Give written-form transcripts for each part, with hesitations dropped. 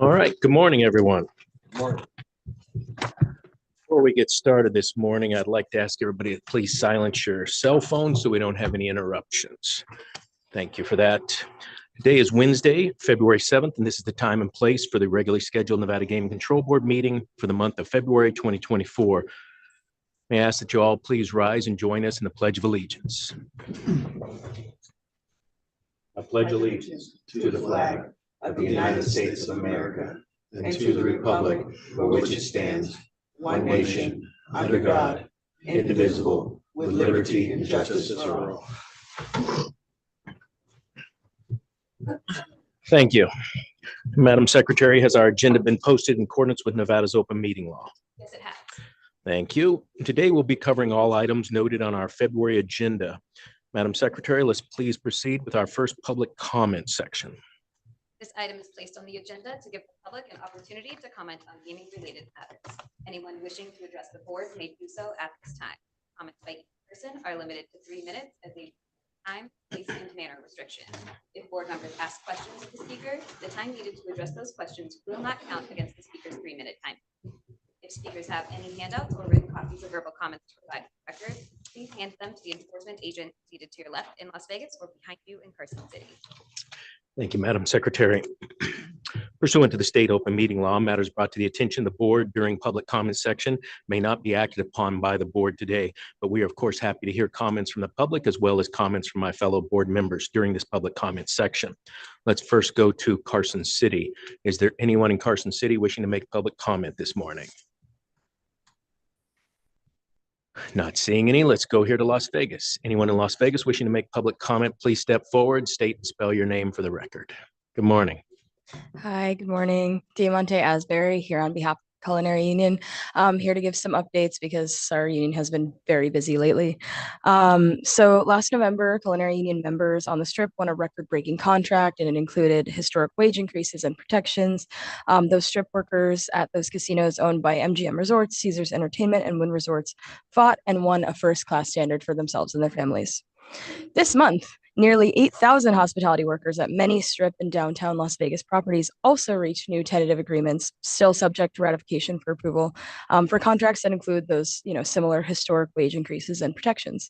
All right, good morning, everyone. Good morning. Before we get started this morning, I'd like to ask everybody to please silence your cell phones so we don't have any interruptions. Thank you for that. Today is Wednesday, February 7th, and this is the time and place for the regularly scheduled Nevada Gaming Control Board meeting for the month of February 2024. May I ask that you all please rise and join us in the Pledge of Allegiance. I pledge allegiance to the flag of the United States of America and to the republic for which it stands, one nation, under God, indivisible, with liberty and justice for all. Thank you. Madam Secretary, has our agenda been posted in accordance with Nevada's open meeting law? Yes, it has. Thank you. Today we'll be covering all items noted on our February agenda. Madam Secretary, let's please proceed with our first public comment section. This item is placed on the agenda to give the public an opportunity to comment on gaming-related matters. Anyone wishing to address the board may do so at this time. Comments by each person are limited to 3 minutes as a time, place, and manner restriction. If board members ask questions of the speaker, the time needed to address those questions will not count against the speaker's 3-minute time. If speakers have any handouts or written copies of verbal comments to provide for the record, please hand them to the enforcement agent seated to your left in Las Vegas or behind you in Carson City. Thank you, Madam Secretary. Pursuant to the state open meeting law, matters brought to the attention of the board during public comment section may not be acted upon by the board today, but we are of course happy to hear comments from the public as well as comments from my fellow board members during this public comment section. Let's first go to Carson City. Is there anyone in Carson City wishing to make public comment this morning? Not seeing any. Let's go here to Las Vegas. Anyone in Las Vegas wishing to make public comment, please step forward, state and spell your name for the record. Good morning. Hi, good morning. Diamante Asbury here on behalf of Culinary Union. I'm here to give some updates because our union has been very busy lately. So last November, Culinary Union members on the Strip won a record-breaking contract, and it included historic wage increases and protections. Those Strip workers at those casinos owned by MGM Resorts, Caesars Entertainment, and Wynn Resorts fought and won a first-class standard for themselves and their families. This month, nearly 8,000 hospitality workers at many Strip and downtown Las Vegas properties also reached new tentative agreements, still subject to ratification for approval, for contracts that include those, similar historic wage increases and protections.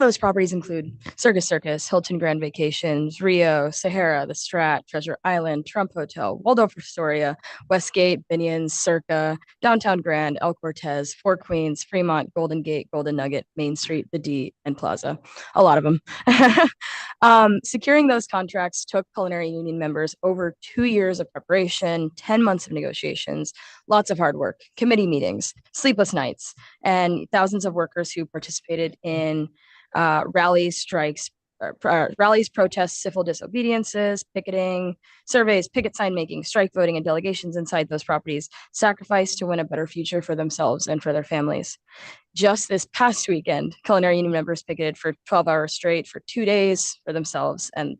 Those properties include Circus, Hilton Grand Vacations, Rio, Sahara, The Strat, Treasure Island, Trump Hotel, Waldorf Astoria, Westgate, Binions, Circa, Downtown Grand, El Cortez, Four Queens, Fremont, Golden Gate, Golden Nugget, Main Street, The D, and Plaza. A lot of them. Securing those contracts took Culinary Union members over 2 years of preparation, 10 months of negotiations, lots of hard work, committee meetings, sleepless nights, and thousands of workers who participated in rallies, strikes, protests, civil disobediences, picketing, surveys, picket sign making, strike voting, and delegations inside those properties, sacrificed to win a better future for themselves and for their families. Just this past weekend, Culinary Union members picketed for 12 hours straight for 2 days for themselves and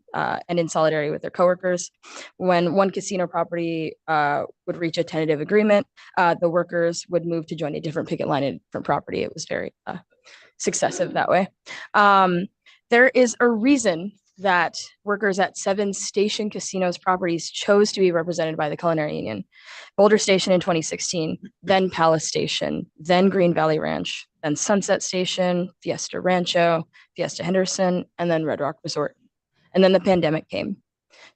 in solidarity with their coworkers. When one casino property would reach a tentative agreement, the workers would move to join a different picket line in a different property. It was very successive that way. There is a reason that workers at 7 Station Casinos properties chose to be represented by the Culinary Union. Boulder Station in 2016, then Palace Station, then Green Valley Ranch, then Sunset Station, Fiesta Rancho, Fiesta Henderson, and then Red Rock Resort. And then the pandemic came.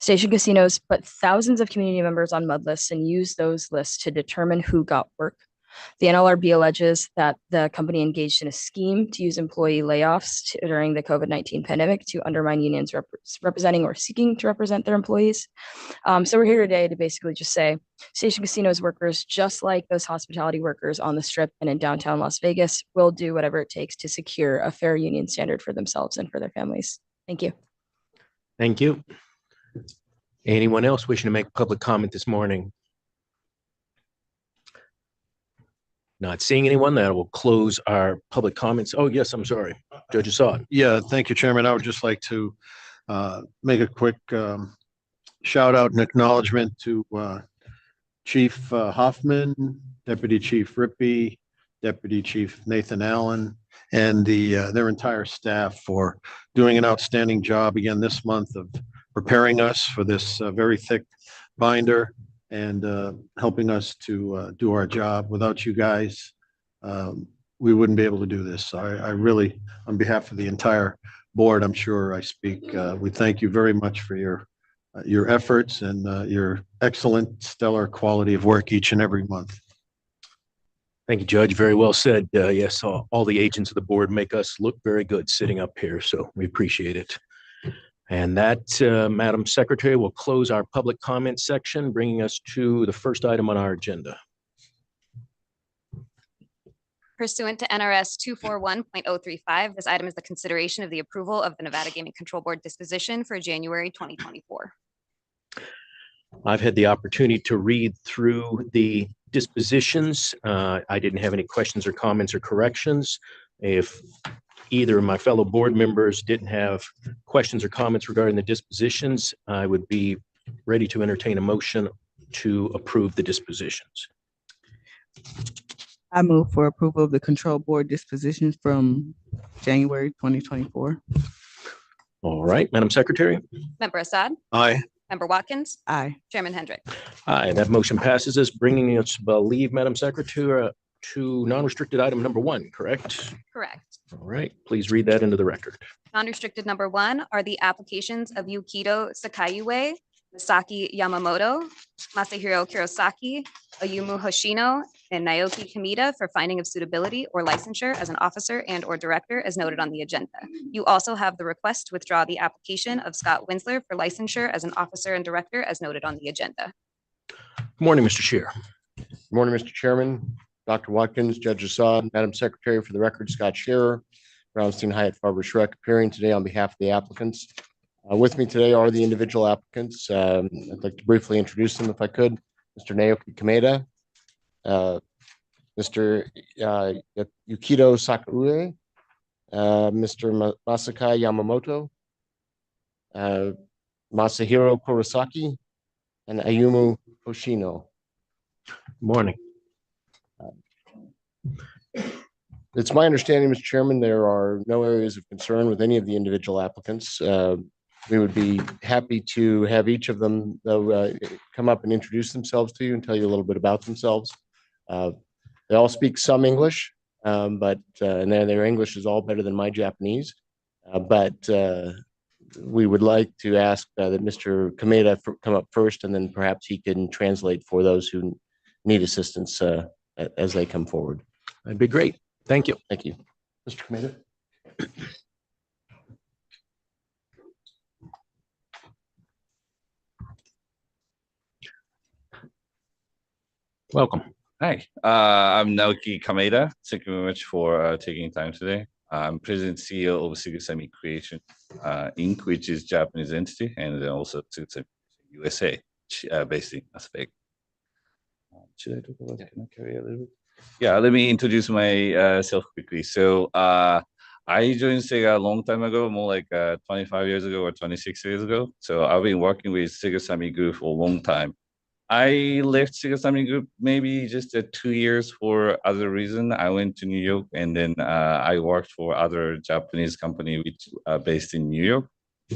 Station casinos put thousands of community members on mud lists and used those lists to determine who got work. The NLRB alleges that the company engaged in a scheme to use employee layoffs during the COVID-19 pandemic to undermine unions representing or seeking to represent their employees. So we're here today to basically just say Station Casinos workers, just like those hospitality workers on the Strip and in downtown Las Vegas, will do whatever it takes to secure a fair union standard for themselves and for their families. Thank you. Thank you. Anyone else wishing to make public comment this morning? Not seeing anyone, that will close our public comments. Oh, yes, I'm sorry. Judge Assad. Yeah, thank you, Chairman. I would just like to make a quick shout out and acknowledgement to Chief Hoffman, Deputy Chief Rippey, Deputy Chief Nathan Allen, and their entire staff for doing an outstanding job again this month of preparing us for this very thick binder and helping us to do our job. Without you guys, we wouldn't be able to do this. So I really, on behalf of the entire board, I'm sure I speak, we thank you very much for your efforts and your excellent, stellar quality of work each and every month. Thank you, Judge. Very well said. Yes, all the agents of the board make us look very good sitting up here, so we appreciate it. And that, Madam Secretary, will close our public comment section, bringing us to the first item on our agenda. Pursuant to NRS 241.035, this item is the consideration of the approval of the Nevada Gaming Control Board disposition for January 2024. I've had the opportunity to read through the dispositions. I didn't have any questions or comments or corrections. If either of my fellow board members didn't have questions or comments regarding the dispositions, I would be ready to entertain a motion to approve the dispositions. I move for approval of the control board dispositions from January 2024. All right, Madam Secretary. Member Assad? Aye. Member Watkins? Aye. Chairman Hendrick? Aye, that motion passes us, bringing us, I believe, Madam Secretary, to non-restricted item number 1, correct? Correct. All right, please read that into the record. Non-restricted number 1 are the applications of Yukito Sakayue, Misaki Yamamoto, Masahiro Kurosaki, Ayumu Hoshino, and Naoki Kamita for finding of suitability or licensure as an officer and or director as noted on the agenda. You also have the request to withdraw the application of Scott Winsler for licensure as an officer and director as noted on the agenda. Good morning, Mr. Scheer. Good morning, Mr. Chairman, Dr. Watkins, Judge Assad, Madam Secretary. For the record, Scott Scherer, Brownstein Hyatt Farber Schreck, appearing today on behalf of the applicants. With me today are the individual applicants. I'd like to briefly introduce them if I could. Mr. Naoki Kameda, Mr. Yukito Sakayue, Mr. Masaka Yamamoto, Masahiro Kurosaki, and Ayumu Hoshino. Morning. It's my understanding, Mr. Chairman, there are no areas of concern with any of the individual applicants. We would be happy to have each of them come up and introduce themselves to you and tell you a little bit about themselves. They all speak some English, but and their English is all better than my Japanese. But we would like to ask that Mr. Kameda come up first, and then perhaps he can translate for those who need assistance as they come forward. That'd be great. Thank you. Thank you. Mr. Kameda. Welcome. Hi, I'm Naoki Kameda. Thank you very much for taking time today. I'm President and CEO of Sigusami Creation Inc., which is Japanese entity, and then also Sigusami USA, based in Las Vegas. Should I talk about my career a little bit? Yeah, let me introduce myself quickly. So I joined Sega a long time ago, more like 25 years ago or 26 years ago. So I've been working with Sigusami Group for a long time. I left Sigusami Group maybe just 2 years for other reason. I went to New York, and then I worked for other Japanese company which are based in New York.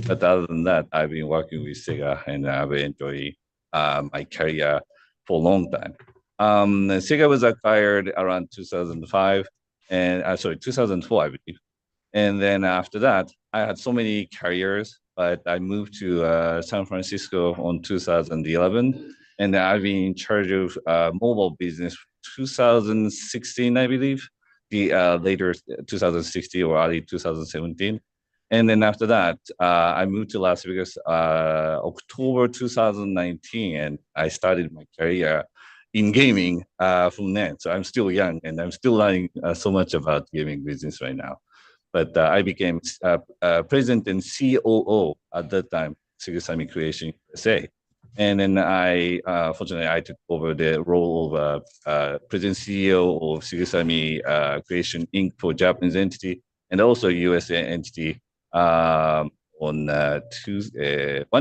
But other than that, I've been working with Sega, and I've enjoyed my career for a long time. Sega was acquired around 2005, and 2004, I believe. And then after that, I had so many careers, but I moved to San Francisco on 2011. And I've been in charge of mobile business 2016, I believe, the later 2016 or early 2017. And then after that, I moved to Las Vegas October 2019, and I started my career in gaming from then. So I'm still young, and I'm still learning so much about gaming business right now. But I became president and COO at that time, Sigusami Creation USA. And then fortunately, I took over the role of President CEO of Sigusami Creation Inc. for Japanese entity, and also USA entity on 1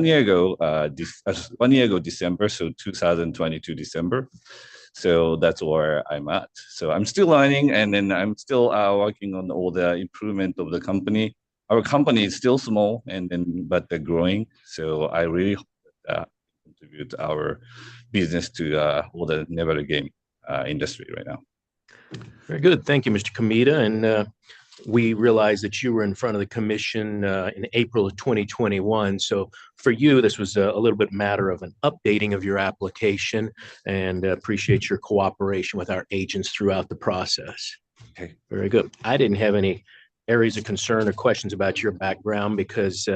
year ago, December, so 2022 December. So that's where I'm at. So I'm still learning, and then I'm still working on all the improvement of the company. Our company is still small, but they're growing. So I really hope that contribute our business to all the Nevada gaming industry right now. Very good. Thank you, Mr. Kamita. And we realized that you were in front of the commission in April of 2021. So for you, this was a little bit matter of an updating of your application, and appreciate your cooperation with our agents throughout the process. Okay. Very good. I didn't have any areas of concern or questions about your background because,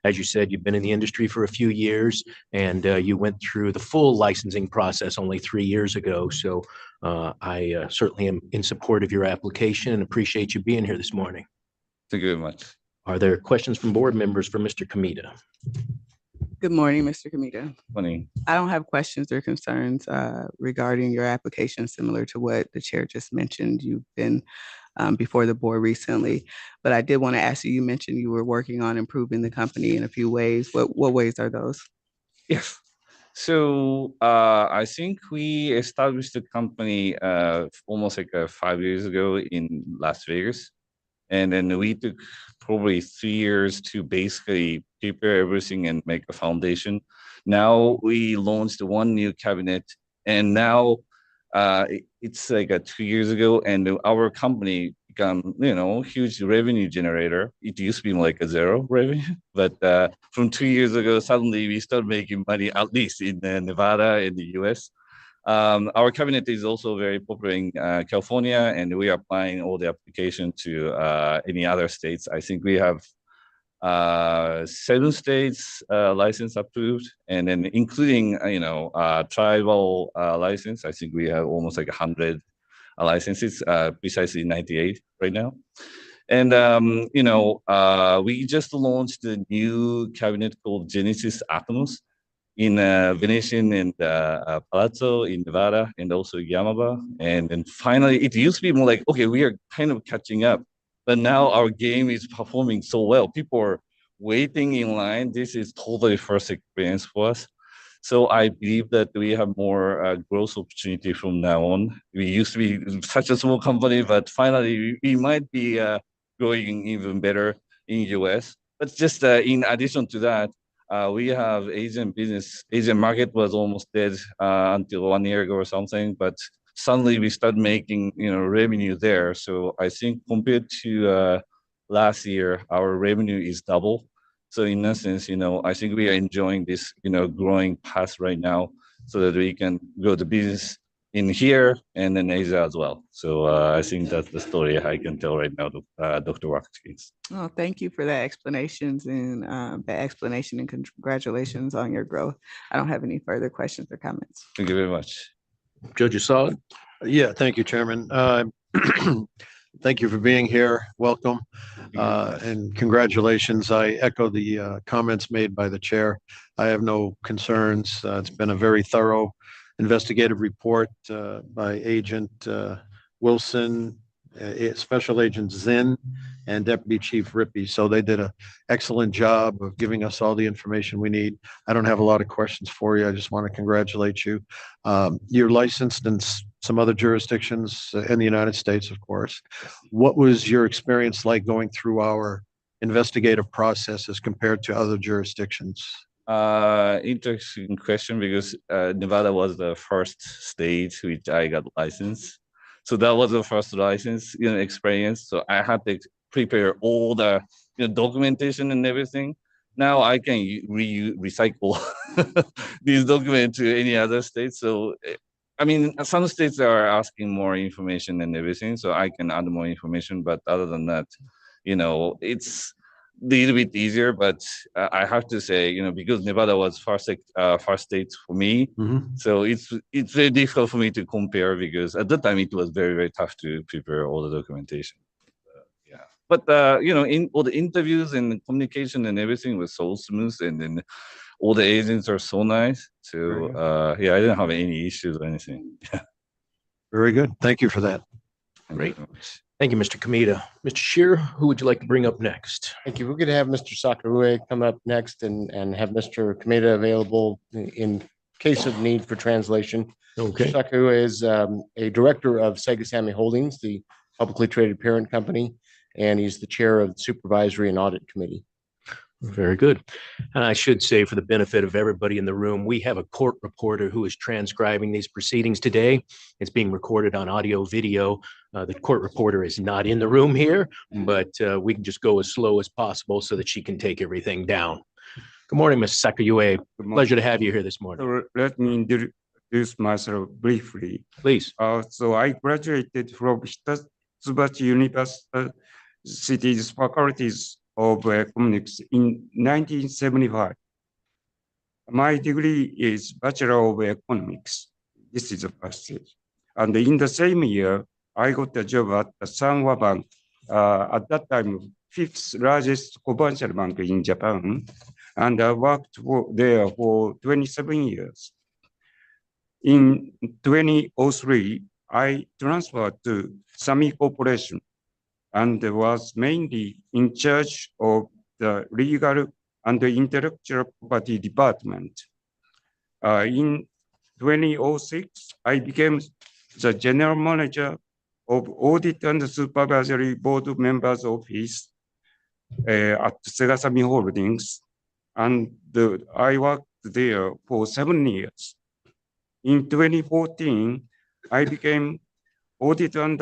as you said, you've been in the industry for a few years, and you went through the full licensing process only 3 years ago. So I certainly am in support of your application and appreciate you being here this morning. Thank you very much. Are there questions from board members for Mr. Kamita? Good morning, Mr. Kamita. Morning. I don't have questions or concerns regarding your application, similar to what the chair just mentioned. You've been before the board recently, but I did want to ask you, you mentioned you were working on improving the company in a few ways. What ways are those? Yes. So I think we established the company almost like 5 years ago in Las Vegas. And then we took probably 3 years to basically prepare everything and make a foundation. Now we launched one new cabinet, and now it's like 2 years ago, and our company become, huge revenue generator. It used to be like a zero revenue, but from 2 years ago, suddenly we started making money, at least in Nevada in the US. Our cabinet is also very popular in California, and we are applying all the application to any other states. I think we have 7 states license approved, and then including tribal license. I think we have almost like 100 licenses, precisely 98 right now. And we just launched a new cabinet called Genesis Atmos in Venetian and Palazzo in Nevada, and also Yamaba. And then finally, it used to be more like, okay, we are kind of catching up, but now our game is performing so well. People are waiting in line. This is totally first experience for us. So I believe that we have more growth opportunity from now on. We used to be such a small company, but finally we might be growing even better in US. But just in addition to that, we have Asian market was almost dead until 1 year ago or something, but suddenly we start making revenue there. So I think compared to last year, our revenue is double. So in essence, I think we are enjoying this growing path right now, so that we can grow the business in here and in Asia as well. So I think that's the story I can tell right now, Dr. Watkins. Oh, thank you for that explanations and congratulations on your growth. I don't have any further questions or comments. Thank you very much. Judge Assad? Yeah, thank you, Chairman. Thank you for being here. Welcome. And congratulations. I echo the comments made by the chair. I have no concerns. It's been a very thorough investigative report by Agent Wilson, Special Agent Zinn, and Deputy Chief Rippey. So they did an excellent job of giving us all the information we need. I don't have a lot of questions for you. I just want to congratulate you. You're licensed in some other jurisdictions in the United States, of course. What was your experience like going through our investigative process as compared to other jurisdictions? Interesting question, because Nevada was the first state which I got licensed. So that was the first license experience. So I had to prepare all the documentation and everything. Now I can recycle these documents to any other state. So I mean, some states are asking more information and everything, so I can add more information. But other than that, it's a little bit easier. But I have to say, because Nevada was first state for me, so it's very difficult for me to compare, because at that time it was very, very tough to prepare all the documentation. Yeah, but in all the interviews and communication and everything was so smooth, and then all the agents are so nice. So yeah, I didn't have any issues or anything. Very good. Thank you for that. Great. Thank you, Mr. Kamita. Mr. Shear, who would you like to bring up next? Thank you. We're going to have Mr. Sakurue come up next and have Mr. Kameda available in case of need for translation. Okay. Mr. Sakurue is a director of Sega Sammy Holdings, the publicly traded parent company, and he's the chair of the Supervisory and Audit Committee. Very good. And I should say, for the benefit of everybody in the room, we have a court reporter who is transcribing these proceedings today. It's being recorded on audio, video. The court reporter is not in the room here, but we can just go as slow as possible so that she can take everything down. Good morning, Ms. Sakayue. Pleasure to have you here this morning. So let me introduce myself briefly. Please. So I graduated from Hitotsubachi University's faculties of economics in 1975. My degree is Bachelor of Economics. This is the first stage. And in the same year, I got a job at the Sanwa Bank, at that time, fifth largest commercial bank in Japan. And I worked there for 27 years. In 2003, I transferred to Sami Corporation and was mainly in charge of the legal and the intellectual property department. In 2006, I became the general manager of Audit and Supervisory Board Members Office at Segasami Holdings, and I worked there for 7 years. In 2014, I became Audit and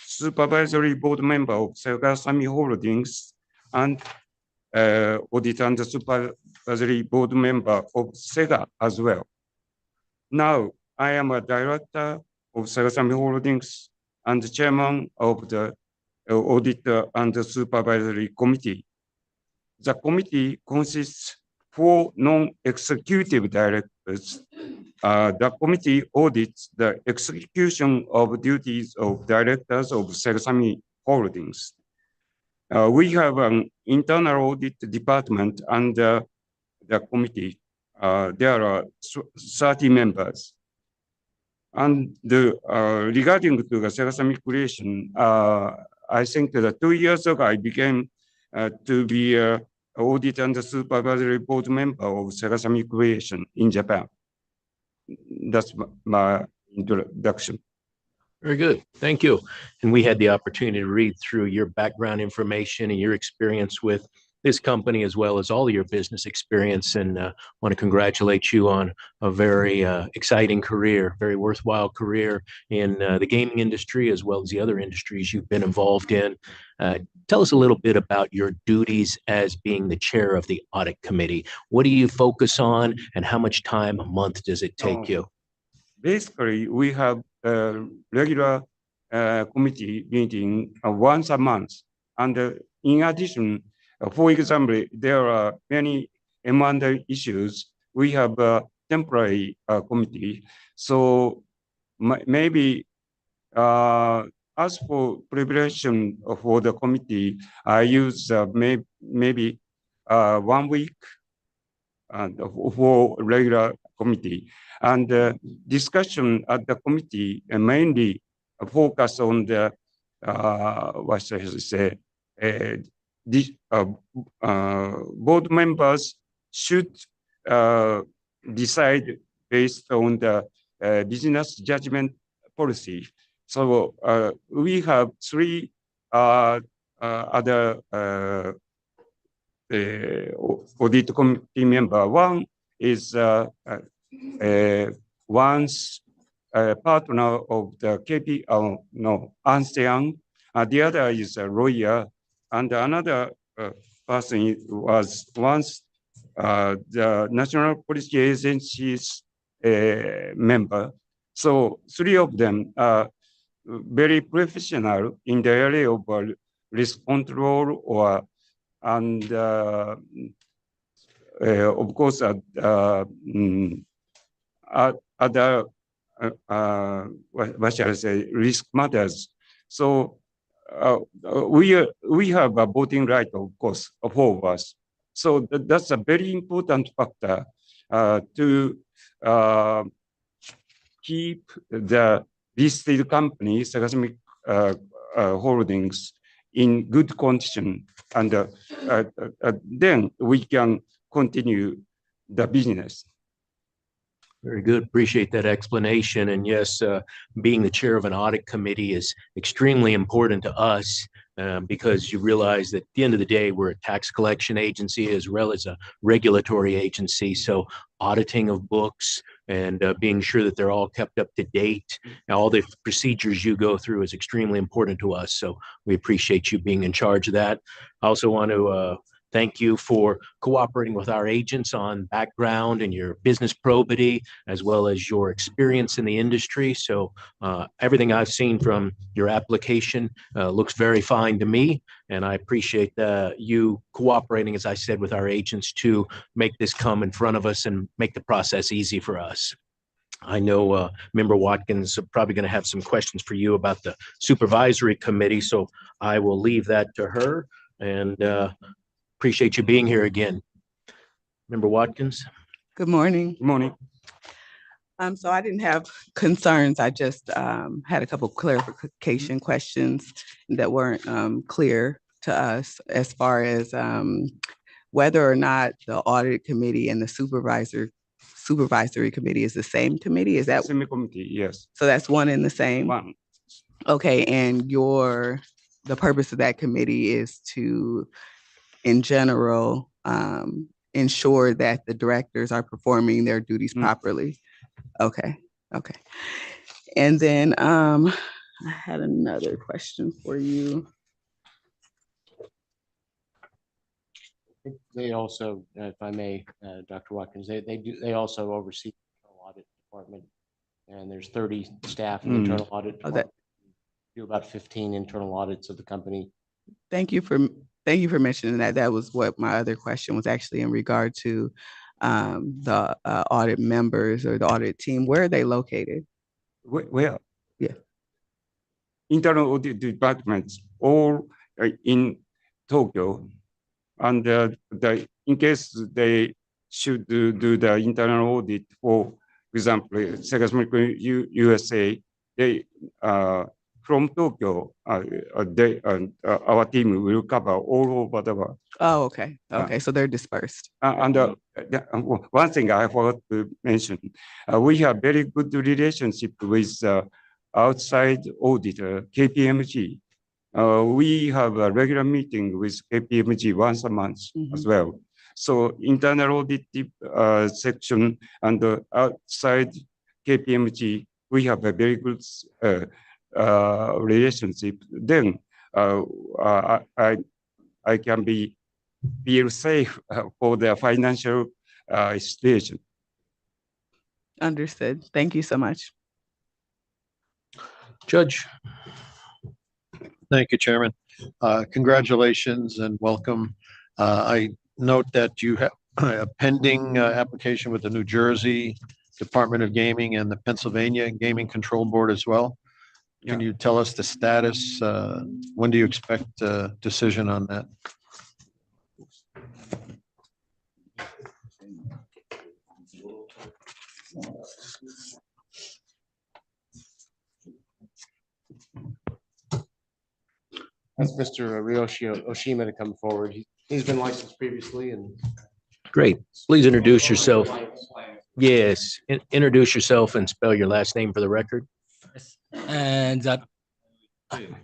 Supervisory Board Member of Segasami Holdings and Audit and Supervisory Board Member of Sega as well. Now, I am a Director of Segasami Holdings and Chairman of the Audit and Supervisory Committee. The committee consists of 4 non-executive directors. The committee audits the execution of duties of directors of Segasami Holdings. We have an internal audit department under the committee. There are 30 members. And regarding to the Segasami creation, I think that 2 years ago, I became to be an audit and supervisory board member of Segasami creation in Japan. That's my introduction. Very good. Thank you. And we had the opportunity to read through your background information and your experience with this company, as well as all of your business experience, and want to congratulate you on a very exciting career, very worthwhile career in the gaming industry, as well as the other industries you've been involved in. Tell us a little bit about your duties as being the chair of the audit committee. What do you focus on, and how much time a month does it take you? Basically, we have a regular committee meeting once a month. And in addition, for example, there are many M&A issues. We have a temporary committee. So maybe as for preparation for the committee, I use maybe 1 week for regular committee. And discussion at the committee mainly focus on the, what should I say, board members should decide based on the business judgment policy. So we have 3 other audit committee member. One is one's partner of the Ernst & Young. The other is a lawyer, and another person was once the National Policy Agency's member. So 3 of them are very professional in the area of risk control, or and of course other what shall I say, risk matters. So we have a voting right, of course, of all of us. So that's a very important factor to keep the listed company, Segasami Holdings, in good condition, and then we can continue the business. Very good. Appreciate that explanation. And yes, being the chair of an audit committee is extremely important to us. because you realize that at the end of the day, we're a tax collection agency as well as a regulatory agency. So auditing of books and being sure that they're all kept up to date. Now, all the procedures you go through is extremely important to us. So we appreciate you being in charge of that. I also want to thank you for cooperating with our agents on background and your business probity, as well as your experience in the industry. So everything I've seen from your application looks very fine to me. And I appreciate you cooperating, as I said, with our agents to make this come in front of us and make the process easy for us. I know Member Watkins is probably going to have some questions for you about the supervisory committee, so I will leave that to her. And appreciate you being here again. Member Watkins. Good morning. Good morning. So I didn't have concerns. I just had a couple clarification questions that weren't clear to us as far as whether or not the audit committee and the supervisory committee is the same committee. Is that Semi-committee, yes. so? That's one and the same. One. Okay, and the purpose of that committee is to, in general, ensure that the directors are performing their duties properly. Okay. And then I had another question for you. They also, if I may, Dr. Watkins, they also oversee the internal audit department. And there's 30 staff in the internal audit department. Do about 15 internal audits of the company. Thank you for mentioning that. That was what my other question was actually in regard to the audit members or the audit team. Where are they located? Where? Yeah. Internal audit departments all in Tokyo. And in case they should do the internal audit, for example, Sega USA, they from Tokyo, our team will cover all over the world. Oh, okay. So they're dispersed. And one thing I forgot to mention, we have very good relationship with outside auditor, KPMG. We have a regular meeting with KPMG once a month as well. So internal audit section and the outside KPMG, we have a very good relationship. Then I can feel safe for the financial situation. Understood. Thank you so much. Judge. Thank you, Chairman. Congratulations and welcome. I note that you have a pending application with the New Jersey Department of Gaming and the Pennsylvania Gaming Control Board as well. Can you tell us the status? When do you expect a decision on that? That's Mr. Ryoshi Oshima to come forward. He's been licensed previously and. Great. Please introduce yourself. Yes, introduce yourself and spell your last name for the record. And that I'm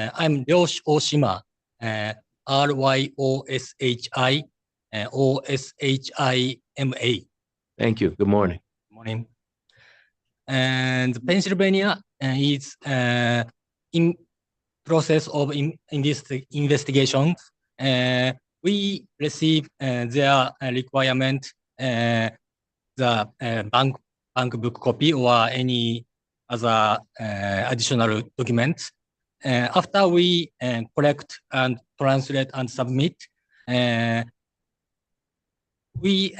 Ryoshi Oshima, Ryoshi Oshima. Thank you. Good morning. Morning. And Pennsylvania is in process of investigations. We receive their requirement, the bank book copy or any other additional documents. After we collect and translate and submit, we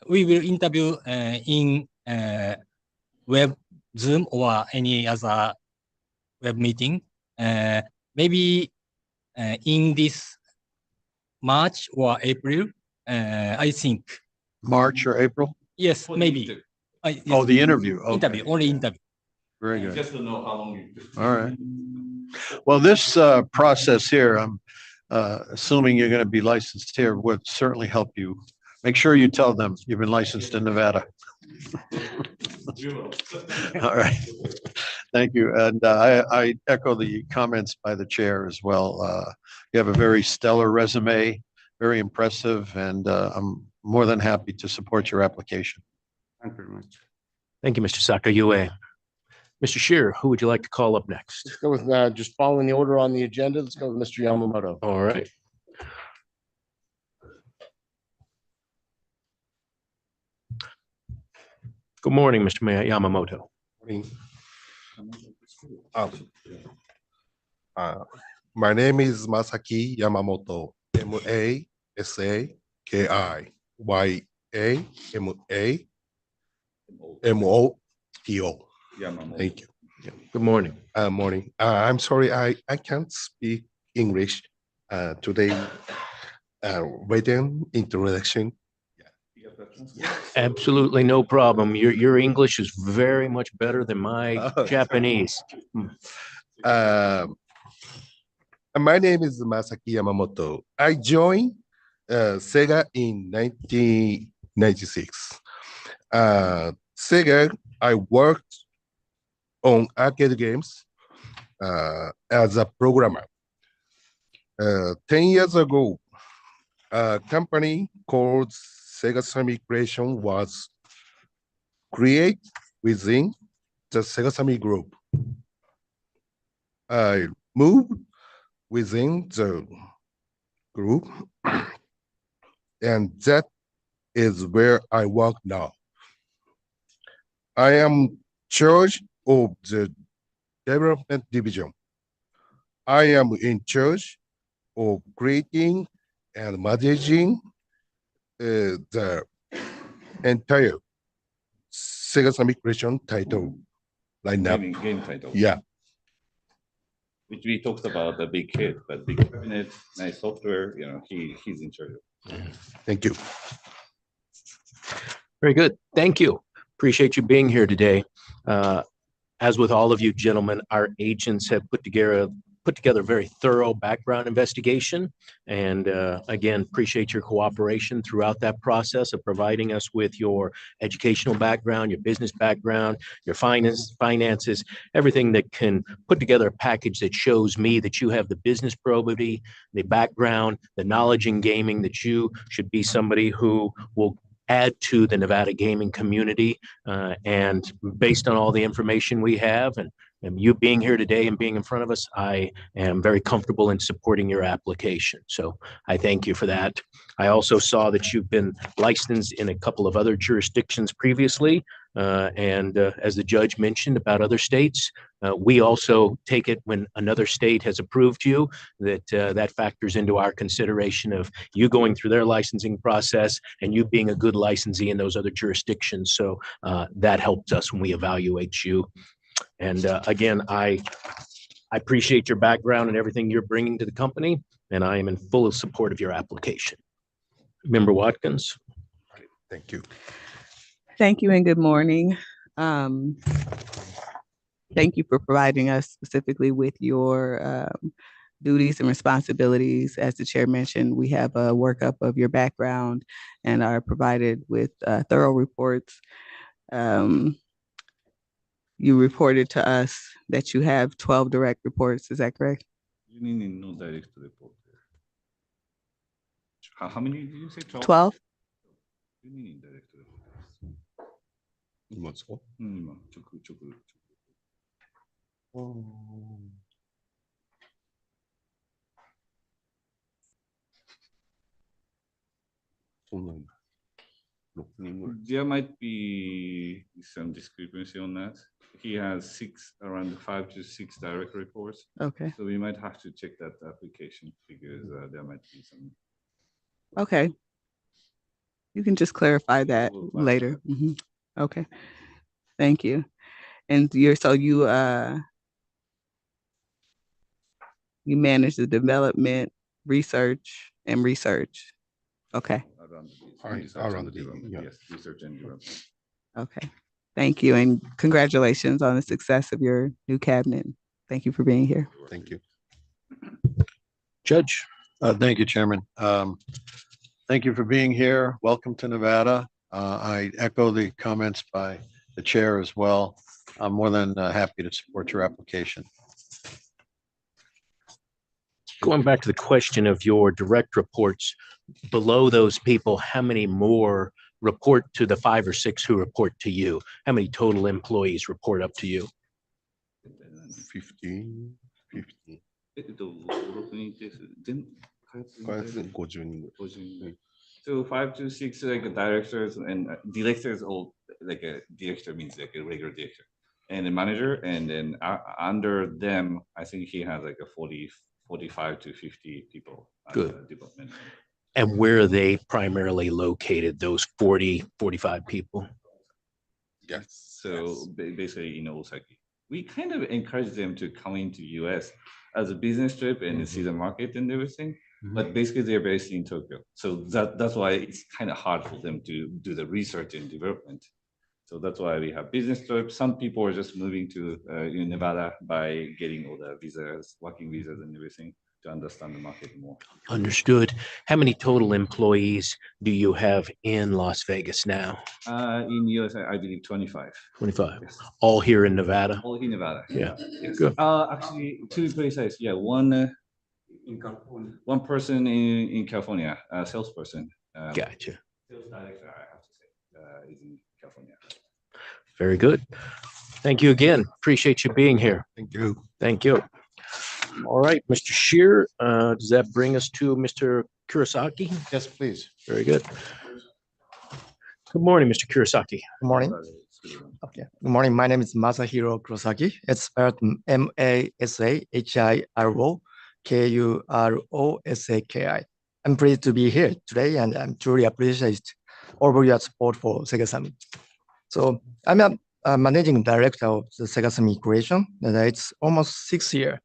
will interview in web Zoom or any other web meeting. Maybe in this March or April, I think. March or April? Yes, maybe. Yes. Oh, the interview. Okay. Interview, only interview. Very good. Just to know how long you. All right. Well, this process here, I'm assuming you're going to be licensed here, would certainly help you. Make sure you tell them you've been licensed in Nevada. All right. Thank you. And I echo the comments by the chair as well. You have a very stellar resume, very impressive, and I'm more than happy to support your application. Thank you very much. Thank you, Mr. Sakayue. Mr. Shearer, who would you like to call up next? Let's go with just following the order on the agenda. Let's go with Mr. Yamamoto. All right. Good morning, Mr. Yamamoto. My name is Masaki Yamamoto, Masakiyamamoto. Thank you. Good morning. Morning. I'm sorry, I can't speak English today. Written introduction. Absolutely no problem. Your English is very much better than my Japanese. My name is Masaki Yamamoto. I joined Sega in 1996. Sega, I worked on arcade games as a programmer. 10 years ago, a company called Sega Sammy Creation was created within the Sega Sammy Group. I moved within the group, and that is where I work now. I am charge of the development division. I am in charge of creating and managing the entire Sega Sammy Creation title lineup. Game title. Yeah. Which we talked about the big hit, but big cabinet, nice software, he's in charge of. Thank you. Very good. Thank you. Appreciate you being here today. As with all of you gentlemen, our agents have put together a very thorough background investigation. And again, appreciate your cooperation throughout that process of providing us with your educational background, your business background, your finances, everything that can put together a package that shows me that you have the business probity, the background, the knowledge in gaming, that you should be somebody who will add to the Nevada gaming community. And based on all the information we have and you being here today and being in front of us, I am very comfortable in supporting your application. So I thank you for that. I also saw that you've been licensed in a couple of other jurisdictions previously. And as the judge mentioned about other states, we also take it when another state has approved you, that factors into our consideration of you going through their licensing process and you being a good licensee in those other jurisdictions. So that helps us when we evaluate you. And again, I appreciate your background and everything you're bringing to the company, and I am in full support of your application. Member Watkins. Thank you. Thank you and good morning. Thank you for providing us specifically with your duties and responsibilities. As the chair mentioned, we have a workup of your background and are provided with thorough reports. You reported to us that you have 12 direct reports. Is that correct? You mean no direct report? How many did you say? 12? You mean indirect report? There might be some discrepancy on that. He has around 5 to 6 direct reports. Okay. So we might have to check that application because there might be some. Okay. You can just clarify that later. Okay. Thank you. And you manage the development, research. Okay. Around the Yes, research and development. Okay. Thank you. And congratulations on the success of your new cabinet. Thank you for being here. Thank you. Judge. Thank you, Chairman. Thank you for being here. Welcome to Nevada. I echo the comments by the chair as well. I'm more than happy to support your application. Going back to the question of your direct reports, below those people, how many more report to the 5 or 6 who report to you? How many total employees report up to you? 15, 15. 6人です。開発50人ぐらい。 So 5 to 6 like directors and directors, all like a director means like a regular director, and a manager, and then under them, I think he has like a 45 to 50 people. Good. Development. And where are they primarily located, those 40, 45 people? Yes. So basically in Osaka, we kind of encourage them to come into US as a business trip and see the market and everything. But basically they're based in Tokyo. So that's why it's kind of hard for them to do the research and development. So that's why we have business trips. Some people are just moving to Nevada by getting all the visas, working visas and everything to understand the market more. Understood. How many total employees do you have in Las Vegas now? In US, I believe 25. 25. Yes. All here in Nevada? All in Nevada. Yeah. Yes. Good. Actually, to be precise, yeah, one person in California, a salesperson. Gotcha. Sales director, I have to say, is in California. Very good. Thank you again. Appreciate you being here. Thank you. Thank you. All right, Mr. Shear, does that bring us to Mr. Kurosaki? Yes, please. Very good. Good morning, Mr. Kurosaki. Good morning. Okay. Good morning. My name is Masahiro Kurosaki. It's spelled Masahiro I'm pleased to be here today, and I'm truly appreciate all of your support for Segasami. So I'm a managing director of the Segasami Creation, and it's almost 6 years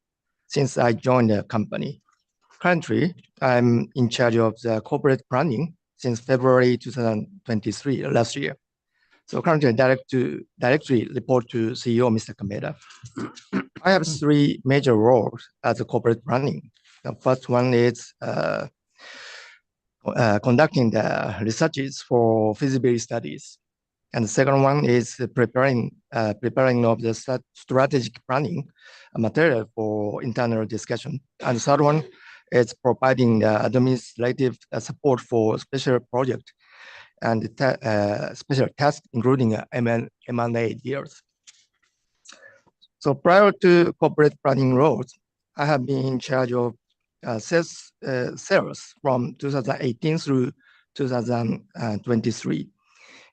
since I joined the company. Currently, I'm in charge of the corporate planning since February 2023, last year. So currently, I directly report to CEO, Mr. Kameda. I have 3 major roles as a corporate planning. The first one is conducting the researches for feasibility studies. And the second one is preparing of the strategic planning material for internal discussion. And the third one is providing the administrative support for special project and special tasks, including M&A deals. So prior to corporate planning roles, I have been in charge of sales from 2018 through 2023.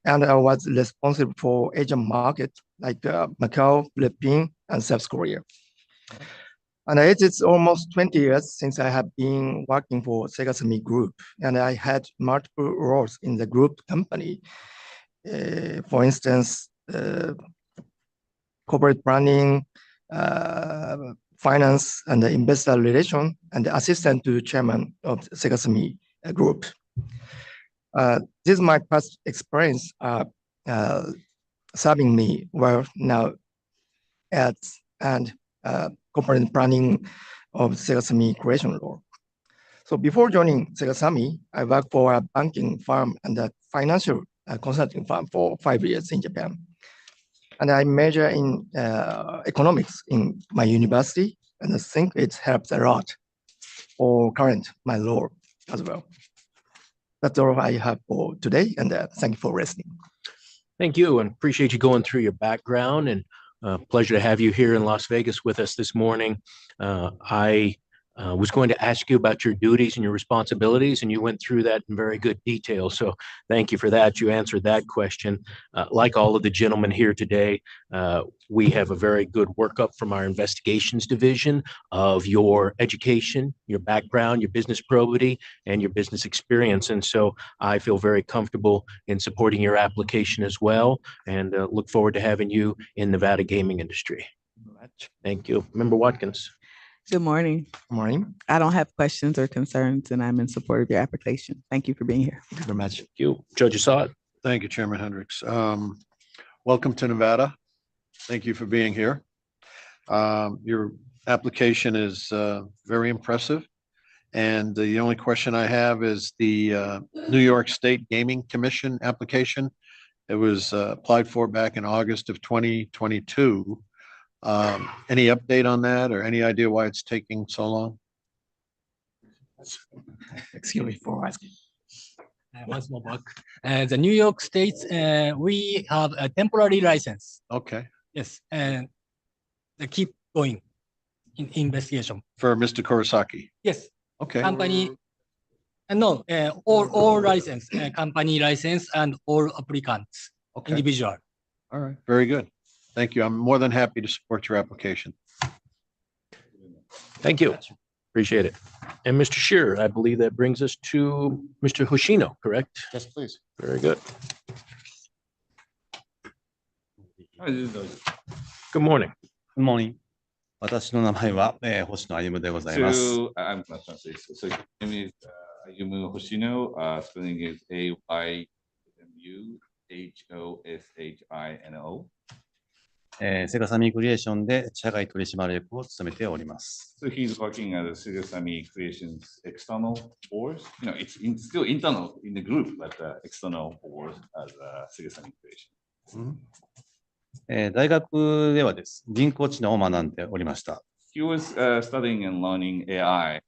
And I was responsible for Asian markets like Macau, Philippines, and South Korea. And it's almost 20 years since I have been working for Segasami Group, and I had multiple roles in the group company. For instance, corporate planning, finance, and investor relation, and the assistant to chairman of Segasami Group. This is my past experience serving me well now at and corporate planning of Segasami Creation role. So before joining Segasami, I worked for a banking firm and a financial consulting firm for 5 years in Japan. And I major in economics in my university, and I think it helps a lot for my role as well. That's all I have for today, and thank you for listening. Thank you, and appreciate you going through your background, and pleasure to have you here in Las Vegas with us this morning. I was going to ask you about your duties and your responsibilities, and you went through that in very good detail. So thank you for that. You answered that question. Like all of the gentlemen here today, we have a very good workup from our investigations division of your education, your background, your business probity, and your business experience. And so I feel very comfortable in supporting your application as well, and look forward to having you in Nevada gaming industry. Thank you. Member Watkins. Good morning. Good morning. I don't have questions or concerns, and I'm in support of your application. Thank you for being here. Thank you very much. Thank you. Judge Assad. Thank you, Chairman Hendricks. Welcome to Nevada. Thank you for being here. Your application is very impressive. And the only question I have is the New York State Gaming Commission application. It was applied for back in August of 2022. Any update on that or any idea why it's taking so long? Excuse me for asking. Once more back. The New York State, we have a temporary license. Okay, Yes, and they keep going in investigation. for Mr. Kurosaki. Yes, Okay, company, no, all license, company license and all applicants, okay, individual. all right, very good. Thank you. I'm more than happy to support your application. Thank you. Appreciate it. And Mr. Shearer, I believe that brings us to Mr. Hoshino, correct? Yes, please. Very good. Good morning. Good morning. 私の名前は、星野歩でございます。So I'm gonna translate. So your name is Ayumu Hoshino. Spelling is AYUMUHOSHINO. セガサミークリエーションで社外取締役を務めております。So he's working at the Segasami Creations external board. You know, it's still internal in the group, but external board as Segasami Creation. 大学ではですね、人工知能を学んでおりました。He was studying and learning AI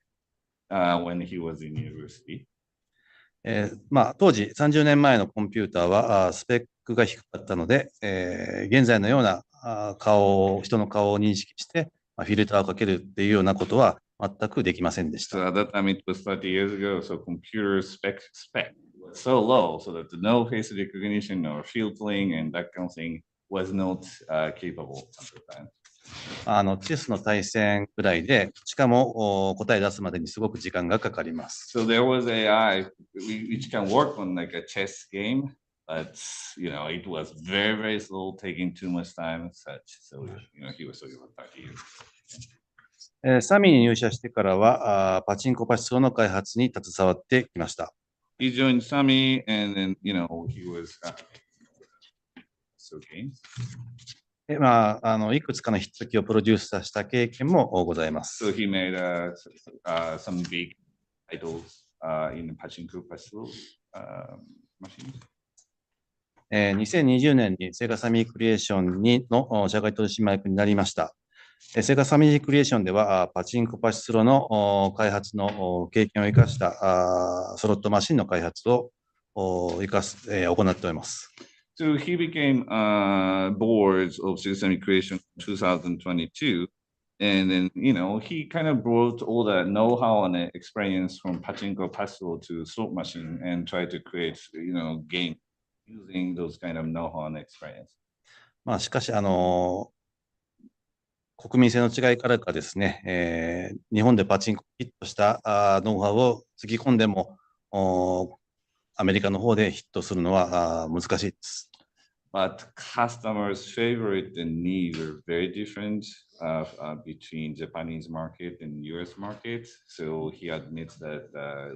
when he was in university. 当時30年前のコンピューターはスペックが低かったので、現在のような人の顔を認識してフィルターをかけるっていうようなことは全くできませんでした。So at that time it was 30 years ago, so computer spec was so low so that no face recognition or filtering and that kind of thing was not capable at the time. チェスの対戦くらいで、しかも答え出すまでにすごく時間がかかります。So there was AI which can work on like a chess game, but you know it was very very slow, taking too much time and such. So you know he was talking about 30 years. サミーに入社してからはパチンコパチスロの開発に携わってきました。He joined Sami and then you know he was so games. いくつかのヒット機をプロデュースした経験もございます。So he made some big titles in pachinko pachislot machines. 2020年にセガサミークリエーションの社外取締役になりました。セガサミークリエーションではパチンコパチスロの開発の経験を生かしたスロットマシンの開発を行っております。So he became boards of Segasami Creation 2022, and then you know he kind of brought all the know-how and experience from pachinko pachislot to slot machine and tried to create you know game using those kind of know-how and experience. しかし国民性の違いからかですね、日本でパチンコヒットしたノウハウをつぎ込んでもアメリカの方でヒットするのは難しいです。But customers' favorite and needs are very different between Japanese market and US market. So he admits that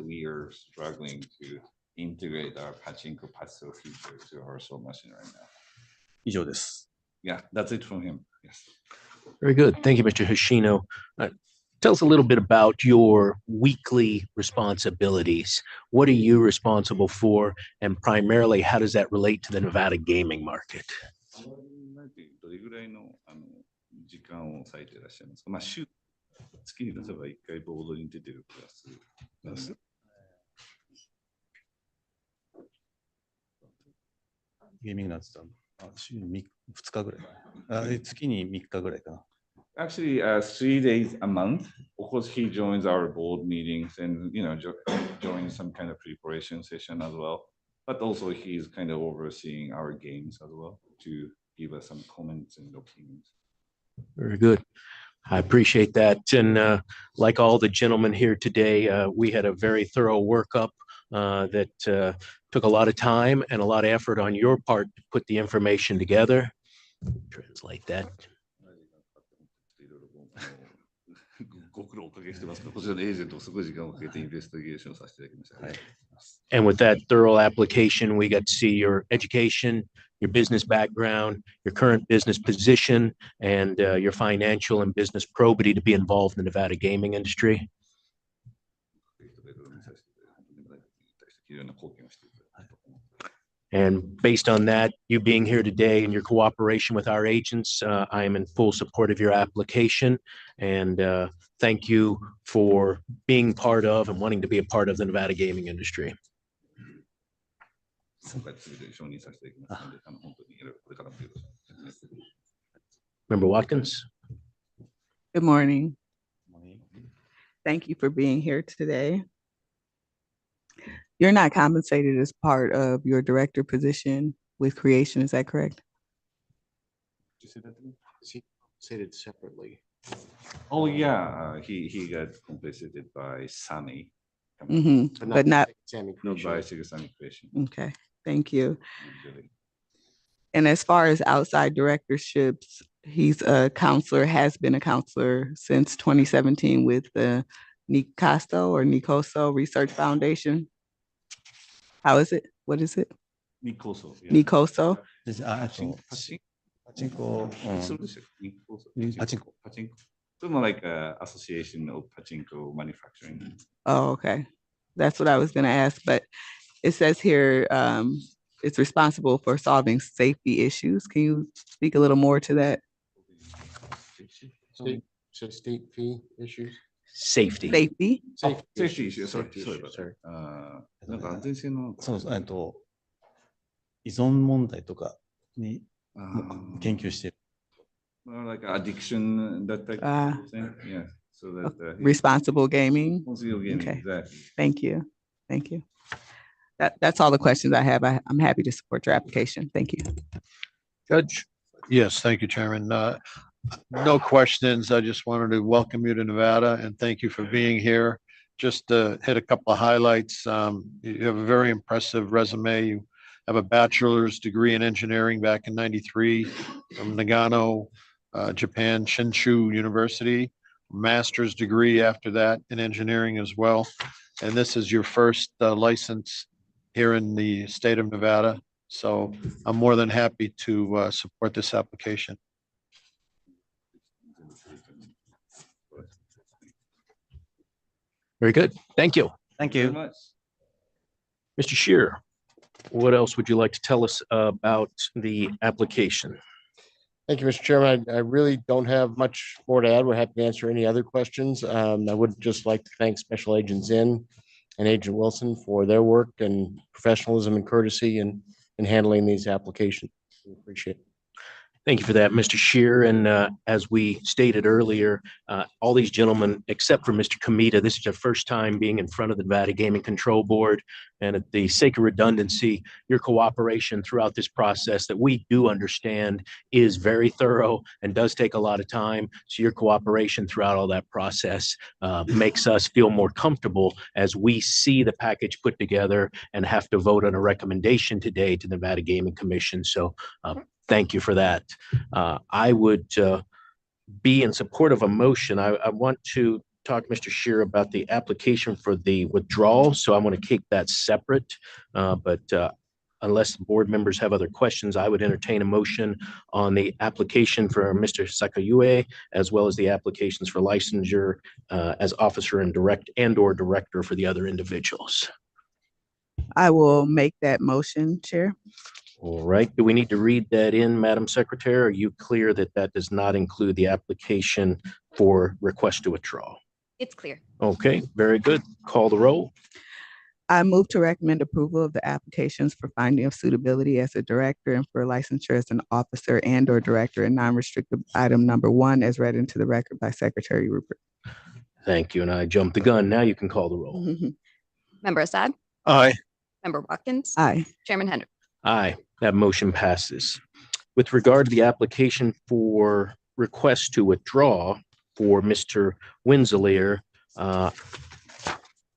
we are struggling to integrate our pachinko pachislot feature to our slot machine right now. 以上です。Yeah, that's it from him. Yes. Very good. Thank you, Mr. Hoshino. Tell us a little bit about your weekly responsibilities. What are you responsible for? And primarily, how does that relate to the Nevada gaming market? どれぐらいの時間を割いていらっしゃいますか？月に例えば1回ボードに出てるクラス。ゲーミングなんて言ったら週に2日ぐらい。月に3日ぐらいかな。Actually, 3 days a month. Of course, he joins our board meetings and you know joins some kind of preparation session as well. But also, he's kind of overseeing our games as well to give us some comments and opinions. Very good. I appreciate that. And like all the gentlemen here today, we had a very thorough workup that took a lot of time and a lot of effort on your part to put the information together. Translate that. And with that thorough application, we got to see your education, your business background, your current business position, and your financial and business probity to be involved in the Nevada gaming industry. And based on that, you being here today and your cooperation with our agents, I am in full support of your application. And thank you for being part of and wanting to be a part of the Nevada gaming industry. 今回全て承認させていただきますので、本当にこれからもよろしくお願いします。 Member Watkins. Good morning. Thank you for being here today. You're not compensated as part of your director position with Creation, is that correct? Stated separately. Oh, yeah, he got compensated by Sammy. But not, Sammy Not Creation. by Sega Sammy Creation. okay, thank you. Usually. And as far as outside directorships, he's a counselor, has been a counselor since 2017 with the Nicoso Research Foundation. How is it? What is it? Nicoso. Yeah. Nicoso? パチンコ、そうですよ。パチンコ。パチンコ。So more like a association of pachinko manufacturing. Oh, okay. That's what I was gonna ask, but it says here, it's responsible for solving safety issues. Can you speak a little more to that? State fee issues. Safety. Safety? Safety issue. Sorry. Sorry. なんか安全性の。そうそう、依存問題とかに研究している。Like addiction, that type of thing. Yeah. So that Responsible gaming? responsible gaming. Okay. Exactly. Thank you. Thank you. That's all the questions I have. I'm happy to support your application. Thank you. Judge? Yes, thank you, Chairman. No questions. I just wanted to welcome you to Nevada and thank you for being here. Just to hit a couple of highlights. You have a very impressive resume. You have a bachelor's degree in engineering back in '93 from Nagano, Japan, Shinshu University. Master's degree after that in engineering as well. And this is your first license here in the state of Nevada. So I'm more than happy to support this application. Very good. Thank you. Thank Very you. much. Mr. Shearer, what else would you like to tell us about the application? Thank you, Mr. Chairman. I really don't have much more to add. We're happy to answer any other questions. I would just like to thank Special Agent Zinn and Agent Wilson for their work and professionalism and courtesy in handling these applications. We appreciate it. Thank you for that, Mr. Shear. And as we stated earlier, all these gentlemen, except for Mr. Kamita, this is their first time being in front of the Nevada Gaming Control Board. And at the sake of redundancy, your cooperation throughout this process that we do understand is very thorough and does take a lot of time. So your cooperation throughout all that process makes us feel more comfortable as we see the package put together and have to vote on a recommendation today to the Nevada Gaming Commission. So thank you for that. I would be in support of a motion. I want to talk, Mr. Shear, about the application for the withdrawal. So I'm going to keep that separate. But unless the board members have other questions, I would entertain a motion on the application for Mr. Sakayue, as well as the applications for licensure as officer and or director for the other individuals. I will make that motion, Chair. All right. Do we need to read that in, Madam Secretary? Are you clear that that does not include the application for request to withdraw? It's clear. Okay, very good. Call the roll. I move to recommend approval of the applications for finding of suitability as a director and for licensure as an officer and or director in non-restricted item number 1 as read into the record by Secretary Rupert. Thank you. And I jumped the gun. Now you can call the roll. Member Assad? Aye. Member Watkins? Aye. Chairman Hendrick? Aye, that motion passes. With regard to the application for request to withdraw for Mr. Winselier,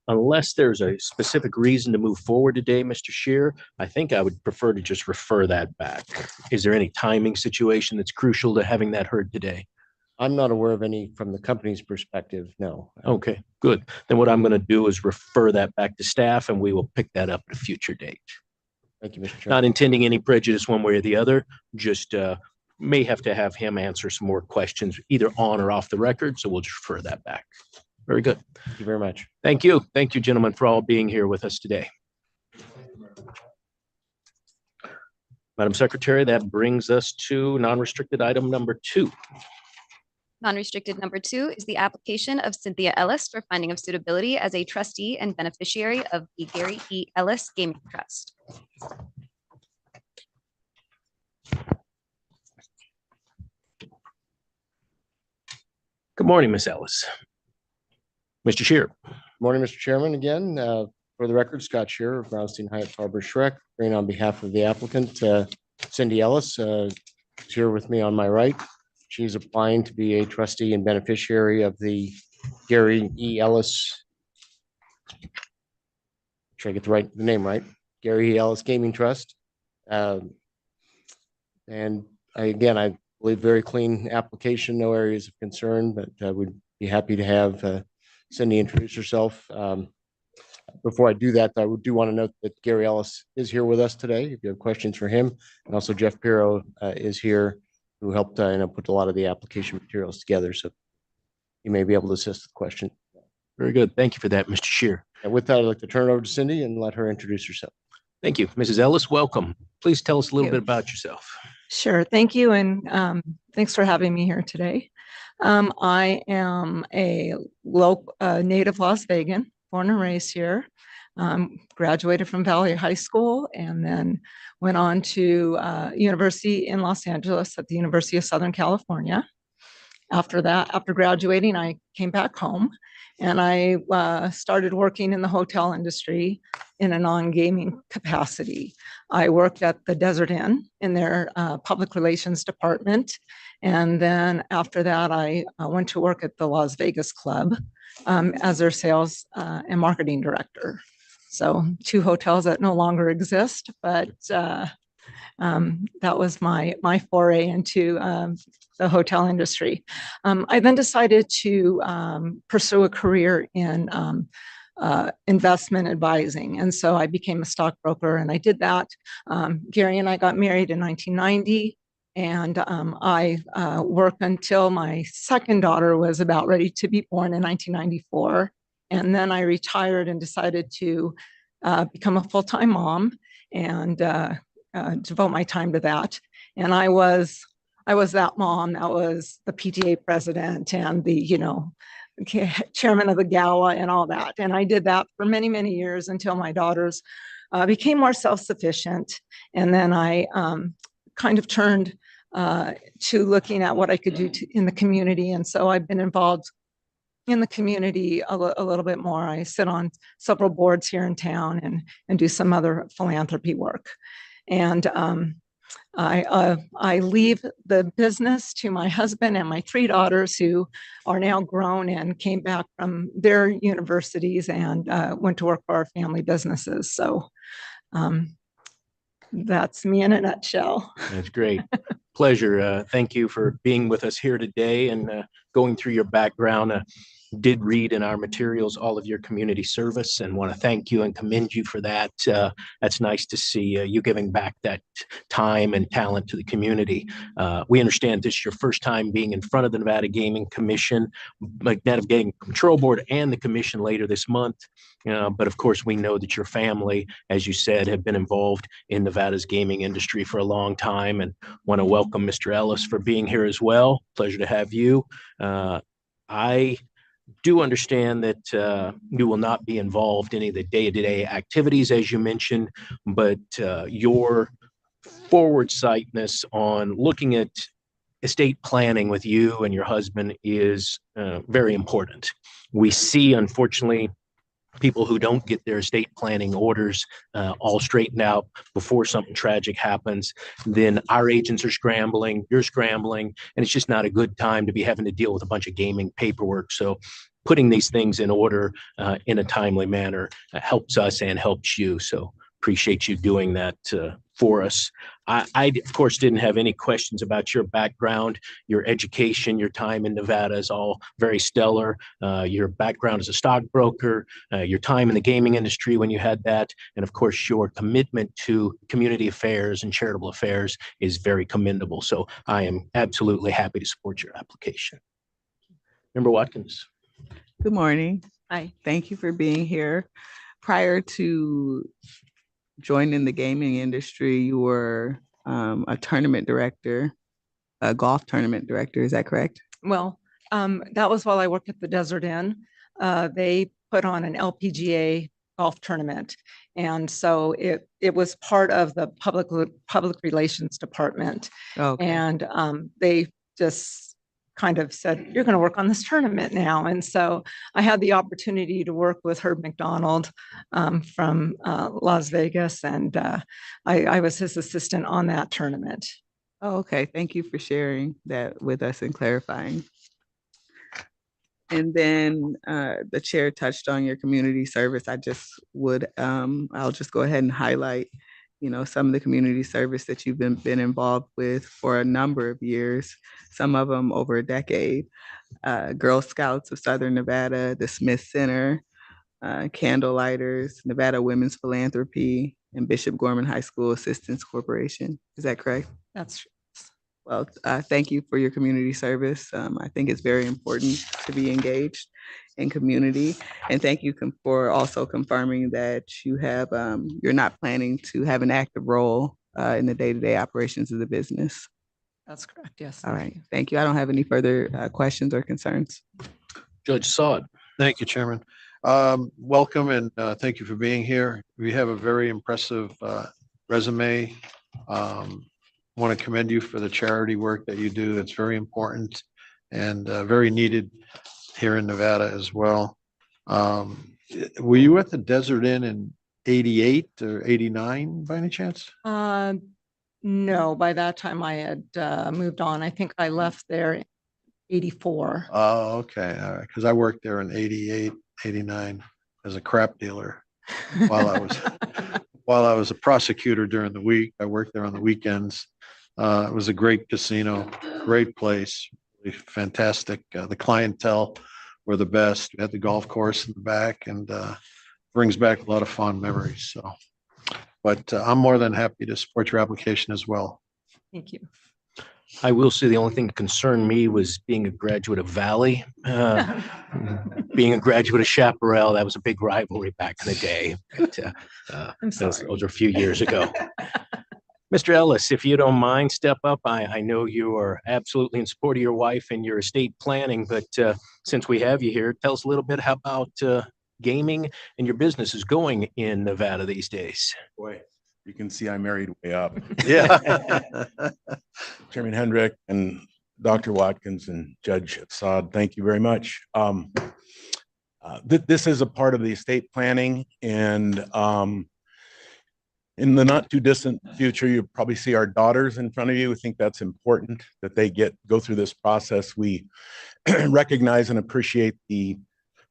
unless there's a specific reason to move forward today, Mr. Shear, I think I would prefer to just refer that back. Is there any timing situation that's crucial to having that heard today? I'm not aware of any from the company's perspective, no. Okay, good. Then what I'm going to do is refer that back to staff and we will pick that up at a future date. Thank you, Mr. Chairman. Not intending any prejudice one way or the other, just may have to have him answer some more questions either on or off the record. So we'll just refer that back. Very good. Thank you very much. Thank you. Thank you, gentlemen, for all being here with us today. Madam Secretary, that brings us to non-restricted item number 2. Non-restricted number 2 is the application of Cynthia Ellis for finding of suitability as a trustee and beneficiary of the Gary E. Ellis Gaming Trust. Good morning, Ms. Ellis. Mr. Shear. Morning, Mr. Chairman. Again, for the record, Scott Shearer of Brownstein Hyatt Harbor Shrek, bringing on behalf of the applicant, Cindy Ellis, is here with me on my right. She's applying to be a trustee and beneficiary of the Gary E. Ellis. Should I get the name right? Gary E. Ellis Gaming Trust. And I believe very clean application, no areas of concern, but we'd be happy to have Cindy introduce herself. Before I do that, I do want to note that Gary Ellis is here with us today. If you have questions for him, and also Jeff Pirro is here, who helped put a lot of the application materials together. So you may be able to assist with questions. Very good. Thank you for that, Mr. Shear. And with that, I'd like to turn it over to Cindy and let her introduce herself. Thank you. Mrs. Ellis, welcome. Please tell us a little bit about yourself. Sure. Thank you. And thanks for having me here today. I am a native Las Vegan, born and raised here. Graduated from Valley High School and then went on to university in Los Angeles at the University of Southern California. After graduating, I came back home and I started working in the hotel industry in a non-gaming capacity. I worked at the Desert Inn in their public relations department. And then after that, I went to work at the Las Vegas Club as their sales and marketing director. So 2 hotels that no longer exist, but that was my foray into the hotel industry. I then decided to pursue a career in investment advising. And so I became a stockbroker and I did that. Gary and I got married in 1990. And I worked until my second daughter was about ready to be born in 1994. And then I retired and decided to become a full-time mom and devote my time to that. And I was that mom that was the PTA president and the, chairman of the gala and all that. And I did that for many, many years until my daughters became more self-sufficient. And then I kind of turned to looking at what I could do in the community. And so I've been involved in the community a little bit more. I sit on several boards here in town and do some other philanthropy work. And I leave the business to my husband and my 3 daughters who are now grown and came back from their universities and went to work for our family businesses. So that's me in a nutshell. That's great. Pleasure. Thank you for being with us here today and going through your background. Did read in our materials all of your community service and want to thank you and commend you for that. That's nice to see you giving back that time and talent to the community. We understand this is your first time being in front of the Nevada Gaming Commission, Nevada Gaming Control Board and the commission later this month. But of course, we know that your family, as you said, have been involved in Nevada's gaming industry for a long time and want to welcome Mr. Ellis for being here as well. Pleasure to have you. I do understand that you will not be involved in any of the day-to-day activities, as you mentioned, but your forward sightness on looking at estate planning with you and your husband is very important. We see, unfortunately, people who don't get their estate planning orders all straightened out before something tragic happens. Then our agents are scrambling, you're scrambling, and it's just not a good time to be having to deal with a bunch of gaming paperwork. So putting these things in order in a timely manner helps us and helps you. So appreciate you doing that for us. I, of course, didn't have any questions about your background, your education, your time in Nevada is all very stellar. Your background as a stockbroker, your time in the gaming industry when you had that, and of course, your commitment to community affairs and charitable affairs is very commendable. So I am absolutely happy to support your application. Member Watkins. Good morning. Hi. Thank you for being here. Prior to joining the gaming industry, you were a tournament director, a golf tournament director. Is that correct? Well, that was while I worked at the Desert Inn. They put on an LPGA golf tournament. And so it was part of the public relations department. Okay. And they just kind of said, you're going to work on this tournament now. And so I had the opportunity to work with Herb McDonald from Las Vegas, and I was his assistant on that tournament. Oh, okay. Thank you for sharing that with us and clarifying. And then the chair touched on your community service. I just would, I'll just go ahead and highlight, you know, some of the community service that you've been involved with for a number of years, some of them over a decade. Girl Scouts of Southern Nevada, the Smith Center, Candlelighters, Nevada Women's Philanthropy, and Bishop Gorman High School Assistance Corporation. Is that correct? That's true. Well, thank you for your community service. I think it's very important to be engaged in community. And thank you for also confirming that you have, you're not planning to have an active role in the day-to-day operations of the business. That's correct, yes. All right, thank you. I don't have any further questions or concerns. Judge Saad. Thank you, Chairman. Welcome and thank you for being here. We have a very impressive resume. Want to commend you for the charity work that you do. It's very important and very needed here in Nevada as well. Were you at the Desert Inn in 88 or 89 by any chance? No, by that time I had moved on. I think I left there in 84. Oh, okay. All right. Because I worked there in 88, 89 as a crap dealer while I was a prosecutor during the week. I worked there on the weekends. It was a great casino, great place, really fantastic. The clientele were the best. We had the golf course in the back, and brings back a lot of fond memories. So, but I'm more than happy to support your application as well. Thank you. I will say the only thing that concerned me was being a graduate of Valley, being a graduate of Chaparral. That was a big rivalry back in the day. But, I'm sorry. those are a few years ago. Mr. Ellis, if you don't mind, step up. I know you are absolutely in support of your wife and your estate planning, but since we have you here, tell us a little bit how about gaming and your business is going in Nevada these days. Boy, you can see I married way up. Yeah. Chairman Hendrick and Dr. Watkins and Judge Saad, thank you very much. This is a part of the estate planning, and in the not too distant future, you'll probably see our daughters in front of you. I think that's important that they go through this process. We recognize and appreciate the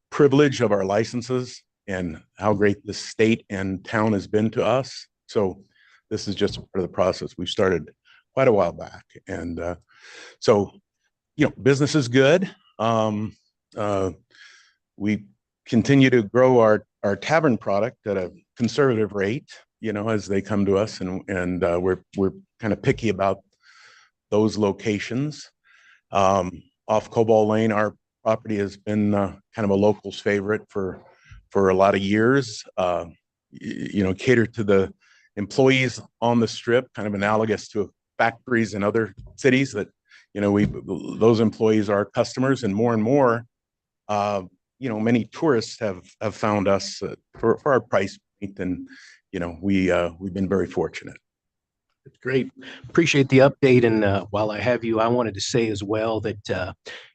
privilege of our licenses and how great this state and town has been to us. So this is just part of the process. We started quite a while back. And so, you know, business is good. We continue to grow our tavern product at a conservative rate, you know, as they come to us, and we're kind of picky about those locations. Off Cobalt Lane, our property has been kind of a local's favorite for a lot of years. You know, cater to the employees on the strip, kind of analogous to factories in other cities that, you know, those employees are customers, and more, you know, many tourists have found us for our price point, and you know, we've been very fortunate. That's great. Appreciate the update. And while I have you, I wanted to say as well that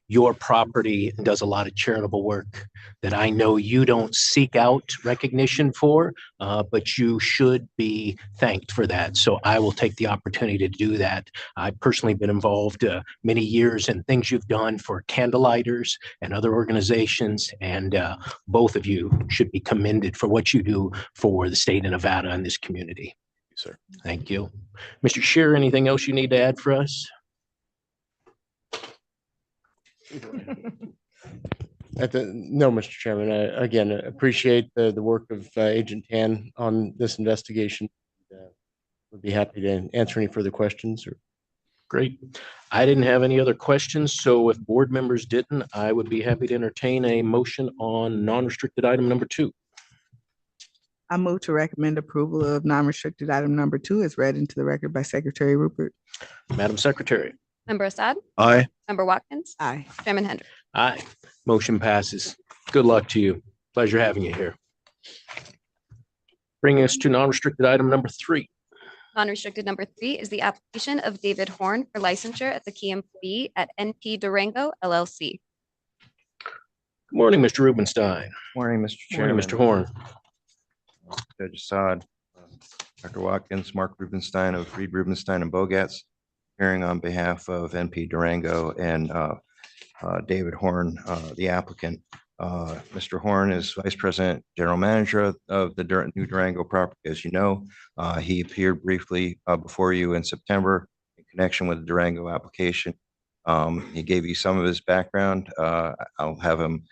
your property does a lot of charitable work that I know you don't seek out recognition for, but you should be thanked for that. So I will take the opportunity to do that. I've personally been involved many years in things you've done for Candlelighters and other organizations, and both of you should be commended for what you do for the state of Nevada and this community. Sir. Thank you. Mr. Scheer, anything else you need to add for us? No, Mr. Chairman. Again, appreciate the work of Agent Tan on this investigation. Would be happy to answer any further questions. Great. I didn't have any other questions, so if board members didn't, I would be happy to entertain a motion on non-restricted item number 2. I move to recommend approval of non-restricted item number 2 as read into the record by Secretary Rupert. Madam Secretary. Member Assad? Aye. Member Watkins? Aye. Chairman Hendrick? Aye. Motion passes. Good luck to you. Pleasure having you here. Bringing us to non-restricted item number 3. Non-restricted number 3 is the application of David Horn for licensure as a key employee at NP Durango LLC. Good morning, Mr. Rubenstein. Morning, Mr. Good morning, Chairman. Mr. Horn. Judge Assad, Dr. Watkins, Mark Rubenstein of Reed Rubenstein and Bogatz, appearing on behalf of NP Durango and David Horn, the applicant. Mr. Horn is Vice President, General Manager of the new Durango property. As you know, he appeared briefly before you in September in connection with the Durango application. He gave you some of his background. I'll have him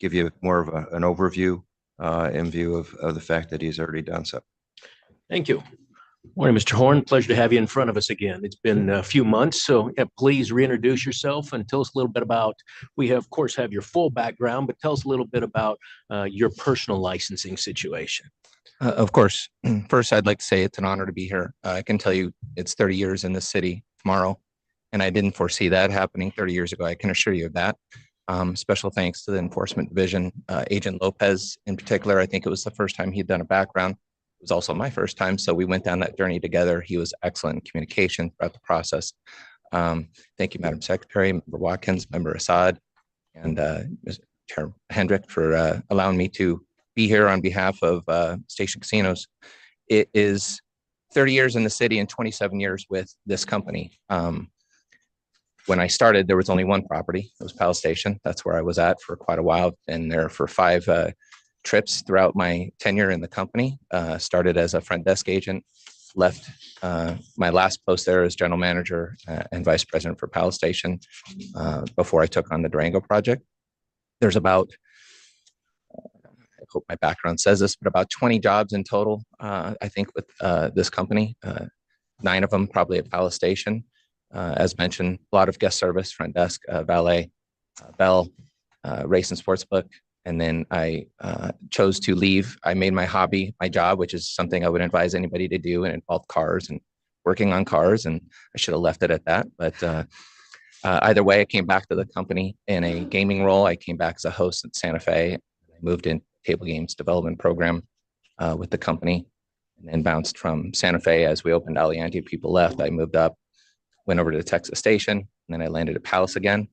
give you more of an overview in view of the fact that he's already done so. Thank you. Morning, Mr. Horn. Pleasure to have you in front of us again. It's been a few months, so please reintroduce yourself and tell us a little bit about, we have, of course, have your full background, but tell us a little bit about your personal licensing situation. Of course. First, I'd like to say it's an honor to be here. I can tell you it's 30 years in the city tomorrow, and I didn't foresee that happening 30 years ago. I can assure you of that. Special thanks to the Enforcement Division, Agent Lopez in particular. I think it was the first time he'd done a background. It was also my first time, so we went down that journey together. He was excellent in communication throughout the process. Thank you, Madam Secretary, Member Watkins, Member Assad, and Mr. Chair Hendrick for allowing me to be here on behalf of Station Casinos. It is 30 years in the city and 27 years with this company. When I started, there was only one property. It was Palace Station. That's where I was at for quite a while. Been there for 5 trips throughout my tenure in the company. Started as a front desk agent, left my last post there as general manager and vice president for Palace Station before I took on the Durango project. There's about, I hope my background says this, but about 20 jobs in total, I think, with this company. 9 of them probably at Palace Station. As mentioned, a lot of guest service, front desk, valet, bell, race and sportsbook. And then I chose to leave. I made my hobby my job, which is something I would advise anybody to do, and involved cars and working on cars. And I should have left it at that. But either way, I came back to the company in a gaming role. I came back as a host at Santa Fe. I moved in table games development program with the company, and then bounced from Santa Fe as we opened Aliante. People left. I moved up, went over to the Texas Station, and then I landed at Palace again.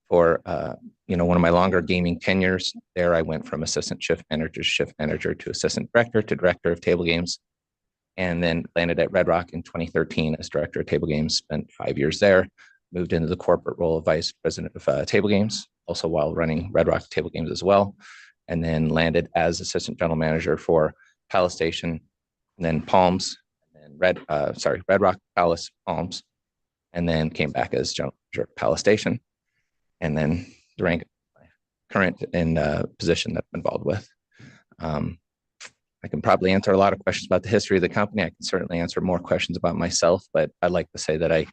For one of my longer gaming tenures there, I went from assistant shift manager to assistant director to director of table games, and then landed at Red Rock in 2013 as director of table games. Spent 5 years there, moved into the corporate role of vice president of table games, also while running Red Rock table games as well, and then landed as assistant general manager for Palace Station, and then Palms, and Red Rock, Palace, Palms, and then came back as general manager of Palace Station. And then Durango, current in position that I'm involved with. I can probably answer a lot of questions about the history of the company. I can certainly answer more questions about myself, but I'd like to say that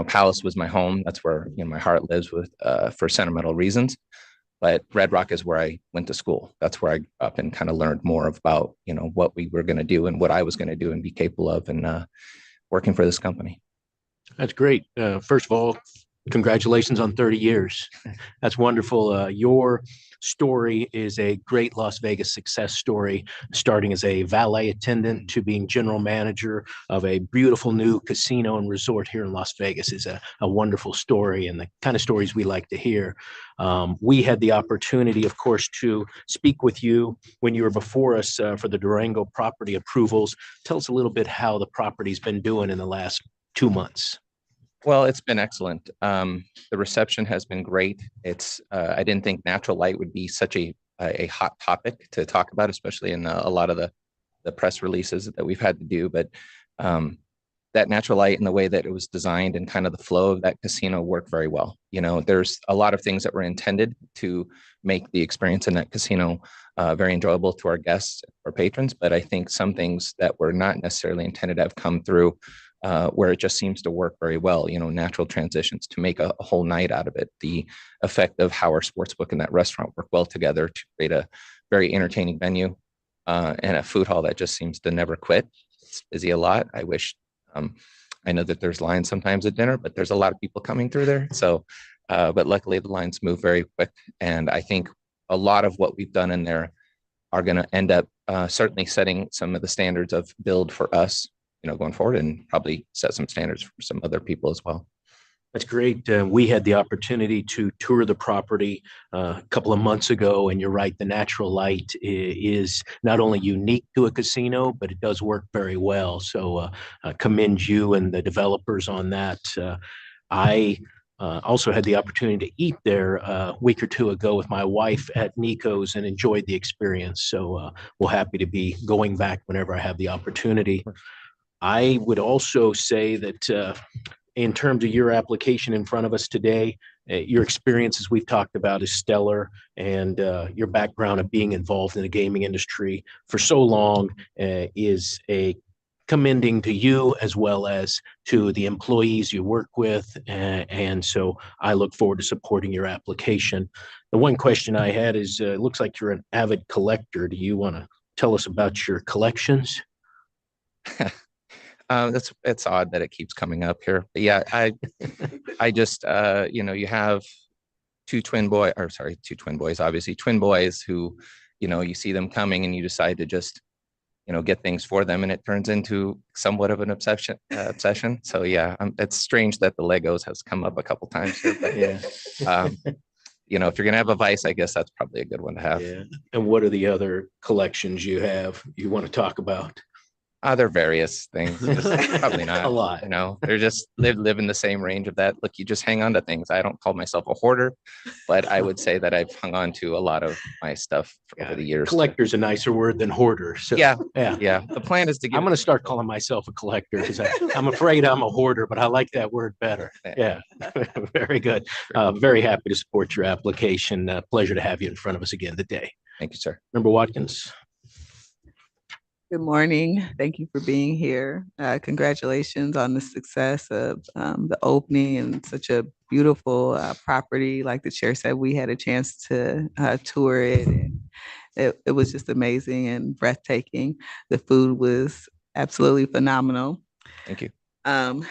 Palace was my home. That's where my heart lives with for sentimental reasons. But Red Rock is where I went to school. That's where I grew up and kind of learned more about what we were going to do and what I was going to do and be capable of, and working for this company. That's great. First of all, congratulations on 30 years. That's wonderful. Your story is a great Las Vegas success story, starting as a valet attendant to being general manager of a beautiful new casino and resort here in Las Vegas is a wonderful story, and the kind of stories we like to hear. We had the opportunity, of course, to speak with you when you were before us for the Durango property approvals. Tell us a little bit how the property's been doing in the last 2 months. Well, it's been excellent. The reception has been great. I didn't think natural light would be such a hot topic to talk about, especially in a lot of the press releases that we've had to do. But that natural light and the way that it was designed and kind of the flow of that casino worked very well. There's a lot of things that were intended to make the experience in that casino very enjoyable to our guests or patrons. But I think some things that were not necessarily intended have come through where it just seems to work very well, natural transitions to make a whole night out of it. The effect of how our sportsbook and that restaurant work well together to create a very entertaining venue. and a food hall that just seems to never quit. It's busy a lot. I wish, I know that there's lines sometimes at dinner, but there's a lot of people coming through there. So, but luckily the lines move very quick. And I think a lot of what we've done in there are going to end up certainly setting some of the standards of build for us, going forward, and probably set some standards for some other people as well. That's great. We had the opportunity to tour the property a couple of months ago, and you're right, the natural light is not only unique to a casino, but it does work very well. So commend you and the developers on that. I also had the opportunity to eat there a week or two ago with my wife at Nico's and enjoyed the experience. So we're happy to be going back whenever I have the opportunity. I would also say that in terms of your application in front of us today, your experience, as we've talked about, is stellar, and your background of being involved in the gaming industry for so long is a commending to you as well as to the employees you work with. And so I look forward to supporting your application. The one question I had is, it looks like you're an avid collector. Do you want to tell us about your collections? It's odd that it keeps coming up here, but yeah, I just, you have two twin boys, obviously twin boys who, you see them coming and you decide to just, get things for them, and it turns into somewhat of an obsession. So yeah, it's strange that the Legos has come up a couple times here, but yeah, if you're going to have a vice, I guess that's probably a good one to have. Yeah. And what are the other collections you have you want to talk about? There are various things, probably not A lot. They're just live in the same range of that. Look, you just hang on to things. I don't call myself a hoarder, but I would say that I've hung on to a lot of my stuff over the years. Collector's a nicer word than hoarder. So yeah. The plan is to get. I'm going to start calling myself a collector because I'm afraid I'm a hoarder, but I like that word better. Yeah, very good. Very happy to support your application. Pleasure to have you in front of us again today. Thank you, sir. Member Watkins. Good morning. Thank you for being here. Congratulations on the success of the opening and such a beautiful property. Like the chair said, we had a chance to tour it. And it was just amazing and breathtaking. The food was absolutely phenomenal. Thank you. And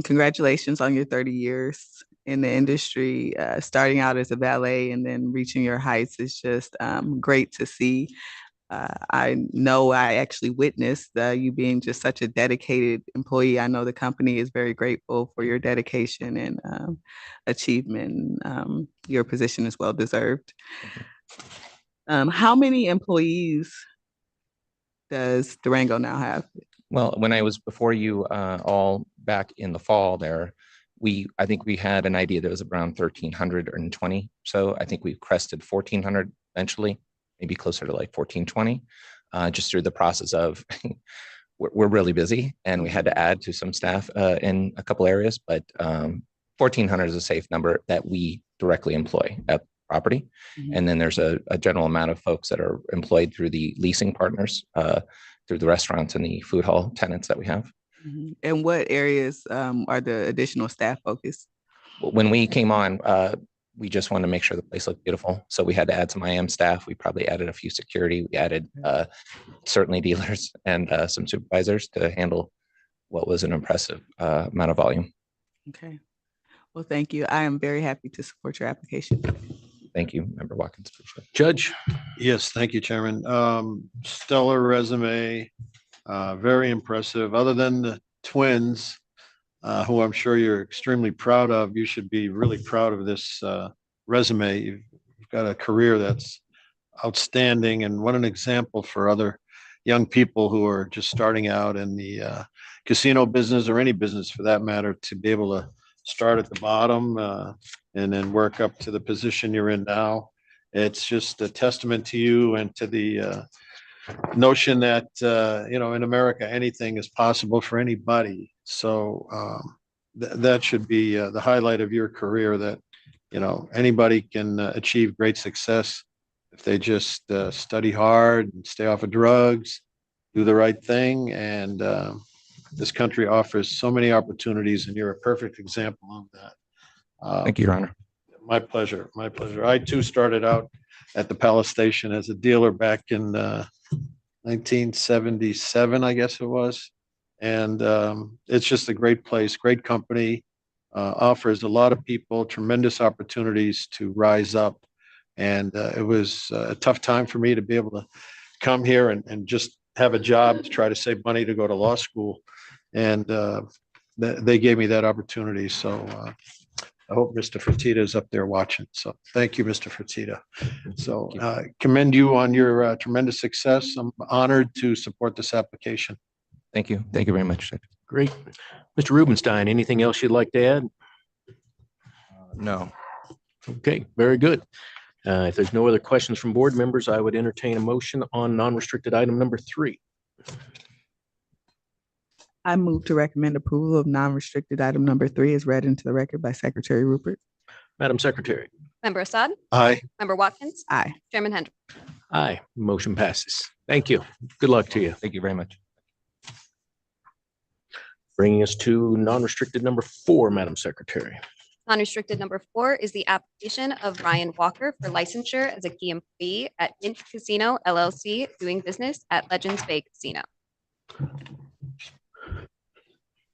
congratulations on your 30 years in the industry. Starting out as a valet and then reaching your heights is just great to see. I know I actually witnessed you being just such a dedicated employee. I know the company is very grateful for your dedication and achievement. Your position is well deserved. How many employees does Durango now have? Well, when I was before you all back in the fall there, I think we had an idea that was around 1,320. So I think we crested 1,400 eventually. Maybe closer to like 1,420, just through the process of we're really busy and we had to add to some staff in a couple areas, but 1,400 is a safe number that we directly employ at the property. Mm-hmm. And then there's a general amount of folks that are employed through the leasing partners, through the restaurants and the food hall tenants that we have. Mm-hmm. And what areas are the additional staff focused? When we came on, we just wanted to make sure the place looked beautiful. So we had to add some IM staff. We probably added a few security. We added certainly dealers and some supervisors to handle what was an impressive amount of volume. Okay. Well, thank you. I am very happy to support your application. Thank you, Member Watkins. Judge? Yes, thank you, Chairman. Stellar resume, very impressive. Other than the twins, who I'm sure you're extremely proud of. You should be really proud of this resume. You've got a career that's outstanding, and what an example for other young people who are just starting out in the casino business or any business for that matter, to be able to start at the bottom and then work up to the position you're in now. It's just a testament to you and to the notion that, in America, anything is possible for anybody. So that should be the highlight of your career, that, anybody can achieve great success if they just study hard and stay off of drugs, do the right thing. And this country offers so many opportunities, and you're a perfect example of that. Thank you, Your Honor. My pleasure. My pleasure. I too started out at the Palace Station as a dealer back in 1977, I guess it was. And it's just a great place, great company, offers a lot of people tremendous opportunities to rise up. And it was a tough time for me to be able to come here and just have a job to try to save money to go to law school. And they gave me that opportunity. So I hope Mr. Fertitta is up there watching. So thank you, Mr. Fertitta. So commend you on your tremendous success. I'm honored to support this application. Thank you. Thank you very much. Great. Mr. Rubenstein, anything else you'd like to add? No. Okay, very good. If there's no other questions from board members, I would entertain a motion on non-restricted item number 3. I move to recommend approval of non-restricted item number 3 is read into the record by Secretary Rupert. Madam Secretary. Member Assad? Aye. Member Watkins? Aye. Chairman Hendrick? Aye, motion passes. Thank you. Good luck to you. Thank you very much. Bringing us to non-restricted number 4, Madam Secretary. Non-restricted number 4 is the application of Ryan Walker for licensure as a key employee at Mint Casino LLC, doing business at Legends Bay Casino.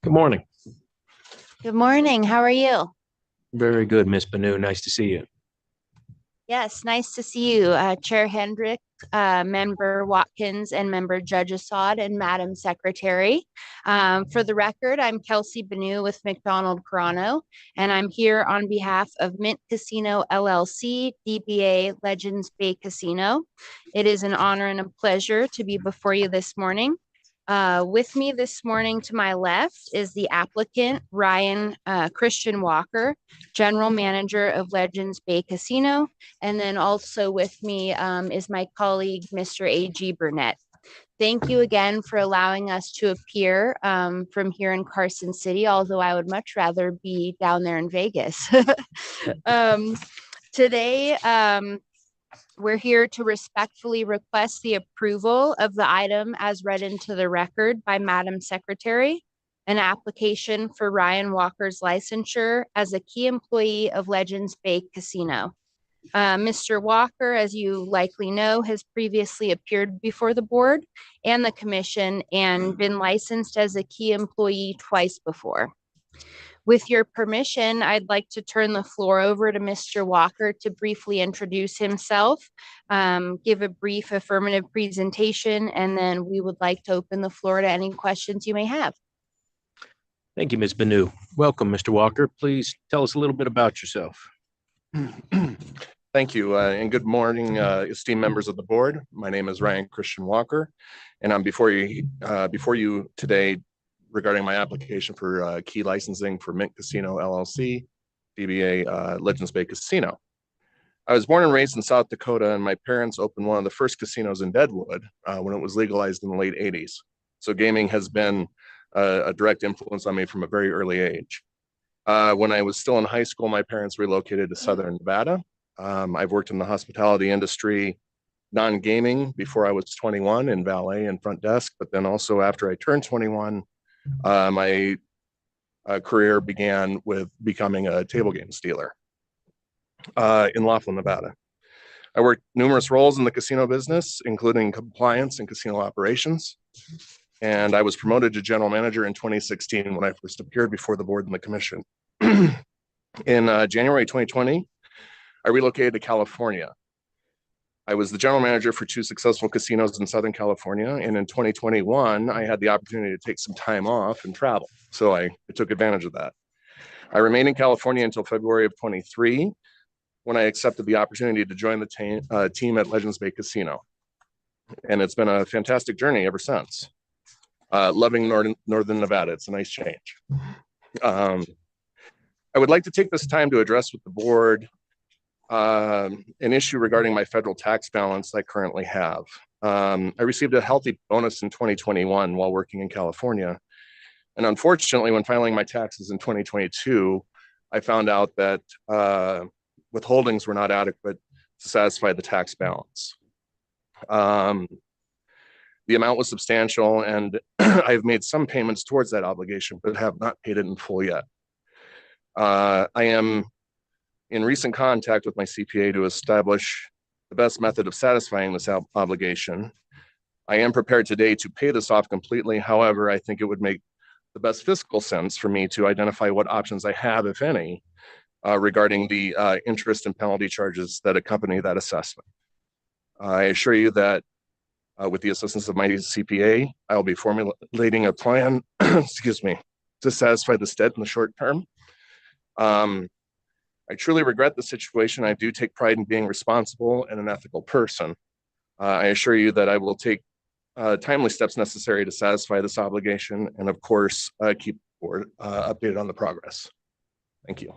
Good morning. Good morning. How are you? Very good, Ms. Banu. Nice to see you. Yes, nice to see you, Chair Hendrick, Member Watkins, and Member Judge Assad, and Madam Secretary. For the record, I'm Kelsey Banu with McDonald Carano, and I'm here on behalf of Mint Casino LLC, DBA Legends Bay Casino. It is an honor and a pleasure to be before you this morning. With me this morning to my left is the applicant, Ryan Christian Walker, General Manager of Legends Bay Casino. And then also with me is my colleague, Mr. A.G. Burnett. Thank you again for allowing us to appear from here in Carson City, although I would much rather be down there in Vegas. Today, we're here to respectfully request the approval of the item as read into the record by Madam Secretary, an application for Ryan Walker's licensure as a key employee of Legends Bay Casino. Mr. Walker, as you likely know, has previously appeared before the board and the commission and been licensed as a key employee twice before. With your permission, I'd like to turn the floor over to Mr. Walker to briefly introduce himself, give a brief affirmative presentation, and then we would like to open the floor to any questions you may have. Thank you, Ms. Banu. Welcome, Mr. Walker. Please tell us a little bit about yourself. Thank you, and good morning, esteemed members of the board. My name is Ryan Christian Walker, and I'm before you today regarding my application for key licensing for Mint Casino LLC, DBA Legends Bay Casino. I was born and raised in South Dakota, and my parents opened one of the first casinos in Deadwood when it was legalized in the late 80s. So gaming has been a direct influence on me from a very early age. When I was still in high school, my parents relocated to Southern Nevada. I've worked in the hospitality industry, non-gaming, before I was 21 in valet and front desk, but then also after I turned 21, my career began with becoming a table games dealer in Laughlin, Nevada. I worked numerous roles in the casino business, including compliance and casino operations. And I was promoted to general manager in 2016 when I first appeared before the board and the commission. In January 2020, I relocated to California. I was the general manager for 2 successful casinos in Southern California. And in 2021, I had the opportunity to take some time off and travel. So I took advantage of that. I remained in California until February of 23, when I accepted the opportunity to join the team at Legends Bay Casino. And it's been a fantastic journey ever since. Loving Northern Nevada. It's a nice change. I would like to take this time to address with the board an issue regarding my federal tax balance I currently have. I received a healthy bonus in 2021 while working in California. And unfortunately, when filing my taxes in 2022, I found out that withholdings were not adequate to satisfy the tax balance. The amount was substantial, and I've made some payments towards that obligation, but have not paid it in full yet. I am in recent contact with my CPA to establish the best method of satisfying this obligation. I am prepared today to pay this off completely. However, I think it would make the best fiscal sense for me to identify what options I have, if any, regarding the interest and penalty charges that accompany that assessment. I assure you that with the assistance of my CPA, I will be formulating a plan, excuse me, to satisfy this debt in the short term. I truly regret the situation. I do take pride in being responsible and an ethical person. I assure you that I will take timely steps necessary to satisfy this obligation, and of course, keep the board updated on the progress. Thank you.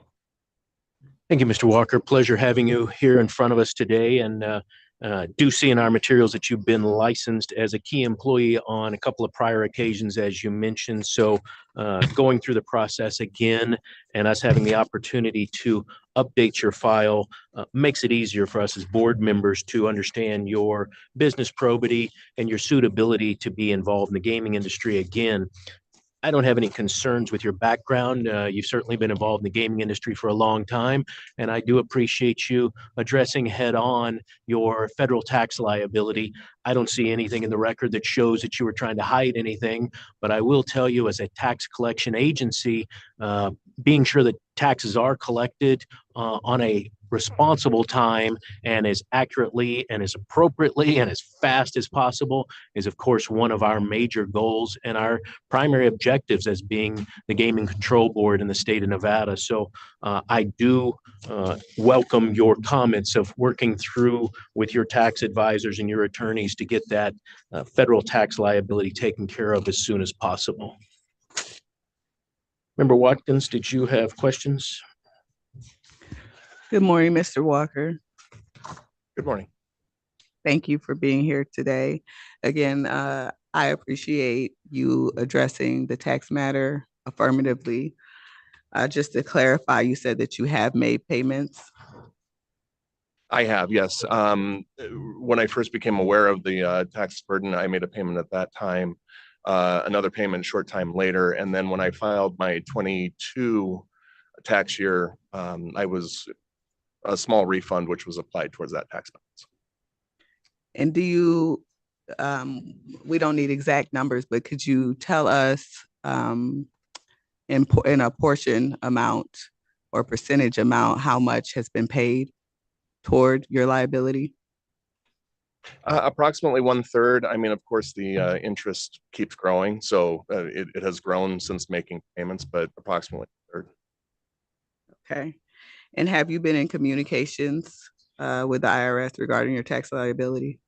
Thank you, Mr. Walker. Pleasure having you here in front of us today. And do see in our materials that you've been licensed as a key employee on a couple of prior occasions, as you mentioned. So going through the process again and us having the opportunity to update your file makes it easier for us as board members to understand your business probity and your suitability to be involved in the gaming industry again. I don't have any concerns with your background. You've certainly been involved in the gaming industry for a long time, and I do appreciate you addressing head on your federal tax liability. I don't see anything in the record that shows that you were trying to hide anything, but I will tell you, as a tax collection agency, being sure that taxes are collected on a responsible time and as accurately and as appropriately and as fast as possible is, of course, one of our major goals and our primary objectives as being the Gaming Control Board in the state of Nevada. So I do welcome your comments of working through with your tax advisors and your attorneys to get that federal tax liability taken care of as soon as possible. Member Watkins, did you have questions? Good morning, Mr. Walker. Good morning. Thank you for being here today. Again, I appreciate you addressing the tax matter affirmatively. Just to clarify, you said that you have made payments. I have, yes. When I first became aware of the tax burden, I made a payment at that time, another payment short time later. And then when I filed my 22 tax year, I was a small refund, which was applied towards that tax balance. And do you, we don't need exact numbers, but could you tell us in a portion amount or percentage amount, how much has been paid toward your liability? Approximately 1/3. I mean, of course, the interest keeps growing, so it has grown since making payments, but approximately 1/3. Okay. And have you been in communications with the IRS regarding your tax liability?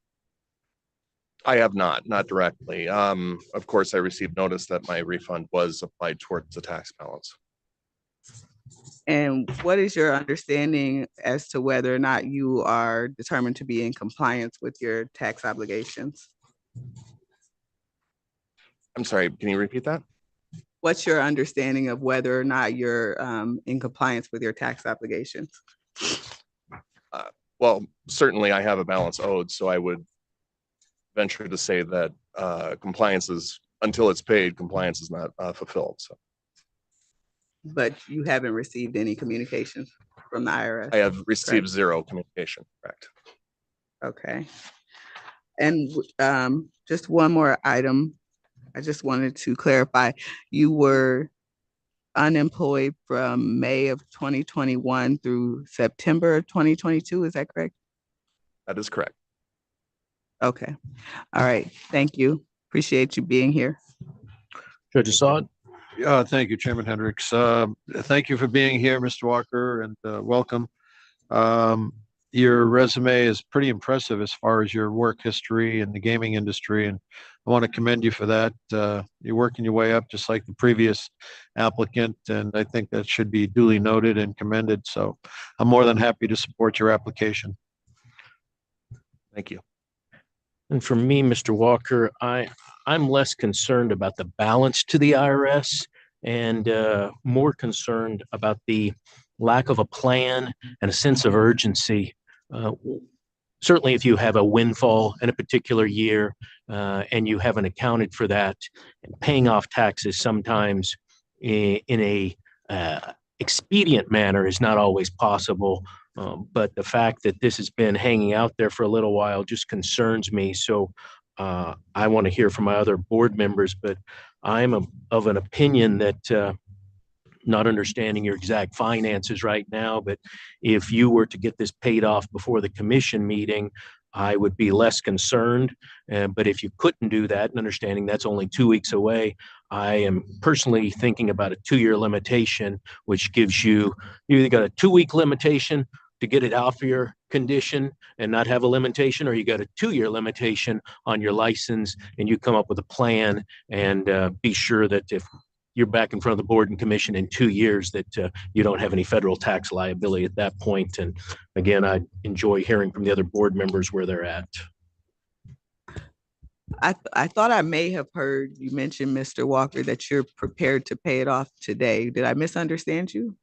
I have not directly. Of course, I received notice that my refund was applied towards the tax balance. And what is your understanding as to whether or not you are determined to be in compliance with your tax obligations? I'm sorry, can you repeat that? What's your understanding of whether or not you're in compliance with your tax obligations? Well, certainly I have a balance owed, so I would venture to say that compliance is, until it's paid, compliance is not fulfilled. So. But you haven't received any communications from the IRS? I have received zero communication, correct. Okay. And just one more item. I just wanted to clarify, you were unemployed from May of 2021 through September of 2022, is that correct? That is correct. Okay. All right. Thank you. Appreciate you being here. Judge Assad. Thank you, Chairman Hendricks. Thank you for being here, Mr. Walker, and welcome. Your resume is pretty impressive as far as your work history in the gaming industry, and I want to commend you for that. You're working your way up just like the previous applicant, and I think that should be duly noted and commended. So I'm more than happy to support your application. Thank you. And for me, Mr. Walker, I'm less concerned about the balance to the IRS and more concerned about the lack of a plan and a sense of urgency. Certainly, if you have a windfall in a particular year and you haven't accounted for that, and paying off taxes sometimes in a expedient manner is not always possible. But the fact that this has been hanging out there for a little while just concerns me. So I want to hear from my other board members, but of an opinion that not understanding your exact finances right now, but if you were to get this paid off before the commission meeting, I would be less concerned. But if you couldn't do that, and understanding that's only 2 weeks away, I am personally thinking about a 2-year limitation, which gives you either got a 2-week limitation to get it off your condition and not have a limitation, or you got a 2-year limitation on your license, and you come up with a plan and be sure that if you're back in front of the board and commission in 2 years, that you don't have any federal tax liability at that point. And again, I enjoy hearing from the other board members where they're at. I thought I may have heard you mention, Mr. Walker, that you're prepared to pay it off today. Did I misunderstand you?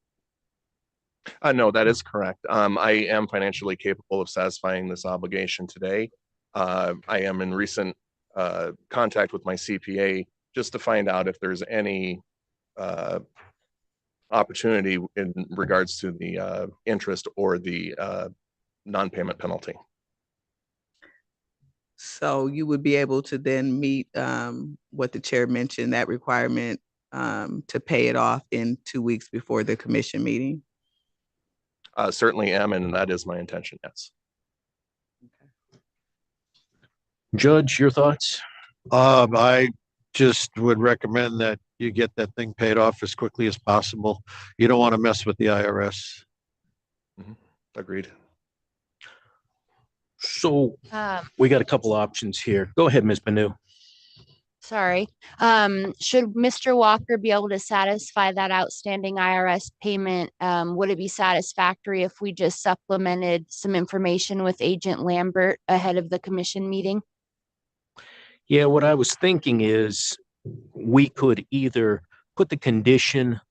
No, that is correct. I am financially capable of satisfying this obligation today. I am in recent contact with my CPA just to find out if there's any opportunity in regards to the interest or the non-payment penalty. So you would be able to then meet what the chair mentioned, that requirement to pay it off in 2 weeks before the commission meeting? Certainly am, and that is my intention, yes. Judge, your thoughts? I just would recommend that you get that thing paid off as quickly as possible. You don't want to mess with the IRS. Agreed. So we got a couple options here. Go ahead, Ms. Banu. Sorry. Should Mr. Walker be able to satisfy that outstanding IRS payment? Would it be satisfactory if we just supplemented some information with Agent Lambert ahead of the commission meeting? Yeah, what I was thinking is we could either put the condition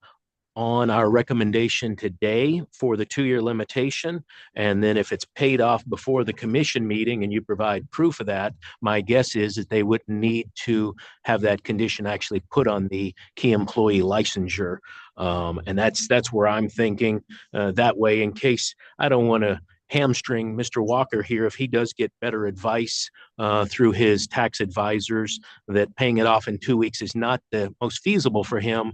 on our recommendation today for the 2-year limitation, and then if it's paid off before the commission meeting and you provide proof of that, my guess is that they wouldn't need to have that condition actually put on the key employee licensure. And that's where I'm thinking that way, in case I don't want to hamstring Mr. Walker here if he does get better advice through his tax advisors that paying it off in 2 weeks is not the most feasible for him.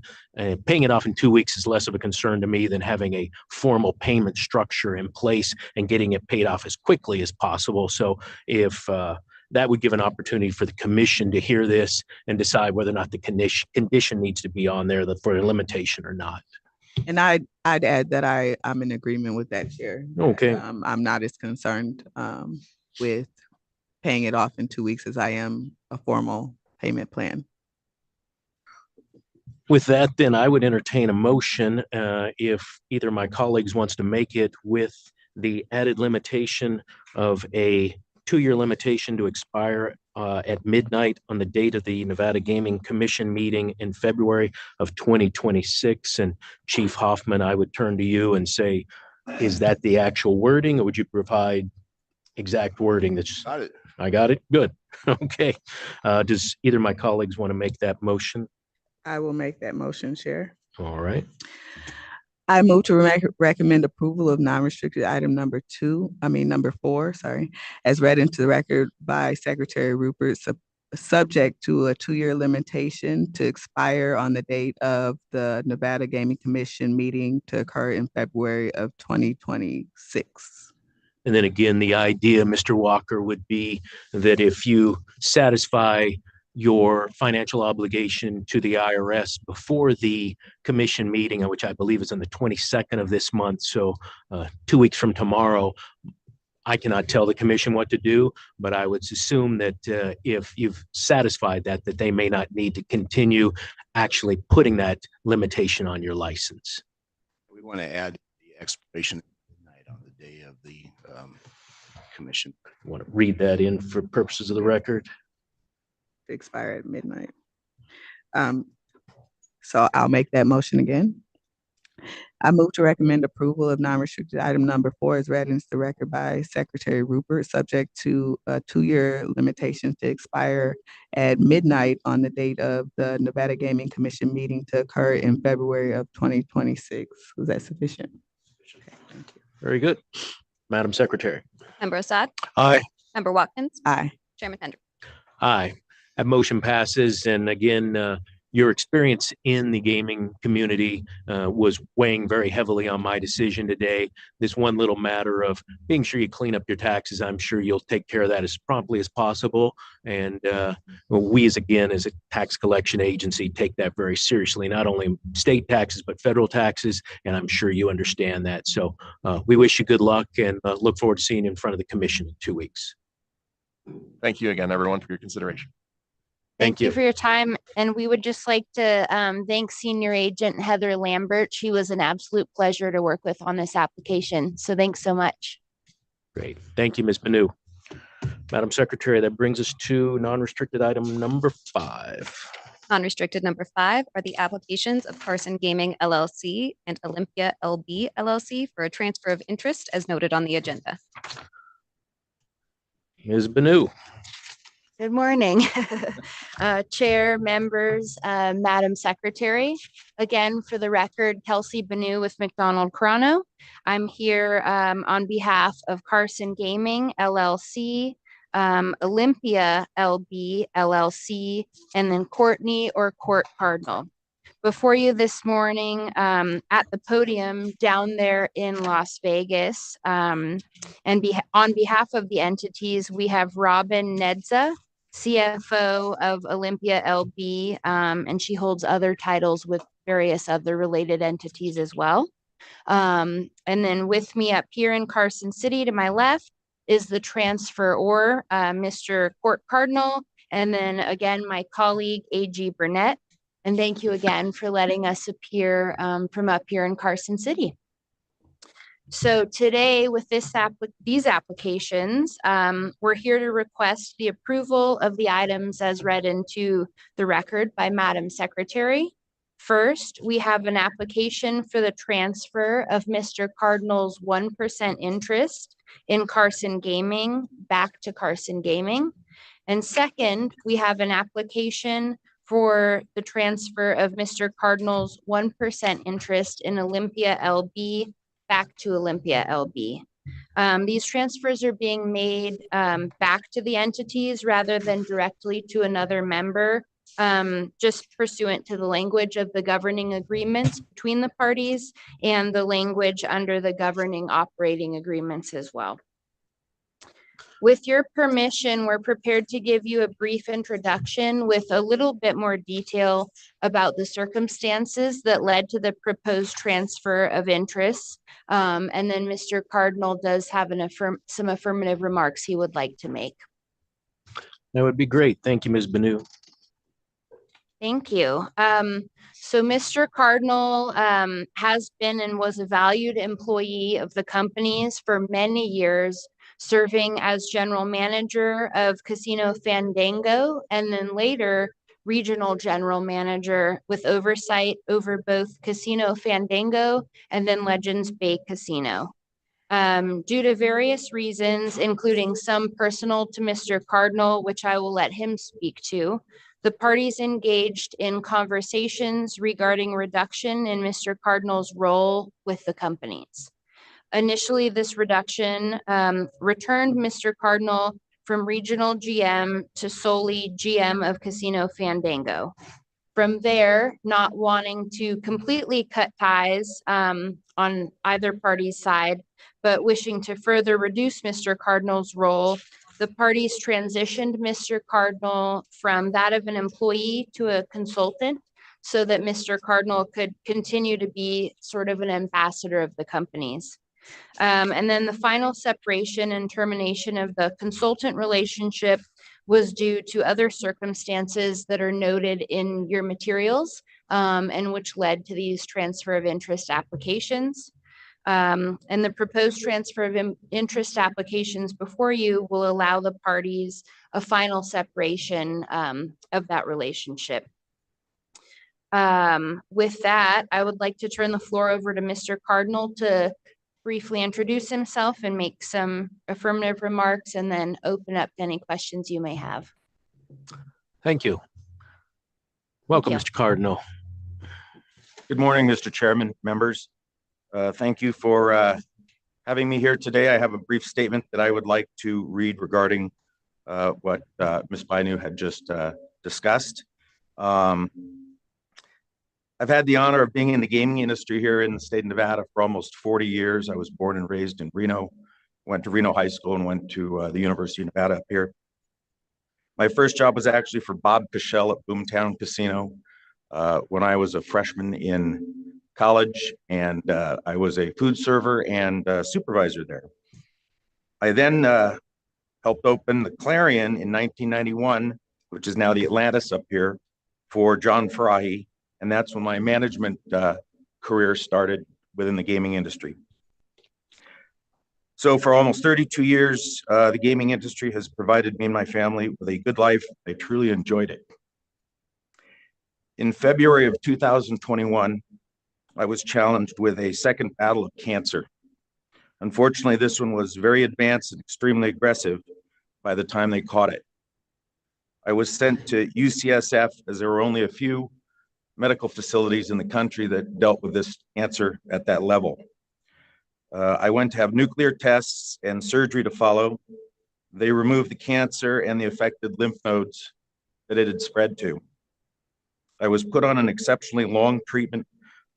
Paying it off in 2 weeks is less of a concern to me than having a formal payment structure in place and getting it paid off as quickly as possible. So if that would give an opportunity for the commission to hear this and decide whether or not the condition needs to be on there for a limitation or not. And I'd add that I'm in agreement with that, Chair. Okay. I'm not as concerned with paying it off in 2 weeks as I am a formal payment plan. With that, then I would entertain a motion if either of my colleagues wants to make it with the added limitation of a 2-year limitation to expire at midnight on the date of the Nevada Gaming Commission meeting in February of 2026. And Chief Hoffman, I would turn to you and say, is that the actual wording, or would you provide exact wording? That's Got it. I got it. Good. Okay. Does either of my colleagues want to make that motion? I will make that motion, Chair. All right. I move to recommend approval of non-restricted item number 4, as read into the record by Secretary Rupert, subject to a 2-year limitation to expire on the date of the Nevada Gaming Commission meeting to occur in February of 2026. And then again, the idea, Mr. Walker, would be that if you satisfy your financial obligation to the IRS before the commission meeting, which I believe is on the 22nd of this month, so 2 weeks from tomorrow, I cannot tell the commission what to do, but I would assume that if you've satisfied that they may not need to continue actually putting that limitation on your license. We want to add the expiration night on the day of the commission. I want to read that in for purposes of the record. To expire at midnight. So I'll make that motion again. I move to recommend approval of non-restricted item number 4 as read into the record by Secretary Rupert, subject to a 2-year limitation to expire at midnight on the date of the Nevada Gaming Commission meeting to occur in February of 2026. Was that sufficient? Okay, thank you. Very good. Madam Secretary. Member Assad? Aye. Member Watkins? Aye. Chairman Hendrick? Aye. That motion passes. And again, your experience in the gaming community was weighing very heavily on my decision today. This one little matter of being sure you clean up your taxes, I'm sure you'll take care of that as promptly as possible. And we as a tax collection agency take that very seriously, not only state taxes, but federal taxes. And I'm sure you understand that. So we wish you good luck and look forward to seeing you in front of the commission in 2 weeks. Thank you again, everyone, for your consideration. Thank you for your time. And we would just like to thank Senior Agent Heather Lambert. She was an absolute pleasure to work with on this application. So thanks so much. Great. Thank you, Ms. Banu. Madam Secretary, that brings us to non-restricted item number 5. Non-restricted number 5 are the applications of Carson Gaming LLC and Olympia LB LLC for a transfer of interest as noted on the agenda. Ms. Banu. Good morning, Chair, members, Madam Secretary. Again, for the record, Kelsey Banu with McDonald Crono. I'm here on behalf of Carson Gaming LLC, Olympia LB LLC, and then Courtney or Court Cardinal. Before you this morning at the podium down there in Las Vegas, and on behalf of the entities, we have Robin Nedza, CFO of Olympia LB, and she holds other titles with various other related entities as well. And then with me up here in Carson City to my left is the transferor, Mr. Court Cardinal, and then again, my colleague, A.G. Burnett. And thank you again for letting us appear from up here in Carson City. So today with these applications, we're here to request the approval of the items as read into the record by Madam Secretary. First, we have an application for the transfer of Mr. Cardinal's 1% interest in Carson Gaming back to Carson Gaming. And second, we have an application for the transfer of Mr. Cardinal's 1% interest in Olympia LB back to Olympia LB. These transfers are being made back to the entities rather than directly to another member, just pursuant to the language of the governing agreements between the parties and the language under the governing operating agreements as well. With your permission, we're prepared to give you a brief introduction with a little bit more detail about the circumstances that led to the proposed transfer of interest. And then Mr. Cardinal does have some affirmative remarks he would like to make. That would be great. Thank you, Ms. Banu. Thank you. So Mr. Cardinal has been and was a valued employee of the companies for many years, serving as general manager of Casino Fandango, and then later regional general manager with oversight over both Casino Fandango and then Legends Bay Casino. Due to various reasons, including some personal to Mr. Cardinal, which I will let him speak to, the parties engaged in conversations regarding reduction in Mr. Cardinal's role with the companies. Initially, this reduction returned Mr. Cardinal from regional GM to solely GM of Casino Fandango. From there, not wanting to completely cut ties on either party's side, but wishing to further reduce Mr. Cardinal's role, the parties transitioned Mr. Cardinal from that of an employee to a consultant so that Mr. Cardinal could continue to be sort of an ambassador of the companies. And then the final separation and termination of the consultant relationship was due to other circumstances that are noted in your materials and which led to these transfer of interest applications. And the proposed transfer of interest applications before you will allow the parties a final separation of that relationship. With that, I would like to turn the floor over to Mr. Cardinal to briefly introduce himself and make some affirmative remarks and then open up to any questions you may have. Thank you. Welcome, Mr. Cardinal. Good morning, Mr. Chairman, members. Thank you for having me here today. I have a brief statement that I would like to read regarding what Ms. Bainu had just discussed. I've had the honor of being in the gaming industry here in the state of Nevada for almost 40 years. I was born and raised in Reno, went to Reno High School and went to the University of Nevada up here. My first job was actually for Bob Cashell at Boomtown Casino when I was a freshman in college, and I was a food server and supervisor there. I then helped open the Clarion in 1991, which is now the Atlantis up here, for John Farahi. And that's when my management career started within the gaming industry. So for almost 32 years, the gaming industry has provided me and my family with a good life. I truly enjoyed it. In February of 2021, I was challenged with a second battle of cancer. Unfortunately, this one was very advanced and extremely aggressive by the time they caught it. I was sent to UCSF as there were only a few medical facilities in the country that dealt with this cancer at that level. I went to have nuclear tests and surgery to follow. They removed the cancer and the affected lymph nodes that it had spread to. I was put on an exceptionally long treatment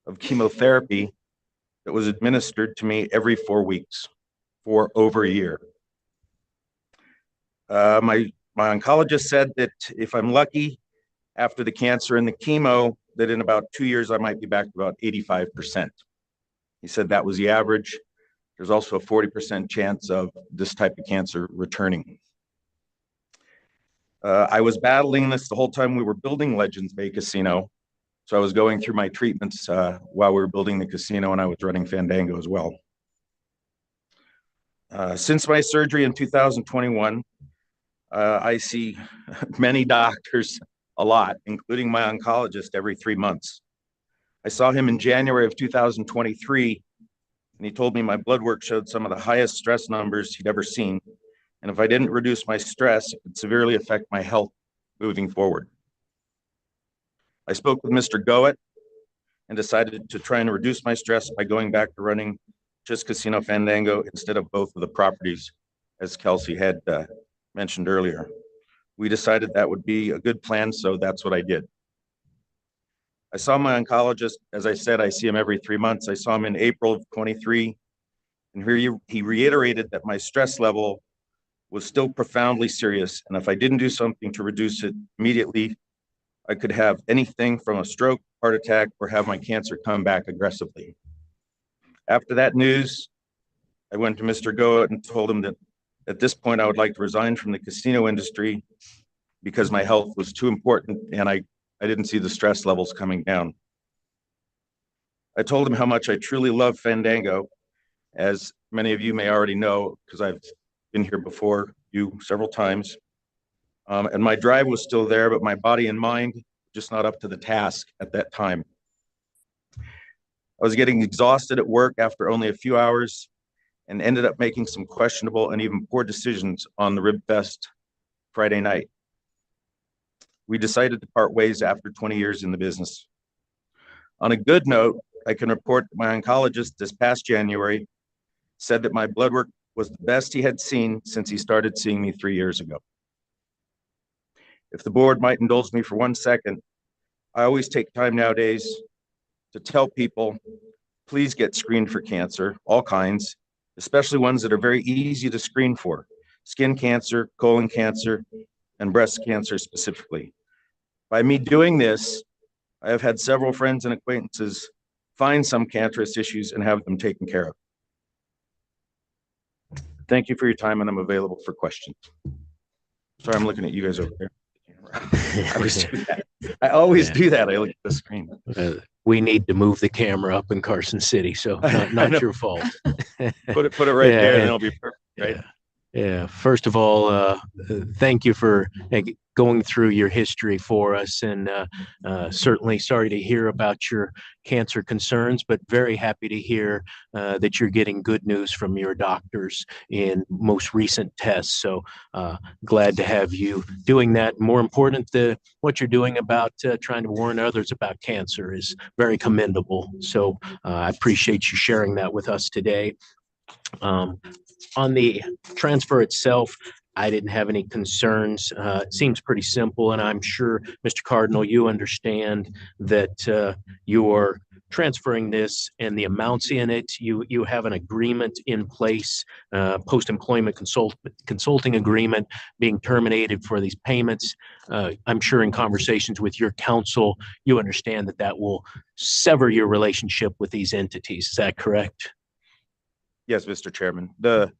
of chemotherapy that was administered to me every 4 weeks for over a year. My oncologist said that if I'm lucky, after the cancer and the chemo, that in about 2 years, I might be back to about 85%. He said that was the average. There's also a 40% chance of this type of cancer returning. I was battling this the whole time we were building Legends Bay Casino. So I was going through my treatments while we were building the casino, and I was running Fandango as well. Since my surgery in 2021, I see many doctors a lot, including my oncologist every 3 months. I saw him in January of 2023, and he told me my blood work showed some of the highest stress numbers he'd ever seen. And if I didn't reduce my stress, it could severely affect my health moving forward. I spoke with Mr. Goet and decided to try and reduce my stress by going back to running just Casino Fandango instead of both of the properties, as Kelsey had mentioned earlier. We decided that would be a good plan, so that's what I did. I saw my oncologist. As I said, I see him every 3 months. I saw him in April of 23, and here he reiterated that my stress level was still profoundly serious, and if I didn't do something to reduce it immediately, I could have anything from a stroke, heart attack, or have my cancer come back aggressively. After that news, I went to Mr. Goet and told him that at this point, I would like to resign from the casino industry because my health was too important and I didn't see the stress levels coming down. I told him how much I truly love Fandango, as many of you may already know, because I've been here before you several times. And my drive was still there, but my body and mind just not up to the task at that time. I was getting exhausted at work after only a few hours and ended up making some questionable and even poor decisions on the Rib Fest Friday night. We decided to part ways after 20 years in the business. On a good note, I can report that my oncologist this past January said that my blood work was the best he had seen since he started seeing me 3 years ago. If the board might indulge me for 1 second, I always take time nowadays to tell people, please get screened for cancer, all kinds, especially ones that are very easy to screen for: skin cancer, colon cancer, and breast cancer specifically. By me doing this, I have had several friends and acquaintances find some cancerous issues and have them taken care of. Thank you for your time, and I'm available for questions. Sorry, I'm looking at you guys over there. I always do that. I always do that. I look at the screen. We need to move the camera up in Carson City, so not your fault. Put it right there, and it'll be perfect, right? Yeah. First of all, thank you for going through your history for us, and certainly sorry to hear about your cancer concerns, but very happy to hear that you're getting good news from your doctors in most recent tests. So glad to have you doing that. More important, what you're doing about trying to warn others about cancer is very commendable. So I appreciate you sharing that with us today. On the transfer itself, I didn't have any concerns. It seems pretty simple, and I'm sure, Mr. Cardinal, you understand that you're transferring this and the amounts in it. You have an agreement in place, post-employment consulting agreement being terminated for these payments. I'm sure in conversations with your counsel, you understand that that will sever your relationship with these entities. Is that correct? Yes, Mr. Chairman. The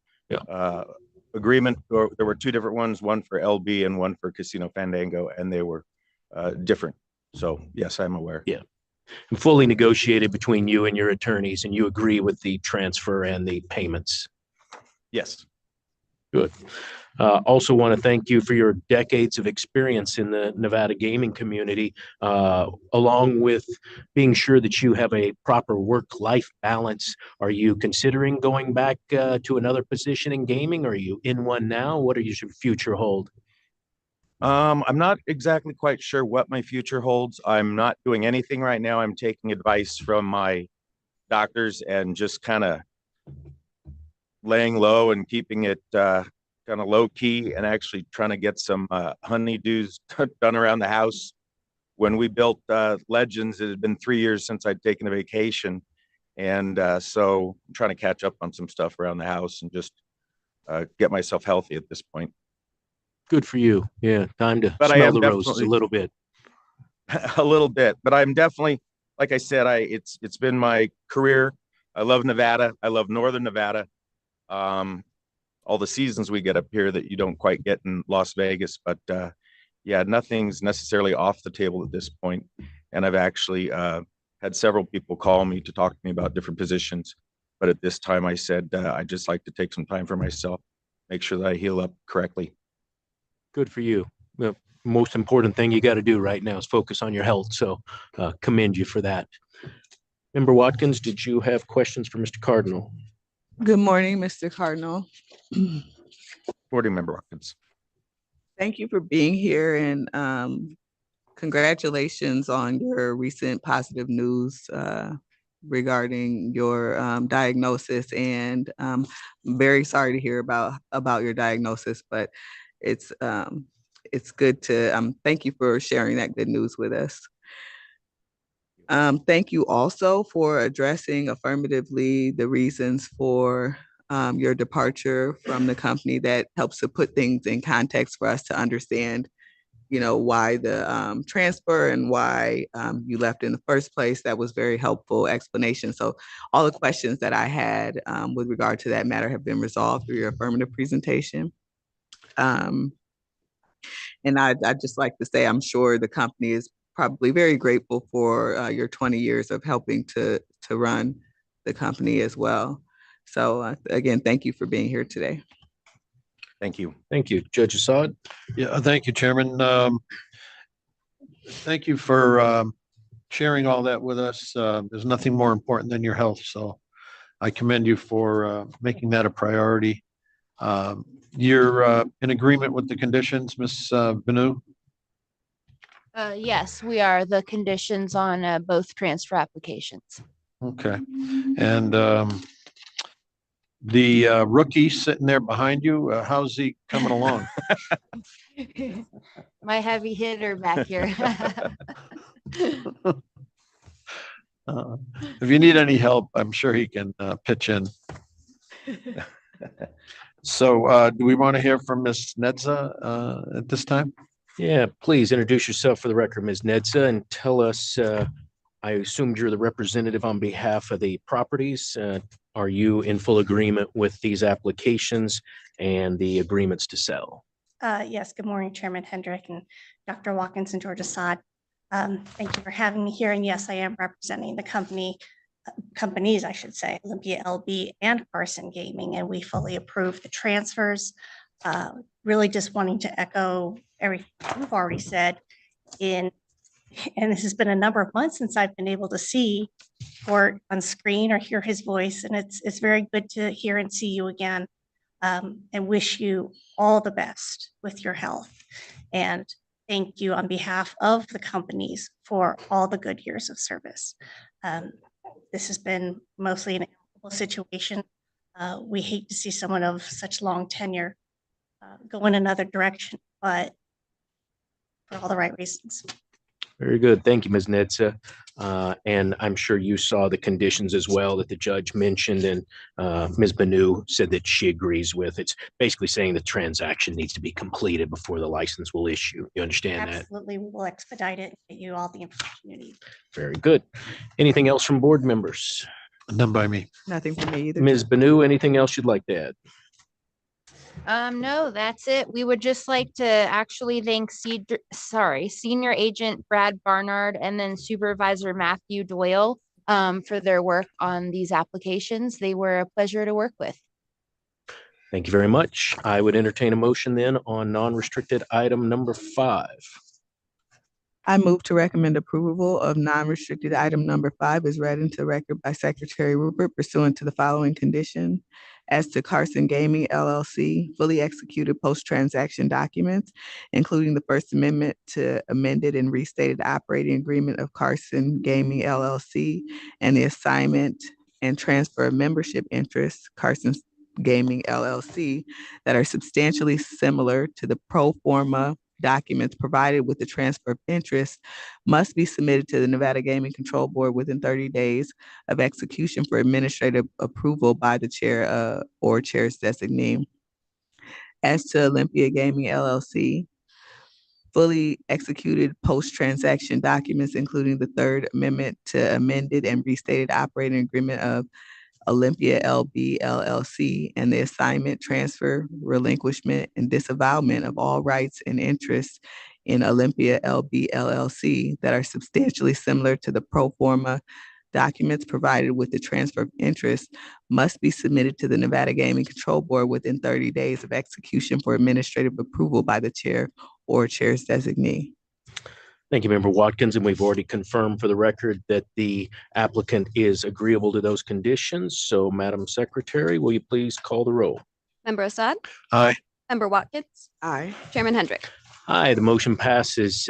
agreement, or there were two different ones, one for LB and one for Casino Fandango, and they were different. So yes, I'm aware. Yeah. And fully negotiated between you and your attorneys, and you agree with the transfer and the payments. Yes. Good. Also want to thank you for your decades of experience in the Nevada gaming community, along with being sure that you have a proper work-life balance. Are you considering going back to another position in gaming? Are you in one now? What does your future hold? I'm not exactly quite sure what my future holds. I'm not doing anything right now. I'm taking advice from my doctors and just kind of laying low and keeping it kind of low key, and actually trying to get some honeydews done around the house. When we built Legends, it had been 3 years since I'd taken a vacation. And so I'm trying to catch up on some stuff around the house and just get myself healthy at this point. Good for you. Yeah, time to But I smell am the roses a definitely- little bit. A little bit, but I'm definitely, like I said, it's been my career. I love Nevada. I love Northern Nevada. All the seasons we get up here that you don't quite get in Las Vegas, but yeah, nothing's necessarily off the table at this point. And I've actually had several people call me to talk to me about different positions. But at this time, I said I'd just like to take some time for myself, make sure that I heal up correctly. Good for you. The most important thing you got to do right now is focus on your health. So commend you for that. Member Watkins, did you have questions for Mr. Cardinal? Good morning, Mr. Cardinal. Board Member Watkins. Thank you for being here, and congratulations on your recent positive news regarding your diagnosis. And I'm very sorry to hear about your diagnosis, but it's good to thank you for sharing that good news with us. Thank you also for addressing affirmatively the reasons for your departure from the company. That helps to put things in context for us to understand, why the transfer and why you left in the first place. That was very helpful explanation. So all the questions that I had with regard to that matter have been resolved through your affirmative presentation. And I'd just like to say, I'm sure the company is probably very grateful for your 20 years of helping to run the company as well. So again, thank you for being here today. Thank you. Thank you. Judge Assad? Yeah, thank you, Chairman. Thank you for sharing all that with us. There's nothing more important than your health, so I commend you for making that a priority. You're in agreement with the conditions, Ms. Benu? Yes, we are. The conditions on both transfer applications. Okay. And the rookie sitting there behind you, how's he coming along? My heavy hitter back here. If you need any help, I'm sure he can pitch in. So do we want to hear from Ms. Nedza at this time? Yeah, please introduce yourself for the record, Ms. Nedza, and tell us, I assumed you're the representative on behalf of the properties. Are you in full agreement with these applications and the agreements to sell? Yes, good morning, Chairman Hendrick and Dr. Watkins and George Assad. Thank you for having me here. And yes, I am representing the companies, I should say, Olympia LB and Carson Gaming, and we fully approve the transfers. Really just wanting to echo everything you've already said and this has been a number of months since I've been able to see Gort on screen or hear his voice, and it's very good to hear and see you again, and wish you all the best with your health. And thank you on behalf of the companies for all the good years of service. This has been mostly an amicable situation. We hate to see someone of such long tenure go in another direction, but for all the right reasons. Very good. Thank you, Ms. Netza. And I'm sure you saw the conditions as well that the judge mentioned, and Ms. Banu said that she agrees with. It's basically saying the transaction needs to be completed before the license will issue. You understand that? Absolutely, we will expedite it and get you all the information you need. Very good. Anything else from board members? None by me. Nothing for me either. Ms. Banu, anything else you'd like to add? No, that's it. We would just like to actually thank Senior Agent Brad Barnard and then Supervisor Matthew Doyle for their work on these applications. They were a pleasure to work with. Thank you very much. I would entertain a motion then on non-restricted item number 5. I move to recommend approval of non-restricted item number 5 is read into record by Secretary Rupert pursuant to the following condition. As to Carson Gaming LLC, fully executed post-transaction documents, including the First Amendment to amended and restated operating agreement of Carson Gaming LLC and the assignment and transfer of membership interests, Carson Gaming LLC, that are substantially similar to the pro forma documents provided with the transfer of interest must be submitted to the Nevada Gaming Control Board within 30 days of execution for administrative approval by the chair or chair's designee. As to Olympia Gaming LLC, fully executed post-transaction documents, including the Third Amendment to amended and restated operating agreement of Olympia LB LLC and the assignment, transfer, relinquishment, and disavowalment of all rights and interests in Olympia LB LLC that are substantially similar to the pro forma documents provided with the transfer of interest must be submitted to the Nevada Gaming Control Board within 30 days of execution for administrative approval by the chair or chair's designee. Thank you, Member Watkins, and we've already confirmed for the record that the applicant is agreeable to those conditions. So, Madam Secretary, will you please call the roll? Member Assad? Aye. Member Watkins? Aye. Chairman Hendrick? Aye, the motion passes.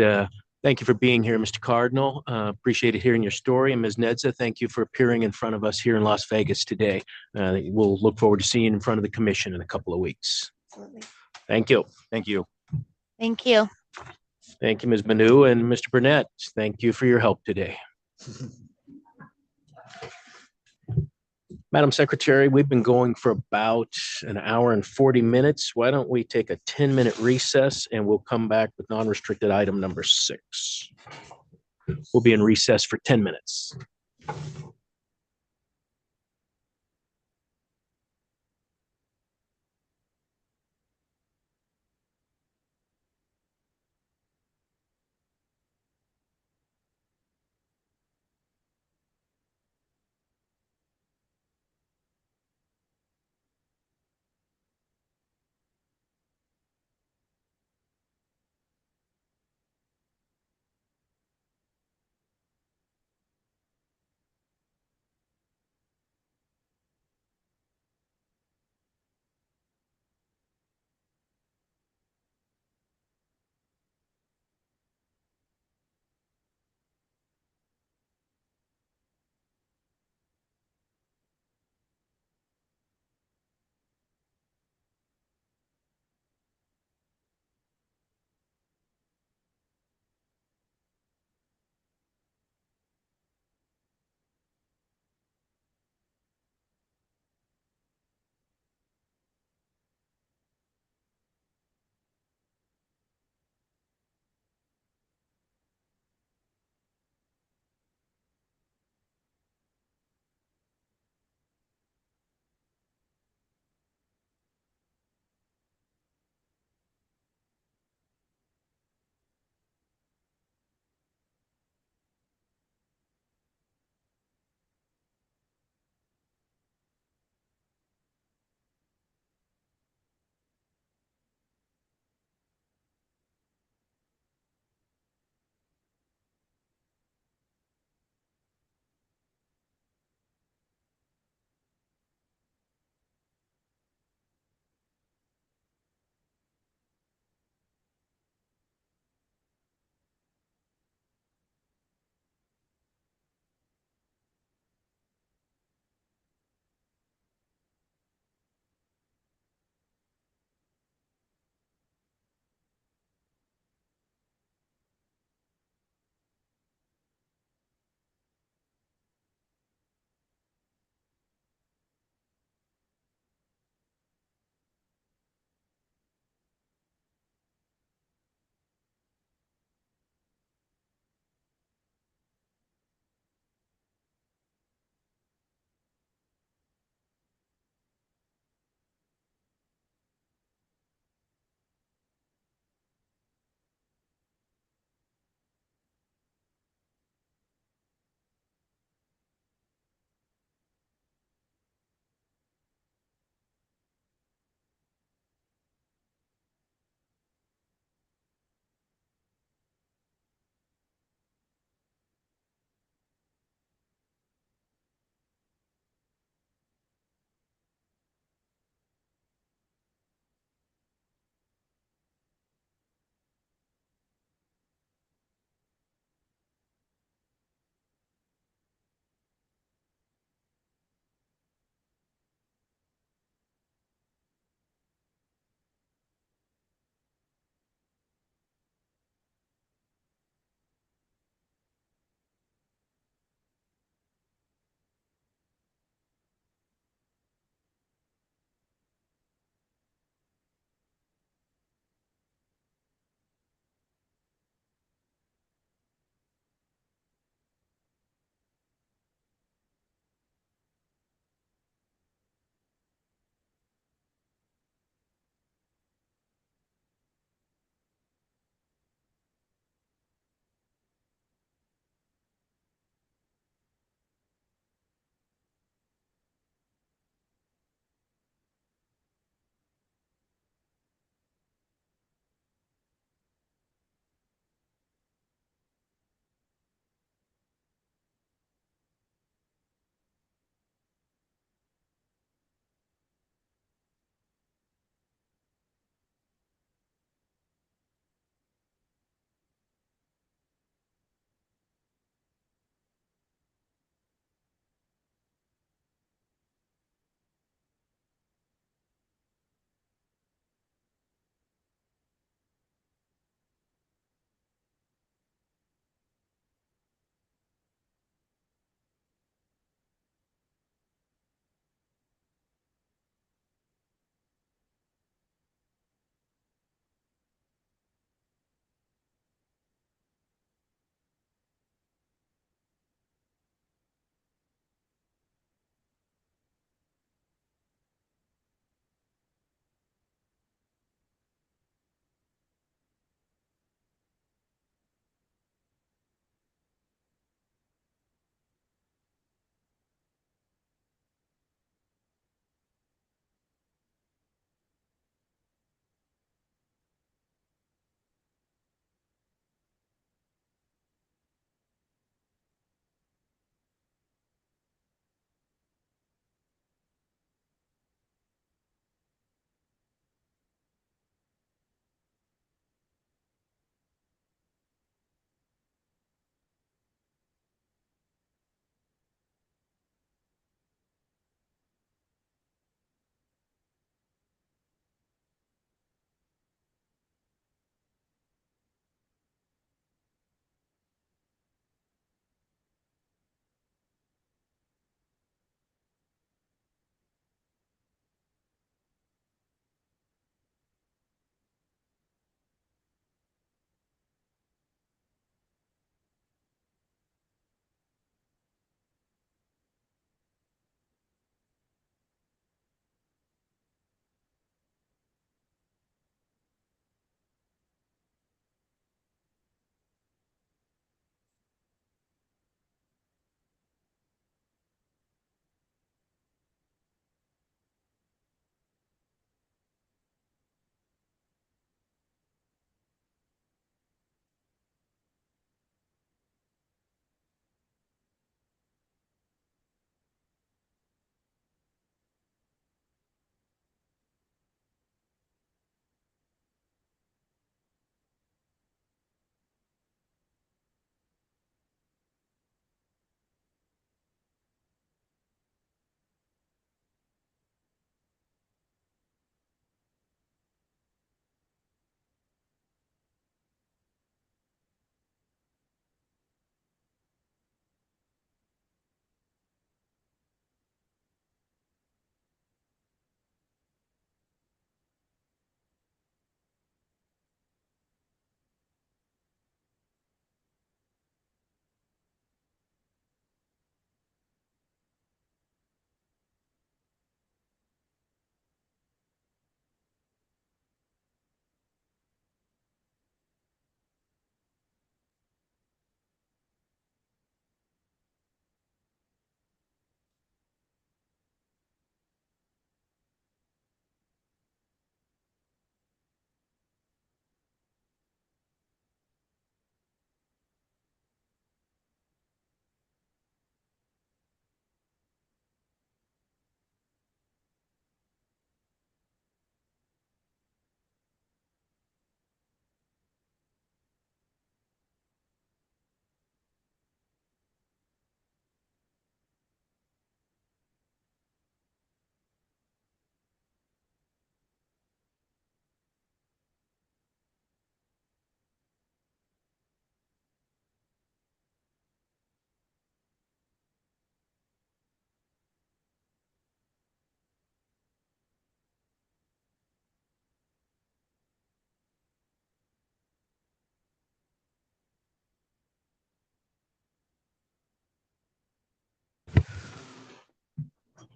Thank you for being here, Mr. Cardinal. Appreciated hearing your story. And Ms. Nedza, thank you for appearing in front of us here in Las Vegas today. We'll look forward to seeing you in front of the commission in a couple of weeks. Absolutely. Thank you. Thank you. Thank you. Thank you, Ms. Banu, and Mr. Burnett. Thank you for your help today. Madam Secretary, we've been going for about an hour and 40 minutes. Why don't we take a 10-minute recess and we'll come back with non-restricted item number 6. We'll be in recess for 10 minutes.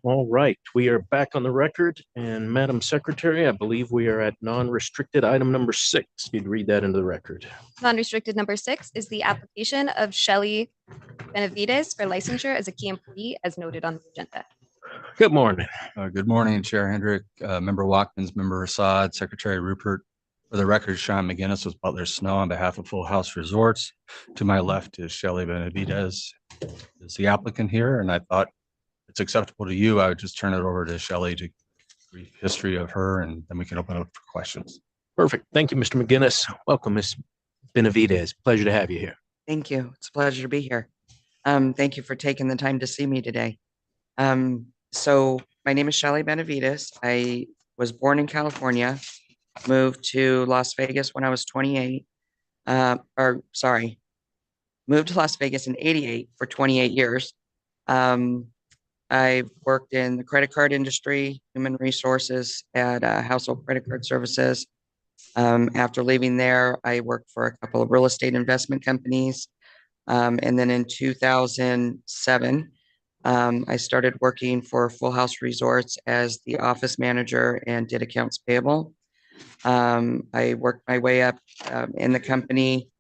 All right, we are back on the record, and Madam Secretary, I believe we are at non-restricted item number 6. You'd read that into the record. Non-restricted number 6 is the application of Shelley Benavides for licensure as a key employee as noted on the agenda. Good morning. Good morning, Chair Hendrick, Member Watkins, Member Assad, Secretary Rupert. For the record, Sean McGinnis with Butler Snow on behalf of Full House Resorts. To my left is Shelley Benavides, is the applicant here, and I thought it's acceptable to you. I would just turn it over to Shelley to brief history of her, and then we can open it up for questions. Perfect. Thank you, Mr. McGinnis. Welcome, Ms. Benavides. Pleasure to have you here. Thank you. It's a pleasure to be here. Thank you for taking the time to see me today. So my name is Shelley Benavides. I was born in California, moved to Las Vegas when I was 28. Moved to Las Vegas in 88 for 28 years. I've worked in the credit card industry, human resources at Household Credit Card Services. After leaving there, I worked for a couple of real estate investment companies. And then in 2007, I started working for Full House Resorts as the office manager and did accounts payable. I worked my way up in the company,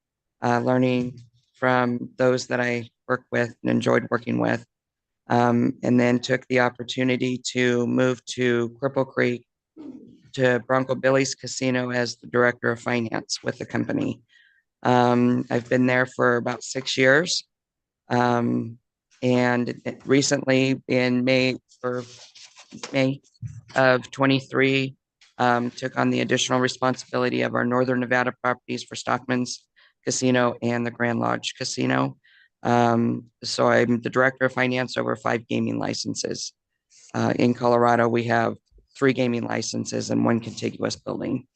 learning from those that I worked with and enjoyed working with. And then took the opportunity to move to Cripple Creek to Bronco Billy's Casino as the director of finance with the company. I've been there for about 6 years. And recently in May of 23, took on the additional responsibility of our Northern Nevada properties for Stockman's Casino and the Grand Lodge Casino. So I'm the director of finance over 5 gaming licenses. In Colorado, we have 3 gaming licenses and 1 contiguous building.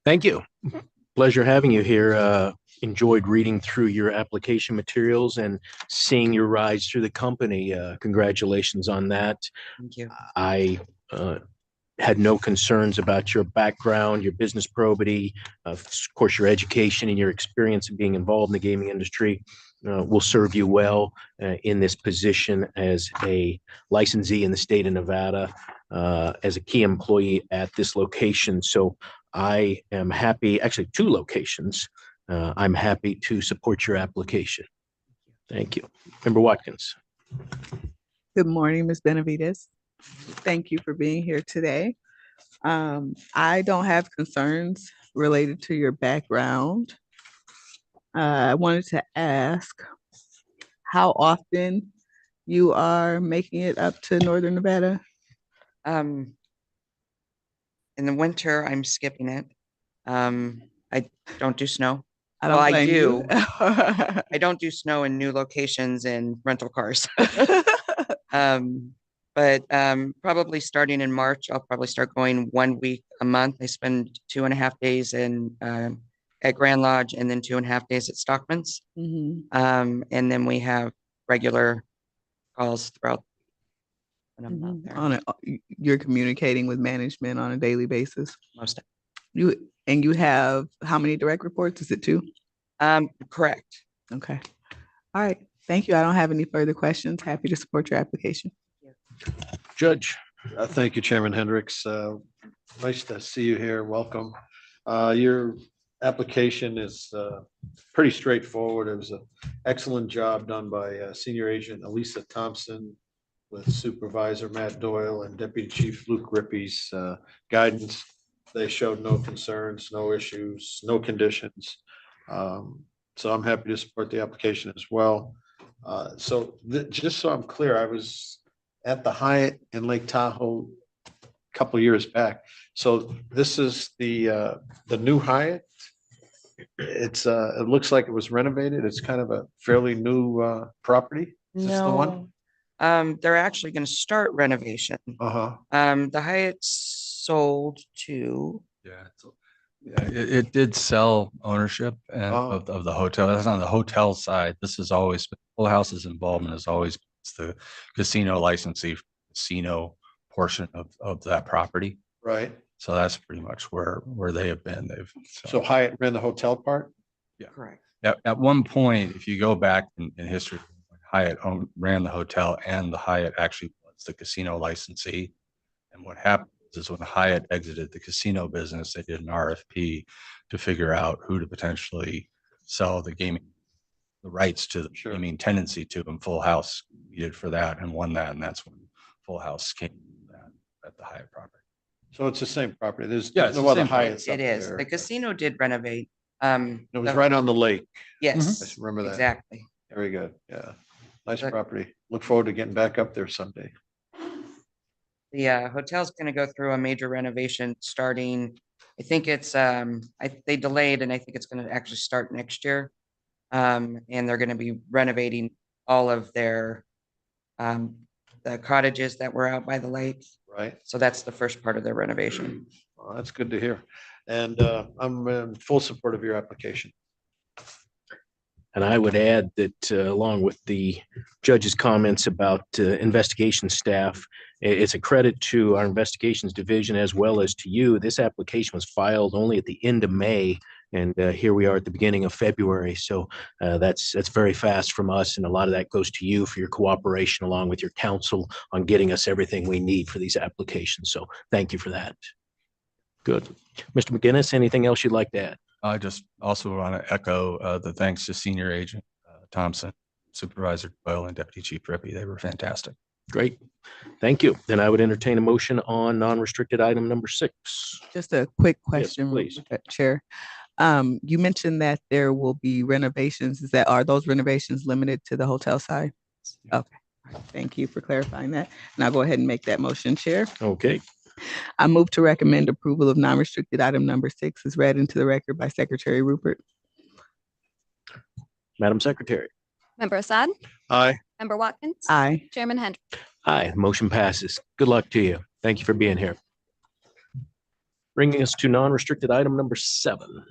Thank you. Pleasure having you here. Enjoyed reading through your application materials and seeing your rise through the company. Congratulations on that. Thank you. I had no concerns about your background, your business probity, of course, your education and your experience of being involved in the gaming industry will serve you well in this position as a licensee in the state of Nevada, as a key employee at this location. So I am happy, actually 2 locations. I'm happy to support your application. Thank you. Member Watkins. Good morning, Ms. Benavides. Thank you for being here today. I don't have concerns related to your background. I wanted to ask how often you are making it up to Northern Nevada? In the winter, I'm skipping it. I don't do snow. I do. I don't do snow in new locations and rental cars. But probably starting in March, I'll probably start going 1 week a month. I spend 2.5 days in at Grand Lodge and then 2.5 days at Stockman's. And then we have regular calls throughout when I'm not there. You're communicating with management on a daily basis? Most. You have how many direct reports? Is it 2? Correct. Okay. All right. Thank you. I don't have any further questions. Happy to support your application. Judge. Thank you, Chairman Hendricks. Nice to see you here. Welcome. Your application is pretty straightforward. It was an excellent job done by Senior Agent Elisa Thompson with Supervisor Matt Doyle and Deputy Chief Luke Rippey's guidance. They showed no concerns, no issues, no conditions. So I'm happy to support the application as well. Just so I'm clear, I was at the Hyatt in Lake Tahoe a couple of years back. So this is the new Hyatt. It looks like it was renovated. It's kind of a fairly new property. Is this the one? They're actually going to start renovation. The Hyatt sold to. It did sell ownership and of the hotel. That's on the hotel side. This has always been Full House's involvement is always the casino licensee, casino portion of that property. Right. So that's pretty much where they have been. So Hyatt ran the hotel part? Yeah. Correct. At one point, if you go back in history, when ran the hotel, and the Hyatt actually was the casino licensee. And what happened is when Hyatt exited the casino business, they did an RFP to figure out who to potentially sell the rights to the gaming tenancy to, and Full House competed for that and won that, and that's when Full House came at the Hyatt property. So it's the same property. There's Yeah, it's no the other same property. Hyatts up It is. there. The casino did renovate. It was right on the lake. I Yes, just remember that. exactly. Very good. Yeah. Nice But- property. Look forward to getting back up there someday. The hotel's going to go through a major renovation starting, I think it's, they delayed and I think it's going to actually start next year. And they're going to be renovating all of their, the cottages that were out by the lake. Right. So that's the first part of their renovation. Well, that's good to hear. And I'm in full support of your application. And I would add that along with the judge's comments about investigation staff, it's a credit to our investigations division as well as to you. This application was filed only at the end of May, and here we are at the beginning of February. So that's very fast from us, and a lot of that goes to you for your cooperation along with your counsel on getting us everything we need for these applications. So thank you for that. Good. Mr. McGinnis, anything else you'd like to add? I just also want to echo the thanks to Senior Agent Thompson, Supervisor Doyle, and Deputy Chief Rippey. They were fantastic. Great. Thank you. Then I would entertain a motion on non-restricted item number 6. Just a quick Yes, question, please. Chair. You mentioned that there will be renovations. Are those renovations limited to the hotel side? Okay. Thank you for clarifying that. And I'll go ahead and make that motion, Chair. Okay. I move to recommend approval of non-restricted item number 6 as read into the record by Secretary Rupert. Madam Secretary. Member Assad? Aye. Member Watkins? Aye. Chairman Hendrick? Aye, motion passes. Good luck to you. Thank you for being here. Bringing us to non-restricted item number 7.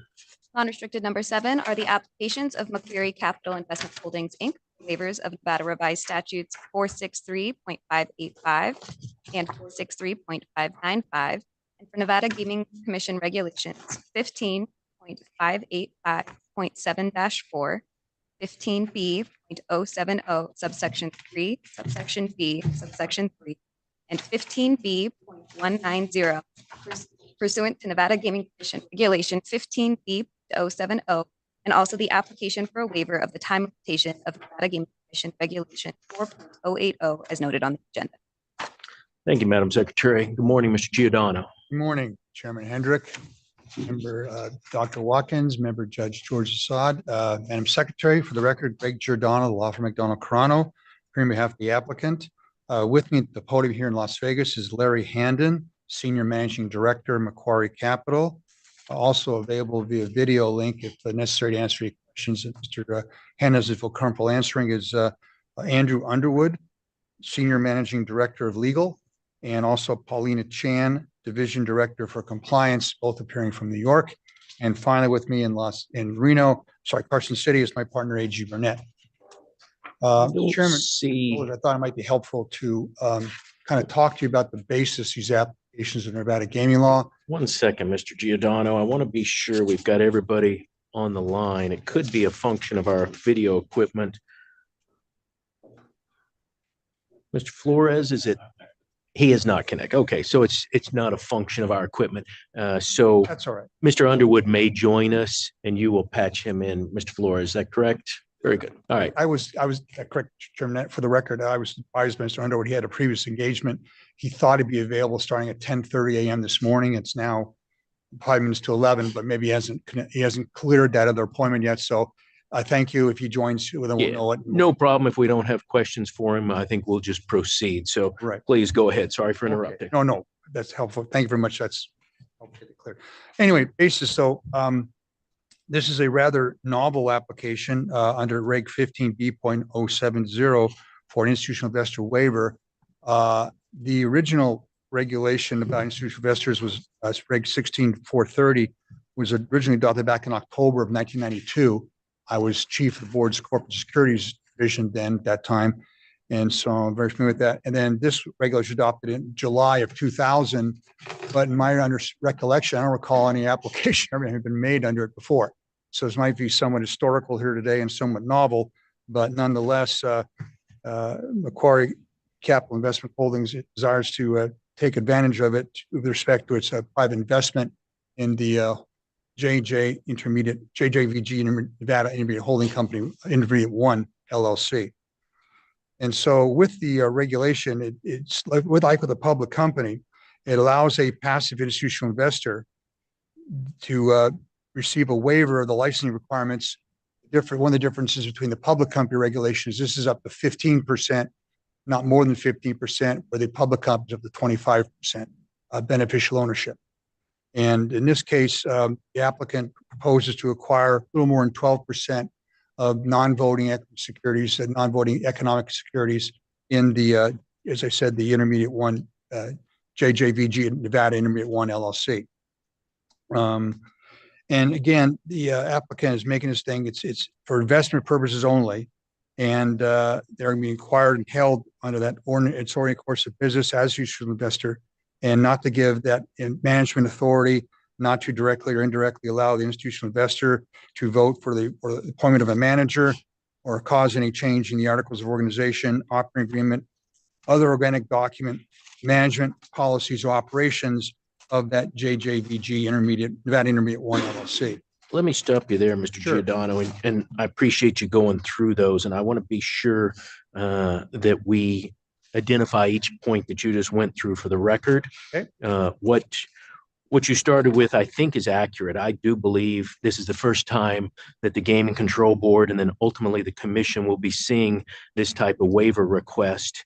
Non-restricted number 7 are the applications of McCreary Capital Investment Holdings, Inc., waivers of Nevada Revised Statutes 463.585 and 463.595, and for Nevada Gaming Commission Regulations 15.585.7-4, 15B.070 subsection 3, subsection B, subsection 3, and 15B.190 pursuant to Nevada Gaming Commission Regulation 15B.070, and also the application for a waiver of the time limitation of Nevada Gaming Commission Regulation 4.080 as noted on the agenda. Thank you, Madam Secretary. Good morning, Mr. Giordano. Good morning, Chairman Hendrick, Member Dr. Watkins, Member Judge George Assad, Madam Secretary, for the record, Greg Giordano, the law firm McDonald Carano, here on behalf of the applicant. With me at the podium here in Las Vegas is Larry Handon, Senior Managing Director, Macquarie Capital. Also available via video link if necessary to answer any questions that Mr. Handon is comfortable answering is Andrew Underwood, Senior Managing Director of Legal, and also Paulina Chan, Division Director for Compliance, both appearing from New York. And finally with me in Carson City is my partner, A.G. Burnett. Chairman, I thought it might be helpful to kind of talk to you about the basis of these applications of Nevada gaming law. 1 second, Mr. Giordano. I want to be sure we've got everybody on the line. It could be a function of our video equipment. Mr. Flores, is it? He is not connected. Okay, so it's not a function of our equipment. So That's all right. Mr. Underwood may join us and you will patch him in. Mr. Flores, is that correct? Very good. All right. I was correct, Chairman, for the record, I was advised by Mr. Underwood, he had a previous engagement. He thought he'd be available starting at 10:30 a.m. this morning. It's now 5 minutes to 11, but maybe he hasn't cleared that other appointment yet. So I thank you. If he joins, then we'll Yeah, know it. no problem. If we don't have questions for him, I think we'll just proceed. So please go ahead. Sorry for interrupting. No, that's helpful. Thank you very much. That's okay, clear. Anyway, basis. So this is a rather novel application under Reg 15B.070 for an institutional investor waiver. The original regulation about institutional investors was Reg 16.430, was originally adopted back in October of 1992. I was chief of the board's corporate securities division then at that time. And so I'm very familiar with that. And then this regulation adopted in July of 2000. But in my recollection, I don't recall any application having been made under it before. So this might be somewhat historical here today and somewhat novel. but nonetheless, Macquarie Capital Investment Holdings desires to take advantage of it with respect to its private investment in the JJVG Nevada Intermediate Holding Company, Intermediate One LLC. And so with the regulation, it's like with a public company, it allows a passive institutional investor to receive a waiver of the licensing requirements. One of the differences between the public company regulations, this is up to 15%, not more than 15%, where the public company is up to 25% beneficial ownership. And in this case, the applicant proposes to acquire a little more than 12% of non-voting securities and non-voting economic securities in the, as I said, the Intermediate One, JJVG Nevada Intermediate One LLC. And again, the applicant is making this thing, it's for investment purposes only. And they're going to be acquired and held under that its ordinary course of business as usual investor, and not to give that management authority, not to directly or indirectly allow the institutional investor to vote for the appointment of a manager or cause any change in the articles of organization, operating agreement, other organic document, management policies or operations of that JJVG Nevada Intermediate One LLC. Let me stop you there, Mr. Sure. Giordano, and I appreciate you going through those, and I want to be sure that we identify each point that you just went through for the record. Okay. What you started with, I think, is accurate. I do believe this is the first time that the Gaming Control Board and then ultimately the commission will be seeing this type of waiver request.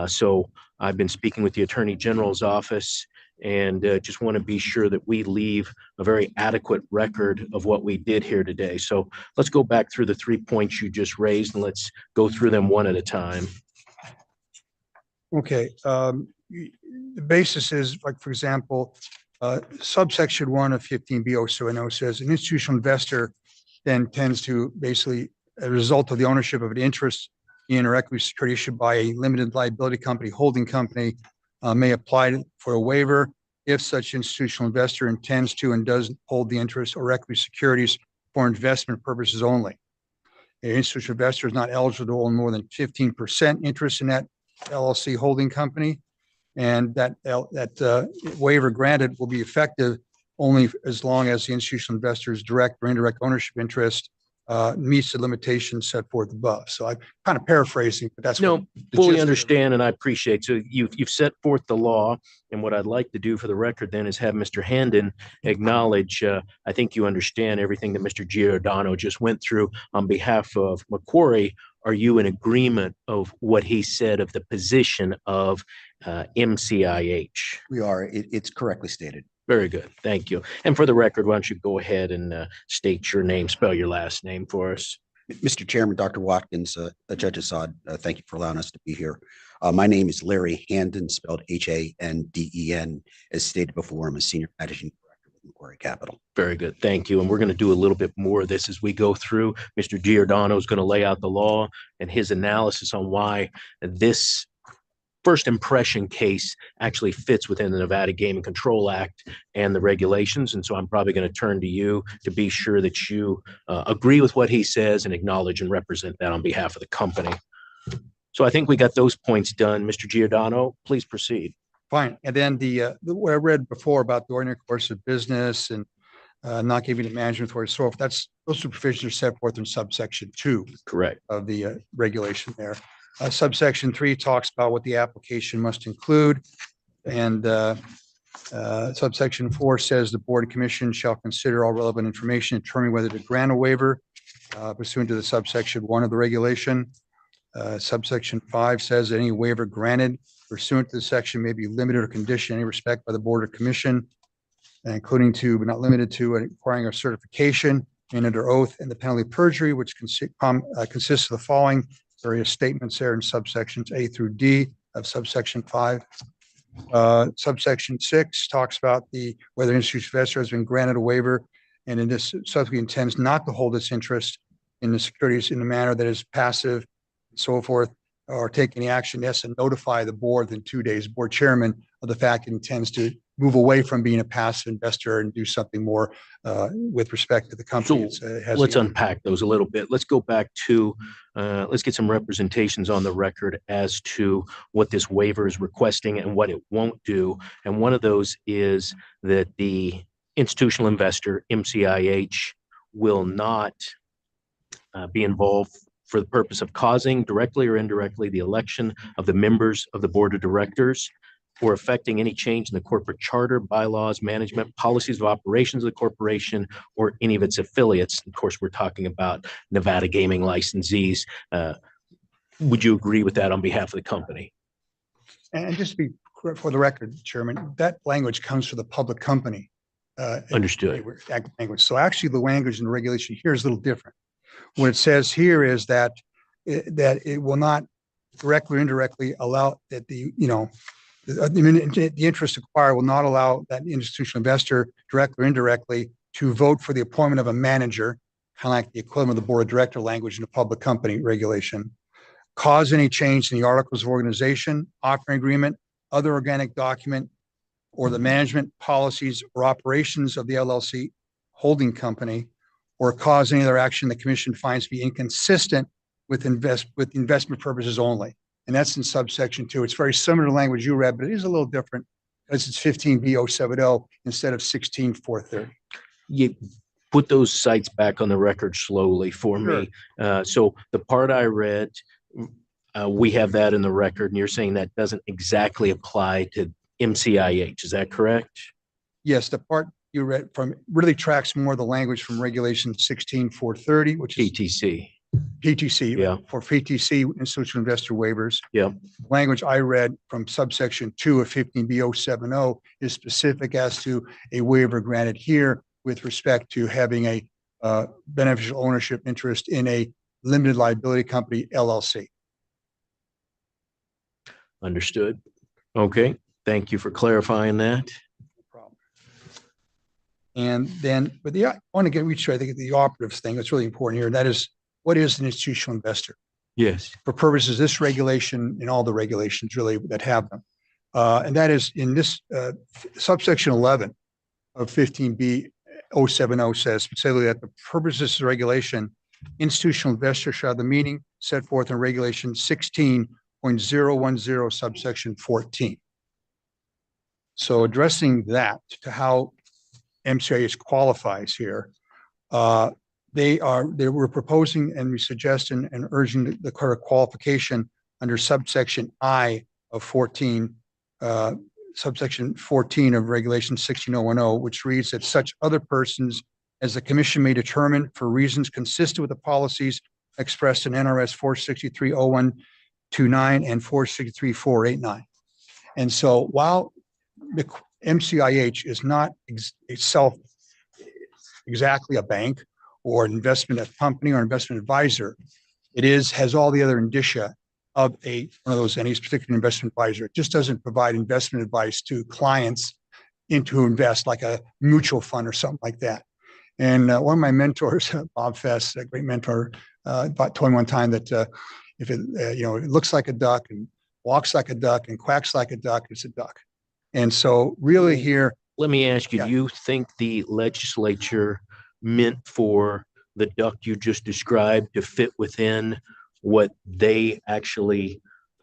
So I've been speaking with the Attorney General's office and just want to be sure that we leave a very adequate record of what we did here today. So let's go back through the 3 points you just raised and let's go through them one at a time. Okay. The basis is, like, for example, subsection 1 of 15B says an institutional investor then tends to basically, as a result of the ownership of an interest in or equity security issued by a limited liability company, holding company, may apply for a waiver if such institutional investor intends to and does hold the interest or equity securities for investment purposes only. An institutional investor is not eligible to own more than 15% interest in that LLC holding company, and that waiver granted will be effective only as long as the institutional investor's direct or indirect ownership interest meets the limitations set forth above. So I'm kind of paraphrasing, but that's No, what the fully gist of it. understand, and I appreciate. So you've set forth the law, and what I'd like to do for the record then is have Mr. Handon acknowledge. I think you understand everything that Mr. Giordano just went through on behalf of Macquarie. Are you in agreement of what he said of the position of MCIH? We are. It's correctly stated. Very good. Thank you. And for the record, why don't you go ahead and state your name, spell your last name for us. Mr. Chairman, Dr. Watkins, Judge Assad, thank you for allowing us to be here. My name is Larry Handon, spelled H-A-N-D-E-N. As stated before, I'm a senior managing director with Macquarie Capital. Very good. Thank you. And we're going to do a little bit more of this as we go through. Mr. Giordano is going to lay out the law and his analysis on why this first impression case actually fits within the Nevada Gaming Control Act and the regulations. And so I'm probably going to turn to you to be sure that you agree with what he says and acknowledge and represent that on behalf of the company. So I think we got those points done. Mr. Giordano, please proceed. Fine. And then what I read before about the ordinary course of business and not giving the management authority, so if those two provisions are set forth in subsection 2. Correct. Of the regulation there. Subsection 3 talks about what the application must include. And subsection 4 says the board and commission shall consider all relevant information, determine whether to grant a waiver pursuant to the subsection 1 of the regulation. Subsection 5 says any waiver granted pursuant to the section may be limited or conditioned in any respect by the board or commission, including to, but not limited to, requiring a certification and under oath and the penalty of perjury, which consists of the following various statements there in subsections A through D of subsection 5. Subsection 6 talks about whether an institutional investor has been granted a waiver and in this subsequently intends not to hold its interest in the securities in a manner that is passive and so forth, or take any action, yes, and notify the board within 2 days, board chairman, of the fact it intends to move away from being a passive investor and do something more with respect to the company. Let's unpack those a little bit. Let's go back to, let's get some representations on the record as to what this waiver is requesting and what it won't do. And one of those is that the institutional investor, MCIH, will not be involved for the purpose of causing directly or indirectly the election of the members of the board of directors or affecting any change in the corporate charter, bylaws, management, policies of operations of the corporation, or any of its affiliates. Of course, we're talking about Nevada gaming licensees. Would you agree with that on behalf of the company? And just to be clear for the record, Chairman, that language comes from the public company. Understood. Language. So actually the language in the regulation here is a little different. What it says here is that it will not directly or indirectly allow that the interest acquired will not allow that institutional investor directly or indirectly to vote for the appointment of a manager, kind of like the equivalent of the board of director language in a public company regulation, cause any change in the articles of organization, offering agreement, other organic document, or the management policies or operations of the LLC holding company, or cause any other action the commission finds to be inconsistent with investment purposes only. And that's in subsection 2. It's very similar to language you read, but it is a little different because it's 15B070 instead of 16430. You put those sites back on the record slowly for me. So the part I read, we have that in the record, and you're saying that doesn't exactly apply to MCIH. Is that correct? Yes, the part you read from really tracks more the language from regulation 16430, which is PTC, yeah, for PTC institutional investor waivers. Yeah. Language I read from subsection 2 of 15B070 is specific as to a waiver granted here with respect to having a beneficial ownership interest in a limited liability company, LLC. Understood. Okay. Thank you for clarifying that. And then, but I want to get reach, I think the operative thing that's really important here, and that is, what is an institutional investor? Yes. For purposes of this regulation and all the regulations really that have them. And that is in this subsection 11 of 15B070 says specifically that the purposes of regulation, institutional investor shall have the meaning set forth in regulation 16.010 subsection 14. So addressing that to how MCIH qualifies here, they were proposing and we suggest and urging the current qualification under subsection I of 14, subsection 14 of regulation 16010, which reads that such other persons as the commission may determine for reasons consistent with the policies expressed in NRS 463.0129 and 463.489. And so while the MCIH is not itself exactly a bank or an investment company or investment advisor, it has all the other indicia of one of those entities, particularly investment advisor. It just doesn't provide investment advice to clients into invest like a mutual fund or something like that. And one of my mentors, Bob Fest, a great mentor, told me one time that if it it looks like a duck and walks like a duck and quacks like a duck, it's a duck. And so really here, let me ask you, do you think the legislature meant for the duck you just described to fit within what they actually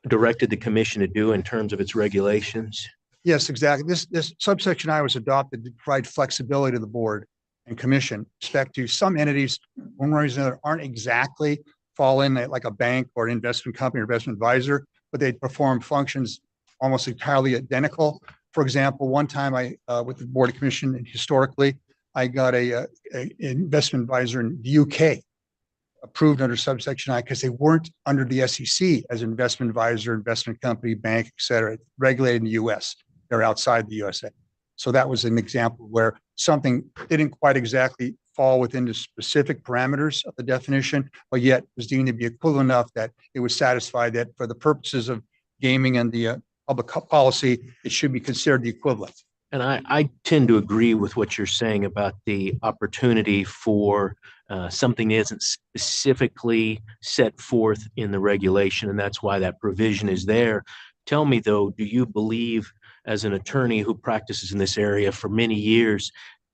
directed the commission to do in terms of its regulations? Yes, exactly. This subsection I was adopted to provide flexibility to the board and commission with respect to some entities, one reason or another, aren't exactly fall in like a bank or an investment company or investment advisor, but they perform functions almost entirely identical. For example, one time with the board of commission, and historically, I got a investment advisor in the UK approved under subsection I because they weren't under the SEC as an investment advisor, investment company, bank, et cetera, regulated in the US. They're outside the USA. So that was an example where something didn't quite exactly fall within the specific parameters of the definition, but yet was deemed to be equivalent enough that it was satisfied that for the purposes of gaming and the public policy, it should be considered the equivalent. And I tend to agree with what you're saying about the opportunity for something that isn't specifically set forth in the regulation, and that's why that provision is there. Tell me, though, do you believe as an attorney who practices in this area for many years,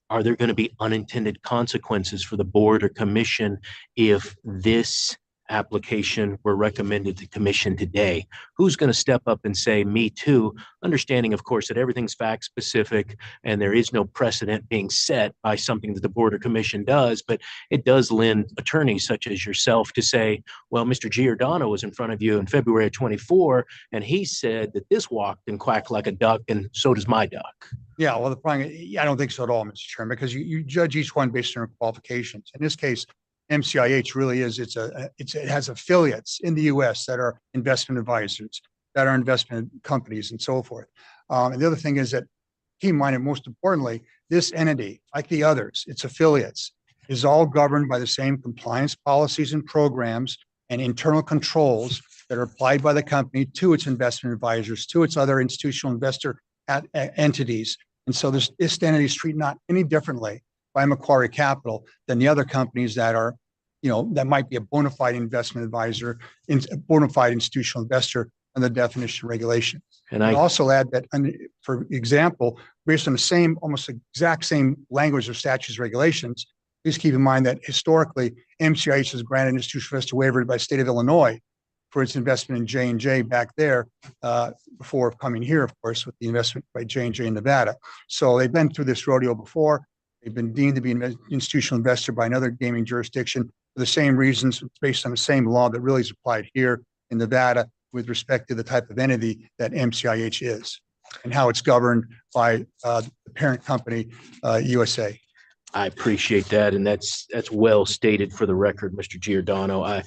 are there going to be unintended consequences for the board or commission if this application were recommended to commission today? Who's going to step up and say, me too, understanding, of course, that everything's fact specific and there is no precedent being set by something that the board or commission does, but it does lend attorneys such as yourself to say, well, Mr. Giordano was in front of you in February of 24, and he said that this walked and quacked like a duck, and so does my duck. Yeah, well, the problem, I don't think so at all, Mr. Chairman, because you judge each one based on their qualifications. In this case, MCIH really is, it has affiliates in the US that are investment advisors, that are investment companies and so forth. And the other thing is that, keep in mind, and most importantly, this entity, like the others, its affiliates, is all governed by the same compliance policies and programs and internal controls that are applied by the company to its investment advisors, to its other institutional investor entities. And so this entity is treated not any differently by Macquarie Capital than the other companies that are, that might be a bona fide investment advisor, a bona fide institutional investor under the definition of regulation. And I also add that, for example, based on the same, almost exact same language or statutes regulations, please keep in mind that historically, MCIH has granted institutional investor waiver by the state of Illinois for its investment in J&J back there, before coming here, of course, with the investment by J&J in Nevada. So they've been through this rodeo before. They've been deemed to be an institutional investor by another gaming jurisdiction for the same reasons. It's based on the same law that really is applied here in Nevada with respect to the type of entity that MCIH is and how it's governed by the parent company, USA. I appreciate that. And that's well stated for the record, Mr. Giordano.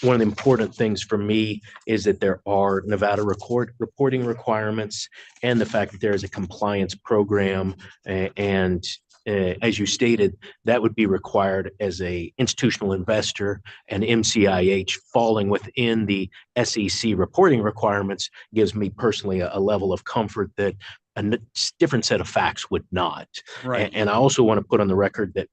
One of the important things for me is that there are Nevada reporting requirements and the fact that there is a compliance program, and as you stated, that would be required as a institutional investor, and MCIH falling within the SEC reporting requirements gives me personally a level of comfort that a different set of facts would not. Right. And I also want to put on the record that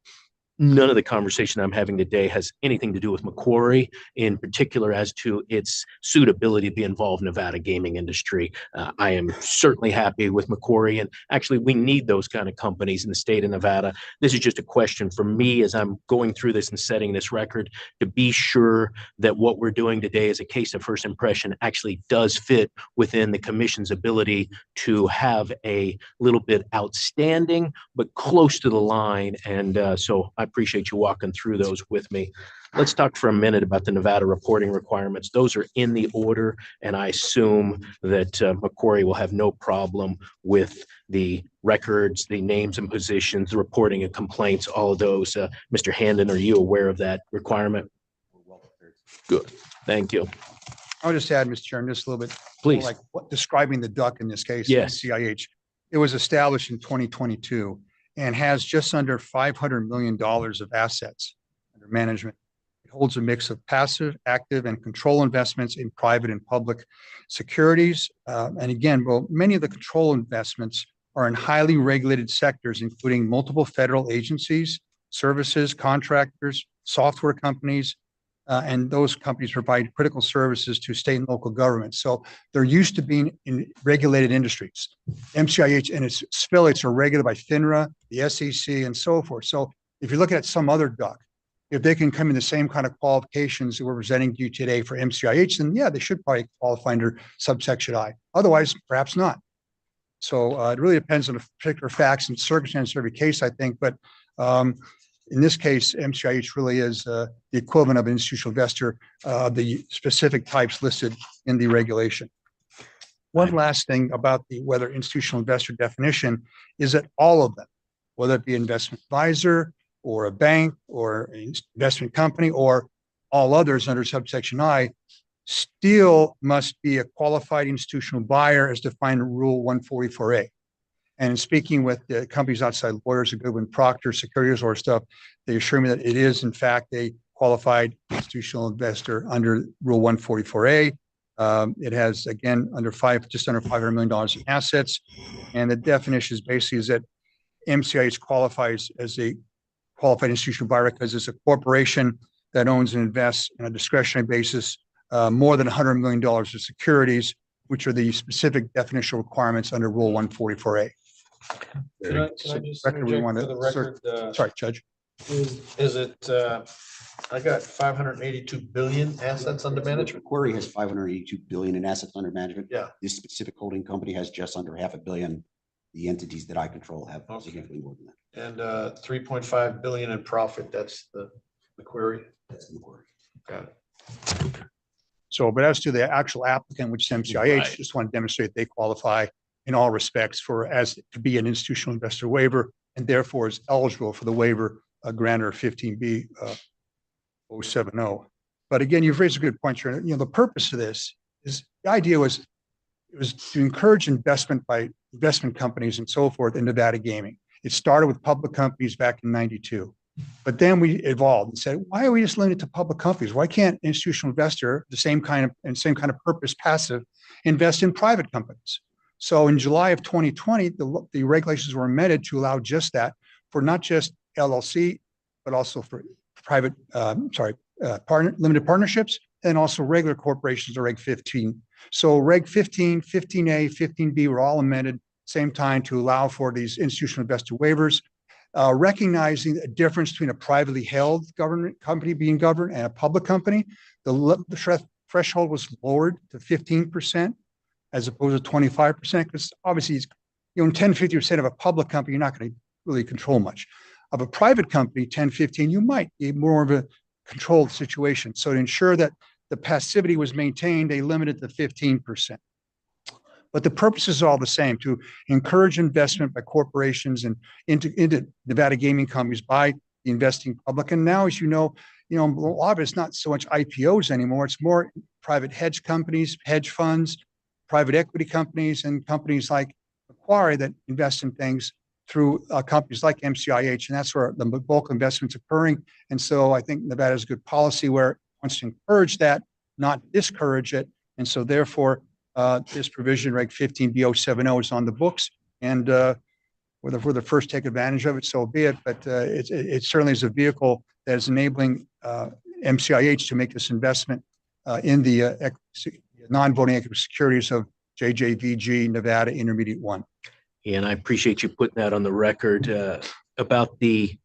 none of the conversation I'm having today has anything to do with Macquarie, in particular as to its suitability to be involved in Nevada gaming industry. I am certainly happy with Macquarie, and actually we need those kind of companies in the state of Nevada. This is just a question for me as I'm going through this and setting this record to be sure that what we're doing today as a case of first impression actually does fit within the commission's ability to have a little bit outstanding, but close to the line. And so I appreciate you walking through those with me. Let's talk for a minute about the Nevada reporting requirements. Those are in the order, and I assume that Macquarie will have no problem with the records, the names and positions, the reporting of complaints, all of those. Mr. Handon, are you aware of that requirement? Good. Thank you. I'll just add, Mr. Chairman, just a little bit. Please. Like describing the duck in this case. Yes. CIH. It was established in 2022 and has just under $500 million of assets under management. It holds a mix of passive, active, and control investments in private and public securities. And again, well, many of the control investments are in highly regulated sectors, including multiple federal agencies, services, contractors, software companies, and those companies provide critical services to state and local governments. So they're used to being in regulated industries. MCIH and its affiliates are regulated by FINRA, the SEC, and so forth. So if you're looking at some other duck, if they can come in the same kind of qualifications that we're presenting to you today for MCIH, then yeah, they should probably qualify under subsection I. Otherwise, perhaps not. So it really depends on the particular facts and circumstances of every case, I think. But in this case, MCIH really is the equivalent of an institutional investor, the specific types listed in the regulation. One last thing about the whether institutional investor definition is that all of them, whether it be investment advisor or a bank or an investment company or all others under subsection I, still must be a qualified institutional buyer as defined in Rule 144A. And in speaking with the companies outside lawyers, Goodwin Proctor, securities or stuff, they assure me that it is in fact a qualified institutional investor under Rule 144A. It has again just under $500 million in assets, and the definition is basically is that MCIH qualifies as a qualified institutional buyer because it's a corporation that owns and invests on a discretionary basis more than $100 million of securities which are the specific definitional requirements under Rule 144A. Can I just Record, we interject want for to the record? Sorry, Judge. Is it, I got 582 billion assets under management? Macquarie has 582 billion in assets under management. Yeah. This specific holding company has just under $500 million. The entities that I control have significantly more than that. And 3.5 billion in profit, that's the query? That's the Macquarie. Got it. So, but as to the actual applicant, which is MCIH, Right. just want to demonstrate they qualify in all respects to be an institutional investor waiver, and therefore is eligible for the waiver granted 15B 070. But again, you've raised a good point, Sharon. The purpose of this is, the idea was, it was to encourage investment by investment companies and so forth in Nevada gaming. It started with public companies back in '92. But then we evolved and said, why are we just limited to public companies? Why can't institutional investor, the same kind of purpose, passive, invest in private companies? So in July of 2020, the regulations were amended to allow just that for not just LLC, but also for private, limited partnerships, and also regular corporations or Reg 15. So Reg 15, 15A, 15B were all amended same time to allow for these institutional investor waivers. Recognizing the difference between a privately held government company being governed and a public company, the threshold was lowered to 15% as opposed to 25%, because obviously, 10, 50% of a public company, you're not going to really control much. Of a private company, 10, 15, you might be more of a controlled situation. So to ensure that the passivity was maintained, they limited to 15%. But the purpose is all the same, to encourage investment by corporations and into Nevada gaming companies by the investing public. And now, as you know, a lot of it's not so much IPOs anymore. It's more private hedge companies, hedge funds, private equity companies, and companies like Macquarie that invest in things through companies like MCIH. And that's where the bulk investment's occurring. And so I think Nevada has a good policy where it wants to encourage that, not discourage it. And so therefore, this provision, Reg 15B 070, is on the books, and we're the first to take advantage of it, so be it. But it certainly is a vehicle that is enabling MCIH to make this investment in the non-voting equity securities of JJVG Nevada Intermediate 1. And I appreciate you putting that on the record about the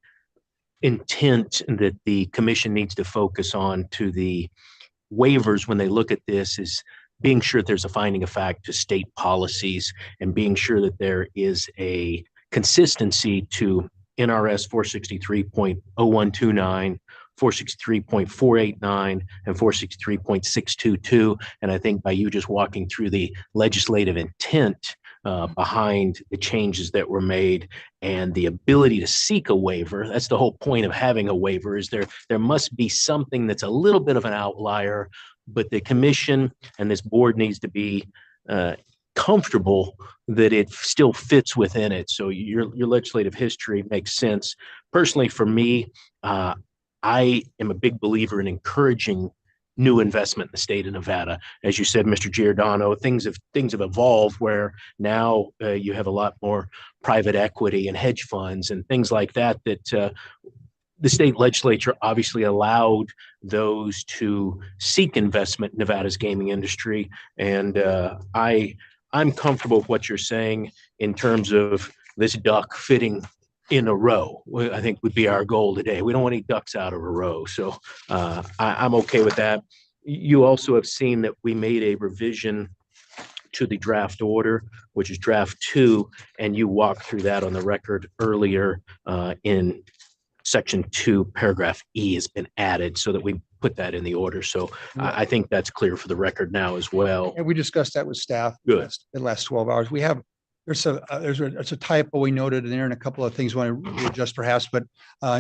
intent that the commission needs to focus on to the waivers when they look at this is being sure that there's a finding of fact to state policies and being sure that there is a consistency to NRS 463.0129, 463.489, and 463.622. And I think by you just walking through the legislative intent behind the changes that were made and the ability to seek a waiver, that's the whole point of having a waiver, is there must be something that's a little bit of an outlier, but the commission and this board needs to be comfortable that it still fits within it. So your legislative history makes sense. Personally, for me, I am a big believer in encouraging new investment in the state of Nevada. As you said, Mr. Giordano, things have evolved where now you have a lot more private equity and hedge funds and things like that the state legislature obviously allowed those to seek investment in Nevada's gaming industry. And I'm comfortable with what you're saying in terms of this duck fitting in a row. I think would be our goal today. We don't want any ducks out of a row. So I'm okay with that. You also have seen that we made a revision to the draft order, which is draft 2, and you walked through that on the record earlier in Section 2, paragraph E has been added so that we put that in the order. So I think that's clear for the record now as well. And we discussed that with staff Good. in the last 12 hours. We have, there's a typo we noted in there and a couple of things we want to readjust perhaps, but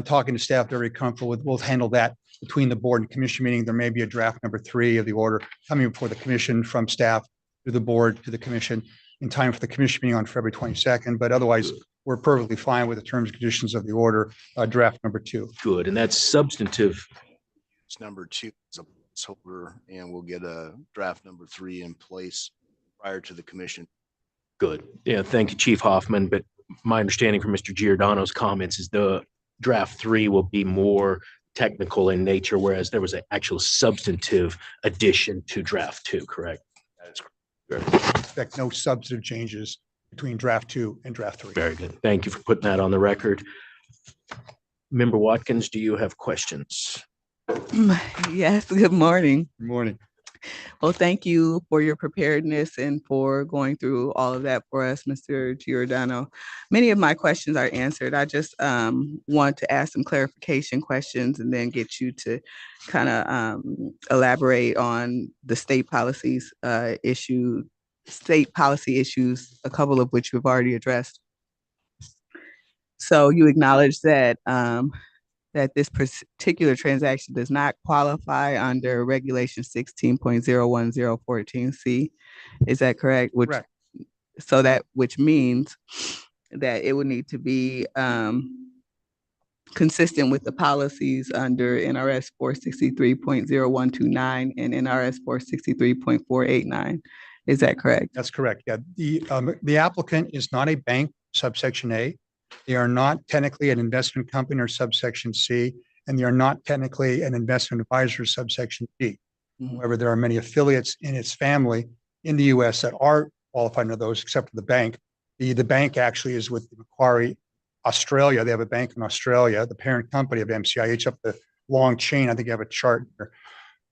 talking to staff, they're very comfortable with, we'll handle that between the board and commission meeting. There may be a draft number 3 of the order coming before the commission from staff to the board to the commission in time for the commission meeting on February 22nd. But otherwise, we're perfectly fine with the terms and conditions of the order, draft number 2. Good, and that's substantive. It's number 2 is a placeholder, and we'll get a draft number 3 in place prior to the commission. Good. Yeah, thank you, Chief Hoffman. But my understanding from Mr. Giordano's comments is the draft 3 will be more technical in nature, whereas there was an actual substantive addition to draft 2, correct? That is correct. Expect no substantive changes between draft 2 and draft 3. Very good. Thank you for putting that on the record. Member Watkins, do you have questions? Yes, good morning. Good morning. Well, thank you for your preparedness and for going through all of that for us, Mr. Giordano. Many of my questions are answered. I just want to ask some clarification questions and then get you to kind of elaborate on the state policy issues, a couple of which you've already addressed. So you acknowledge that that this particular transaction does not qualify under Regulation 16.01014C. Is that correct? Correct. So that which means that it would need to be consistent with the policies under NRS 463.0129 and NRS 463.489. Is that correct? That's correct. Yeah. The applicant is not a bank, subsection A. They are not technically an investment company or subsection C, and they are not technically an investment advisor, subsection D. However, there are many affiliates in its family in the U.S. that are qualified under those, except for the bank. The bank actually is with Macquarie, Australia. They have a bank in Australia, the parent company of MCIH, up the long chain. I think you have a chart or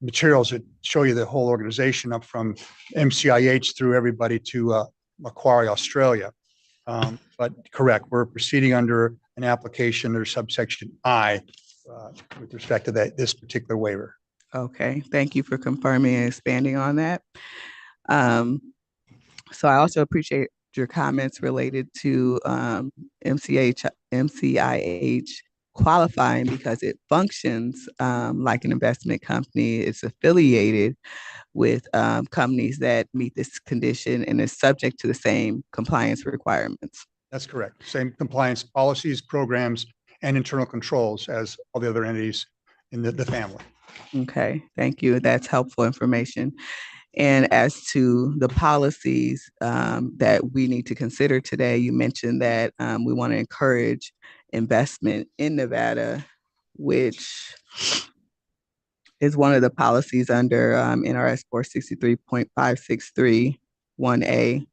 materials that show you the whole organization up from MCIH through everybody to Macquarie, Australia. But correct, we're proceeding under an application or subsection I with respect to this particular waiver. Okay, thank you for confirming and expanding on that. So I also appreciate your comments related to MCIH qualifying because it functions like an investment company. It's affiliated with companies that meet this condition and is subject to the same compliance requirements. That's correct. Same compliance policies, programs, and internal controls as all the other entities in the family. Okay, thank you. That's helpful information. And as to the policies that we need to consider today, you mentioned that we want to encourage investment in Nevada, which is one of the policies under NRS 463.563 1A.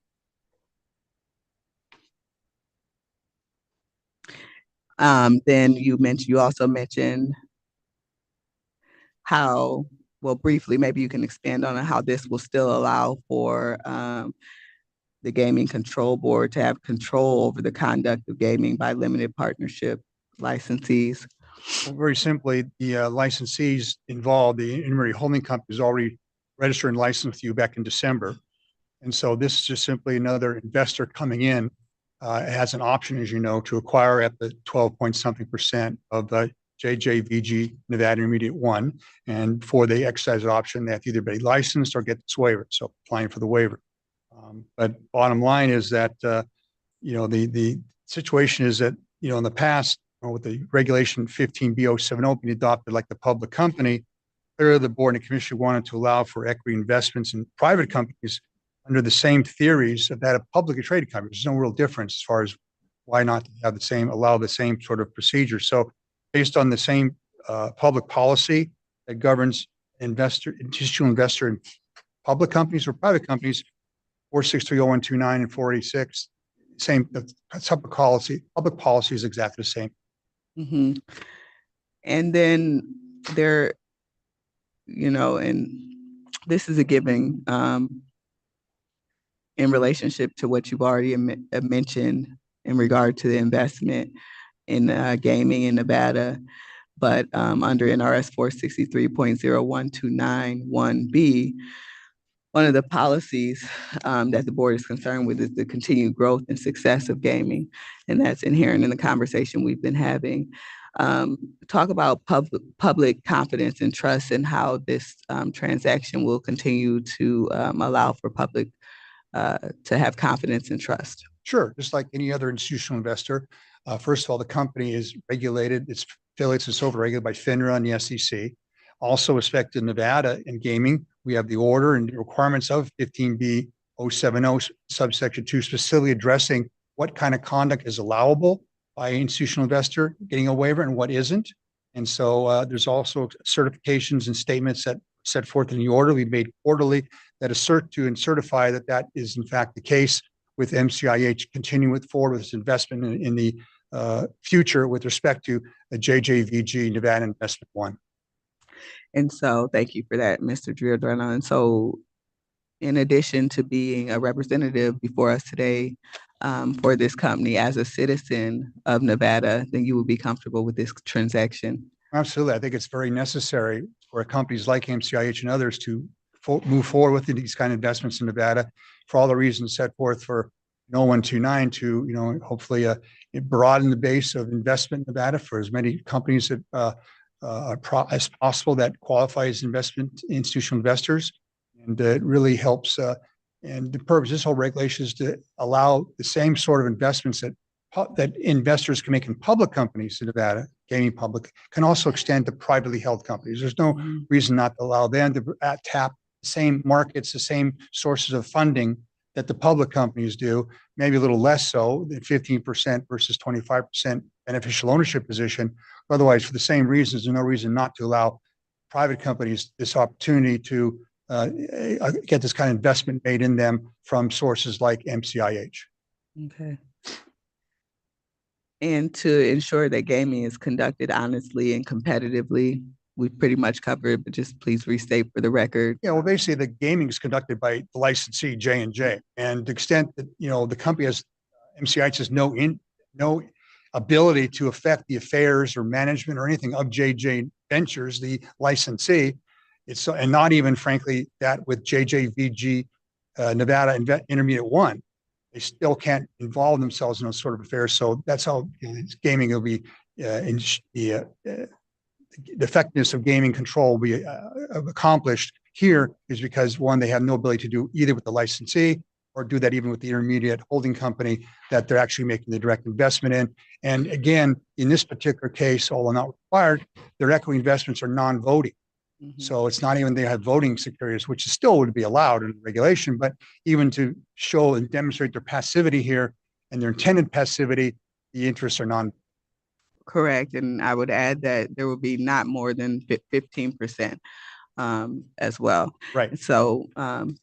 Then you also mentioned how, well, briefly, maybe you can expand on how this will still allow for the Gaming Control Board to have control over the conduct of gaming by limited partnership licensees. Well, very simply, the licensees involved, the Emery Holding Company is already registered and licensed with you back in December. And so this is just simply another investor coming in. It has an option, as you know, to acquire at the 12-point-something% of the JJVG Nevada Intermediate 1. And for the exercise option, they have to either be licensed or get this waiver. So applying for the waiver. But bottom line is that, the situation is that, in the past, with the regulation 15B070 being adopted like the public company, clearly the board and commission wanted to allow for equity investments in private companies under the same theories of that of publicly traded companies. There's no real difference as far as why not have allow the same sort of procedure. So based on the same public policy that governs institutional investor in public companies or private companies, 4630129 and 486, same public policy is exactly the same. Mm-hmm. And then there, and this is a given in relationship to what you've already mentioned in regard to the investment in gaming in Nevada, but under NRS 463.0129 1B, one of the policies that the board is concerned with is the continued growth and success of gaming, and that's inherent in the conversation we've been having. Talk about public confidence and trust and how this transaction will continue to allow for public to have confidence and trust. Sure, just like any other institutional investor. First of all, the company is regulated, its affiliates and so forth regulated by FINRA and the SEC. Also respected in Nevada in gaming, we have the order and the requirements of 15B070 subsection 2 specifically addressing what kind of conduct is allowable by an institutional investor getting a waiver and what isn't. And so there's also certifications and statements that set forth in the order we made quarterly that assert to and certify that that is in fact the case with MCIH continuing forward with its investment in the future with respect to a JJVG Nevada Investment One. And so thank you for that, Mr. Giordano. And so in addition to being a representative before us today for this company as a citizen of Nevada, then you will be comfortable with this transaction. Absolutely. I think it's very necessary for companies like MCIH and others to move forward with these kind of investments in Nevada for all the reasons set forth for 0129 to, hopefully broaden the base of investment in Nevada for as many companies that as possible that qualify as investment institutional investors. And it really helps. And the purpose of this whole regulation is to allow the same sort of investments that investors can make in public companies in Nevada, gaming public, can also extend to privately held companies. There's no reason not to allow them to tap the same markets, the same sources of funding that the public companies do, maybe a little less so than 15% versus 25% beneficial ownership position. Otherwise, for the same reasons, there's no reason not to allow private companies this opportunity to get this kind of investment made in them from sources like MCIH. Okay. And to ensure that gaming is conducted honestly and competitively, we pretty much covered, but just please restate for the record. Yeah, well, basically the gaming is conducted by the licensee J&J, and to the extent that the company has MCIH has no ability to affect the affairs or management or anything of JJ Ventures, the licensee. It's and not even frankly that with JJVG Nevada Intermediate One, they still can't involve themselves in those sort of affairs. So that's how gaming will be the effectiveness of gaming control will be accomplished here is because one, they have no ability to do either with the licensee or do that even with the intermediate holding company that they're actually making the direct investment in. And again, in this particular case, although not required, their equity investments are non-voting. So it's not even they have voting securities, which still would be allowed in regulation, but even to show and demonstrate their passivity here and their intended passivity, the interests are non. Correct. And I would add that there will be not more than 15% as well. Right. So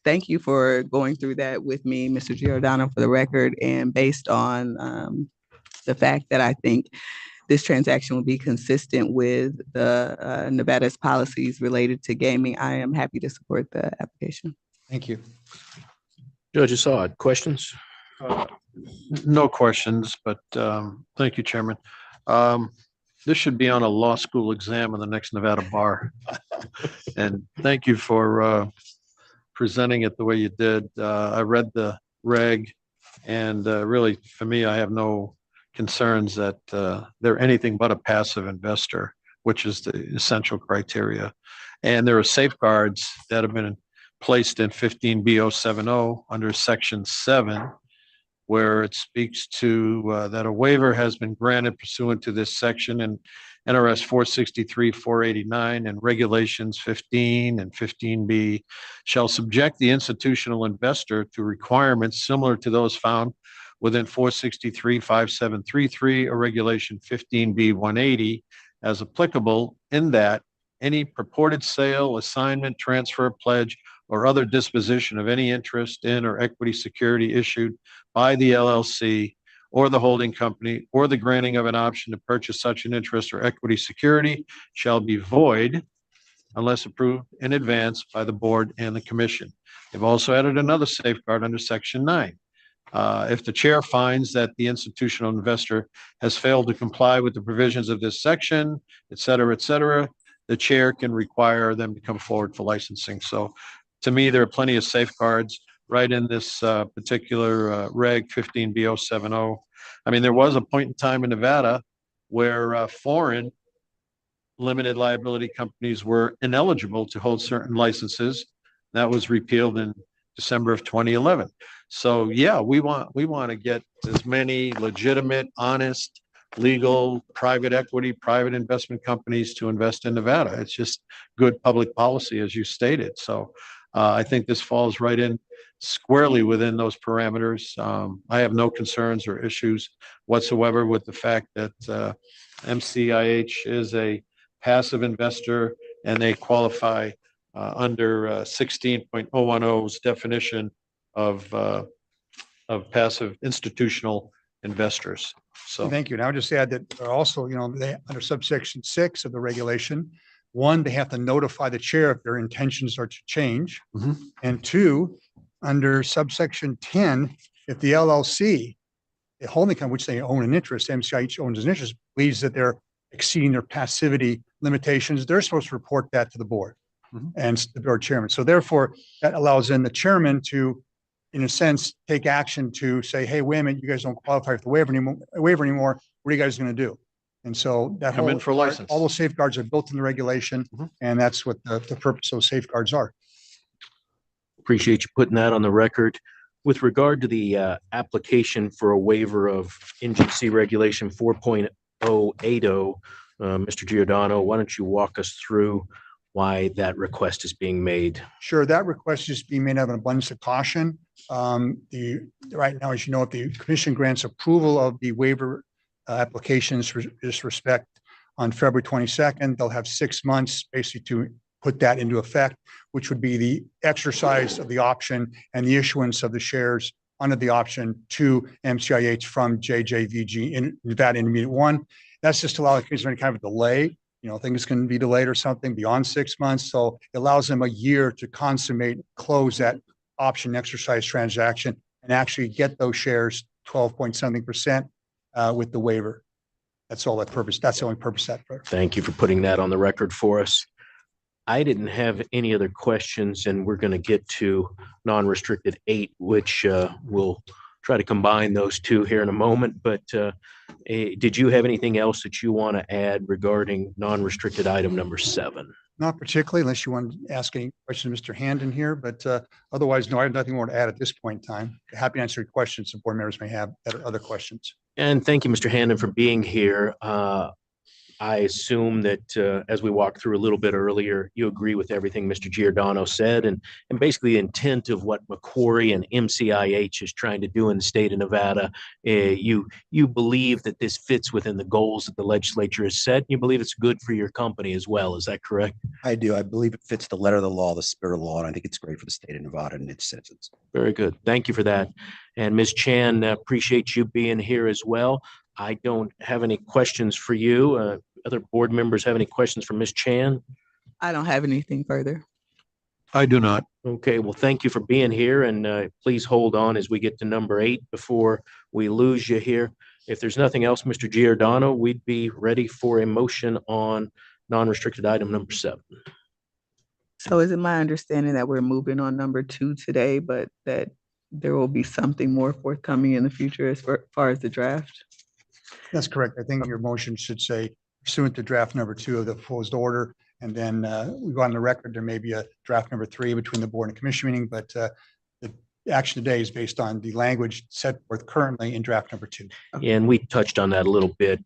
thank you for going through that with me, Mr. Giordano, for the record. And based on the fact that I think this transaction will be consistent with the Nevada's policies related to gaming, I am happy to support the application. Thank you. Judge Assad, questions? No questions, but thank you, Chairman. This should be on a law school exam in the next Nevada bar. And thank you for presenting it the way you did. I read the reg and really for me, I have no concerns that they're anything but a passive investor, which is the essential criteria. And there are safeguards that have been placed in 15B070 under Section 7, where it speaks to that a waiver has been granted pursuant to this section and NRS 463, 489 and regulations 15 and 15B shall subject the institutional investor to requirements similar to those found within 463, 5733 or regulation 15B 180 as applicable in that any purported sale, assignment, transfer, pledge, or other disposition of any interest in or equity security issued by the LLC or the holding company or the granting of an option to purchase such an interest or equity security shall be void unless approved in advance by the board and the commission. They've also added another safeguard under Section 9. If the chair finds that the institutional investor has failed to comply with the provisions of this section, et cetera, the chair can require them to come forward for licensing. So to me, there are plenty of safeguards right in this particular reg 15B070. I mean, there was a point in time in Nevada where foreign limited liability companies were ineligible to hold certain licenses. That was repealed in December of 2011. So yeah, we want to get as many legitimate, honest, legal, private equity, private investment companies to invest in Nevada. It's just good public policy, as you stated. So I think this falls right in squarely within those parameters. I have no concerns or issues whatsoever with the fact that MCIH is a passive investor and they qualify under 16.010's definition of passive institutional investors. So Thank you. And I would just add that there are also, they, under subsection 6 of the regulation, 1, they have to notify the chair if their intentions are to change. And 2, under subsection 10, if the LLC, the holding company which they own an interest, MCIH owns an interest, believes that they're exceeding their passivity limitations, they're supposed to report that to the board and the board chairman. So therefore, that allows then the chairman to, in a sense, take action to say, hey, wait a minute, you guys don't qualify for the waiver anymore. What are you guys going to do? And so that Come in for license. all those safeguards are built in the regulation, and that's what the purpose of those safeguards are. Appreciate you putting that on the record. With regard to the application for a waiver of NGC Regulation 4.080, Mr. Giordano, why don't you walk us through why that request is being made? Sure, that request is being made out of an abundance of caution. Right now, as you know, if the commission grants approval of the waiver applications for this respect on February 22nd, they'll have 6 months basically to put that into effect, which would be the exercise of the option and the issuance of the shares under the option to MCIH from JJVG in Nevada Intermediate 1. That's just to allow in case there's any kind of delay, things can be delayed or something beyond 6 months. So it allows them a year to consummate, close that option exercise transaction and actually get those shares 12-point-something% with the waiver. That's all that purpose. That's the only purpose that for. Thank you for putting that on the record for us. I didn't have any other questions, and we're going to get to non-restricted 8, which we'll try to combine those two here in a moment. But did you have anything else that you want to add regarding non-restricted item number 7? Not particularly, unless you want to ask any questions, Mr. Handon here, but otherwise, no, I have nothing more to add at this point in time. Happy to answer your questions if board members may have other questions. And thank you, Mr. Handon, for being here. I assume that as we walked through a little bit earlier, you agree with everything Mr. Giordano said, and basically the intent of what Macquarie and MCIH is trying to do in the state of Nevada. You believe that this fits within the goals that the legislature has set. You believe it's good for your company as well. Is that correct? I do. I believe it fits the letter of the law, the spirit of the law, and I think it's great for the state of Nevada and its citizens. Very good. Thank you for that. And Ms. Chan, appreciate you being here as well. I don't have any questions for you. Other board members have any questions for Ms. Chan? I don't have anything further. I do not. Okay, well, thank you for being here, and please hold on as we get to number 8 before we lose you here. If there's nothing else, Mr. Giordano, we'd be ready for a motion on non-restricted item number 7. So is it my understanding that we're moving on number 2 today, but that there will be something more forthcoming in the future as far as the draft? That's correct. I think your motion should say pursuant to draft number 2 of the proposed order. And then we go on the record, there may be a draft number 3 between the board and commission meeting, but the action today is based on the language set forth currently in draft number 2. And we touched on that a little bit.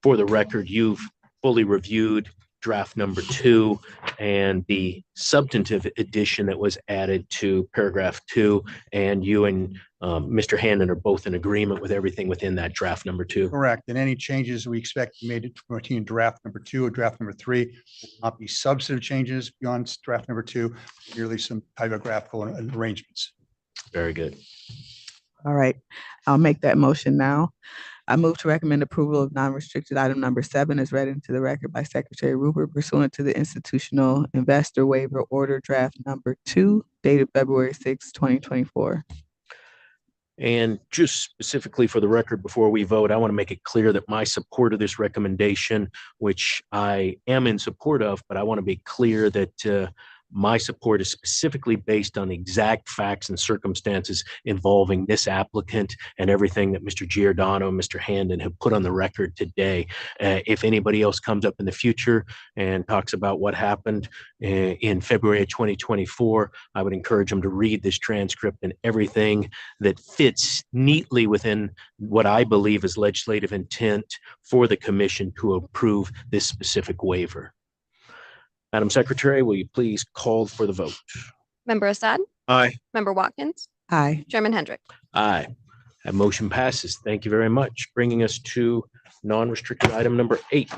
For the record, you've fully reviewed draft number 2 and the substantive addition that was added to paragraph 2, and you and Mr. Handon are both in agreement with everything within that draft number 2. Correct. And any changes we expect made it to continue draft number 2 or draft number 3 will not be substantive changes beyond draft number 2, merely some typographical arrangements. Very good. All right, I'll make that motion now. I move to recommend approval of non-restricted item number 7 as read into the record by Secretary Rupert pursuant to the institutional investor waiver order draft number 2 dated February 6, 2024. And just specifically for the record, before we vote, I want to make it clear that my support of this recommendation, which I am in support of, but I want to be clear that my support is specifically based on the exact facts and circumstances involving this applicant and everything that Mr. Giordano and Mr. Handon have put on the record today. If anybody else comes up in the future and talks about what happened in February of 2024, I would encourage them to read this transcript and everything that fits neatly within what I believe is legislative intent for the commission to approve this specific waiver. Madam Secretary, will you please call for the vote? Member Assad? Aye. Member Watkins? Aye. Chairman Hendrick? Aye. That motion passes. Thank you very much. Bringing us to non-restricted item number 8.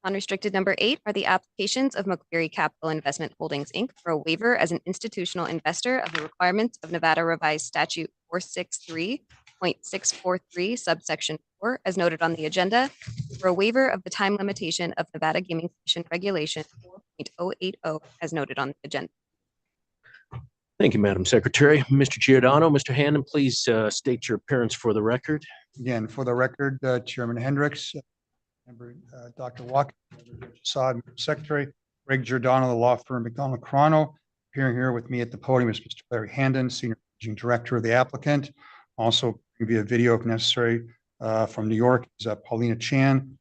Unrestricted number 8 are the applications of Macquarie Capital Investment Holdings, Inc. for a waiver as an institutional investor of the requirements of Nevada Revised Statute 463.643 subsection 4, as noted on the agenda, for a waiver of the time limitation of Nevada Gaming Commission Regulation 4.080, as noted on the agenda. Thank you, Madam Secretary. Mr. Giordano, Mr. Hannon, please state your appearance for the record. Again, for the record, Chairman Hendricks, Member Dr. Watkins, Member Judge Assad, Member Secretary, Greg Giordano, the law firm McDonald Carano. Appearing here with me at the podium is Mr. Larry Handon, Senior Managing Director of the applicant. Also via video if necessary from New York is Paulina Chan,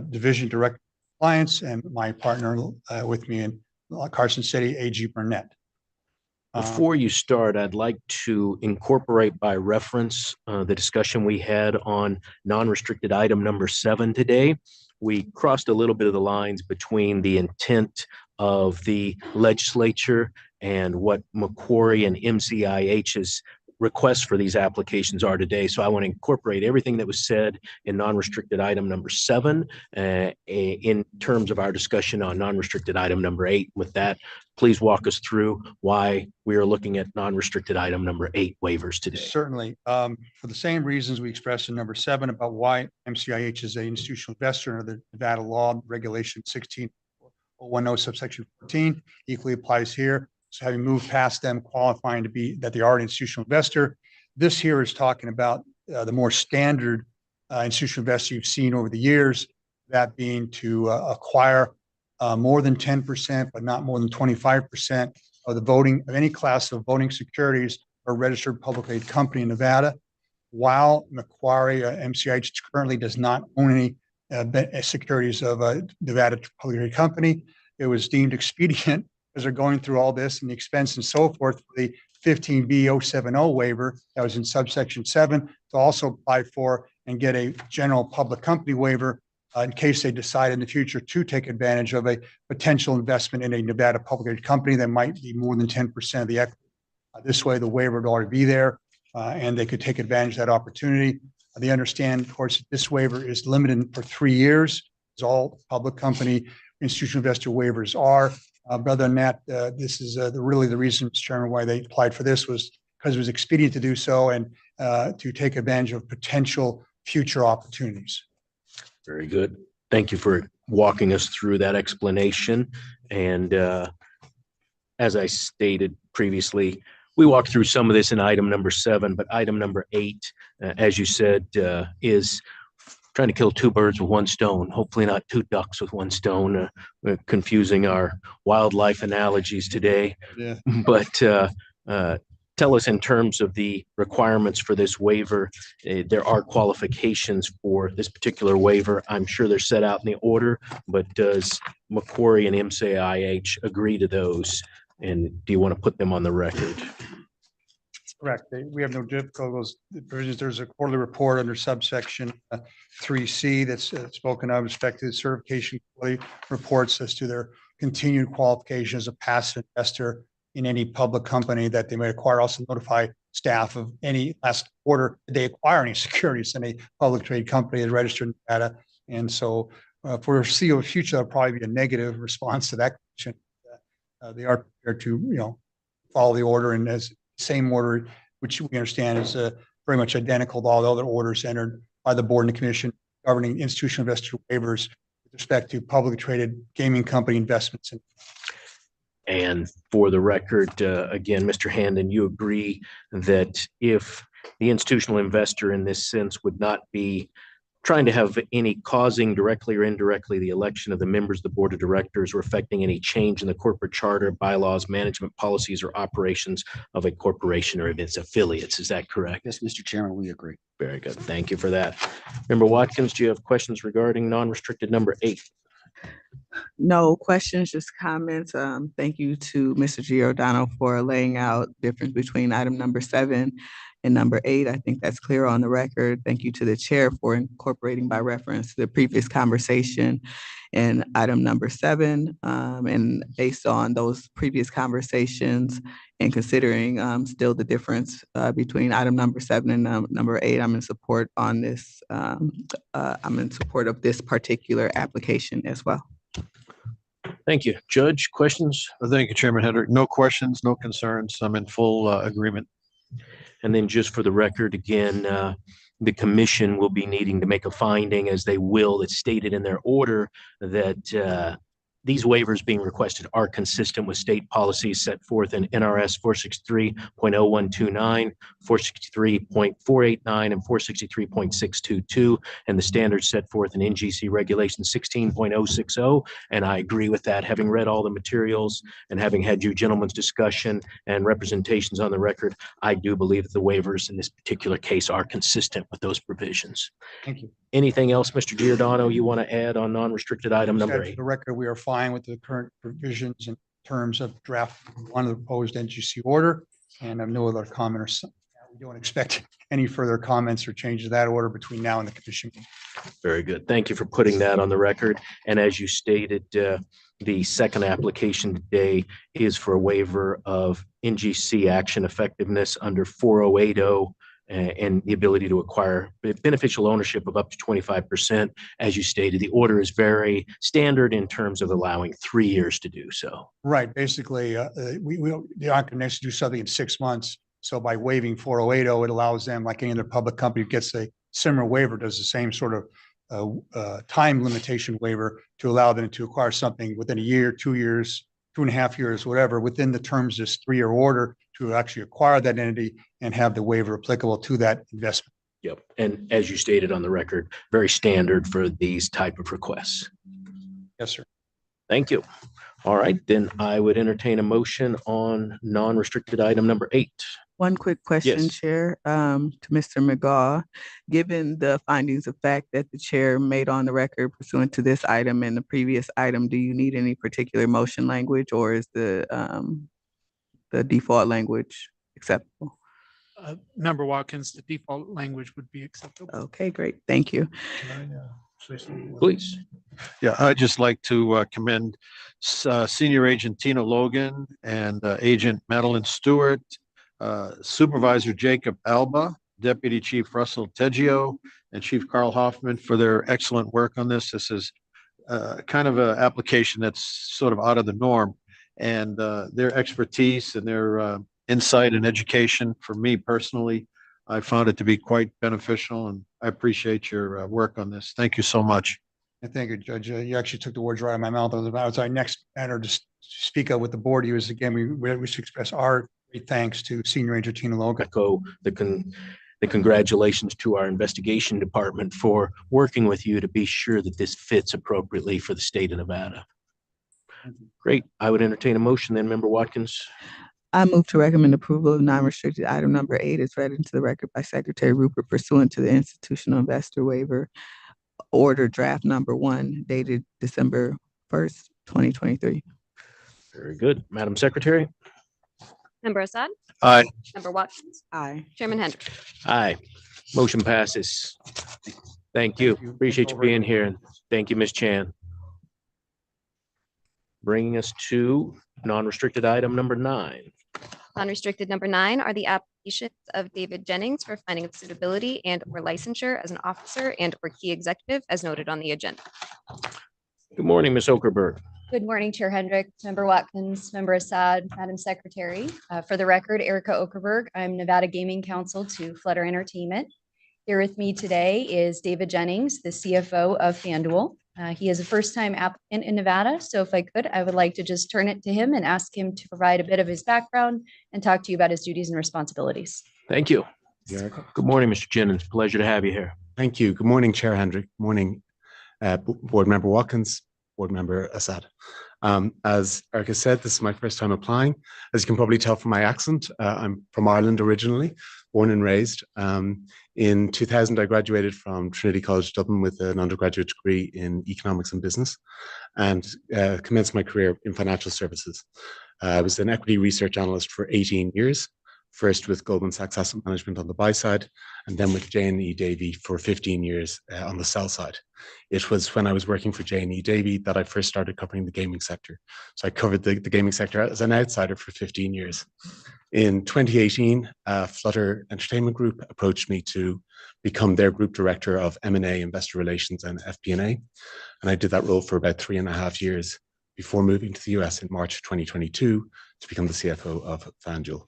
Division Director of Compliance, and my partner with me in Carson City, A.G. Burnett. Before you start, I'd like to incorporate by reference the discussion we had on non-restricted item number 7 today. We crossed a little bit of the lines between the intent of the legislature and what Macquarie and MCIH's requests for these applications are today. So I want to incorporate everything that was said in non-restricted item number 7 in terms of our discussion on non-restricted item number 8. With that, please walk us through why we are looking at non-restricted item number 8 waivers today. Certainly. For the same reasons we expressed in number 7 about why MCIH is an institutional investor under the Nevada law regulation 16010 subsection 14 equally applies here. So having moved past them qualifying to be that they are an institutional investor, this here is talking about the more standard institutional investor you've seen over the years, that being to acquire more than 10%, but not more than 25% of the voting of any class of voting securities or registered publicly traded company in Nevada. While Macquarie MCIH currently does not own any securities of a Nevada publicly traded company, it was deemed expedient as they're going through all this and the expense and so forth for the 15B070 waiver that was in subsection 7 to also apply for and get a general public company waiver in case they decide in the future to take advantage of a potential investment in a Nevada public company that might be more than 10% of the equity. This way, the waiver would already be there and they could take advantage of that opportunity. They understand, of course, this waiver is limited for 3 years, as all public company institutional investor waivers are. Other than that, this is really the reason, Mr. Chairman, why they applied for this was because it was expedient to do so and to take advantage of potential future opportunities. Very good. Thank you for walking us through that explanation. And as I stated previously, we walked through some of this in item number 7, but item number 8, as you said, is trying to kill 2 birds with 1 stone, hopefully not 2 ducks with 1 stone, confusing our wildlife analogies today. Yeah. But tell us in terms of the requirements for this waiver, there are qualifications for this particular waiver. I'm sure they're set out in the order, but does Macquarie and MCIH agree to those? And do you want to put them on the record? Correct. We have no difficulties. There's a quarterly report under subsection 3C that's spoken of respect to the certification quality reports as to their continued qualification as a passive investor in any public company that they may acquire. Also notify staff of any last quarter they acquire any securities in a public trade company that's registered in Nevada. And so for foreseeable future, that'll probably be a negative response to that question. They are prepared to, follow the order and as same order, which we understand is very much identical to all the other orders entered by the board and the commission governing institutional investor waivers with respect to publicly traded gaming company investments. And for the record, again, Mr. Handon, you agree that if the institutional investor in this sense would not be trying to have any causing directly or indirectly the election of the members of the board of directors or affecting any change in the corporate charter, bylaws, management policies, or operations of a corporation or of its affiliates. Is that correct? Yes, Mr. Chairman, we agree. Very good. Thank you for that. Member Watkins, do you have questions regarding non-restricted number 8? No questions, just comments. Thank you to Mr. Giordano for laying out the difference between item number 7 And number 8, I think that's clear on the record. Thank you to the chair for incorporating by reference the previous conversation in item number 7. And based on those previous conversations and considering still the difference between item number 7 and number 8, I'm in support on this. I'm in support of this particular application as well. Thank you. Judge, questions? Thank you, Chairman Hendrick. No questions, no concerns. I'm in full agreement. And then just for the record, again, the commission will be needing to make a finding, as they will, it's stated in their order, that these waivers being requested are consistent with state policies set forth in NRS 463.0129, 463.489, and 463.622, and the standards set forth in NGC Regulation 16.060. And I agree with that. Having read all the materials and having had you gentlemen's discussion and representations on the record, I do believe that the waivers in this particular case are consistent with those provisions. Thank you. Anything else, Mr. Giordano, you want to add on non-restricted item number For 8? the record, we are fine with the current provisions in terms of draft 1 of the proposed NGC order, and I have no other comment or we don't expect any further comments or changes to that order between now and the commission. Very good. Thank you for putting that on the record. And as you stated, the second application today is for a waiver of NGC action effectiveness under 4080 and the ability to acquire beneficial ownership of up to 25%. As you stated, the order is very standard in terms of allowing 3 years to do so. Right. Basically, they aren't going to do something in 6 months. So by waiving 4080, it allows them, like any other public company who gets a similar waiver, does the same sort of time limitation waiver to allow them to acquire something within a year, 2 years, 2.5 years, whatever, within the terms of this 3-year order to actually acquire that entity and have the waiver applicable to that investment. Yep. And as you stated on the record, very standard for these type of requests. Yes, sir. Thank you. All right, then I would entertain a motion on non-restricted item number 8. One quick question, Yes. Chair, to Mr. McGaw. Given the findings of fact that the chair made on the record pursuant to this item and the previous item, do you need any particular motion language, or is the default language acceptable? Member Watkins, the default language would be acceptable. Okay, great. Thank you. Please. Yeah, I'd just like to commend Senior Agent Tina Logan and Agent Madeline Stewart, Supervisor Jacob Alba, Deputy Chief Russell Teggio, and Chief Carl Hoffman for their excellent work on this. This is kind of an application that's sort of out of the norm, and their expertise and their insight and education for me personally, I found it to be quite beneficial, and I appreciate your work on this. Thank you so much. And thank you, Judge. You actually took the words right out of my mouth. It was our next matter to speak of with the board. He was, again, we should express our great thanks to Senior Agent Tina Logan. Echo the congratulations to our investigation department for working with you to be sure that this fits appropriately for the state of Nevada. Great. I would entertain a motion then, Member Watkins. I move to recommend approval of non-restricted item number 8 is read into the record by Secretary Rupert pursuant to the institutional investor waiver order draft number 1 dated December 1st, 2023. Very good. Madam Secretary. Member Assad? Aye. Member Watkins? Aye. Chairman Hendrick? Aye. Motion passes. Thank you. Appreciate you being here. And thank you, Ms. Chan. Bringing us to non-restricted item number 9. Unrestricted number 9 are the applications of David Jennings for finding of suitability and or licensure as an officer and or key executive as noted on the agenda. Good morning, Ms. Okerberg. Good morning, Chair Hendrick, Member Watkins, Member Assad, Madam Secretary. For the record, Erica Okerberg. I'm Nevada Gaming Counsel to Flutter Entertainment. Here with me today is David Jennings, the CFO of FanDuel. He is a first-time applicant in Nevada, so if I could, I would like to just turn it to him and ask him to provide a bit of his background and talk to you about his duties and responsibilities. Thank you. Good morning, Mr. Jennings. Pleasure to have you here. Thank you. Good morning, Chair Hendrick. Morning, Board Member Watkins, Board Member Assad. As Erica said, this is my first time applying. As you can probably tell from my accent, I'm from Ireland originally, born and raised. In 2000, I graduated from Trinity College Dublin with an undergraduate degree in economics and business and commenced my career in financial services. I was an equity research analyst for 18 years first with Goldman Sachs Asset Management on the buy side, and then with J&E Davy for 15 years on the sell side. It was when I was working for J&E Davy that I first started covering the gaming sector. So I covered the gaming sector as an outsider for 15 years. In 2018, Flutter Entertainment Group approached me to become their group director of M&A, investor relations, and FP&A. And I did that role for about 3.5 years before moving to the US in March of 2022 to become the CFO of FanDuel.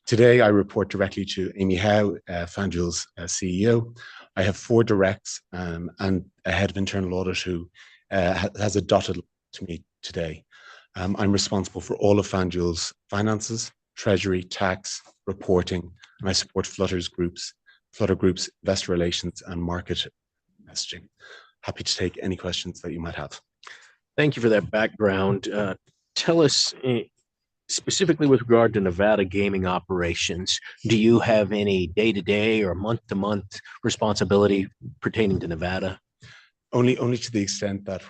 Today, I report directly to Amy Howe, FanDuel's CEO. I have 4 directs and a head of internal audit who has a dotted line to me today. I'm responsible for all of FanDuel's finances, treasury, tax, reporting, and I support Flutter Group's investor relations and market messaging. Happy to take any questions that you might have. Thank you for that background. Tell us specifically with regard to Nevada gaming operations, do you have any day-to-day or month-to-month responsibility pertaining to Nevada? Only to the extent that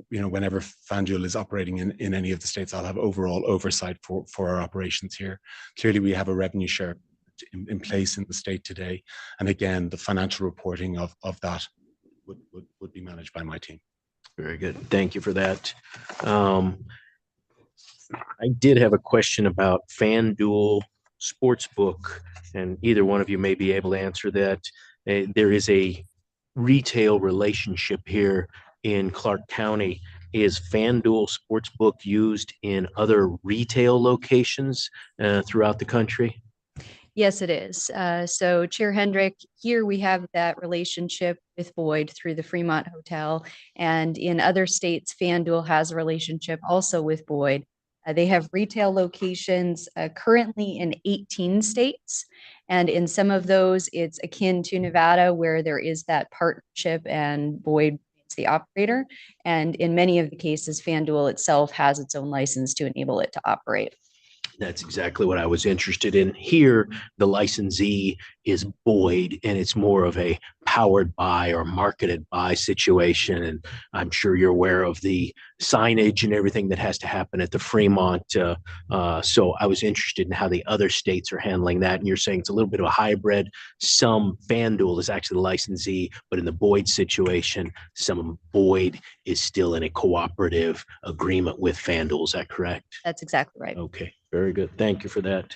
whenever FanDuel is operating in any of the states, I'll have overall oversight for our operations here. Clearly, we have a revenue share in place in the state today, and again, the financial reporting of that would be managed by my team. Very good. Thank you for that. I did have a question about FanDuel Sportsbook, and either one of you may be able to answer that. There is a retail relationship here in Clark County. Is FanDuel Sportsbook used in other retail locations throughout the country? Yes, it is. So Chair Hendrick, here we have that relationship with Boyd through the Fremont Hotel. And in other states, FanDuel has a relationship also with Boyd. They have retail locations currently in 18 states. And in some of those, it's akin to Nevada, where there is that partnership and Boyd is the operator. And in many of the cases, FanDuel itself has its own license to enable it to operate. That's exactly what I was interested in. Here, the licensee is Boyd, and it's more of a powered by or marketed by situation. And I'm sure you're aware of the signage and everything that has to happen at the Fremont. So I was interested in how the other states are handling that. And you're saying it's a little bit of a hybrid. Some FanDuel is actually the licensee, but in the Boyd situation, some Boyd is still in a cooperative agreement with FanDuel. Is that correct? That's exactly right. Okay, very good. Thank you for that.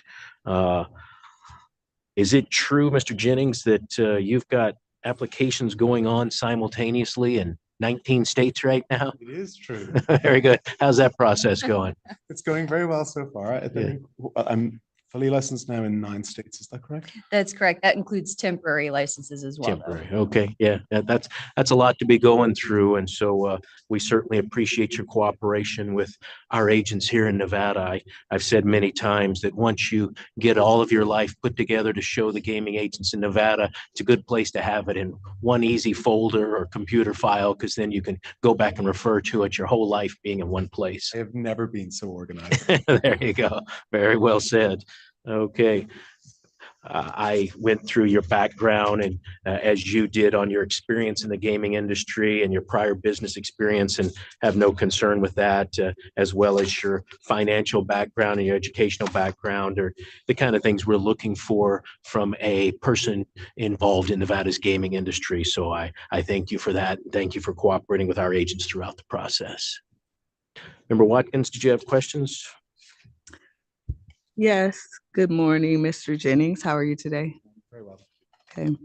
Is it true, Mr. Jennings, that you've got applications going on simultaneously in 19 states right now? It is true. Very good. How's that process going? It's going very well so far. I think I'm fully licensed now in 9 states. Is that correct? That's correct. That includes temporary licenses as well. Temporary. Okay. Yeah. That's a lot to be going through. And so we certainly appreciate your cooperation with our agents here in Nevada. I've said many times that once you get all of your life put together to show the gaming agents in Nevada, it's a good place to have it in one easy folder or computer file, because then you can go back and refer to it your whole life being in one place. I have never been so organized. There you go. Very well said. Okay. I went through your background and as you did on your experience in the gaming industry and your prior business experience, and have no concern with that, as well as your financial background and your educational background, or the kind of things we're looking for from a person involved in Nevada's gaming industry. So I thank you for that. Thank you for cooperating with our agents throughout the process. Member Watkins, did you have questions? Yes. Good morning, Mr. Jennings. How are you today? Very well. Okay.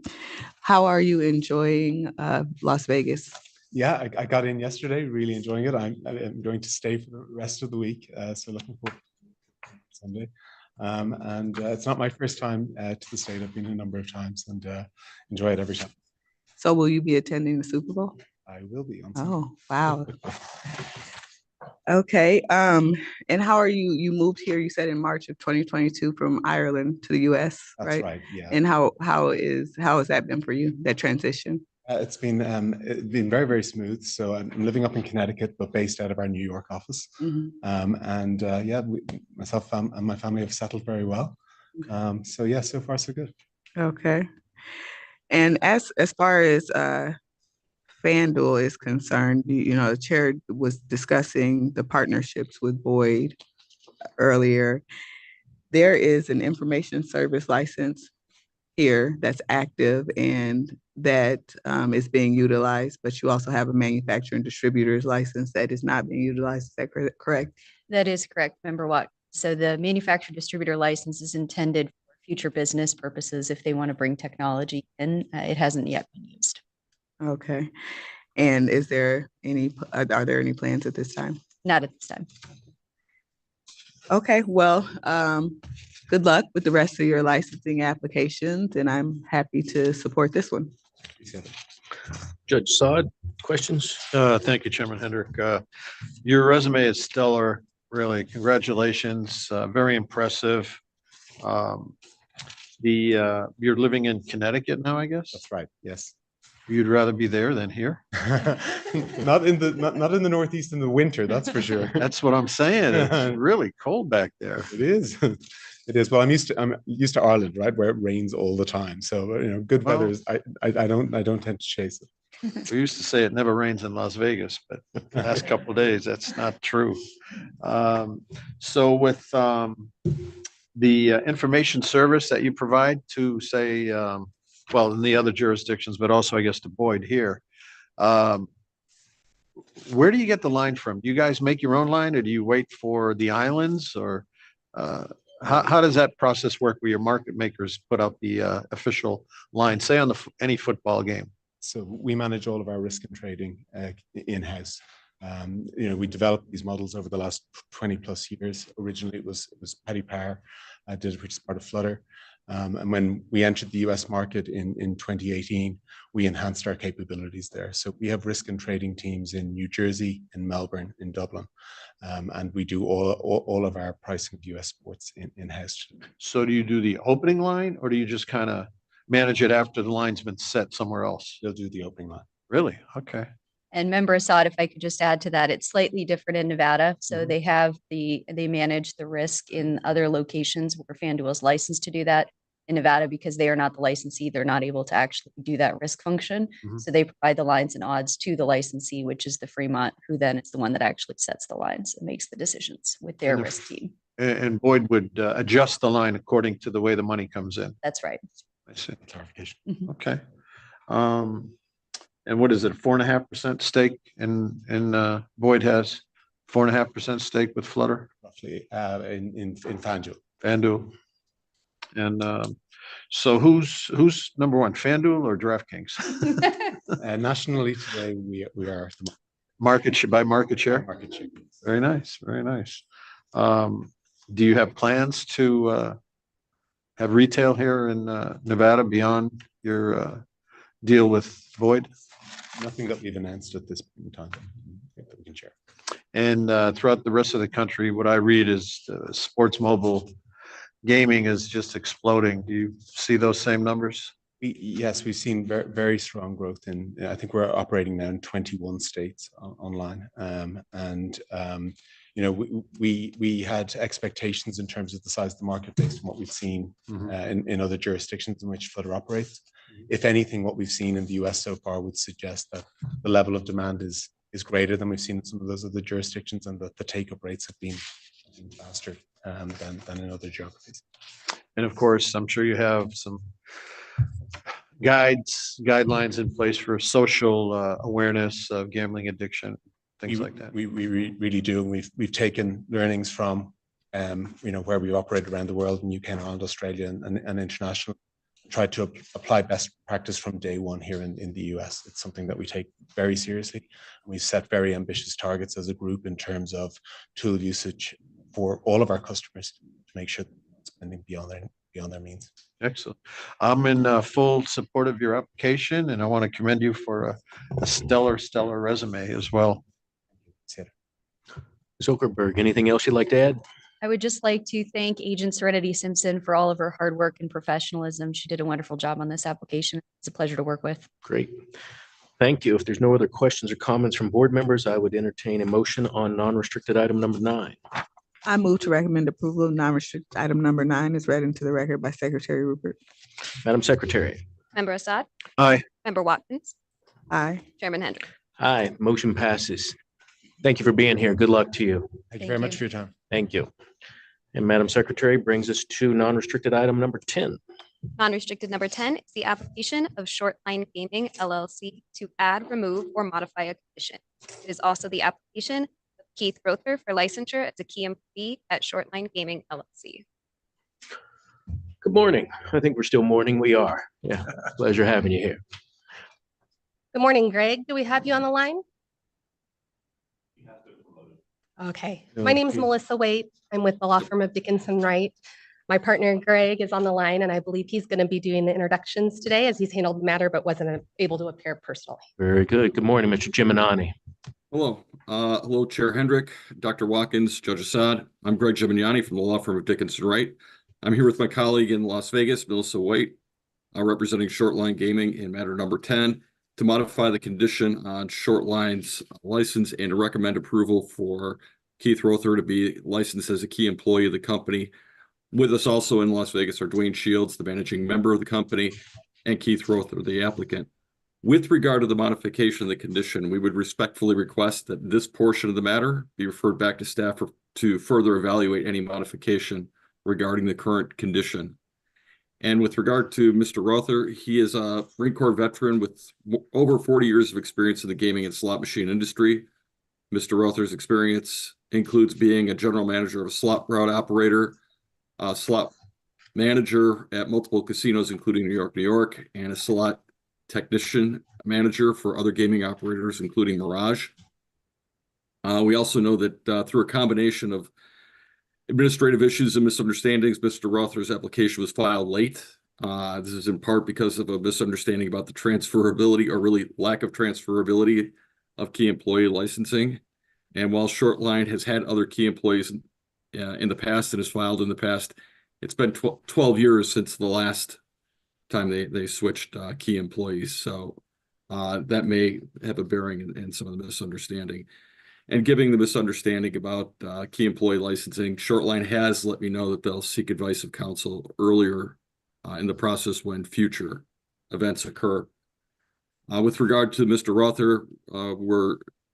How are you enjoying Las Vegas? Yeah, I got in yesterday, really enjoying it. I'm going to stay for the rest of the week, so looking forward to Sunday. And it's not my first time to the state. I've been a number of times and enjoy it every time. So will you be attending the Super Bowl? I will be on Sunday. Oh, wow. Okay. And how are you? You moved here, you said in March of 2022 from Ireland to the US, That's right? right, yeah. And how has that been for you, that transition? It's been very, very smooth. So I'm living up in Connecticut, but based out of our New York office. Myself and my family have settled very well. So yeah, so far so good. Okay. And as far as FanDuel is concerned, the chair was discussing the partnerships with Boyd earlier. there is an information service license here that's active and that is being utilized, but you also have a manufacturer and distributor's license that is not being utilized. Is that correct? That is correct, Member Watt. So the manufacturer distributor license is intended for future business purposes if they want to bring technology in. It hasn't yet been used. Okay. And is there any, are there any plans at this time? Not at this time. Okay, well, good luck with the rest of your licensing applications, and I'm happy to support this one. Judge Saad, questions? Thank you, Chairman Hendrick. Your resume is stellar, really. Congratulations. Very impressive. You're living in Connecticut now, I guess? That's right. Yes. You'd rather be there than here? Not in the Northeast in the winter, that's for sure. That's what I'm saying. It's really cold back there. It is. It is. Well, I'm used to Ireland, right, where it rains all the time. So good weather is. I don't tend to chase it. We used to say it never rains in Las Vegas, but the last couple of days, that's not true. So with the information service that you provide to say, well, in the other jurisdictions, but also I guess to Boyd here, where do you get the line from? Do you guys make your own line, or do you wait for the islands, or how does that process work where your market makers put out the official line, say on any football game? So we manage all of our risk and trading in-house. We developed these models over the last 20 plus years. Originally, it was Petty Power, which is part of Flutter. And when we entered the US market in 2018, we enhanced our capabilities there. So we have risk and trading teams in New Jersey, in Melbourne, in Dublin. And we do all of our pricing of US sports in-house. So do you do the opening line, or do you just kind of manage it after the line's been set somewhere else? They'll do the opening line. Really? Okay. And Member Assad, if I could just add to that, it's slightly different in Nevada. So they manage the risk in other locations where FanDuel is licensed to do that. In Nevada, because they are not the licensee, they're not able to actually do that risk function. So they provide the lines and odds to the licensee, which is the Fremont, who then is the one that actually sets the lines and makes the decisions with their risk team. And Boyd would adjust the line according to the way the money comes in. That's right. I see. Clarification. Okay. And what is it? 4.5% stake in Boyd has 4.5% stake with Flutter? Roughly in FanDuel. FanDuel. And so who's number one, FanDuel or DraftKings? Nationally today, we are the market share. Market share. Very nice, very nice. Do you have plans to have retail here in Nevada beyond your deal with Boyd? Nothing that we've announced at this point in time that we can share. And throughout the rest of the country, what I read is sports mobile gaming is just exploding. Do you see those same numbers? Yes, we've seen very, very strong growth I think we're operating now in 21 states online. We had expectations in terms of the size of the market based on what we've seen in other jurisdictions in which Flutter operates. If anything, what we've seen in the US so far would suggest that the level of demand is greater than we've seen in some of those other jurisdictions, and that the take-up rates have been faster than in other geographies. And of course, I'm sure you have some guidelines in place for social awareness of gambling addiction, things like that. We really do. And we've taken learnings from where we operate around the world, in UK and Ireland, Australia, and international. Tried to apply best practice from day one here in the US. It's something that we take very seriously. We've set very ambitious targets as a group in terms of tool usage for all of our customers to make sure that spending beyond their means. Excellent. I'm in full support of your application, and I want to commend you for a stellar resume as well. Ms. Zuckerberg, anything else you'd like to add? I would just like to thank Agent Serenity Simpson for all of her hard work and professionalism. She did a wonderful job on this application. It's a pleasure to work with. Great. Thank you. If there's no other questions or comments from board members, I would entertain a motion on non-restricted item number 9. I move to recommend approval of non-restricted item number 9 is read into the record by Secretary Rupert. Madam Secretary. Member Assad? Aye. Member Watkins? Aye. Chairman Hendrick? Aye. Motion passes. Thank you for being here. Good luck to you. Thank you very much for your time. Thank you. And Madam Secretary brings us to non-restricted item number 10. Non-restricted number 10 is the application of Shortline Gaming LLC to add, remove, or modify a condition. It is also the application of Keith Rother for licensure as a key employee at Shortline Gaming LLC. Good morning. I think we're still morning. We are. Yeah, pleasure having you here. Good morning, Greg. Do we have you on the line? Okay. My name is Melissa Waite. I'm with the law firm of Dickinson Wright. My partner Greg is on the line, and I believe he's going to be doing the introductions today as he's handled the matter but wasn't able to appear personally. Very good. Good morning, Mr. Giminani. Hello. Hello, Chair Hendrick, Dr. Watkins, Judge Assad. I'm Greg Gimignani from the law firm of Dickinson Wright. I'm here with my colleague in Las Vegas, Melissa Waite, representing Shortline Gaming in matter number 10 to modify the condition on Shortline's license and to recommend approval for Keith Rother to be licensed as a key employee of the company. With us also in Las Vegas are Dwayne Shields, the managing member of the company, and Keith Rother, the applicant. With regard to the modification of the condition, we would respectfully request that this portion of the matter be referred back to staff to further evaluate any modification regarding the current condition. And with regard to Mr. Rother, he is a Marine Corps veteran with over 40 years of experience in the gaming and slot machine industry. Mr. Rother's experience includes being a general manager of a slot route operator, a slot manager at multiple casinos, including New York, and a slot technician manager for other gaming operators, including Mirage. We also know that through a combination of administrative issues and misunderstandings, Mr. Rother's application was filed late. This is in part because of a misunderstanding about the transferability, or really lack of transferability, of key employee licensing. And while Shortline has had other key employees in the past and has filed in the past, it's been 12 years since the last time they switched key employees. So that may have a bearing in some of the misunderstanding. And given the misunderstanding about key employee licensing, Shortline has let me know that they'll seek advice of counsel earlier in the process when future events occur. With regard to Mr. Rother,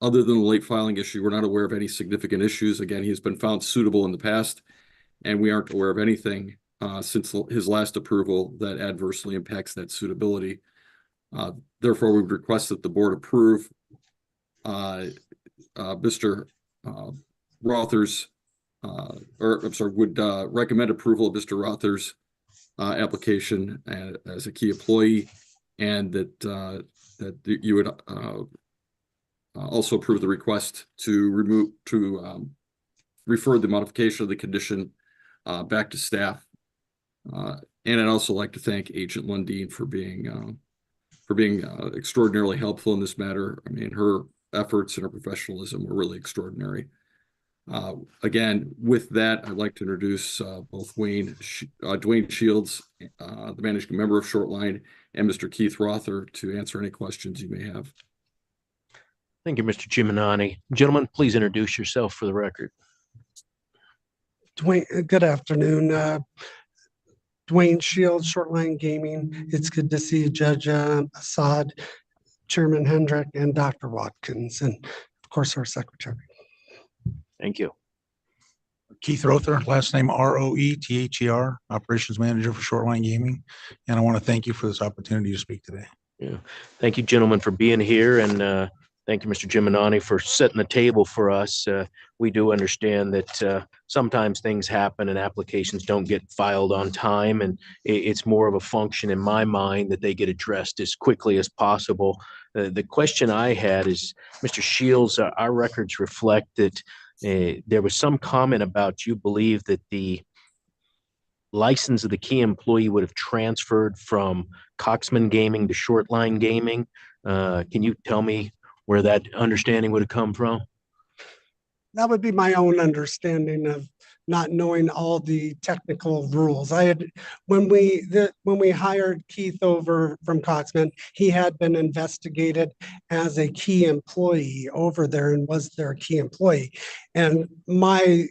other than the late filing issue, we're not aware of any significant issues. Again, he's been found suitable in the past, and we aren't aware of anything since his last approval that adversely impacts that suitability. Therefore, we would request that the board approve Mr. Rother's, would recommend approval of Mr. Rother's application as a key employee, and that you would also approve the request to refer the modification of the condition back to staff. And I'd also like to thank Agent Lundeen for being extraordinarily helpful in this matter. I mean, her efforts and her professionalism were really extraordinary. Again, with that, I'd like to introduce both Dwayne Shields, the managing member of Shortline, and Mr. Keith Rother to answer any questions you may have. Thank you, Mr. Giminani. Gentlemen, please introduce yourself for the record. Dwayne, good afternoon. Dwayne Shields, Shortline Gaming. It's good to see Judge Assad, Chairman Hendrick, and Dr. Watkins, and of course our secretary. Thank you. Keith Rother, last name Roether, Operations Manager for Shortline Gaming. And I want to thank you for this opportunity to speak today. Yeah. Thank you, gentlemen, for being here. And thank you, Mr. Giminani, for setting the table for us. We do understand that sometimes things happen and applications don't get filed on time. And it's more of a function in my mind that they get addressed as quickly as possible. The question I had is, Mr. Shields, our records reflect that there was some comment about you believe that the license of the key employee would have transferred from Coxman Gaming to Shortline Gaming. Can you tell me where that understanding would have come from? That would be my own understanding of not knowing all the technical rules. When we hired Keith over from Coxman, he had been investigated as a key employee over there and was their key employee. And my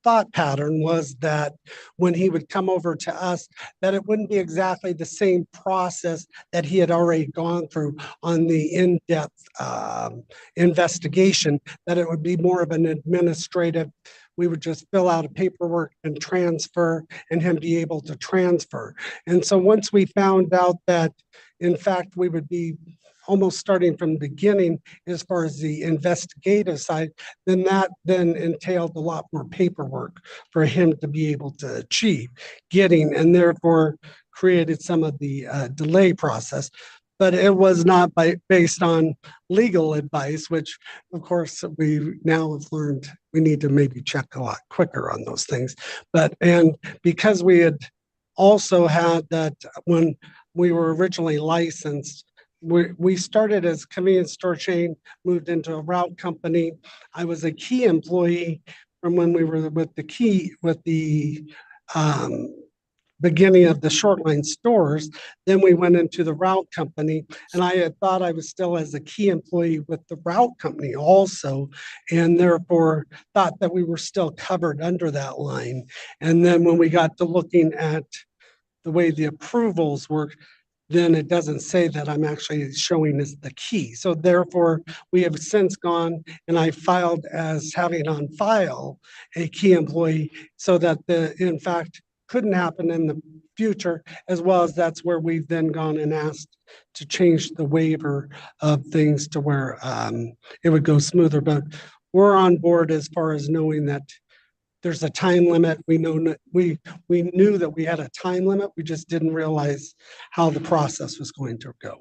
thought pattern was that when he would come over to us, that it wouldn't be exactly the same process that he had already gone through on the in-depth investigation, that it would be more of an administrative we would just fill out a paperwork and transfer and him be able to transfer. And so once we found out that, in fact, we would be almost starting from the beginning as far as the investigative side, then that then entailed a lot more paperwork for him to be able to achieve getting, and therefore created some of the delay process. But it was not based on legal advice, which of course we now have learned we need to maybe check a lot quicker on those things. But, and because we had also had that when we were originally licensed, we started as convenience store chain, moved into a route company. I was a key employee from when we were with the beginning of the short line stores. Then we went into the route company, and I had thought I was still as a key employee with the route company also, and therefore thought that we were still covered under that line. And then when we got to looking at the way the approvals work, then it doesn't say that I'm actually showing as the key. So therefore, we have since gone and I filed as having on file a key employee so that in fact, couldn't happen in the future, as well as that's where we've then gone and asked to change the waiver of things to where it would go smoother. But we're on board as far as knowing that there's a time limit. We know we knew that we had a time limit. We just didn't realize how the process was going to go.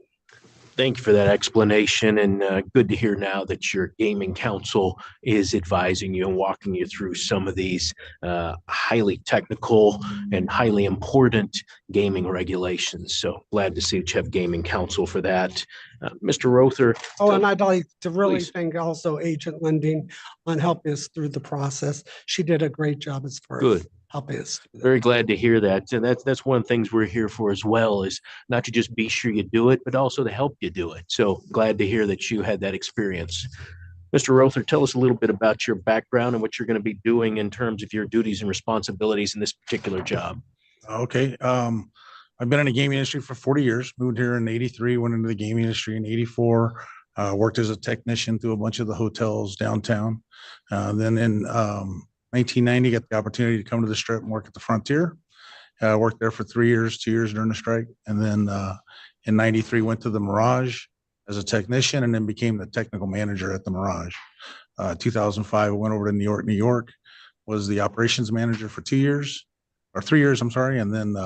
Thank you for that explanation, and good to hear now that your gaming counsel is advising you and walking you through some of these highly technical and highly important gaming regulations. So glad to see that you have gaming counsel for that. Mr. Rother. Oh, and I'd like to really thank also Agent Lending on helping us through the process. She did a great job as far as helping us. Very glad to hear that. And that's one of the things we're here for as well, is not to just be sure you do it, but also to help you do it. So glad to hear that you had that experience. Mr. Rother, tell us a little bit about your background and what you're going to be doing in terms of your duties and responsibilities in this particular job. Okay. I've been in the gaming industry for 40 years, moved here in 83, went into the gaming industry in 84, worked as a technician through a bunch of the hotels downtown. Then in 1990, got the opportunity to come to the Strip and work at the Frontier. Worked there for 3 years, 2 years during the strike. And then in 93, went to the Mirage as a technician and then became the technical manager at the Mirage. 2005, I went over to New York, was the operations manager for 2 years, or 3 years, I'm sorry. And then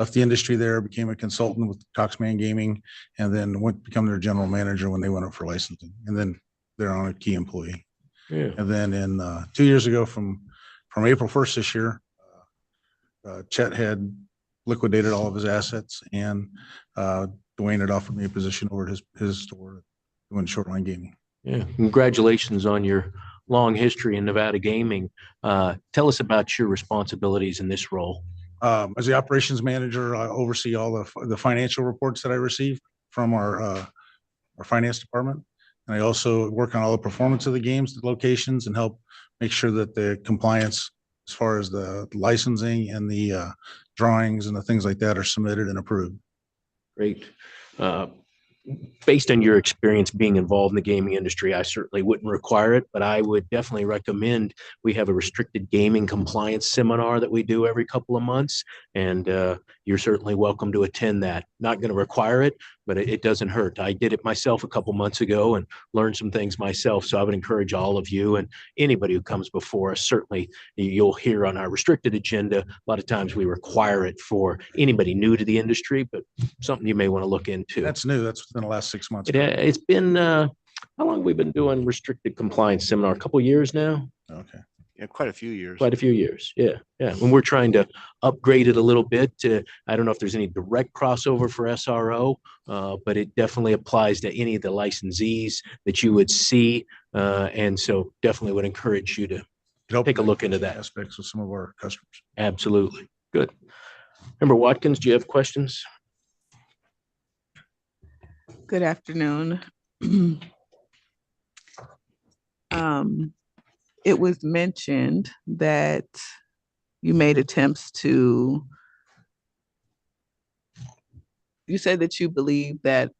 left the industry there, became a consultant with Coxman Gaming, and then went to become their general manager when they went up for licensing. And then they're on a key employee. Yeah. And then in 2 years ago, from April 1st this year, Chet had liquidated all of his assets, and Dwayne had offered me a position over at his store doing shortline gaming. Yeah, congratulations on your long history in Nevada gaming. Tell us about your responsibilities in this role. As the operations manager, I oversee all the financial reports that I receive from our finance department. And I also work on all the performance of the games, the locations, and help make sure that the compliance as far as the licensing and the drawings and the things like that are submitted and approved. Great. Based on your experience being involved in the gaming industry, I certainly wouldn't require it, but I would definitely recommend we have a restricted gaming compliance seminar that we do every couple of months, and you're certainly welcome to attend that. Not going to require it, but it doesn't hurt. I did it myself a couple months ago and learned some things myself, so I would encourage all of you and anybody who comes before us. Certainly, you'll hear on our restricted agenda, a lot of times we require it for anybody new to the industry, but something you may want to look into. That's new. That's within the last 6 months. It's been, how long have we been doing restricted compliance seminar? A couple of years now? Okay. Yeah, quite a few years. Quite a few years. Yeah. Yeah. When we're trying to upgrade it a little bit to, I don't know if there's any direct crossover for SRO, but it definitely applies to any of the licensees that you would see. And so definitely would encourage you to take a look into that. Aspects of some of our customers. Absolutely. Good. Member Watkins, do you have questions? Good afternoon. It was mentioned that you made attempts to, you said that you believe that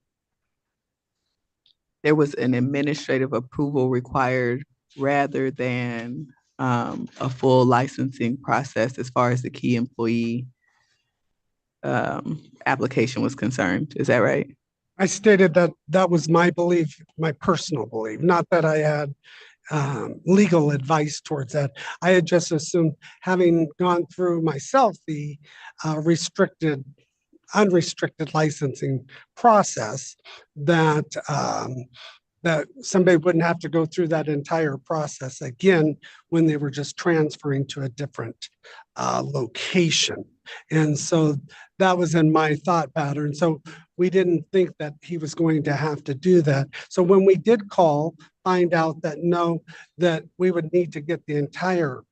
there was an administrative approval required rather than a full licensing process as far as the key employee application was concerned. Is that right? I stated that that was my belief, my personal belief, not that I had legal advice towards that. I had just assumed, having gone through myself the unrestricted licensing process, that that somebody wouldn't have to go through that entire process again when they were just transferring to a different location. And so that was in my thought pattern. So we didn't think that he was going to have to do that. So when we did call, find out that no, that we would need to get the entire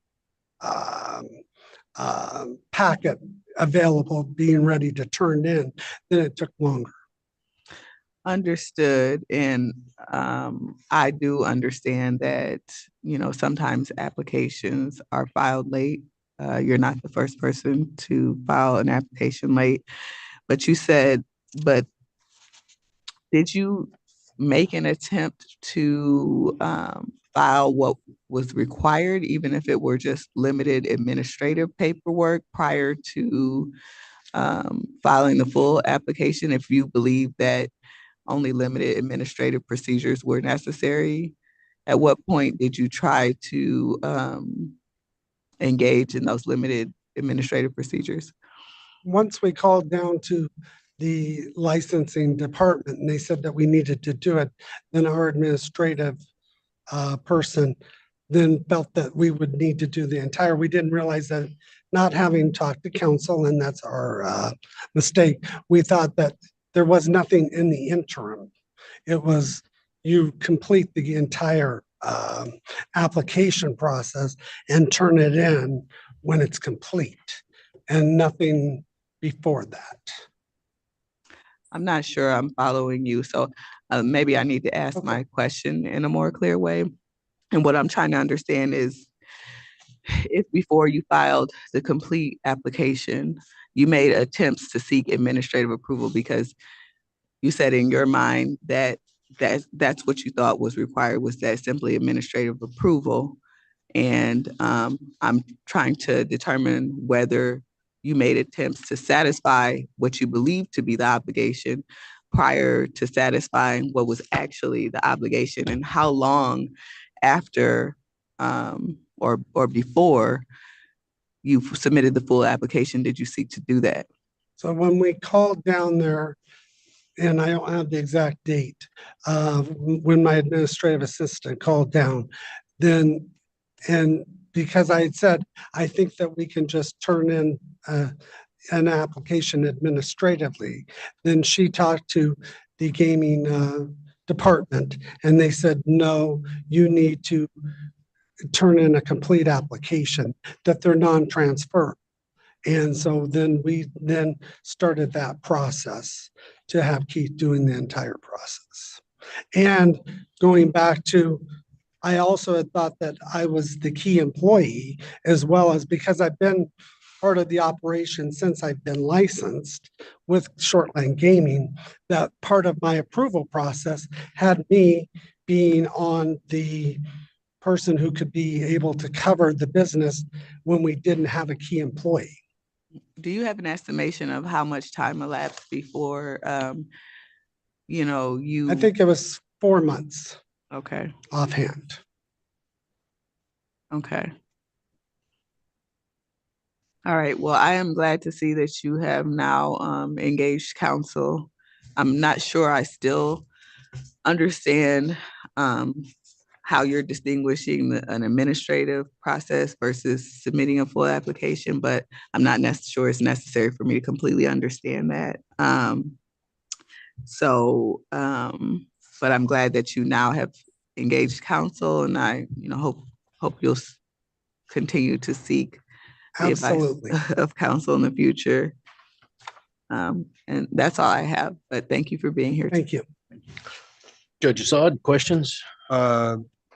packet available, being ready to turn in, then it took longer. Understood. And I do understand that, sometimes applications are filed late. You're not the first person to file an application late, but but did you make an attempt to file what was required, even if it were just limited administrative paperwork prior to filing the full application, if you believe that only limited administrative procedures were necessary? At what point did you try to engage in those limited administrative procedures? Once we called down to the licensing department and they said that we needed to do it, then our administrative person then felt that we would need to do the entire. We didn't realize that, not having talked to council, and that's our mistake. We thought that there was nothing in the interim. It was, you complete the entire application process and turn it in when it's complete, and nothing before that. I'm not sure I'm following you. So maybe I need to ask my question in a more clear way. And what I'm trying to understand is, if before you filed the complete application, you made attempts to seek administrative approval, because you said in your mind that that's what you thought was required, was that simply administrative approval. And I'm trying to determine whether you made attempts to satisfy what you believe to be the obligation prior to satisfying what was actually the obligation, and how long after or before you submitted the full application did you seek to do that? So when we called down there, and I don't have the exact date, when my administrative assistant called down, then, and because I had said, I think that we can just turn in an application administratively, then she talked to the gaming department, and they said, no, you need to turn in a complete application, that they're non-transfer. And so then we then started that process to have Keith doing the entire process. And going back to, I also had thought that I was the key employee, as well as, because I've been part of the operation since I've been licensed with Shortline Gaming, that part of my approval process had me being on the person who could be able to cover the business when we didn't have a key employee. Do you have an estimation of how much time elapsed before, you? I think it was 4 months. Okay. Offhand. Okay. All right. Well, I am glad to see that you have now engaged counsel. I'm not sure I still understand how you're distinguishing an administrative process versus submitting a full application, but I'm not sure it's necessary for me to completely understand that. But I'm glad that you now have engaged counsel, and I, hope you'll continue to seek the advice of counsel in the future. And that's all I have, but thank you for being here. Thank you. Judge Assad, questions?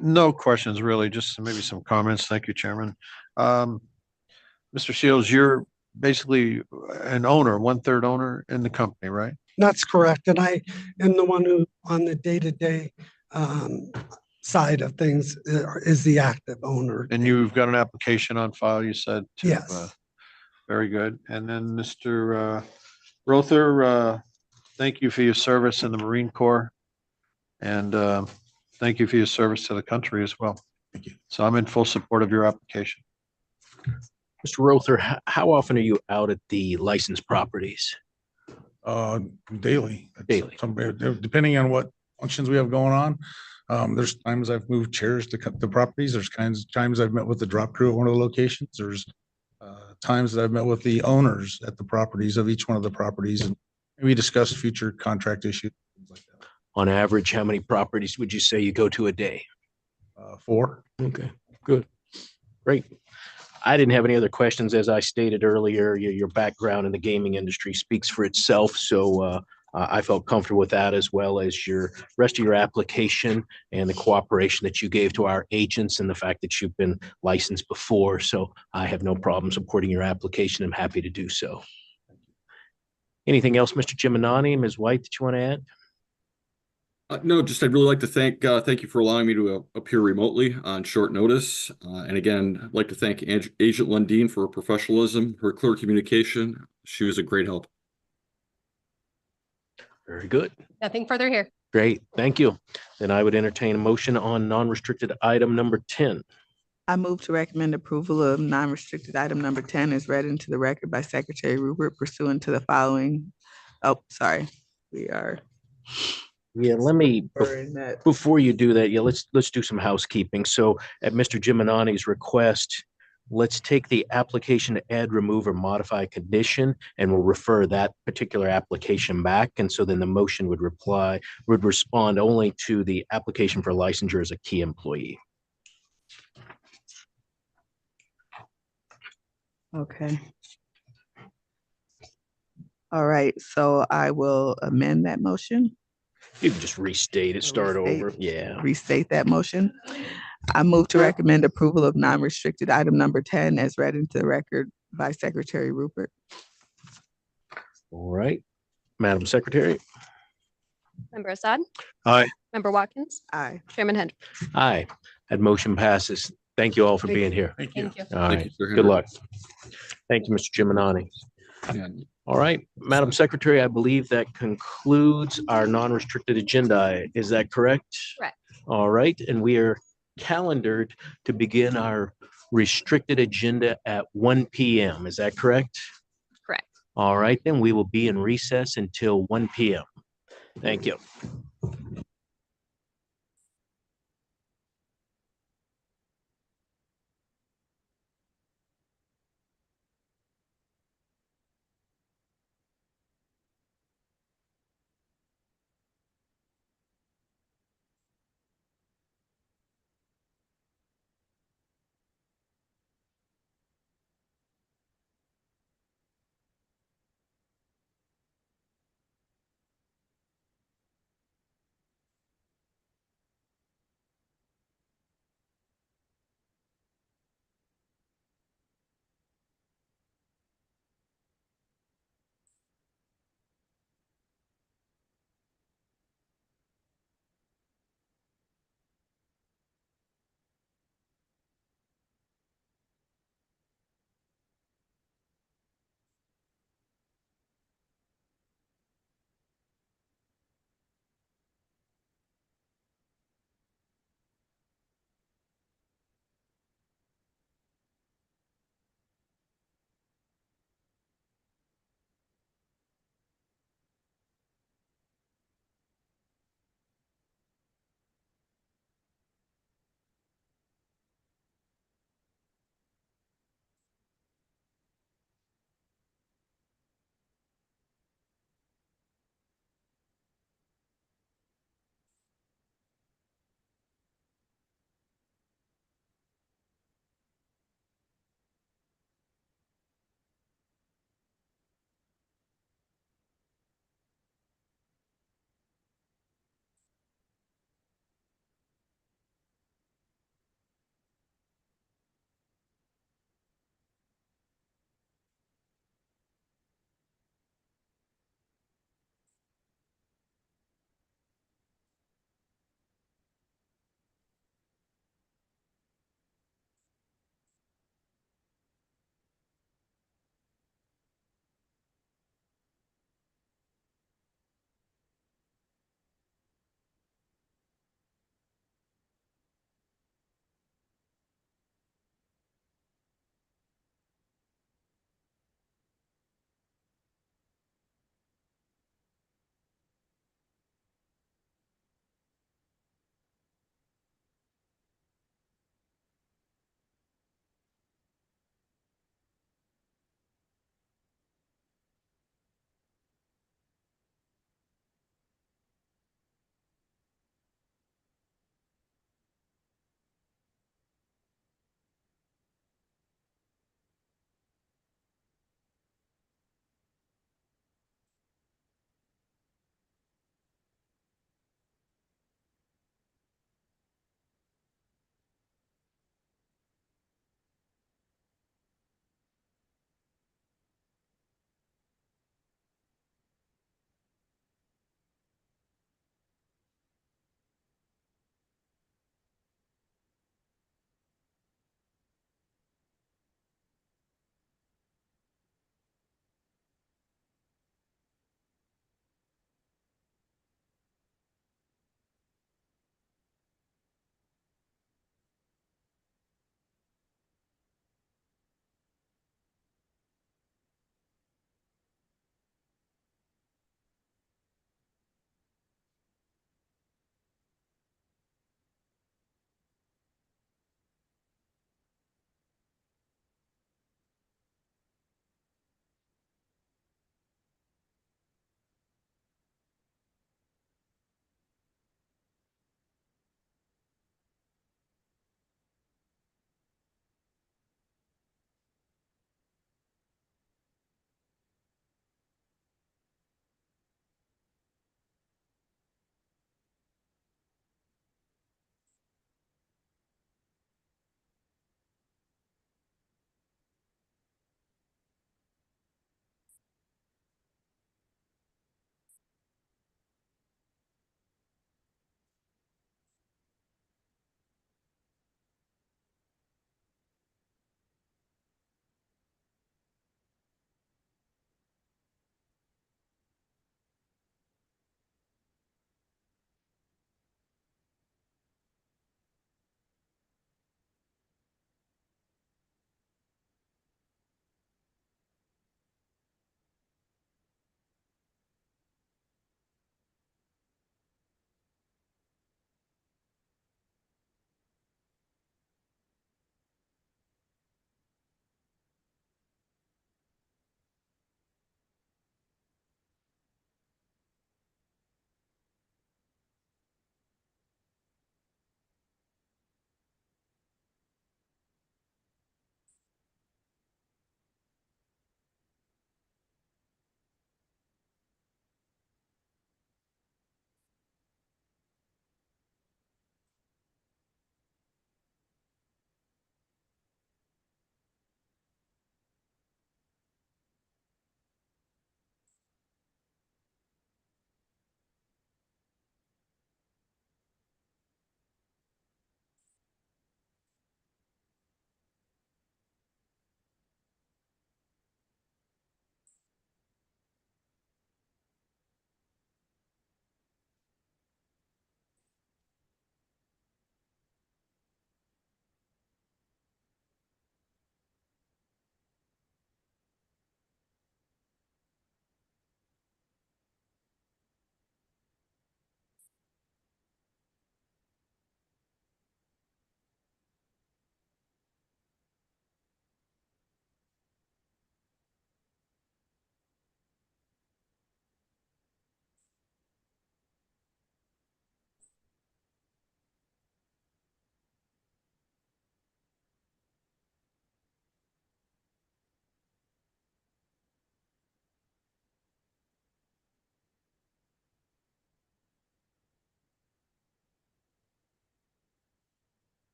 No questions, really, just maybe some comments. Thank you, Chairman. Mr. Shields, you're basically an owner, 1/3 owner in the company, right? That's correct. And I am the one who, on the day-to-day side of things is the active owner. And you've got an application on file, you said? to, Yes. Very good. And then Mr. Rother, thank you for your service in the Marine Corps. And thank you for your service to the country as well. Thank you. So I'm in full support of your application. Mr. Rother, how often are you out at the licensed properties? Daily. Daily. Depending on what functions we have going on. There's times I've moved chairs to cut the properties. There's times I've met with the drop crew at one of the locations. There's times that I've met with the owners at the properties of each one of the properties, and we discuss future contract issues. Things like that. On average, how many properties would you say you go to a day? 4. Okay, good. Great. I didn't have any other questions. As I stated earlier, your background in the gaming industry speaks for itself. So I felt comfortable with that, as well as your rest of your application and the cooperation that you gave to our agents and the fact that you've been licensed before. So I have no problem supporting your application. I'm happy to do so. Anything else, Mr. Giminani, Ms. White, that you want to add? No, just I'd really like to thank you for allowing me to appear remotely on short notice. And again, I'd like to thank Agent Lundeen for her professionalism, her clear communication. She was a great help. Very good. Nothing further here. Great. Thank you. Then I would entertain a motion on non-restricted item number 10. I move to recommend approval of non-restricted item number 10 as read into the record by Secretary Rupert pursuant to the following. Oh, sorry. We are. Yeah, let me, referring that- before you do that, yeah, let's do some housekeeping. So at Mr. Giminani's request, let's take the application to add, remove, or modify a condition, and we'll refer that particular application back. And so then the motion would respond only to the application for licensure as a key employee. Okay. All right, so I will amend that motion. You can just restate it, start over. Yeah. Restate that motion. I move to recommend approval of non-restricted item number 10 as read into the record by Secretary Rupert. All right. Madam Secretary. Member Assad? Aye. Member Watkins? Aye. Chairman Hendrick? Aye. That motion passes. Thank you all for being here. Thank you. Thank you. All Thank right. you, Sir Good Henry. luck. Thank you, Mr. Giminani. Yeah. All right, Madam Secretary, I believe that concludes our non-restricted agenda. Is that correct? Correct. All right, and we are calendared to begin our restricted agenda at 1 p.m. Is that correct? Correct. All right, then we will be in recess until 1 p.m. Thank you.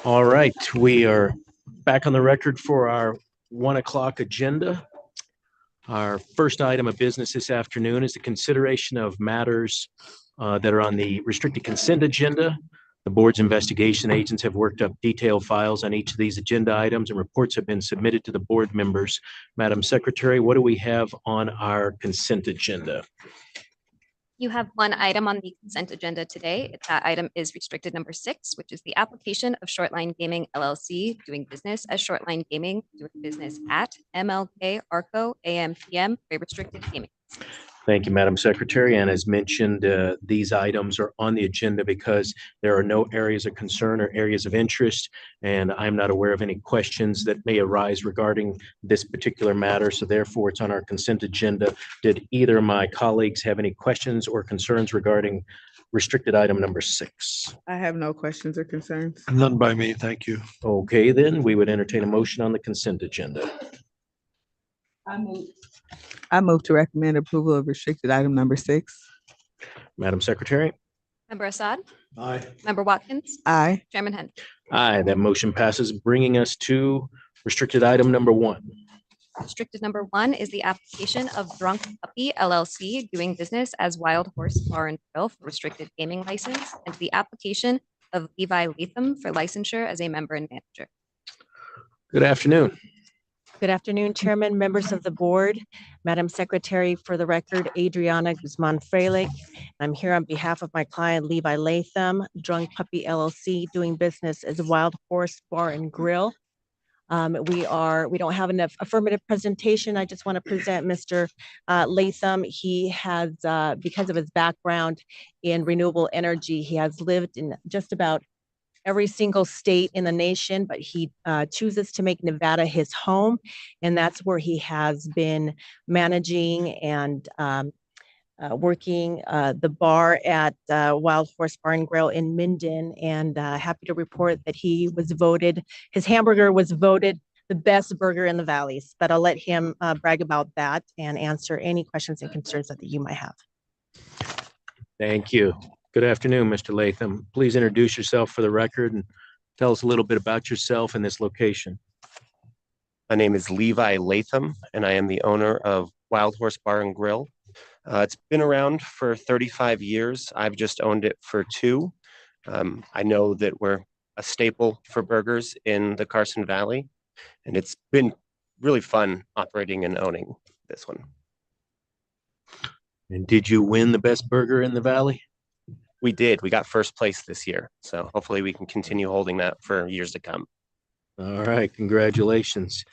All right, we are back on the record for our 1 o'clock agenda. Our first item of business this afternoon is the consideration of matters that are on the restricted consent agenda. The board's investigation agents have worked up detailed files on each of these agenda items, and reports have been submitted to the board members. Madam Secretary, what do we have on our consent agenda? You have one item on the consent agenda today. That item is restricted number 6, which is the application of Shortline Gaming LLC, doing business as Shortline Gaming, doing business at MLK Arco AMPM, for a restricted gaming. Thank you, Madam Secretary. And as mentioned, these items are on the agenda because there are no areas of concern or areas of interest, and I'm not aware of any questions that may arise regarding this particular matter. So therefore, it's on our consent agenda. Did either of my colleagues have any questions or concerns regarding restricted item number 6? I have no questions or concerns. None by me, thank you. Okay, then we would entertain a motion on the consent agenda. I move to recommend approval of restricted item number 6. Madam Secretary? Member Assad? Aye. Member Watkins? Aye. Chairman Hendrick? Aye, that motion passes, bringing us to restricted item number 1. Restricted number 1 is the application of Drunk Puppy LLC, doing business as Wild Horse Bar and Grill, for restricted gaming license, and the application of Levi Latham for licensure as a member and manager. Good afternoon. Good afternoon, Chairman, members of the board, Madam Secretary. For the record, Adriana Guzman Freilich. I'm here on behalf of my client Levi Latham, Drunk Puppy LLC, doing business as Wild Horse Bar and Grill. We don't have enough affirmative presentation. I just want to present Mr. Latham. He has, because of his background in renewable energy, he has lived in just about every single state in the nation, but he chooses to make Nevada his home. And that's where he has been managing and working the bar at Wild Horse Bar and Grill in Minden. And happy to report that his hamburger was voted the best burger in the valleys. But I'll let him brag about that and answer any questions and concerns that you might have. Thank you. Good afternoon, Mr. Latham. Please introduce yourself for the record and tell us a little bit about yourself and this location. My name is Levi Latham, and I am the owner of Wild Horse Bar and Grill. It's been around for 35 years. I've just owned it for 2. I know that we're a staple for burgers in the Carson Valley, and it's been really fun operating and owning this one. And did you win the best burger in the Valley? We did. We got first place this year. So hopefully we can continue holding that for years to come. All right, congratulations.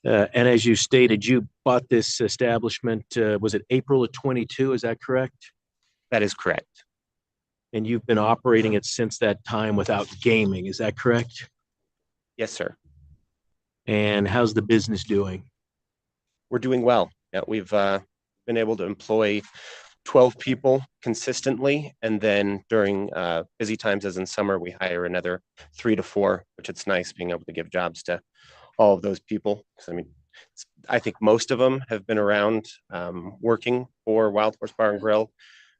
And as you stated, you bought this establishment, was it April of 22? Is that correct? That is correct. And you've been operating it since that time without gaming, is that correct? Yes, sir. And how's the business doing? We're doing well. Yeah, we've been able to employ 12 people consistently. And then during busy times, as in summer, we hire another 3 to 4, which it's nice being able to give jobs to all of those people. I mean, I think most of them have been around working for Wild Horse Bar and Grill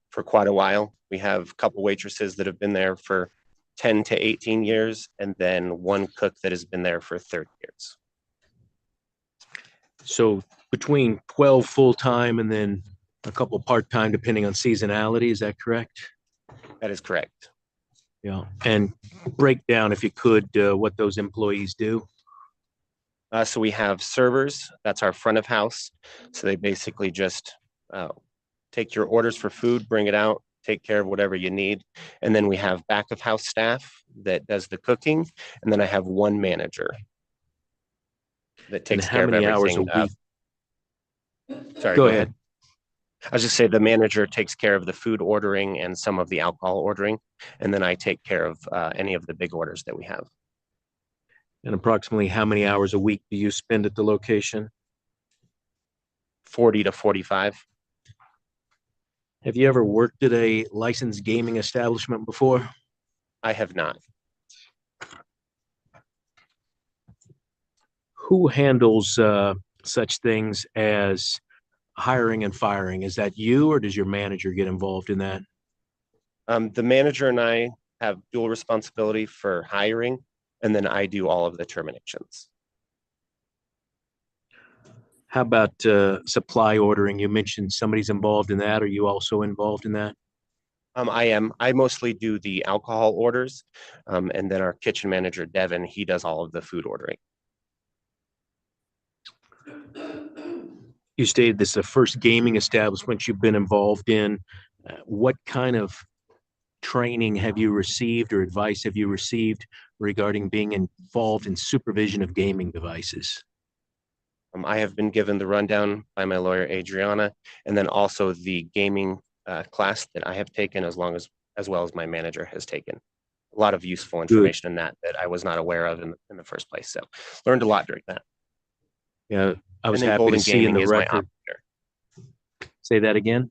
for quite a while. We have a couple waitresses that have been there for 10 to 18 years, and then one cook that has been there for 30 years. So between 12 full-time and then a couple part-time, depending on seasonality, is that correct? That is correct. Yeah, and break down, if you could, what those employees do. So we have servers, that's our front of house. So they basically just take your orders for food, bring it out, take care of whatever you need. And then we have back of house staff that does the cooking. And then I have one manager that takes care of everything. How many hours a week? Sorry, go ahead. I was just saying the manager takes care of the food ordering and some of the alcohol ordering. And then I take care of any of the big orders that we have. And approximately how many hours a week do you spend at the location? 40 to 45. Have you ever worked at a licensed gaming establishment before? I have not. Who handles such things as hiring and firing? Is that you, or does your manager get involved in that? The manager and I have dual responsibility for hiring, and then I do all of the terminations. How about supply ordering? You mentioned somebody's involved in that. Are you also involved in that? I am. I mostly do the alcohol orders, and then our kitchen manager, Devin, he does all of the food ordering. You stated this is the first gaming establishment you've been involved in. What kind of training have you received or advice have you received regarding being involved in supervision of gaming devices? I have been given the rundown by my lawyer, Adriana, and then also the gaming class that I have taken as well as my manager has taken. A lot of useful information in that I was not aware of in the first place. So learned a lot during that. Yeah, I was And then happy Golden to see in Gaming the is my record. operator. Say that again?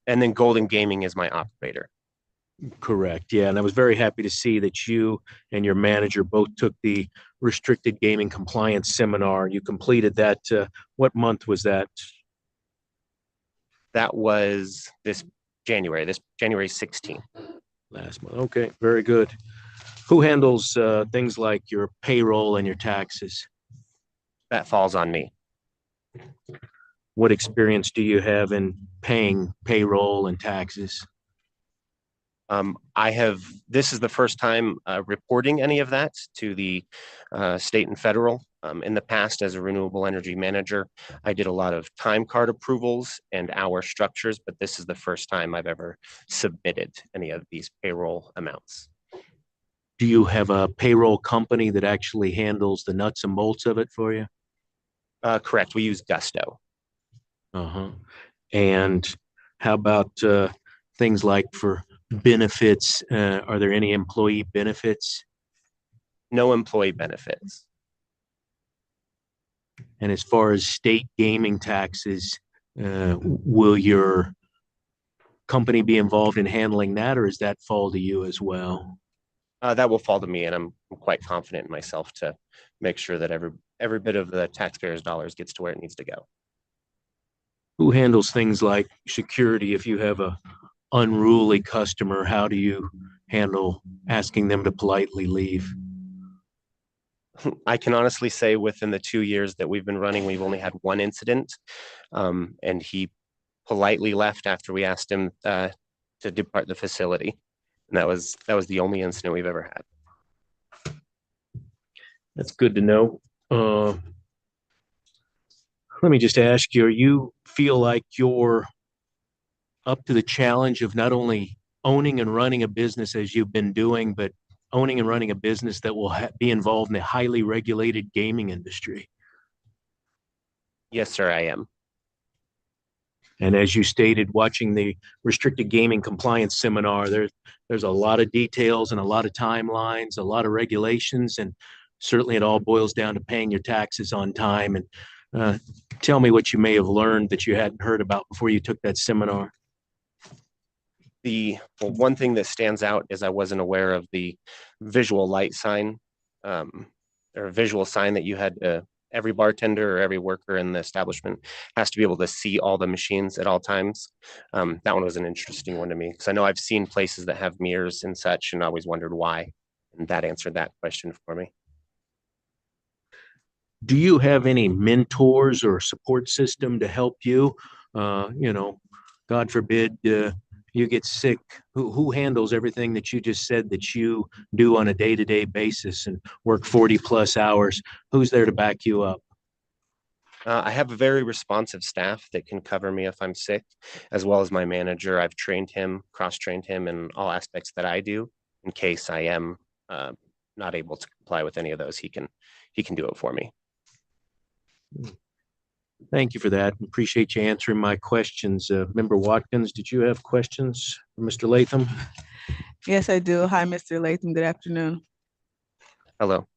And then Golden Gaming is my operator. Correct. Yeah. And I was very happy to see that you and your manager both took the restricted gaming compliance seminar. You completed that. What month was that? That was this January 16th. Last month. Okay. Very good. Who handles things like your payroll and your taxes? That falls on me. What experience do you have in paying payroll and taxes? This is the first time reporting any of that to the state and federal. In the past, as a renewable energy manager, I did a lot of time card approvals and hour structures, but this is the first time I've ever submitted any of these payroll amounts. Do you have a payroll company that actually handles the nuts and bolts of it for you? Correct. We use Gusto. Uh-huh. And how about things like for benefits? Are there any employee benefits? No employee benefits. And as far as state gaming taxes, will your company be involved in handling that, or does that fall to you as well? That will fall to me, and I'm quite confident in myself to make sure that every bit of the taxpayers' dollars gets to where it needs to go. Who handles things like security? If you have a unruly customer, how do you handle asking them to politely leave? I can honestly say within the 2 years that we've been running, we've only had one incident, and he politely left after we asked him to depart the facility. And that was the only incident we've ever had. That's good to know. Let me just ask you, you feel like you're up to the challenge of not only owning and running a business as you've been doing, but owning and running a business that will be involved in the highly regulated gaming industry? Yes, sir, I am. And as you stated, watching the restricted gaming compliance seminar, there's a lot of details and a lot of timelines, a lot of regulations, and certainly it all boils down to paying your taxes on time. And tell me what you may have learned that you hadn't heard about before you took that seminar. One thing that stands out is I wasn't aware of the visual light sign, or visual sign that you had every bartender or every worker in the establishment has to be able to see all the machines at all times. That one was an interesting one to me, because I know I've seen places that have mirrors and such and always wondered why. And that answered that question for me. Do you have any mentors or support system to help you? God forbid you get sick. Who handles everything that you just said that you do on a day-to-day basis and work 40+ hours? Who's there to back you up? I have a very responsive staff that can cover me if I'm sick, as well as my manager. I've trained him, cross-trained him in all aspects that I do. In case I am not able to comply with any of those, he can do it for me. Thank you for that. Appreciate you answering my questions. Member Watkins, did you have questions for Mr. Latham? Yes, I do. Hi, Mr. Latham. Good afternoon. Hello.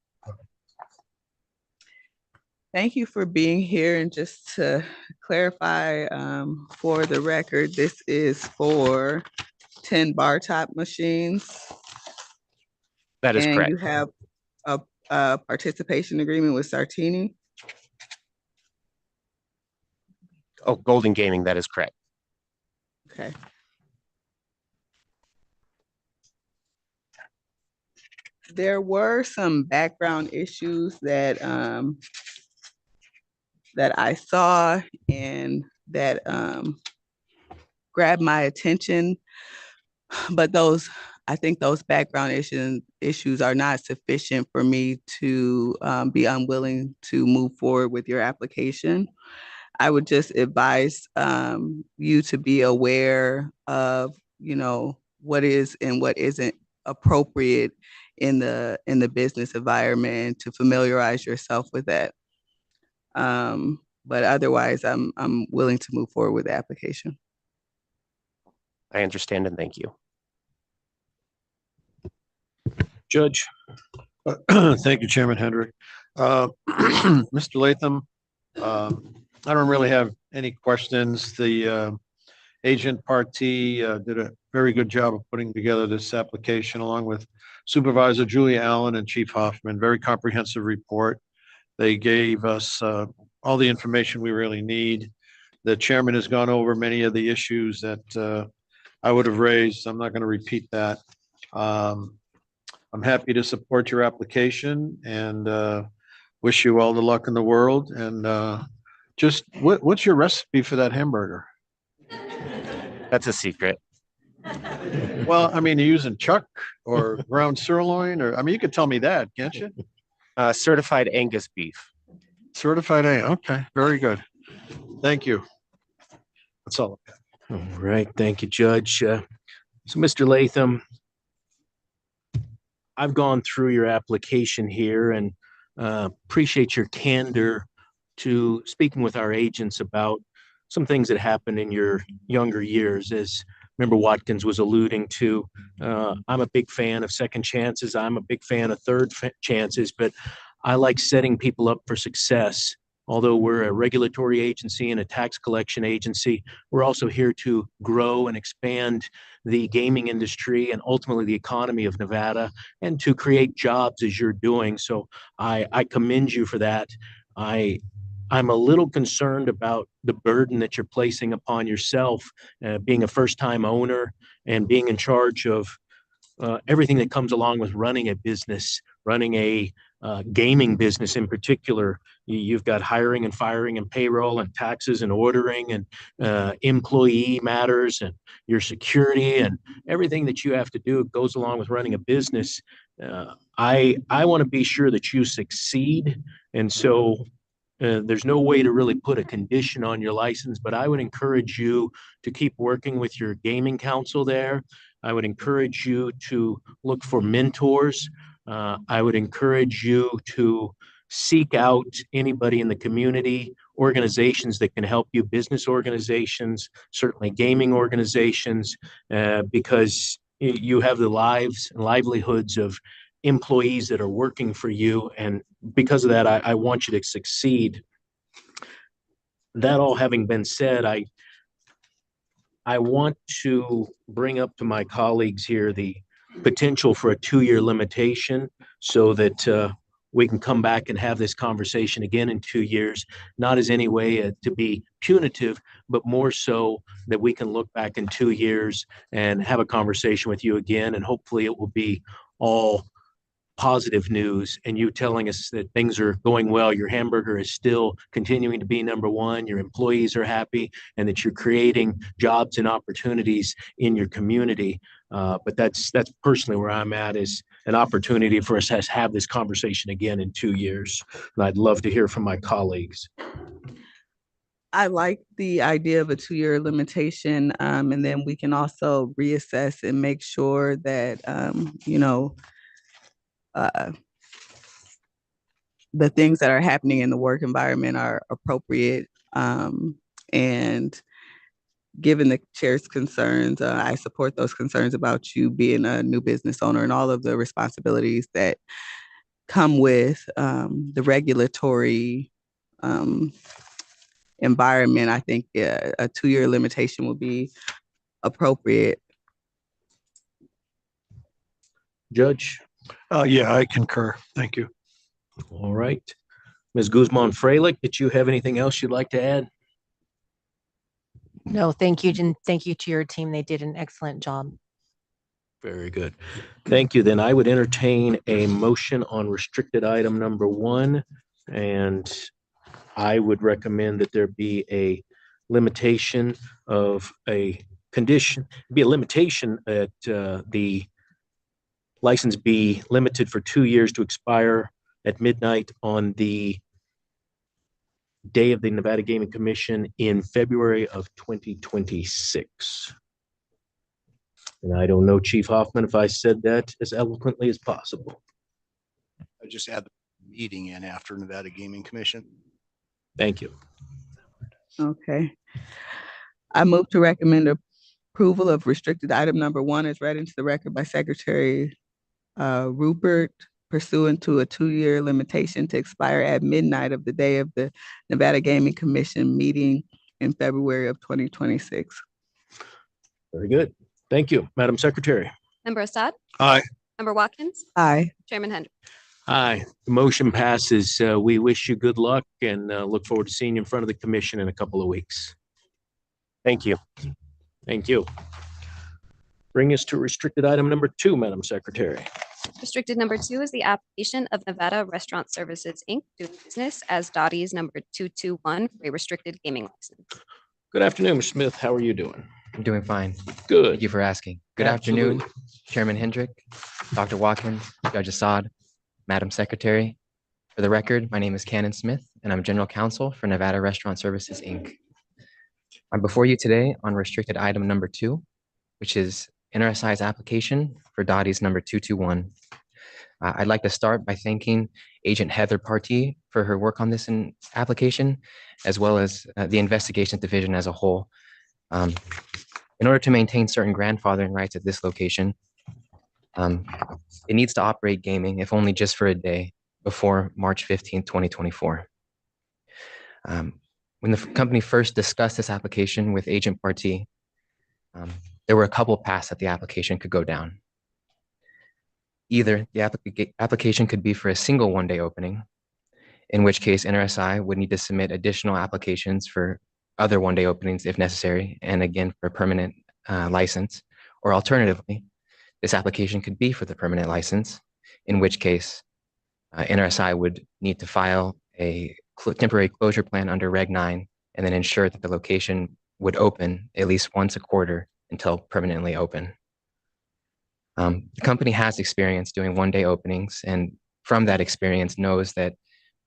Thank you for being here. And just to clarify, for the record, this is for 10 bar top machines. That is correct. And you have a participation agreement with Sartini. Oh, Golden Gaming, that is correct. Okay. There were some background issues that that I saw and that grabbed my attention, but I think those background issues are not sufficient for me to be unwilling to move forward with your application. I would just advise you to be aware of, what is and what isn't appropriate in the business environment, and to familiarize yourself with that. But otherwise, I'm willing to move forward with the application. I understand and thank you. Judge. Thank you, Chairman Hendrick. Mr. Latham, I don't really have any questions. The agent party did a very good job of putting together this application along with Supervisor Julia Allen and Chief Hoffman. Very comprehensive report. They gave us all the information we really need. The chairman has gone over many of the issues that I would have raised. I'm not going to repeat that. I'm happy to support your application and wish you all the luck in the world. And just what's your recipe for that hamburger? That's a secret. Well, I mean, you're using chuck or ground sirloin, or I mean, you could tell me that, can't you? Certified Angus beef. Certified A. Okay, very good. Thank you. That's all. All right, thank you, Judge. So, Mr. Latham, I've gone through your application here and appreciate your candor to speaking with our agents about some things that happened in your younger years. As Member Watkins was alluding to, I'm a big fan of second chances. I'm a big fan of third chances, but I like setting people up for success. Although we're a regulatory agency and a tax collection agency, we're also here to grow and expand the gaming industry and ultimately the economy of Nevada and to create jobs as you're doing. So I commend you for that. I'm a little concerned about the burden that you're placing upon yourself, being a first-time owner and being in charge of everything that comes along with running a business, running a gaming business in particular. You've got hiring and firing and payroll and taxes and ordering and employee matters and your security and everything that you have to do goes along with running a business. I want to be sure that you succeed. And so there's no way to really put a condition on your license, but I would encourage you to keep working with your gaming counsel there. I would encourage you to look for mentors. I would encourage you to seek out anybody in the community, organizations that can help you, business organizations, certainly gaming organizations, because you have the lives and livelihoods of employees that are working for you. And because of that, I want you to succeed. That all having been said, I want to bring up to my colleagues here the potential for a 2-year limitation so that we can come back and have this conversation again in 2 years, not as any way to be punitive, but more so that we can look back in 2 years and have a conversation with you again. And hopefully it will be all positive news and you telling us that things are going well, your hamburger is still continuing to be number one, your employees are happy, and that you're creating jobs and opportunities in your community. But that's personally where I'm at, is an opportunity for us to have this conversation again in 2 years. And I'd love to hear from my colleagues. I like the idea of a 2-year limitation, and then we can also reassess and make sure that, the things that are happening in the work environment are appropriate. And given the chair's concerns, I support those concerns about you being a new business owner and all of the responsibilities that come with the regulatory environment. I think a 2-year limitation will be appropriate. Judge? Yeah, I concur. Thank you. All right. Ms. Guzman-Freilich, did you have anything else you'd like to add? No, thank you. And thank you to your team. They did an excellent job. Very good. Thank you. Then I would entertain a motion on restricted item number 1. And I would recommend that there be a limitation of a condition, be a limitation that the license be limited for 2 years to expire at midnight on the day of the Nevada Gaming Commission in February of 2026. And I don't know, Chief Hoffman, if I said that as eloquently as possible. I just add the meeting in after Nevada Gaming Commission. Thank you. Okay. I move to recommend approval of restricted item number 1 as read into the record by Secretary Rupert pursuant to a 2-year limitation to expire at midnight of the day of the Nevada Gaming Commission meeting in February of 2026. Very good. Thank you, Madam Secretary. Member Assad? Aye. Member Watkins? Aye. Chairman Hendrick? Aye, the motion passes. We wish you good luck and look forward to seeing you in front of the commission in a couple of weeks. Thank you. Thank you. Bring us to restricted item number 2, Madam Secretary. Restricted number 2 is the application of Nevada Restaurant Services, Inc. doing business as Dottie's number 221 for a restricted gaming license. Good afternoon, Mr. Smith. How are you doing? I'm doing fine. Good. Thank you for asking. Good Absolutely. afternoon, Chairman Hendrick, Dr. Watkins, Judge Assad, Madam Secretary. For the record, my name is Cannon Smith, and I'm General Counsel for Nevada Restaurant Services, Inc. I'm before you today on restricted item number 2, which is NRSI's application for Dottie's number 221. I'd like to start by thanking Agent Heather Partee for her work on this application, as well as the Investigations Division as a whole. In order to maintain certain grandfathering rights at this location, it needs to operate gaming, if only just for a day, before March 15, 2024. When the company first discussed this application with Agent Partee, there were a couple paths that the application could go down. Either the application could be for a single one-day opening, in which case NRSI would need to submit additional applications for other one-day openings if necessary, and again for a permanent license. Or alternatively, this application could be for the permanent license, in which case NRSI would need to file a temporary closure plan under Reg 9 and then ensure that the location would open at least once a quarter until permanently open. The company has experience doing one-day openings, and from that experience knows that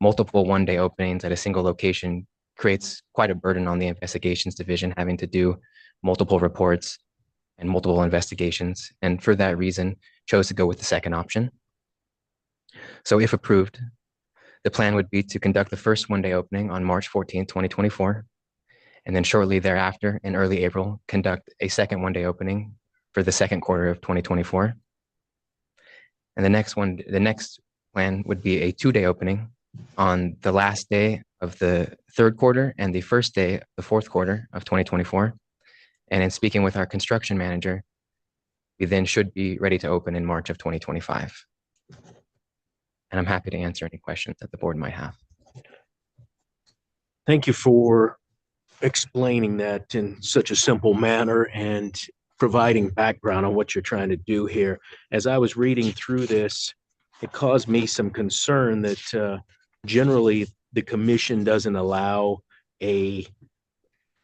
multiple one-day openings at a single location creates quite a burden on the Investigations Division, having to do multiple reports and multiple investigations, and for that reason chose to go with the second option. So if approved, the plan would be to conduct the first one-day opening on March 14, 2024, and then shortly thereafter, in early April, conduct a second one-day opening for the second quarter of 2024. And the next plan would be a 2-day opening on the last day of the third quarter and the first day of the fourth quarter of 2024. And in speaking with our construction manager, we then should be ready to open in March of 2025. And I'm happy to answer any questions that the board might have. Thank you for explaining that in such a simple manner and providing background on what you're trying to do here. As I was reading through this, it caused me some concern that generally the commission doesn't allow a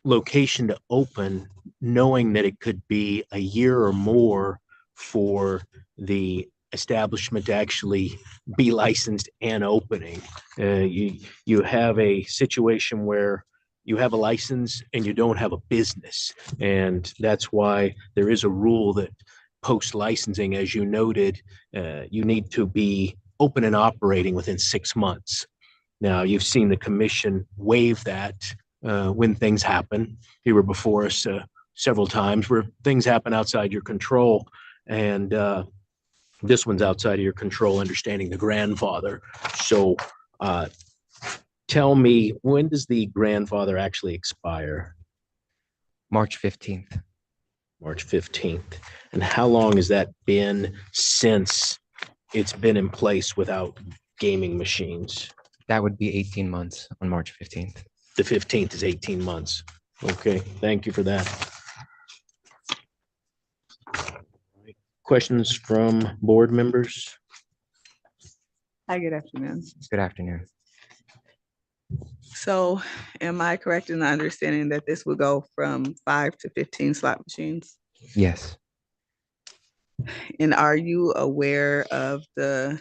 location to open knowing that it could be a year or more for the establishment to actually be licensed and opening. You have a situation where you have a license and you don't have a business. And that's why there is a rule that post-licensing, as you noted, you need to be open and operating within 6 months. Now, you've seen the commission waive that when things happen. You were before us several times where things happen outside your control. And this one's outside of your control, understanding the grandfather. So tell me, when does the grandfather actually expire? March 15th. March 15th. And how long has that been since it's been in place without gaming machines? That would be 18 months on March 15th. The 15th is 18 months. Okay, thank you for that. Questions from board members? Hi, good afternoon. Good afternoon. So am I correct in the understanding that this will go from 5 to 15 slot machines? Yes. And are you aware of the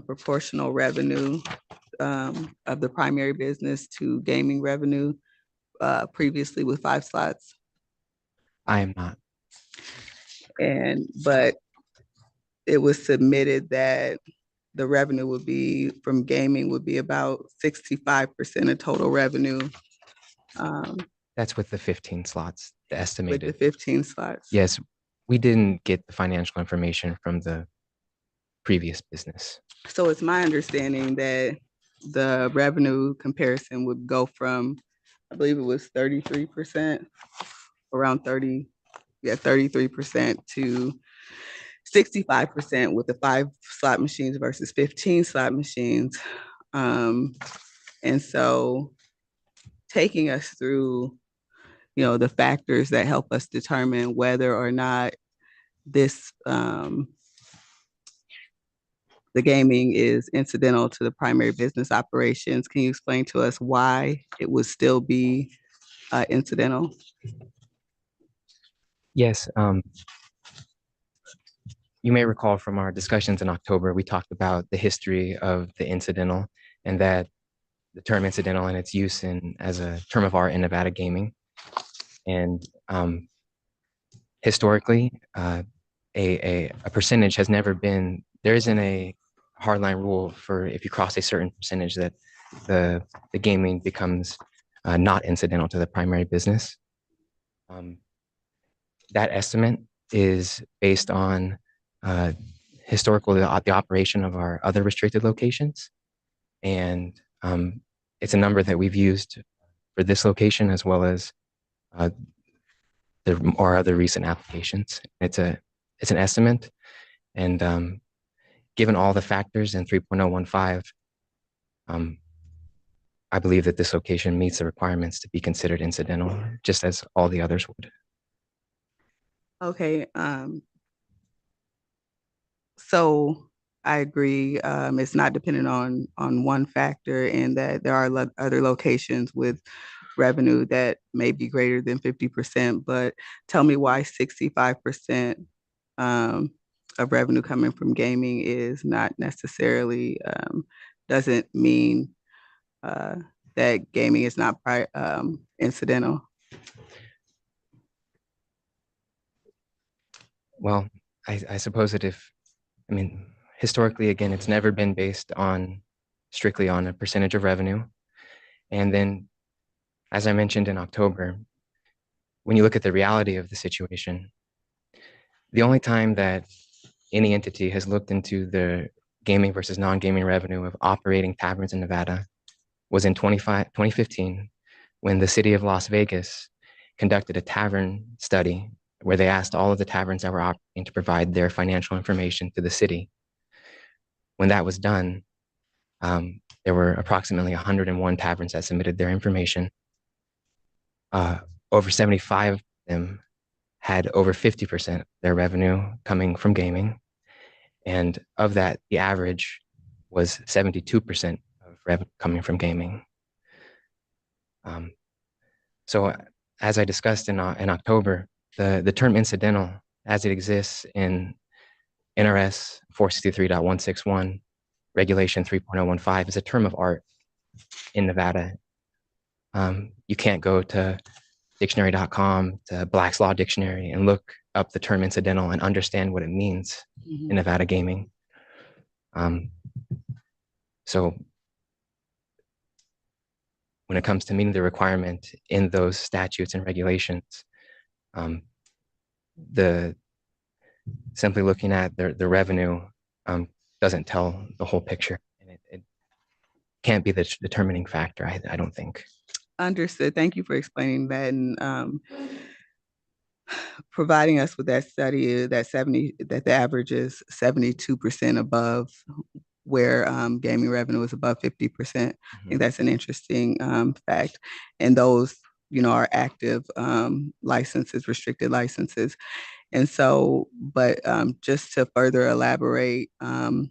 proportional revenue of the primary business to gaming revenue previously with 5 slots? I am not. But it was submitted that the revenue would be from gaming would be about 65% of total revenue. That's with the 15 slots, the With estimated. the 15 slots. Yes, we didn't get the financial information from the previous business. So it's my understanding that the revenue comparison would go from, I believe it was 33%, around 33% to 65% with the 5 slot machines versus 15 slot machines. And so taking us through, the factors that help us determine whether or not this, the gaming is incidental to the primary business operations. Can you explain to us why it would still be incidental? Yes. You may recall from our discussions in October, we talked about the history of the incidental and that the term incidental and its use as a term of art in Nevada gaming. And historically, a percentage has never been, there isn't a hardline rule for if you cross a certain percentage that the gaming becomes not incidental to the primary business. That estimate is based on historically the operation of our other restricted locations. And it's a number that we've used for this location as well as our other recent applications. It's an estimate, and given all the factors in 3.015, I believe that this location meets the requirements to be considered incidental, just as all the others would. Okay. So I agree. It's not dependent on one factor, and that there are other locations with revenue that may be greater than 50%. But tell me why 65% of revenue coming from gaming is not necessarily doesn't mean that gaming is not incidental. Well, I suppose that historically, again, it's never been based strictly on a percentage of revenue. And then, as I mentioned in October, when you look at the reality of the situation, the only time that any entity has looked into the gaming versus non-gaming revenue of operating taverns in Nevada was in 2015, when the city of Las Vegas conducted a tavern study where they asked all of the taverns that were operating to provide their financial information to the city. When that was done, there were approximately 101 taverns that submitted their information. Over 75 of them had over 50% of their revenue coming from gaming. And of that, the average was 72% of revenue coming from gaming. So as I discussed in October, the term incidental, as it exists in NRS 463.161, Regulation 3.015, is a term of art in Nevada. You can't go to dictionary.com, to Black's Law Dictionary, and look up the term incidental and understand what it means in Nevada gaming. So when it comes to meeting the requirement in those statutes and regulations, simply looking at the revenue doesn't tell the whole picture. And it can't be the determining factor, I don't think. Understood. Thank you for explaining that and providing us with that study that the average is 72% above where gaming revenue is above 50%. I think that's an interesting fact. And those, are active licenses, restricted licenses. And so, but just to further elaborate on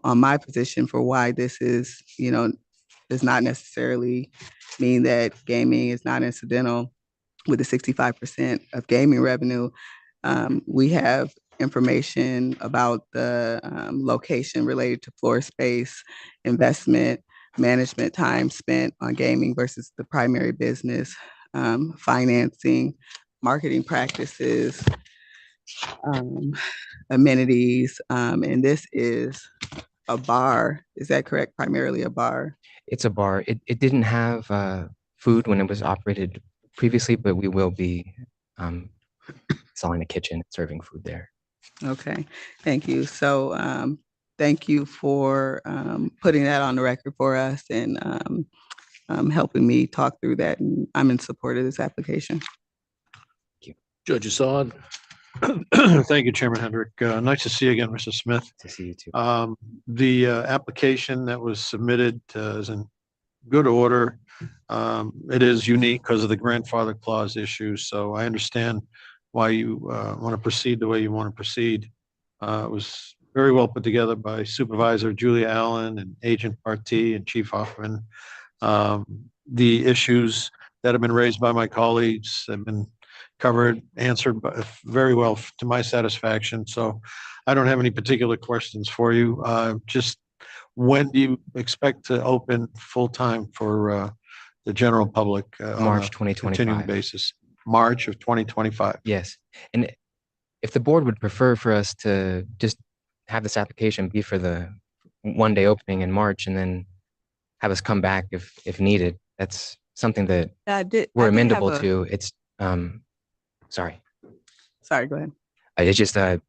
my position for why this is, does not necessarily mean that gaming is not incidental with the 65% of gaming revenue. We have information about the location related to floor space, investment, management time spent on gaming versus the primary business, financing, marketing practices, amenities, and this is a bar. Is that correct? Primarily a bar? It's a bar. It didn't have food when it was operated previously, but we will be selling a kitchen, serving food there. Okay, thank you. So thank you for putting that on the record for us and helping me talk through that. And I'm in support of this application. Judge Assad. Thank you, Chairman Hendrick. Nice to see you again, Mr. Smith. To see you too. The application that was submitted is in good order. It is unique because of the grandfather clause issue, so I understand why you want to proceed the way you want to proceed. It was very well put together by Supervisor Julia Allen and Agent Partee and Chief Hoffman. The issues that have been raised by my colleagues have been covered, answered very well to my satisfaction. So I don't have any particular questions for you. Just when do you expect to open full-time for the general public? March 2025. Continuing basis, March of 2025. Yes. And if the board would prefer for us to just have this application be for the one-day opening in March and then have us come back if needed, that's something that we're amendable to. It's, sorry. Sorry, go ahead. It's just the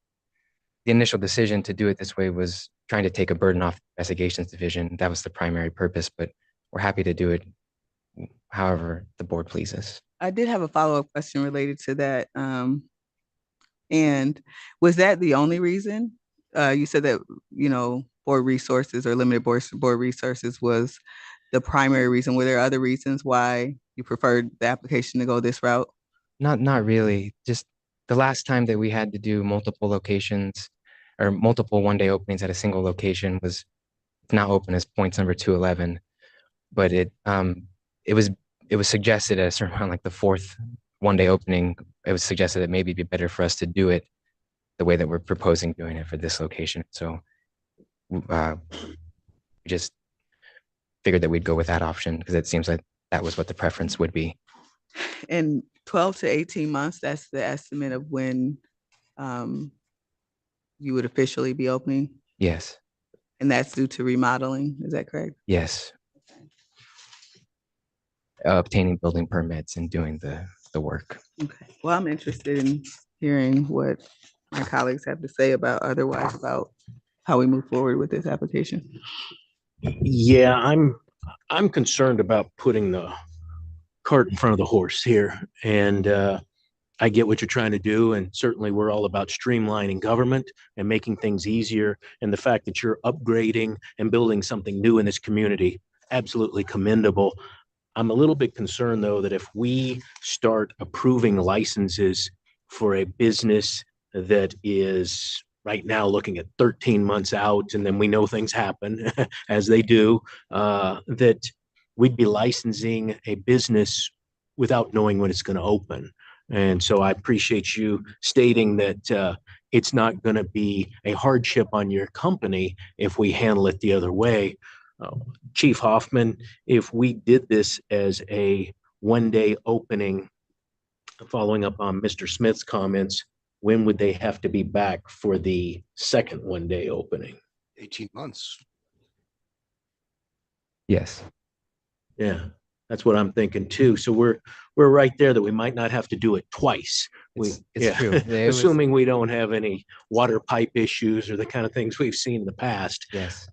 initial decision to do it this way was trying to take a burden off the investigations division. That was the primary purpose, but we're happy to do it however the board pleases. I did have a follow-up question related to that. And was that the only reason? You said that, board resources or limited board resources was the primary reason. Were there other reasons why you preferred the application to go this route? Not really. Just the last time that we had to do multiple locations or multiple one-day openings at a single location was not open as points number 211, but it was suggested as around like the fourth one-day opening. It was suggested that maybe it'd be better for us to do it the way that we're proposing doing it for this location. So we just figured that we'd go with that option because it seems like that was what the preference would be. And 12 to 18 months, that's the estimate of when you would officially be opening? Yes. And that's due to remodeling, is that correct? Yes. Obtaining building permits and doing the work. Okay. Well, I'm interested in hearing what my colleagues have to say about how we move forward with this application. Yeah, I'm concerned about putting the cart in front of the horse here. And I get what you're trying to do. And certainly we're all about streamlining government and making things easier. And the fact that you're upgrading and building something new in this community, absolutely commendable. I'm a little bit concerned, though, that if we start approving licenses for a business that is right now looking at 13 months out, and then we know things happen as they do, that we'd be licensing a business without knowing when it's going to open. And so I appreciate you stating that it's not going to be a hardship on your company if we handle it the other way. Chief Hoffman, if we did this as a one-day opening, following up on Mr. Smith's comments, when would they have to be back for the second one-day opening? 18 months. Yes. Yeah, that's what I'm thinking too. So we're right there that we might not have to do it twice. It's true. Assuming we don't have any water pipe issues or the kind of things we've seen in the past. Yes.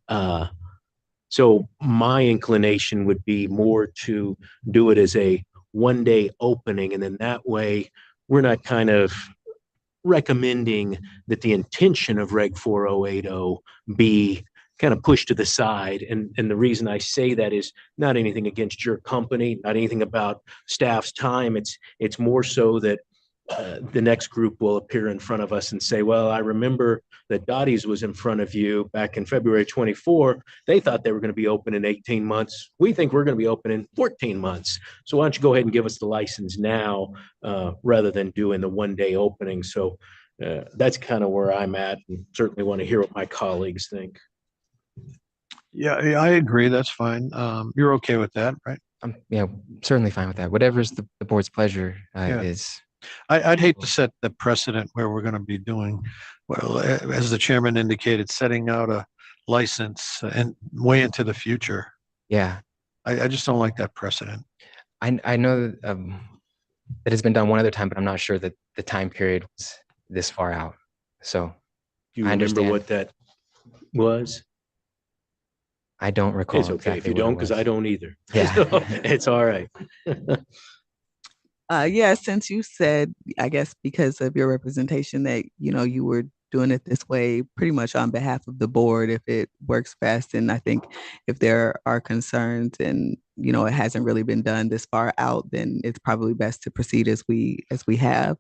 So my inclination would be more to do it as a one-day opening, and then that way we're not kind of recommending that the intention of Reg 4080 be kind of pushed to the side. And the reason I say that is not anything against your company, not anything about staff's time. It's more so that the next group will appear in front of us and say, well, I remember that Dottie's was in front of you back in February 24. They thought they were going to be open in 18 months. We think we're going to be open in 14 months. So why don't you go ahead and give us the license now rather than doing the one-day opening? So that's kind of where I'm at, and certainly want to hear what my colleagues think. Yeah, I agree. That's fine. You're okay with that, right? Yeah, certainly fine with that. Whatever's the board's pleasure Yeah. is. I'd hate to set the precedent where we're going to be doing, well, as the chairman indicated, setting out a license and way into the future. Yeah. I just don't like that precedent. I know that, that has been done one other time, but I'm not sure that the time period was this far out. So Do you I remember understand. what that was? I don't recall. It's okay if exactly you what it don't, because was. I don't either. Yeah. So, it's all right. Yeah, since you said, I guess because of your representation that, you were doing it this way pretty much on behalf of the board, if it works best. And I think if there are concerns and, it hasn't really been done this far out, then it's probably best to proceed as we have,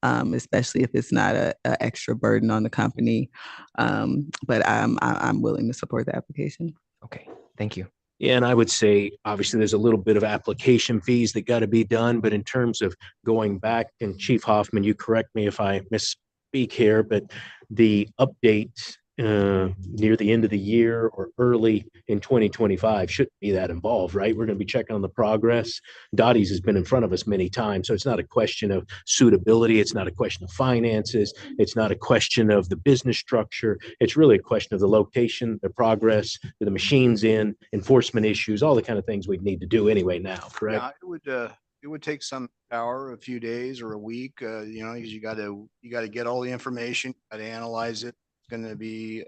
especially if it's not a extra burden on the company. But I'm willing to support the application. Okay, thank you. Yeah, and I would say, obviously, there's a little bit of application fees that got to be done, but in terms of going back, and Chief Hoffman, you correct me if I misspeak here, but the update near the end of the year or early in 2025 shouldn't be that involved, right? We're going to be checking on the progress. Dottie's has been in front of us many times, so it's not a question of suitability. It's not a question of finances. It's not a question of the business structure. It's really a question of the location, the progress, the machines in, enforcement issues, all the kind of things we'd need to do anyway now, correct? Yeah, it would take some power, a few days or a week, because you got to get all the information, got to analyze it. It's going to be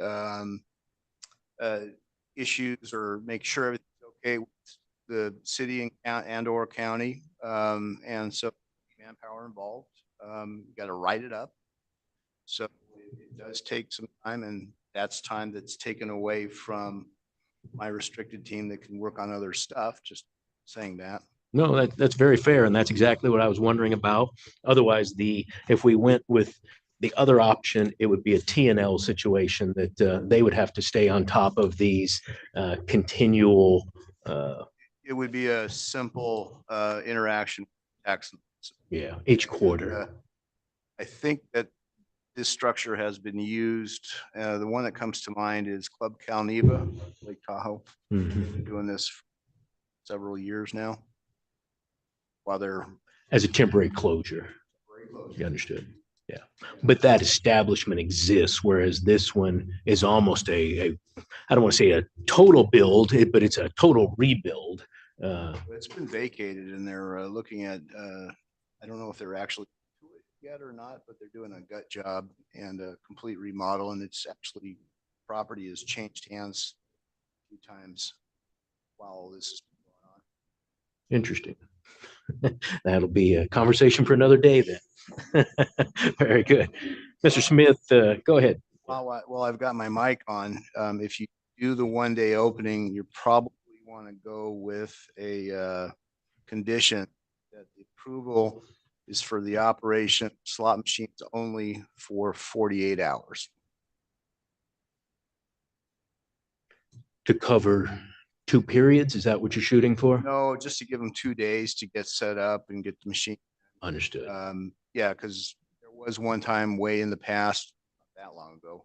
issues or make sure everything's okay with the city and or county, and so manpower involved. You got to write it up, so it does take some time, and that's time that's taken away from my restricted team that can work on other stuff. Just saying that. No, that's very fair, and that's exactly what I was wondering about. Otherwise, if we went with the other option, it would be a T&L situation that they would have to stay on top of these continual. It would be a simple interaction with tax. Yeah, each quarter. I think that this structure has been used. The one that comes to mind is Club Calneva, Lake Tahoe. Been doing this for several years now. While they're as a temporary closure. You understood? Yeah. But that establishment exists, whereas this one is almost I don't want to say a total build, but it's a total rebuild. It's been vacated and they're looking at, I don't know if they're actually to it yet or not, but they're doing a gut job and a complete remodel. And it's actually, property has changed hands a few times while this is going on. Interesting. That'll be a conversation for another day then. Very good. Mr. Smith, go ahead. Well, I've got my mic on. If you do the one-day opening, you probably want to go with a condition that the approval is for the operation of slot machines only for 48 hours. To cover 2 periods? Is that what you're shooting for? No, just to give them 2 days to get set up and get the machine. Understood. Yeah, because there was one time way in the past, not that long ago,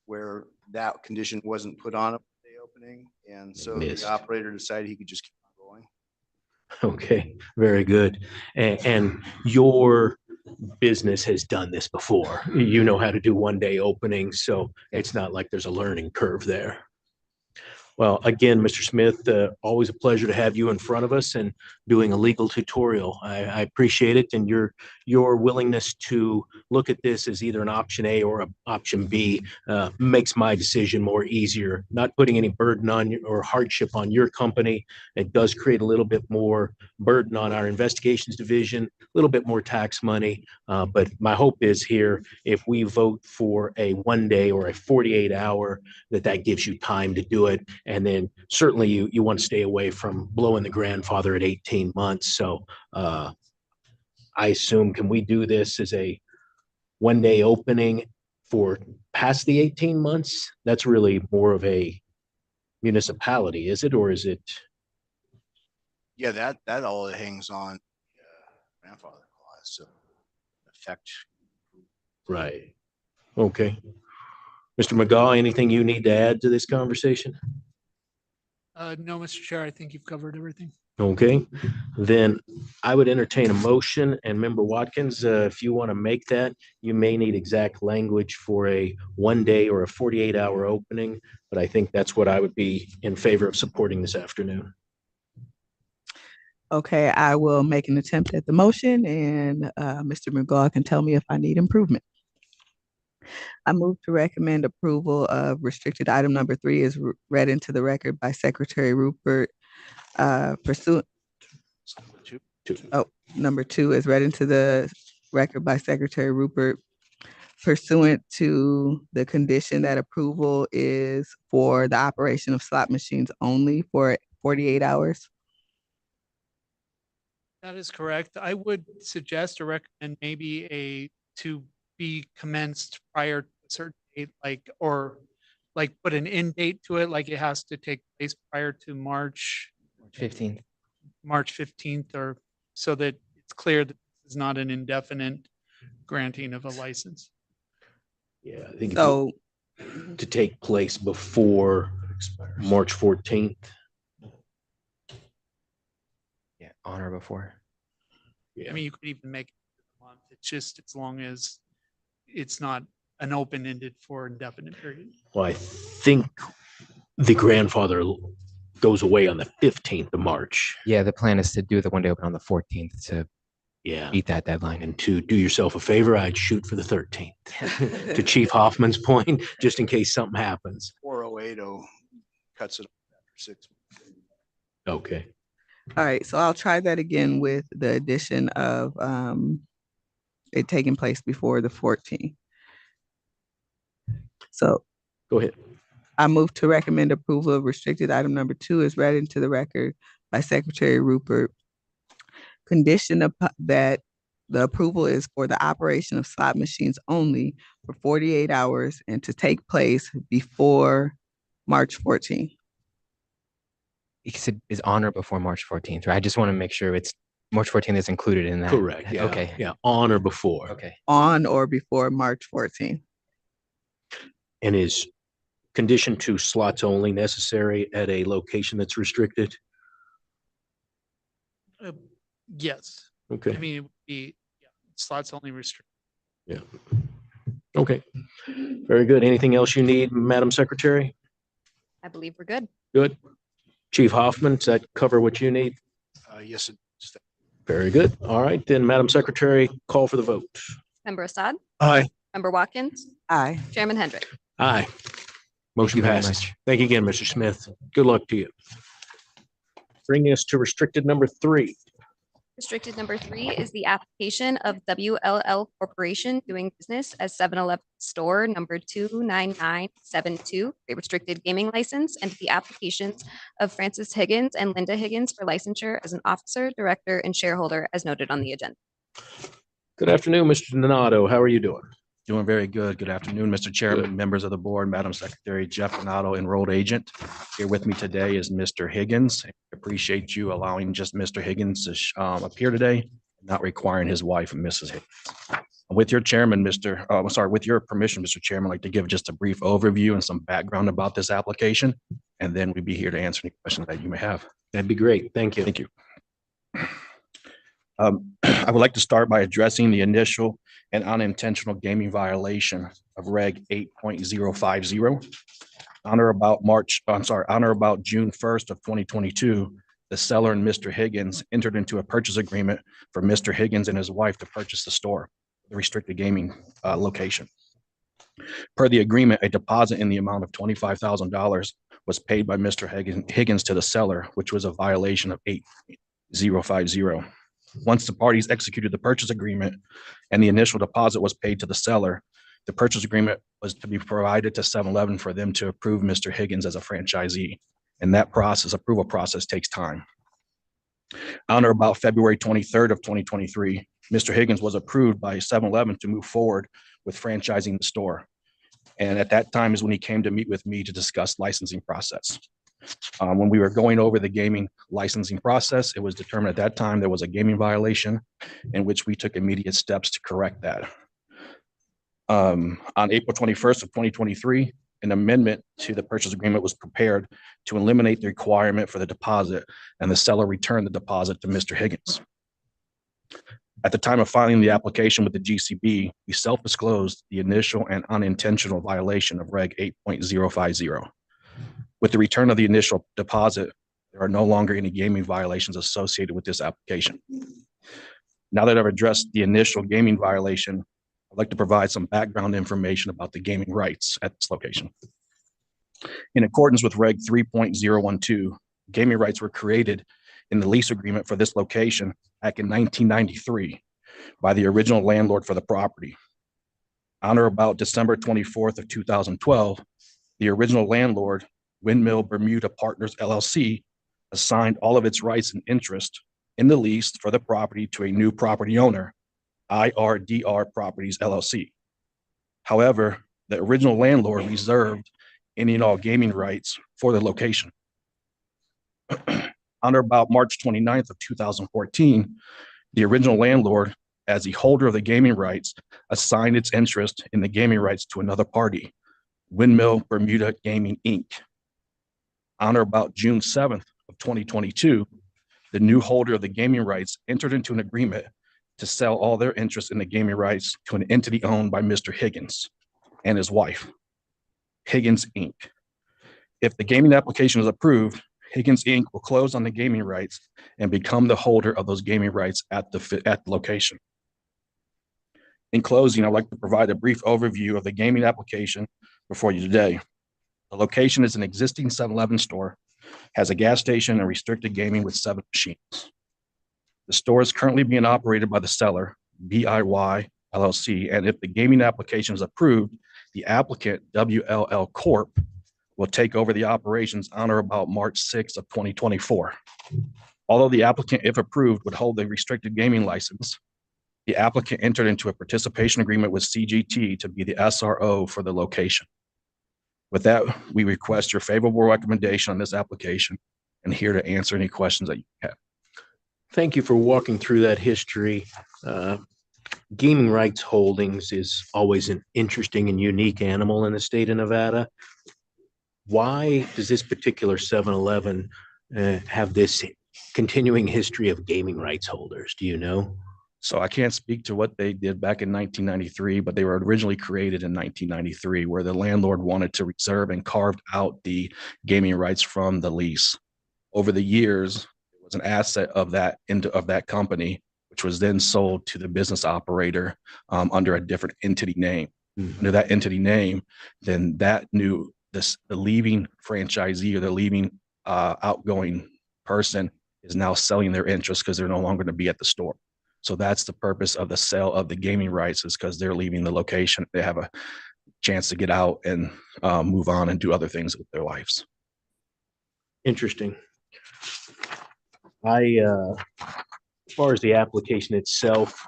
where that condition wasn't put on a day opening. And so the operator decided he could just keep on going. Okay, very good. And your business has done this before. You know how to do one-day openings, so it's not like there's a learning curve there. Well, again, Mr. Smith, always a pleasure to have you in front of us and doing a legal tutorial. I appreciate it, and your willingness to look at this as either an option A or an option B makes my decision more easier. Not putting any burden on you or hardship on your company. It does create a little bit more burden on our investigations division, a little bit more tax money. But my hope is here, if we vote for a 1 day or a 48-hour, that gives you time to do it. And then certainly you want to stay away from blowing the grandfather at 18 months. So I assume, can we do this as a one-day opening for past the 18 months? That's really more of a municipality, is it, or is it? Yeah, that all hangs on grandfather clause, so effect. Right. Okay. Mr. McGaw, anything you need to add to this conversation? No, Mr. Chair, I think you've covered everything. Okay, then I would entertain a motion, and Member Watkins, if you want to make that, you may need exact language for a 1-day or a 48-hour opening, but I think that's what I would be in favor of supporting this afternoon. Okay, I will make an attempt at the motion, and Mr. McGaw can tell me if I need improvement. I move to recommend approval of restricted item number 3 is read into the record by Secretary Rupert pursuant. Number 2 is read into the record by Secretary Rupert pursuant to the condition that approval is for the operation of slot machines only for 48 hours. That is correct. I would suggest or recommend maybe to be commenced prior to a certain date, or put an end date to it, like it has to take place prior to March 15th. March 15th, or so that it's clear that this is not an indefinite granting of a license. Yeah, I think so to take place before March 14th. Yeah, on or before. Yeah. I mean, you could even make it a month. It's just as long as it's not an open-ended for indefinite period. Well, I think the grandfather goes away on the 15th of March. Yeah, the plan is to do the 1-day open on the 14th to beat that deadline. And to do yourself a favor, I'd shoot for the 13th. To Chief Hoffman's point, just in case something happens. 4080 cuts it after 6 months. Okay. All right, so I'll try that again with the addition of it taking place before the 14th. So go ahead. I move to recommend approval of restricted item number 2 is read into the record by Secretary Rupert. Condition that the approval is for the operation of slot machines only for 48 hours and to take place before March 14th. Is on or before March 14th, right? I just want to make sure it's March 14th is included in that. Correct. Yeah. Okay. Yeah. On or before. Okay. On or before March 14th. And is condition 2 slots only necessary at a location that's restricted? Yes. Okay. I mean, it would be slots only restricted. Yeah. Okay. Very good. Anything else you need, Madam Secretary? I believe we're good. Good. Chief Hoffman, does that cover what you need? Yes, it does. Very good. All right, then, Madam Secretary, call for the vote. Member Assad? Aye. Member Watkins? Aye. Chairman Hendrick? Aye. Motion you very passes. much. Thank you again, Mr. Smith. Good luck to you. Bringing us to restricted number 3. Restricted number 3 is the application of WLL Corporation doing business as 7-Eleven store number 29972, a restricted gaming license, and the applications of Francis Higgins and Linda Higgins for licensure as an officer, director, and shareholder as noted on the agenda. Good afternoon, Mr. Donato. How are you doing? Doing very good. Good afternoon, Mr. Chairman, members of the board, Madam Secretary, Jeff Donato, enrolled agent. Here with me today is Mr. Higgins. I appreciate you allowing just Mr. Higgins to appear today, not requiring his wife, Mrs. Higgins. With your chairman, with your permission, Mr. Chairman, I'd like to give just a brief overview and some background about this application, and then we'd be here to answer any questions that you may have. That'd be great. Thank you. Thank you. I would like to start by addressing the initial and unintentional gaming violation of Reg 8.050. On or about June 1st of 2022, the seller and Mr. Higgins entered into a purchase agreement for Mr. Higgins and his wife to purchase the store, the restricted gaming location. Per the agreement, a deposit in the amount of $25,000 was paid by Mr. Higgins to the seller, which was a violation of 8.050. Once the parties executed the purchase agreement and the initial deposit was paid to the seller, the purchase agreement was to be provided to 7-Eleven for them to approve Mr. Higgins as a franchisee. And that approval process takes time. On or about February 23rd of 2023, Mr. Higgins was approved by 7-Eleven to move forward with franchising the store. And at that time is when he came to meet with me to discuss licensing process. When we were going over the gaming licensing process, it was determined at that time there was a gaming violation in which we took immediate steps to correct that. On April 21st of 2023, an amendment to the purchase agreement was prepared to eliminate the requirement for the deposit, and the seller returned the deposit to Mr. Higgins. At the time of filing the application with the GCB, we self-disclosed the initial and unintentional violation of Reg 8.050. With the return of the initial deposit, there are no longer any gaming violations associated with this application. Now that I've addressed the initial gaming violation, I'd like to provide some background information about the gaming rights at this location. In accordance with Reg 3.012, gaming rights were created in the lease agreement for this location back in 1993 by the original landlord for the property. On or about December 24th of 2012, the original landlord, Windmill Bermuda Partners LLC, assigned all of its rights and interest in the lease for the property to a new property owner, IRDR Properties LLC. However, the original landlord reserved any and all gaming rights for the location. On or about March 29th of 2014, the original landlord, as the holder of the gaming rights, assigned its interest in the gaming rights to another party, Windmill Bermuda Gaming, Inc. On or about June 7th of 2022, the new holder of the gaming rights entered into an agreement to sell all their interest in the gaming rights to an entity owned by Mr. Higgins and his wife, Higgins, Inc. If the gaming application is approved, Higgins, Inc. will close on the gaming rights and become the holder of those gaming rights at the location. In closing, I'd like to provide a brief overview of the gaming application before you today. The location is an existing 7-Eleven store, has a gas station and restricted gaming with 7 machines. The store is currently being operated by the seller, BIY LLC, and if the gaming application is approved, the applicant, WLL Corp., will take over the operations on or about March 6th of 2024. Although the applicant, if approved, would hold a restricted gaming license, the applicant entered into a participation agreement with CGT to be the SRO for the location. With that, we request your favorable recommendation on this application and here to answer any questions that you have. Thank you for walking through that history. Gaming rights holdings is always an interesting and unique animal in the state of Nevada. Why does this particular 7-Eleven have this continuing history of gaming rights holders? Do you know? So I can't speak to what they did back in 1993, but they were originally created in 1993, where the landlord wanted to reserve and carved out the gaming rights from the lease. Over the years, it was an asset of that company, which was then sold to the business operator under a different entity name. Under that entity name, then the leaving franchisee or the leaving outgoing person is now selling their interest because they're no longer going to be at the store. So that's the purpose of the sale of the gaming rights, is because they're leaving the location. They have a chance to get out and move on and do other things with their lives. Interesting. As far as the application itself,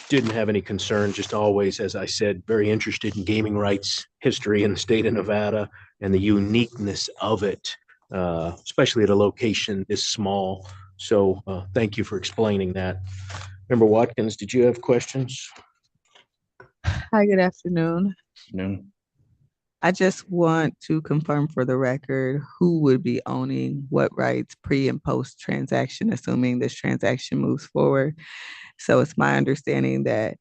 didn't have any concern, just always, as I said, very interested in gaming rights history in the state of Nevada and the uniqueness of it, especially at a location this small. So thank you for explaining that. Member Watkins, did you have questions? Hi, good afternoon. Afternoon. I just want to confirm for the record who would be owning what rights pre and post transaction, assuming this transaction moves forward. So it's my understanding that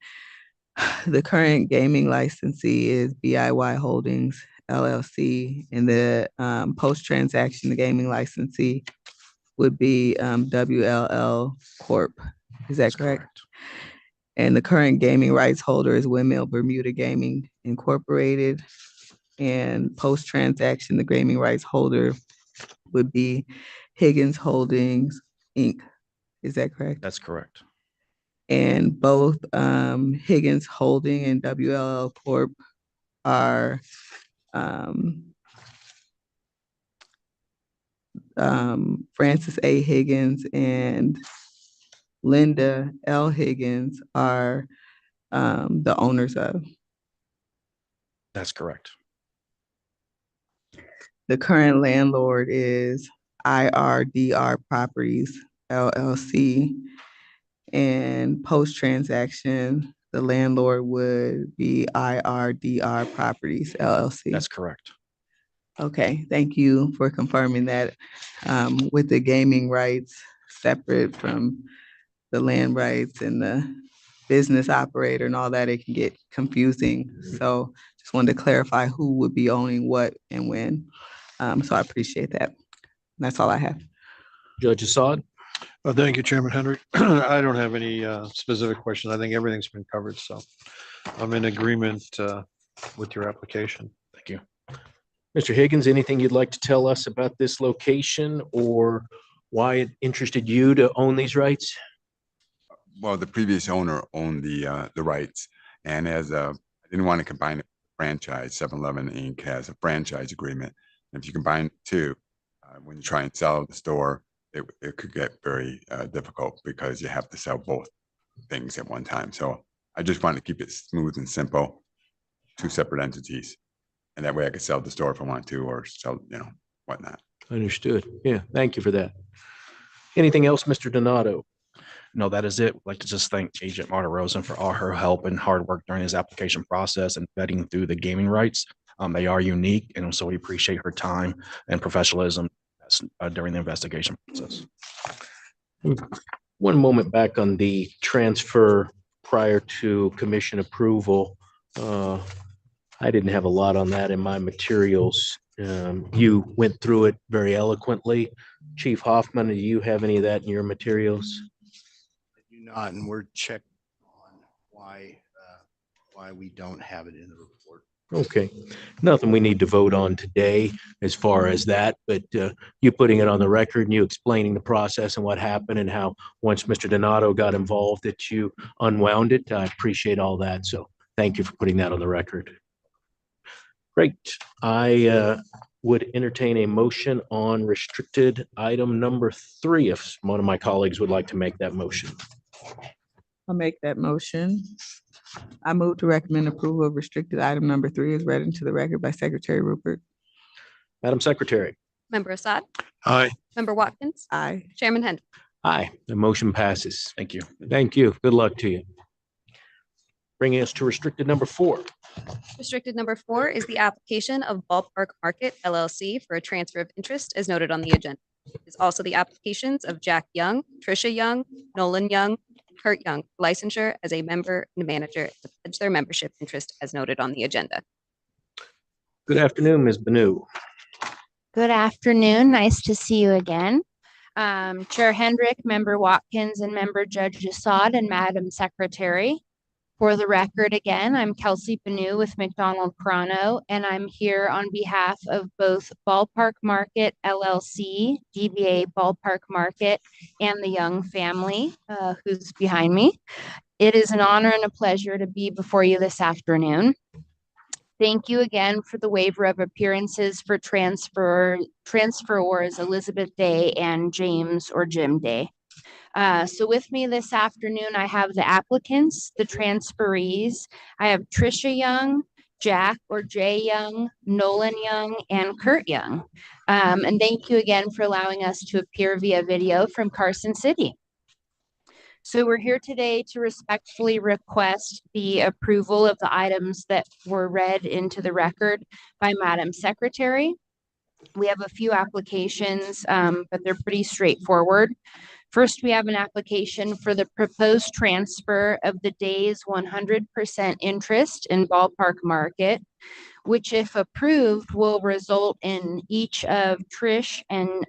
the current gaming licensee is BIY Holdings LLC, and the post transaction, the gaming licensee would be WLL Corp. Is that correct? And the current gaming rights holder is Windmill Bermuda Gaming Incorporated. And post-transaction, the gaming rights holder would be Higgins Holdings, Inc. Is that correct? That's correct. And both Higgins Holding and WLL Corp are Francis A. Higgins and Linda L. Higgins are the owners of. That's correct. The current landlord is IRDR Properties LLC. And post-transaction, the landlord would be IRDR Properties LLC. That's correct. Okay, thank you for confirming that. With the gaming rights separate from the land rights and the business operator and all that, it can get confusing. So just wanted to clarify who would be owning what and when. So I appreciate that. That's all I have. Judge Assad? Thank you, Chairman Hendrick. I don't have any specific questions. I think everything's been covered, so I'm in agreement with your application. Thank you. Mr. Higgins, anything you'd like to tell us about this location or why it interested you to own these rights? Well, the previous owner owned the rights, and I didn't want to combine it with franchise. 7-Eleven Inc. has a franchise agreement. And if you combine the two, when you try and sell the store, it could get very difficult because you have to sell both things at one time. So I just wanted to keep it smooth and simple, 2 separate entities. And that way I could sell the store if I wanted to, or sell, whatnot. Understood. Yeah, thank you for that. Anything else, Mr. Donato? No, that is it. I'd like to just thank Agent Marta Rosen for all her help and hard work during his application process and vetting through the gaming rights. They are unique, and so we appreciate her time and professionalism during the investigation process. One moment back on the transfer prior to commission approval. I didn't have a lot on that in my materials. You went through it very eloquently. Chief Hoffman, do you have any of that in your materials? I do not, and we're checking on why we don't have it in the report. Okay, nothing we need to vote on today as far as that, but you putting it on the record and you explaining the process and what happened and how once Mr. Donato got involved that you unwound it. I appreciate all that. So thank you for putting that on the record. Great. I would entertain a motion on restricted item number 3 if one of my colleagues would like to make that motion. I'll make that motion. I move to recommend approval of restricted item number 3 as read into the record by Secretary Rupert. Madam Secretary. Member Assad? Aye. Member Watkins? Aye. Chairman Hendrick? Aye, the motion passes. Thank you. Thank you. Good luck to you. Bringing us to restricted number 4. Restricted number 4 is the application of Ballpark Market LLC for a transfer of interest as noted on the agenda. It is also the applications of Jack Young, Tricia Young, Nolan Young, and Kurt Young, licensure as a member and manager to pledge their membership interest as noted on the agenda. Good afternoon, Ms. Banu. Good afternoon. Nice to see you again. Chair Hendrick, Member Watkins, and Member Judge Assad and Madam Secretary. For the record again, I'm Kelsey Banu with McDonald Crono, and I'm here on behalf of both Ballpark Market LLC, DBA Ballpark Market, and the Young family who's behind me. It is an honor and a pleasure to be before you this afternoon. Thank you again for the waiver of appearances for transferors Elizabeth Day and James or Jim Day. So with me this afternoon, I have the applicants, the transferees. I have Tricia Young, Jack or Jay Young, Nolan Young, and Kurt Young. And thank you again for allowing us to appear via video from Carson City. So we're here today to respectfully request the approval of the items that were read into the record by Madam Secretary. We have a few applications, but they're pretty straightforward. First, we have an application for the proposed transfer of the day's 100% interest in Ballpark Market, which if approved will result in each of Trish and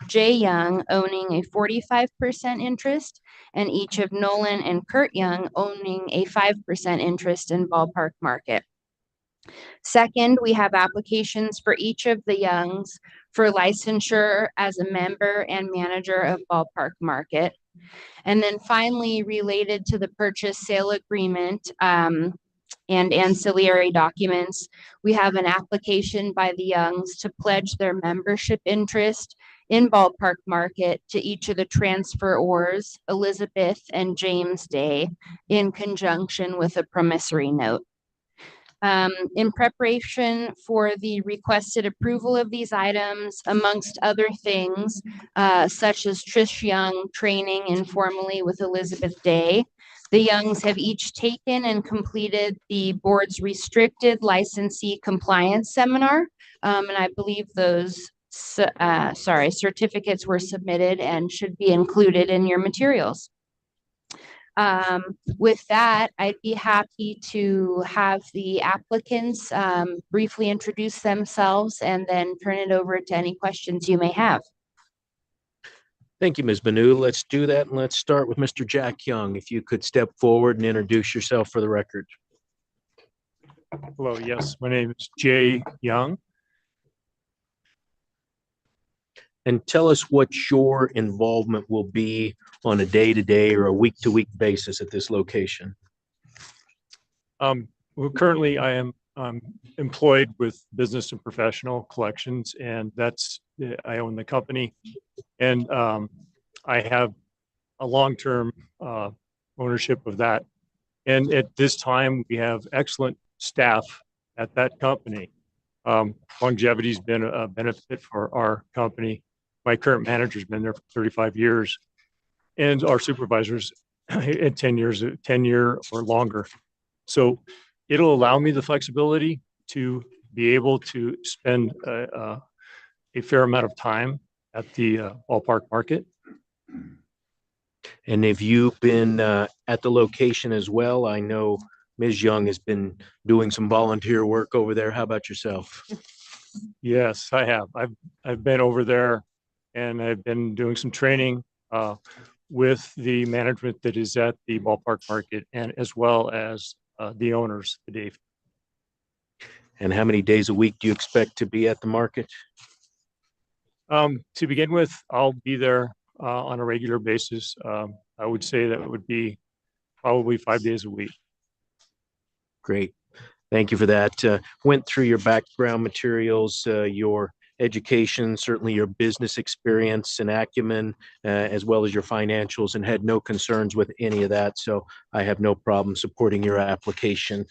Jay Young owning a 45% interest and each of Nolan and Kurt Young owning a 5% interest in Ballpark Market. Second, we have applications for each of the Youngs for licensure as a member and manager of Ballpark Market. And then finally, related to the purchase sale agreement and ancillary documents, we have an application by the Youngs to pledge their membership interest in Ballpark Market to each of the transferors, Elizabeth and James Day, in conjunction with a promissory note. In preparation for the requested approval of these items, amongst other things, such as Trish Young training informally with Elizabeth Day, the Youngs have each taken and completed the board's restricted licensee compliance seminar. And I believe those certificates were submitted and should be included in your materials. With that, I'd be happy to have the applicants briefly introduce themselves and then turn it over to any questions you may have. Thank you, Ms. Banu. Let's do that. And let's start with Mr. Jack Young. If you could step forward and introduce yourself for the record. Hello, yes, my name is Jay Young. And tell us what your involvement will be on a day-to-day or a week-to-week basis at this location. Well, currently I am employed with Business and Professional Collections, and I own the company. And I have a long-term ownership of that. And at this time, we have excellent staff at that company. Longevity has been a benefit for our company. My current manager's been there for 35 years, and our supervisors at 10 years, 10 year or longer. So it'll allow me the flexibility to be able to spend a fair amount of time at the Ballpark Market. And have you been at the location as well? I know Ms. Young has been doing some volunteer work over there. How about yourself? Yes, I have. I've been over there, and I've been doing some training with the management that is at the Ballpark Market, and as well as the owners, Dave. And how many days a week do you expect to be at the market? To begin with, I'll be there on a regular basis. I would say that it would be probably 5 days a week. Great. Thank you for that. Went through your background materials, your education, certainly your business experience and acumen, as well as your financials, and had no concerns with any of that. So I have no problem supporting your application.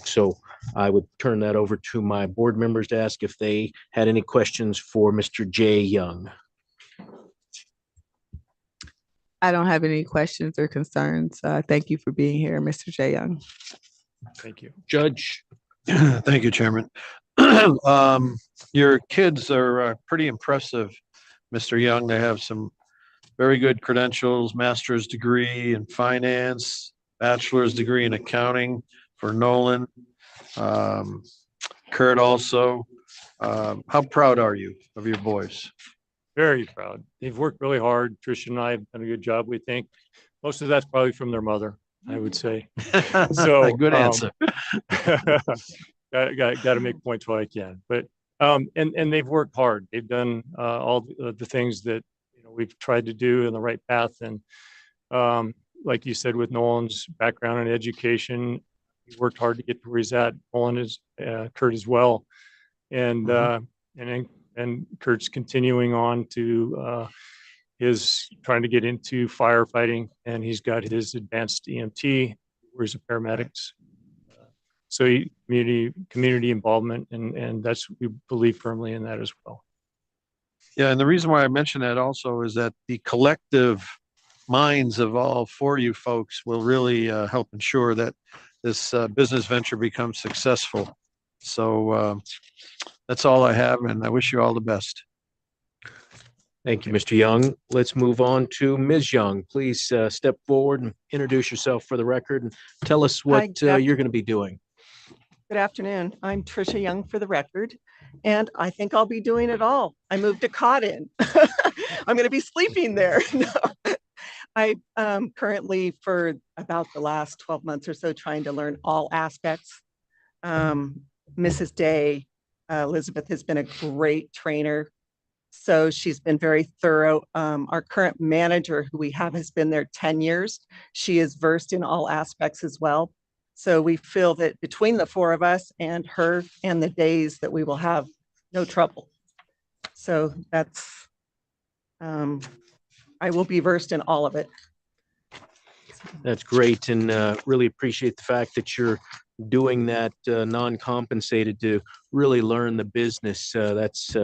So I would turn that over to my board members to ask if they had any questions for Mr. Jay Young. I don't have any questions or concerns. Thank you for being here, Mr. Jay Young. Thank you. Judge. Thank you, Chairman. Your kids are pretty impressive, Mr. Young. They have some very good credentials, master's degree in finance, bachelor's degree in accounting for Nolan. Kurt also. How proud are you of your boys? Very proud. They've worked really hard. Tricia and I have done a good job, we think. Most of that's probably from their mother, I would say. So good answer. Got to make points while I can. But and they've worked hard. They've done all the things that we've tried to do in the right path. And like you said, with Nolan's background in education, he worked hard to get to where he's at. Nolan is Kurt as well, and Kurt's continuing on to his trying to get into firefighting, and he's got his advanced EMT, where he's a paramedics. So community involvement, and that's, we believe firmly in that as well. Yeah, and the reason why I mention that also is that the collective minds of all four of you folks will really help ensure that this business venture becomes successful. So that's all I have, and I wish you all the best. Thank you, Mr. Young. Let's move on to Ms. Young. Please step forward and introduce yourself for the record and tell us what you're going to be doing. Good afternoon. I'm Tricia Young for the record, and I think I'll be doing it all. I moved to Cotton. I'm going to be sleeping there. No. I currently, for about the last 12 months or so, trying to learn all aspects. Mrs. Day, Elizabeth, has been a great trainer. So she's been very thorough. Our current manager, who we have, has been there 10 years. She is versed in all aspects as well. So we feel that between the four of us and her and the days that we will have no trouble. So that's I will be versed in all of it. That's great, and really appreciate the fact that you're doing that non-compensated to really learn the business. That's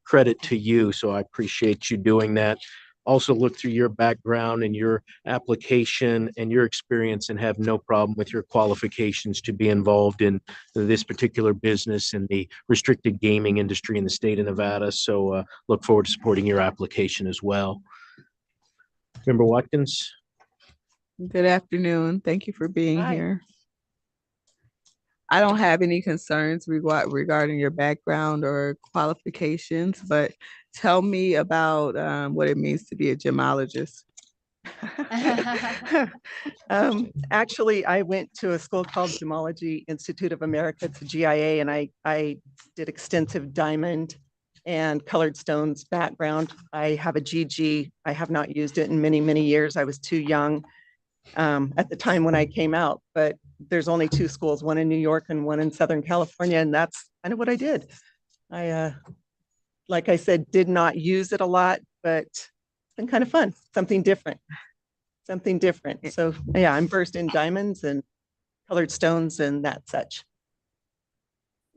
credit to you, so I appreciate you doing that. Also look through your background and your application and your experience and have no problem with your qualifications to be involved in this particular business in the restricted gaming industry in the state of Nevada. So look forward to supporting your application as well. Member Watkins. Good afternoon. Thank you for being Hi. here. I don't have any concerns regarding your background or qualifications, but tell me about what it means to be a gemologist. Actually, I went to a school called Gemology Institute of America. It's a GIA, and I did extensive diamond and colored stones background. I have a GG. I have not used it in many, many years. I was too young at the time when I came out, but there's only two schools, one in New York and one in Southern California. And that's kind of what I did. I, like I said, did not use it a lot, but it's been kind of fun, something different. So yeah, I'm versed in diamonds and colored stones and that such.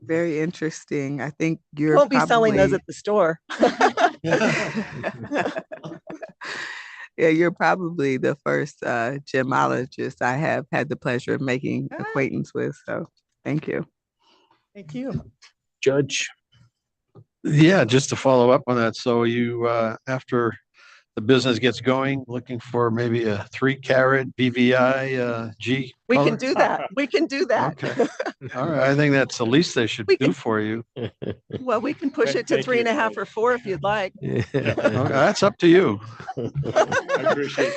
Very interesting. I think you're Won't be selling those at the store. Yeah, you're probably the first gemologist I have had the pleasure of making acquaintance with. So thank you. Thank you. Judge. Yeah, just to follow up on that. So you, after the business gets going, looking for maybe a 3-carat BVI G We color? can do that. We can do that. Okay. All right. I think that's the least they should do for you. Well, we can push it to 3.5 or 4 if you'd like. Okay, that's up to you. I appreciate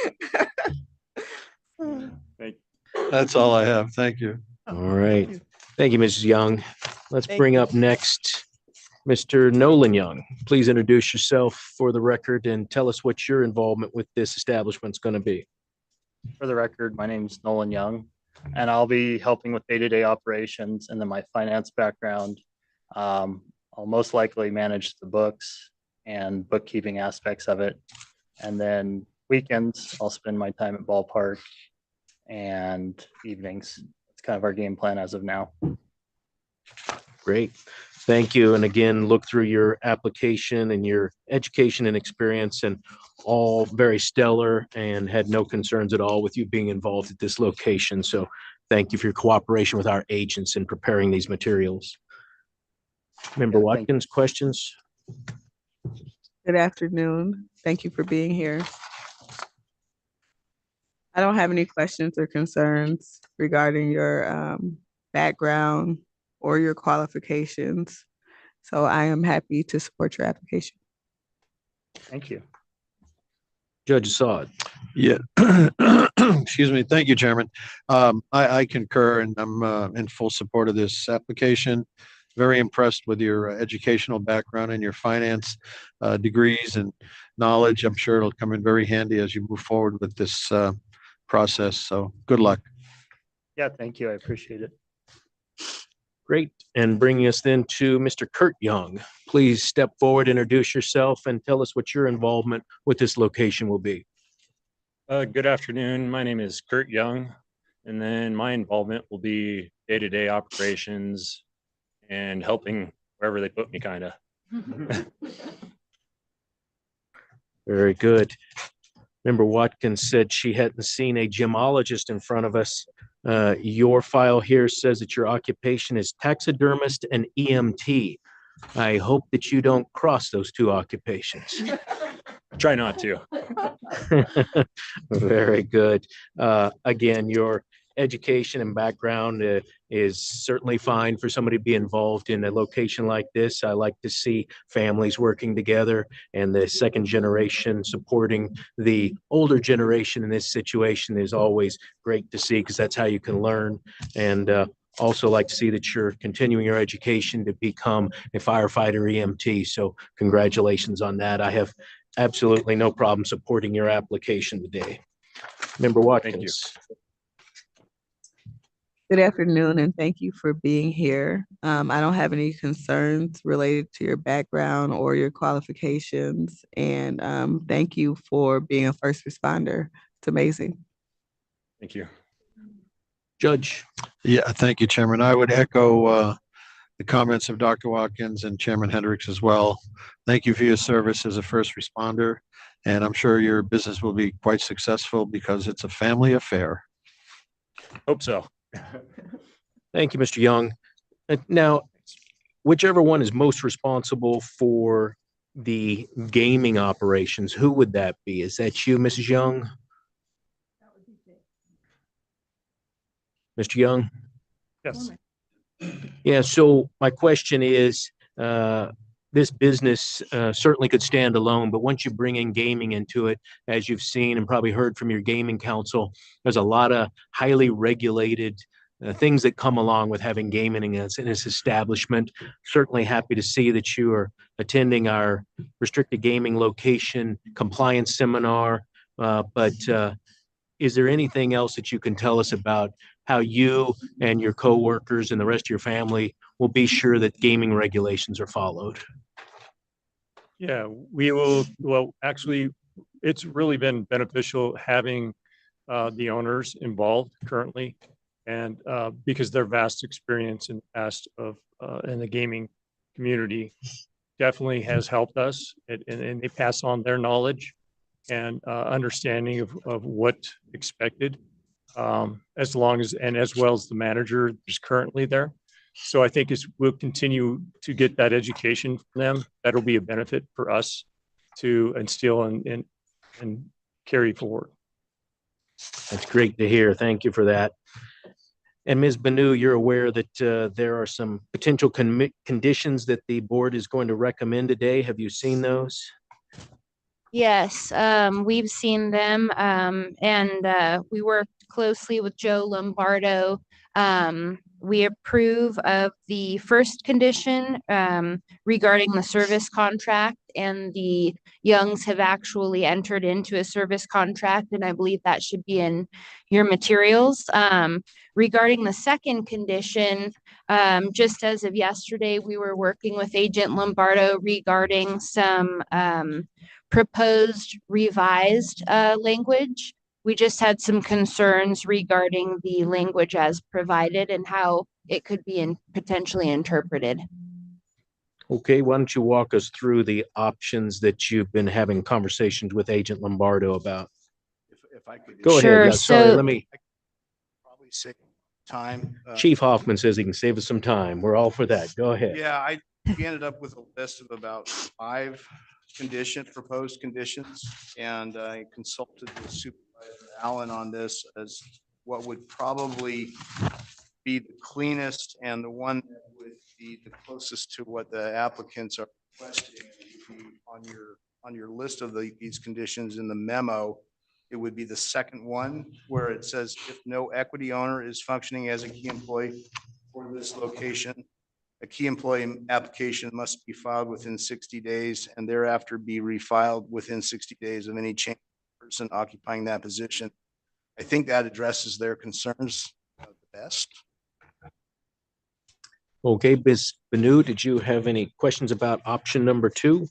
it. That's all I have. Thank you. All right. Thank you, Mrs. Young. Let's Thank bring you. up next Mr. Nolan Young. Please introduce yourself for the record and tell us what your involvement with this establishment is going to be. For the record, my name is Nolan Young, and I'll be helping with day-to-day operations and then my finance background. I'll most likely manage the books and bookkeeping aspects of it. And then weekends, I'll spend my time at ballpark and evenings. It's kind of our game plan as of now. Great. Thank you. And again, look through your application and your education and experience, and all very stellar, and had no concerns at all with you being involved at this location. So thank you for your cooperation with our agents in preparing these materials. Member Watkins, questions? Good afternoon. Thank you for being here. I don't have any questions or concerns regarding your background or your qualifications. So I am happy to support your application. Thank you. Judge Assad. Yeah. Excuse me. Thank you, Chairman. I concur, and I'm in full support of this application. Very impressed with your educational background and your finance degrees and knowledge. I'm sure it'll come in very handy as you move forward with this process. So good luck. Yeah, thank you. I appreciate it. Great. And bringing us then to Mr. Kurt Young. Please step forward, introduce yourself, and tell us what your involvement with this location will be. Good afternoon. My name is Kurt Young, and then my involvement will be day-to-day operations and helping wherever they put me, kind of. Very good. Member Watkins said she hadn't seen a gemologist in front of us. Your file here says that your occupation is taxidermist and EMT. I hope that you don't cross those two occupations. Try not to. Very good. Again, your education and background is certainly fine for somebody to be involved in a location like this. I like to see families working together and the second generation supporting the older generation in this situation is always great to see, because that's how you can learn. And also like to see that you're continuing your education to become a firefighter EMT. So congratulations on that. I have absolutely no problem supporting your application today. Member Watkins. Good afternoon, and thank you for being here. I don't have any concerns related to your background or your qualifications, and thank you for being a first responder. It's amazing. Thank you. Judge. Yeah, thank you, Chairman. I would echo the comments of Dr. Watkins and Chairman Hendricks as well. Thank you for your service as a first responder, and I'm sure your business will be quite successful because it's a family affair. Hope so. Thank you, Mr. Young. Now, whichever one is most responsible for the gaming operations, who would that be? Is that you, Mrs. Young? Mr. Young? Yes. Yeah, so my question is, this business certainly could stand alone, but once you bring in gaming into it, as you've seen and probably heard from your gaming council, there's a lot of highly regulated things that come along with having gaming in its establishment. Certainly happy to see that you are attending our restricted gaming location compliance seminar. But is there anything else that you can tell us about how you and your coworkers and the rest of your family will be sure that gaming regulations are followed? Yeah, we will. Well, actually, it's really been beneficial having the owners involved currently, and because their vast experience in the past of in the gaming community definitely has helped us, and they pass on their knowledge and understanding of what expected, as long as and as well as the manager is currently there. So I think we'll continue to get that education from them. That'll be a benefit for us to instill and carry forward. That's great to hear. Thank you for that. And Ms. Banu, you're aware that there are some potential conditions that the board is going to recommend today. Have you seen those? Yes, we've seen them, and we worked closely with Joe Lombardo. We approve of the first condition regarding the service contract, and the Youngs have actually entered into a service contract, and I believe that should be in your materials. Regarding the second condition, just as of yesterday, we were working with Agent Lombardo regarding some proposed revised language. We just had some concerns regarding the language as provided and how it could be potentially interpreted. Okay, why don't you walk us through the options that you've been having conversations with Agent Lombardo about? If I could. Go Sure, ahead. Yeah, sorry, so- let me. Probably save time. Chief Hoffman says he can save us some time. We're all for that. Go ahead. Yeah, we ended up with a list of about 5 proposed conditions, and I consulted with Supervisor Allen on this as what would probably be the cleanest and the one that would be the closest to what the applicants are requesting. On your list of these conditions in the memo, it would be the second one where it says if no equity owner is functioning as a key employee for this location, a key employee application must be filed within 60 days and thereafter be refiled within 60 days of any change person occupying that position. I think that addresses their concerns the best. Okay, Ms. Banu, did you have any questions about option number 2?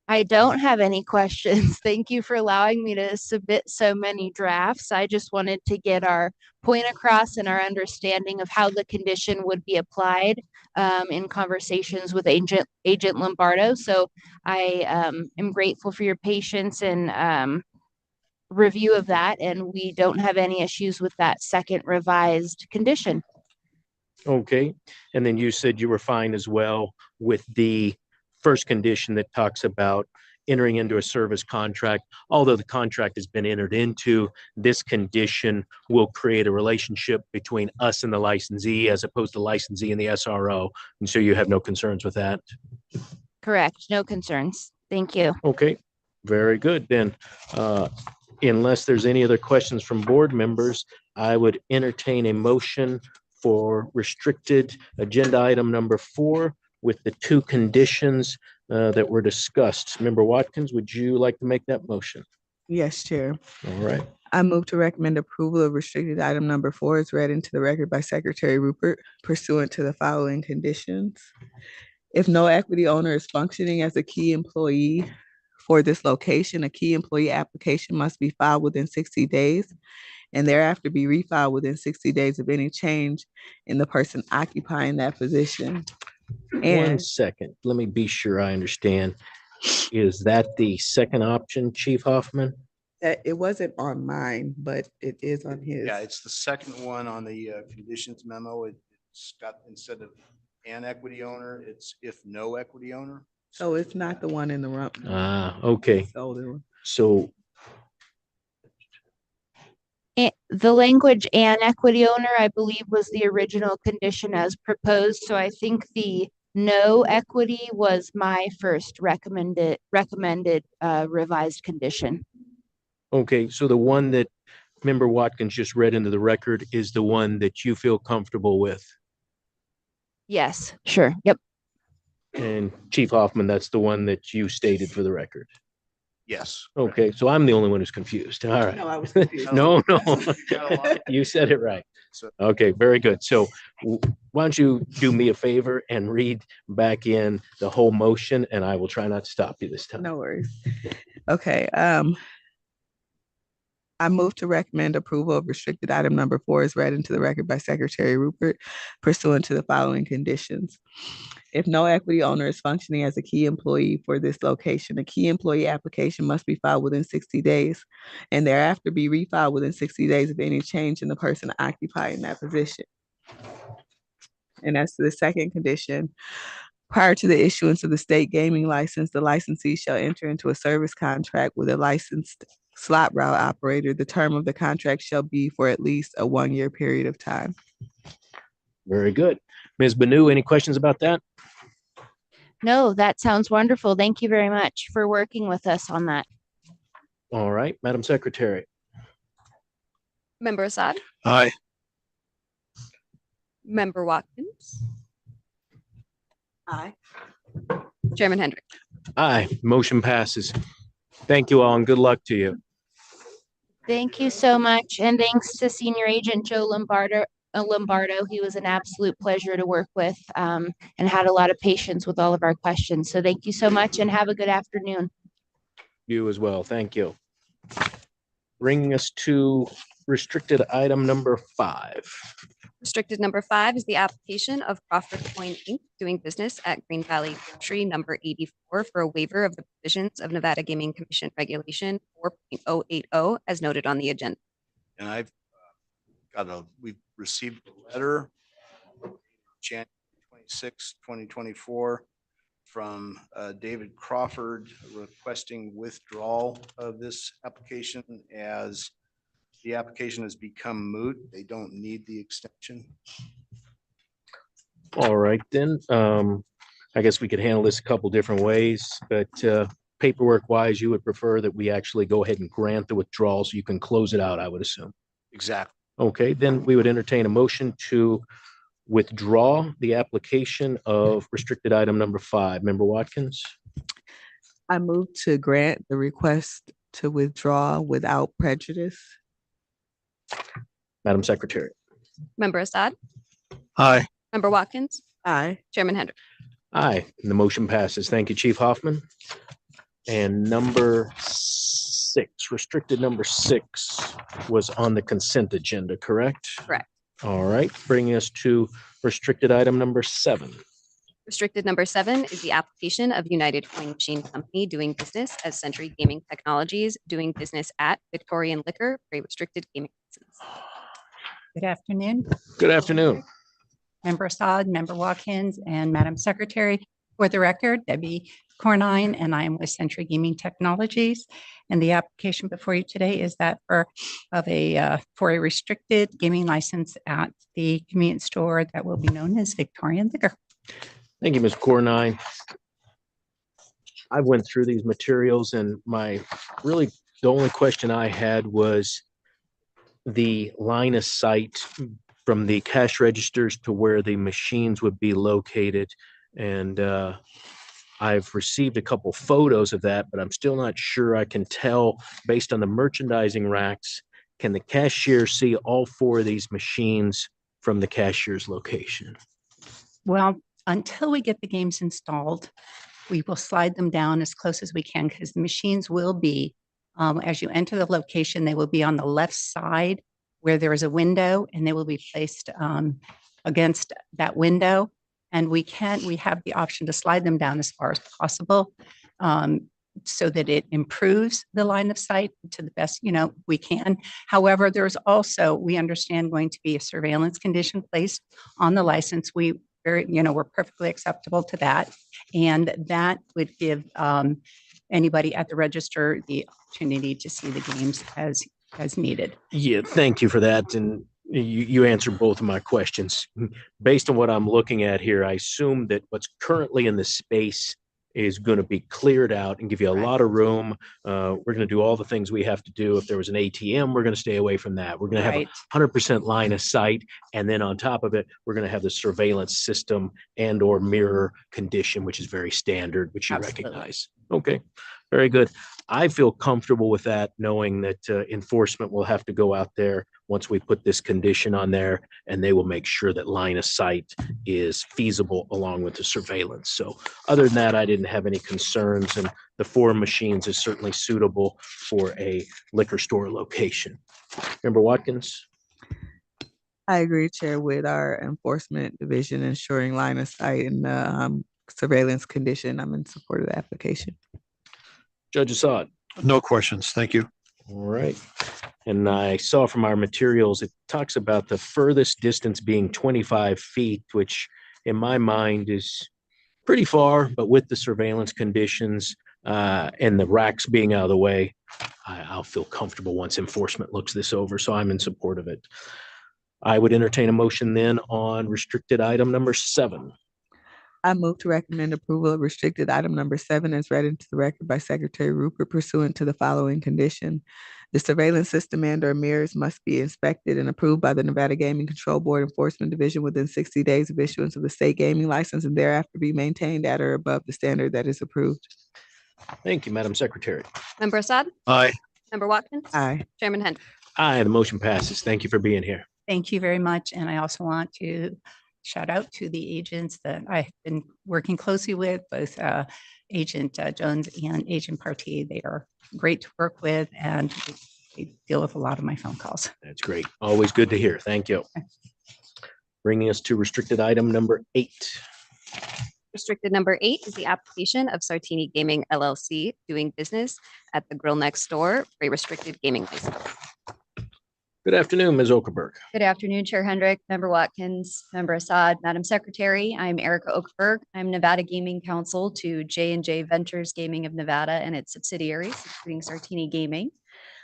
I don't have any questions. Thank you for allowing me to submit so many drafts. I just wanted to get our point across and our understanding of how the condition would be applied in conversations with Agent Lombardo. So I am grateful for your patience and review of that, and we don't have any issues with that second revised condition. Okay, and then you said you were fine as well with the first condition that talks about entering into a service contract. Although the contract has been entered into, this condition will create a relationship between us and the licensee as opposed to licensee and the SRO. And so you have no concerns with that? Correct, no concerns. Thank you. Okay, very good. Then, unless there's any other questions from board members, I would entertain a motion for restricted agenda item number 4 with the 2 conditions that were discussed. Member Watkins, would you like to make that motion? Yes, Chair. All right. I move to recommend approval of restricted item number 4 is read into the record by Secretary Rupert pursuant to the following conditions. If no equity owner is functioning as a key employee for this location, a key employee application must be filed within 60 days and thereafter be refiled within 60 days of any change in the person occupying that position. One And second, let me be sure I understand. Is that the second option, Chief Hoffman? that it wasn't on mine, but it is on his. Yeah, it's the second one on the conditions memo. It's got, instead of an equity owner, it's if no equity owner. So it's not the one in the rump. Ah, okay. It's the older one. So The language "and equity owner," I believe, was the original condition as proposed. So I think the no equity was my first recommended revised condition. okay, so the one that Member Watkins just read into the record is the one that you feel comfortable with. Yes, sure. Yep. And Chief Hoffman, that's the one that you stated for the record. Yes. Okay, so I'm the only one who's confused. All right. No, I was confused. No, you said it right. So- Okay, very good. So why don't you do me a favor and read back in the whole motion, and I will try not to stop you this time. No worries. Okay, I move to recommend approval of restricted item number 4 is read into the record by Secretary Rupert pursuant to the following conditions. If no equity owner is functioning as a key employee for this location, a key employee application must be filed within 60 days and thereafter be refiled within 60 days of any change in the person occupying that position. And as to the second condition, prior to the issuance of the state gaming license, the licensee shall enter into a service contract with a licensed slot route operator. The term of the contract shall be for at least a 1-year period of time. Very good. Ms. Banu, any questions about that? No, that sounds wonderful. Thank you very much for working with us on that. All right, Madam Secretary. Member Assad, Aye. Member Watkins, Aye. Chairman Hendrick. Aye, motion passes. Thank you all and good luck to you. Thank you so much. And thanks to Senior Agent Joe Lombardo. He was an absolute pleasure to work with and had a lot of patience with all of our questions. So thank you so much and have a good afternoon. You as well. Thank you. Bringing us to restricted item number 5. Restricted number 5 is the application of Crawford Coin Inc. doing business at Green Valley Grocery number 84 for a waiver of the provisions of Nevada Gaming Commission Regulation 4.080 as noted on the agenda. And we've received a letter January 26, 2024 from David Crawford requesting withdrawal of this application as the application has become moot. They don't need the extension. All right, then. I guess we could handle this a couple different ways, but paperwork wise, you would prefer that we actually go ahead and grant the withdrawal so you can close it out, I would assume. Exactly. Okay, then we would entertain a motion to withdraw the application of restricted item number 5. Member Watkins? I move to grant the request to withdraw without prejudice. Madam Secretary? Member Assad, Aye. Member Watkins, Aye. Chairman Hendrick. Aye, and the motion passes. Thank you, Chief Hoffman. And number 6, restricted number 6 was on the consent agenda, correct? Correct. All right, bringing us to restricted item number 7. Restricted number 7 is the application of United Coin Machine Company doing business as Century Gaming Technologies doing business at Victorian Liquor for a restricted gaming license. Good afternoon, Good afternoon. Member Assad, Member Watkins, and Madam Secretary. For the record, Debbie Cornine, and I am with Century Gaming Technologies. And the application before you today is that for a restricted gaming license at the convenience store that will be known as Victorian Liquor. Thank you, Ms. Cornine. I went through these materials and the only question I had was the line of sight from the cash registers to where the machines would be located. And I've received a couple photos of that, but I'm still not sure I can tell based on the merchandising racks can the cashier see all 4 of these machines from the cashier's location? Well, until we get the games installed, we will slide them down as close as we can because the machines will be, as you enter the location, they will be on the left side where there is a window and they will be placed against that window. And we have the option to slide them down as far as possible so that it improves the line of sight to the best, we can. However, there's also, we understand, going to be a surveillance condition placed on the license. We're perfectly acceptable to that. And that would give anybody at the register the opportunity to see the games as needed. Yeah, thank you for that. And you answered both of my questions. Based on what I'm looking at here, I assume that what's currently in the space is going to be cleared out and give you a lot of room. We're going to do all the things we have to do. If there was an ATM, we're going to stay away from that. We're going to have a 100% line of sight. And then on top of it, we're going to have the surveillance system and or mirror condition, which is very standard, which you recognize. Okay, very good. I feel comfortable with that, knowing that enforcement will have to go out there once we put this condition on there, and they will make sure that line of sight is feasible along with the surveillance. So other than that, I didn't have any concerns, and the 4 machines is certainly suitable for a liquor store location. Member Watkins? I agree, Chair, with our enforcement division ensuring line of sight and surveillance condition. I'm in support of the application. Judge Assad? No questions. Thank you. All right. And I saw from our materials, it talks about the furthest distance being 25 feet, which in my mind is pretty far, but with the surveillance conditions and the racks being out of the way, I'll feel comfortable once enforcement looks this over. So I'm in support of it. I would entertain a motion then on restricted item number 7. I move to recommend approval of restricted item number 7 as read into the record by Secretary Rupert pursuant to the following condition. The surveillance system and or mirrors must be inspected and approved by the Nevada Gaming Control Board Enforcement Division within 60 days of issuance of the state gaming license and thereafter be maintained at or above the standard that is approved. Thank you, Madam Secretary. Member Assad? Aye. Member Watkins? Aye. Chairman Hendrick? Aye, the motion passes. Thank you for being here. Thank you very much. And I also want to shout out to the agents that I've been working closely with, both Agent Jones and Agent Partee. They are great to work with and they deal with a lot of my phone calls. That's great. Always good to hear. Thank you. Bringing us to restricted item number 8. Restricted number 8 is the application of Sartini Gaming LLC doing business at the Grill Next Door for a restricted gaming license. Good afternoon, Ms. Okerberg. Good afternoon, Chair Hendrick, Member Watkins, Member Assad, Madam Secretary. I'm Erica Okerberg. I'm Nevada Gaming Counsel to J&J Ventures Gaming of Nevada and its subsidiaries, including Sartini Gaming.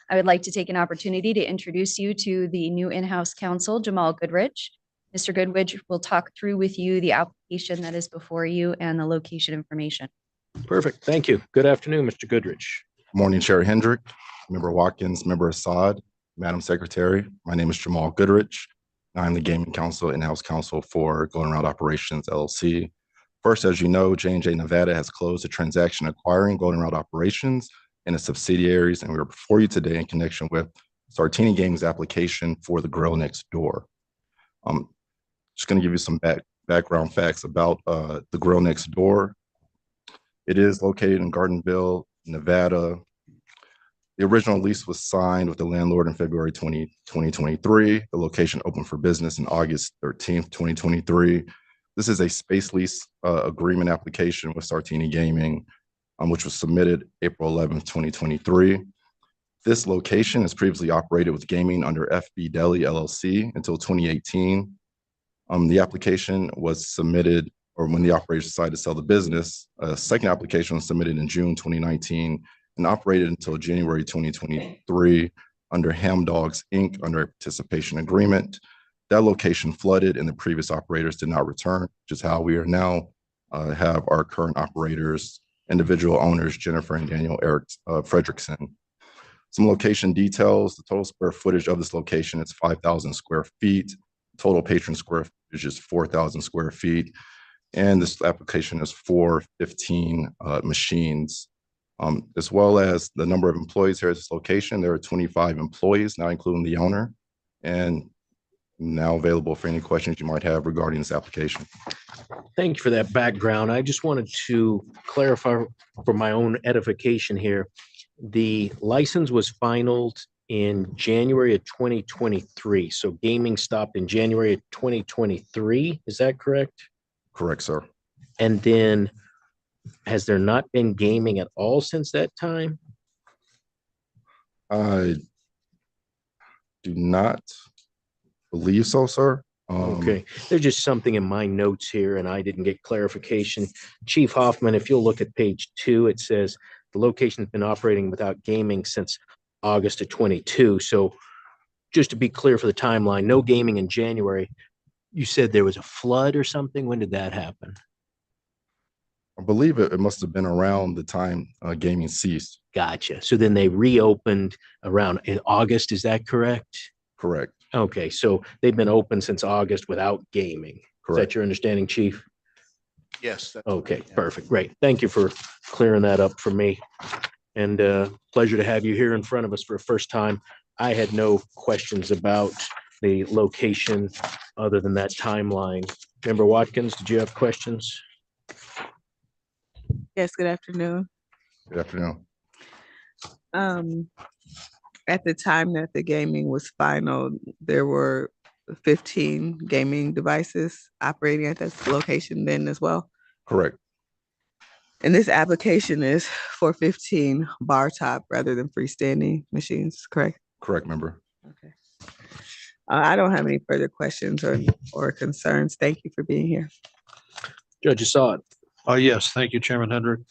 I would like to take an opportunity to introduce you to the new in-house counsel, Jamal Goodrich. Mr. Goodrich will talk through with you the application that is before you and the location information. Perfect. Thank you. Good afternoon, Mr. Goodrich. Morning, Chair Hendrick, Member Watkins, Member Assad, Madam Secretary. My name is Jamal Goodrich. I'm the Gaming Counsel, in-house counsel for Golden Route Operations, LLC. First, as you know, J&J Nevada has closed a transaction acquiring Golden Route Operations and its subsidiaries, and we are before you today in connection with Sartini Gaming's application for the Grill Next Door. Just going to give you some background facts about the Grill Next Door. It is located in Gardenville, Nevada. The original lease was signed with the landlord in February 2023. The location opened for business in August 13th, 2023. This is a space lease agreement application with Sartini Gaming, which was submitted April 11th, 2023. This location has previously operated with gaming under FB Deli LLC until 2018. The application was submitted, or when the operators decided to sell the business, a second application was submitted in June 2019 and operated until January 2023 under Ham Dogs Inc. under a participation agreement. That location flooded and the previous operators did not return, which is how we are now have our current operators, individual owners, Jennifer and Daniel Eric Fredrickson. Some location details: the total square footage of this location is 5,000 square feet. Total patron square footage is 4,000 square feet. And this application is for 15 machines. as well as the number of employees here at this location. There are 25 employees, not including the owner, and now available for any questions you might have regarding this application. Thank you for that background. I just wanted to clarify for my own edification here. The license was finalized in January of 2023. So gaming stopped in January of 2023. Is that correct? Correct, sir. And then has there not been gaming at all since that time? I do not believe so, sir. Okay, there's just something in my notes here and I didn't get clarification. Chief Hoffman, if you'll look at page 2, it says the location's been operating without gaming since August of 22. So just to be clear for the timeline, no gaming in January. You said there was a flood or something. When did that happen? I believe it must have been around the time gaming ceased. Gotcha. So then they reopened around in August. Is that correct? Correct. Okay, so they've been open since August without gaming. Is that your understanding, Chief? Yes. Okay, perfect. Great. Thank you for clearing that up for me. And pleasure to have you here in front of us for the first time. I had no questions about the location other than that timeline. Member Watkins, did you have questions? Yes, good afternoon. Good afternoon. At the time that the gaming was final, there were 15 gaming devices operating at this location then as well? Correct. And this application is for 15 bar top rather than freestanding machines, correct? Correct, member. Okay. I don't have any further questions or concerns. Thank you for being here. Judge Assad. Yes, thank you, Chairman Hendrick.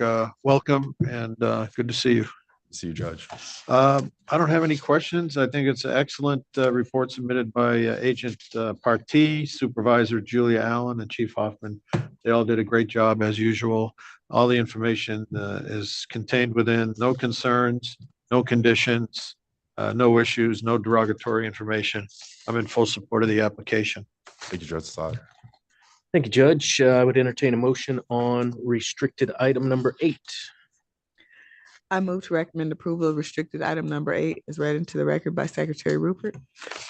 Welcome and good to see you. See you, Judge. I don't have any questions. I think it's an excellent report submitted by Agent Partee, Supervisor Julia Allen, and Chief Hoffman. They all did a great job as usual. All the information is contained within, no concerns, no conditions, no issues, no derogatory information. I'm in full support of the application. Thank you, Judge Assad. Thank you, Judge. I would entertain a motion on restricted item number 8. I move to recommend approval of restricted item number 8 as read into the record by Secretary Rupert.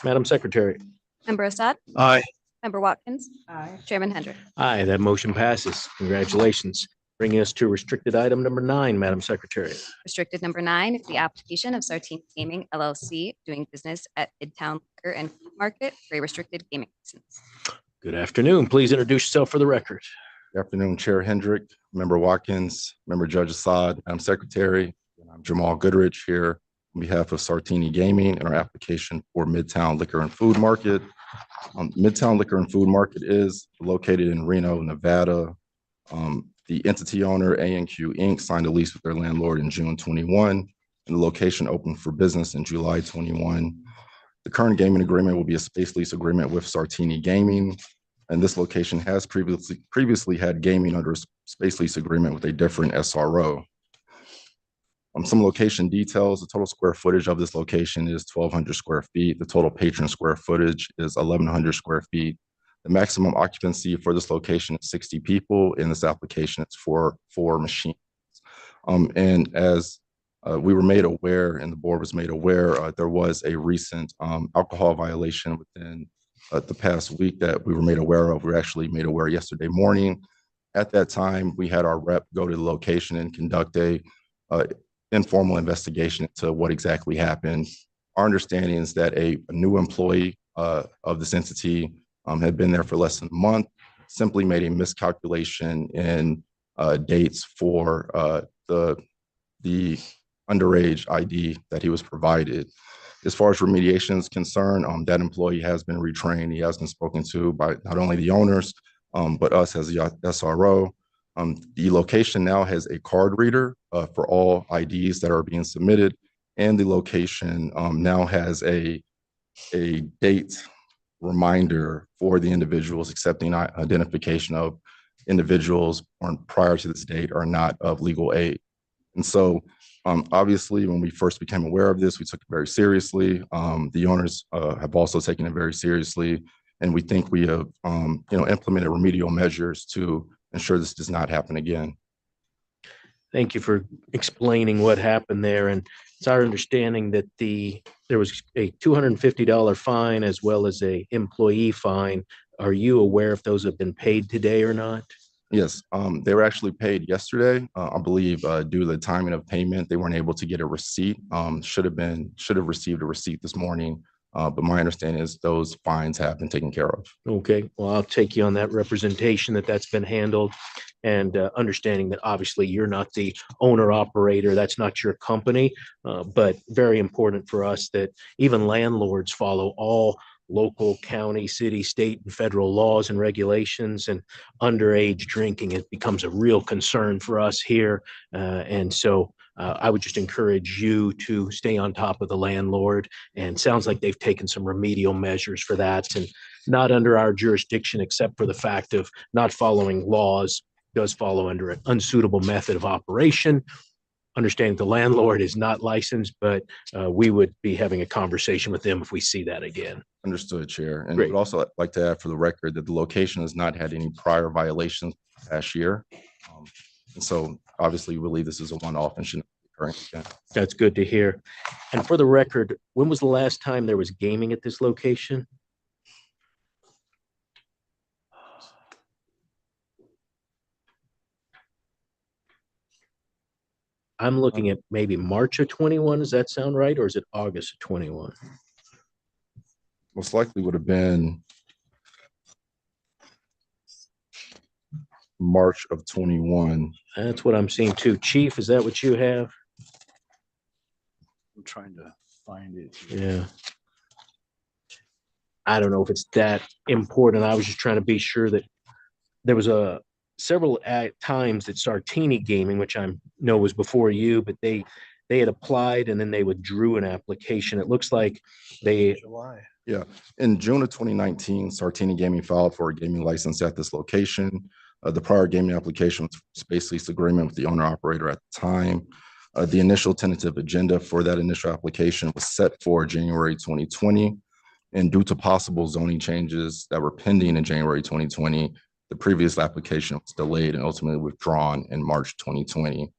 Madam Secretary. Member Assad? Aye. Member Watkins? Aye. Chairman Hendrick? Aye, that motion passes. Congratulations. Bringing us to restricted item number 9, Madam Secretary. Restricted number 9 is the application of Sartini Gaming LLC doing business at Midtown Liquor and Food Market for a restricted gaming license. Good afternoon. Please introduce yourself for the record. Good afternoon, Chair Hendrick, Member Watkins, Member Judge Assad, Madam Secretary. I'm Jamal Goodrich here on behalf of Sartini Gaming and our application for Midtown Liquor and Food Market. Midtown Liquor and Food Market is located in Reno, Nevada. The entity owner, A&Q Inc., signed a lease with their landlord in June 21, and the location opened for business in July 21. The current gaming agreement will be a space lease agreement with Sartini Gaming, and this location has previously had gaming under a space lease agreement with a different SRO. Some location details: the total square footage of this location is 1,200 square feet. The total patron square footage is 1,100 square feet. The maximum occupancy for this location is 60 people. In this application, it's for 4 machines. And as we were made aware, and the board was made aware, there was a recent alcohol violation within the past week that we were made aware of. We were actually made aware yesterday morning. At that time, we had our rep go to the location and conduct a informal investigation into what exactly happened. Our understanding is that a new employee of this entity had been there for less than a month, simply made a miscalculation in dates for the underage ID that he was provided. As far as remediation is concerned, that employee has been retrained. He has been spoken to by not only the owners, but us as the SRO. The location now has a card reader for all IDs that are being submitted, and the location now has a date reminder for the individuals accepting identification of individuals born prior to this date are not of legal age. And so obviously, when we first became aware of this, we took it very seriously. The owners have also taken it very seriously, and we think we have implemented remedial measures to ensure this does not happen again. Thank you for explaining what happened there. And it's our understanding that there was a $250 fine as well as a employee fine. Are you aware if those have been paid today or not? Yes, they were actually paid yesterday. I believe due to the timing of payment, they weren't able to get a receipt. Should have received a receipt this morning. But my understanding is those fines have been taken care of. Okay, well, I'll take you on that representation that that's been handled, and understanding that obviously you're not the owner operator, that's not your company, but very important for us that even landlords follow all local, county, city, state, and federal laws and regulations. And underage drinking, it becomes a real concern for us here. And so I would just encourage you to stay on top of the landlord. And sounds like they've taken some remedial measures for that, and not under our jurisdiction, except for the fact of not following laws does follow under an unsuitable method of operation. Understanding the landlord is not licensed, but we would be having a conversation with them if we see that again. Understood, Chair. And Great. would also like to add for the record that the location has not had any prior violations last year. And so obviously we believe this is a one-off and shouldn't be occurring again. That's good to hear. And for the record, when was the last time there was gaming at this location? I'm looking at maybe March of 21. Does that sound right? Or is it August of 21? Most likely would have been March of 21. That's what I'm seeing too. Chief, is that what you have? I'm trying to find it. Yeah. I don't know if it's that important. I was just trying to be sure that there was several times that Sartini Gaming, which I know was before you, but they had applied and then they withdrew an application. It looks like they July. Yeah. In June of 2019, Sartini Gaming filed for a gaming license at this location. The prior gaming application was space lease agreement with the owner operator at the time. The initial tentative agenda for that initial application was set for January 2020. And due to possible zoning changes that were pending in January 2020, the previous application was delayed and ultimately withdrawn in March 2020.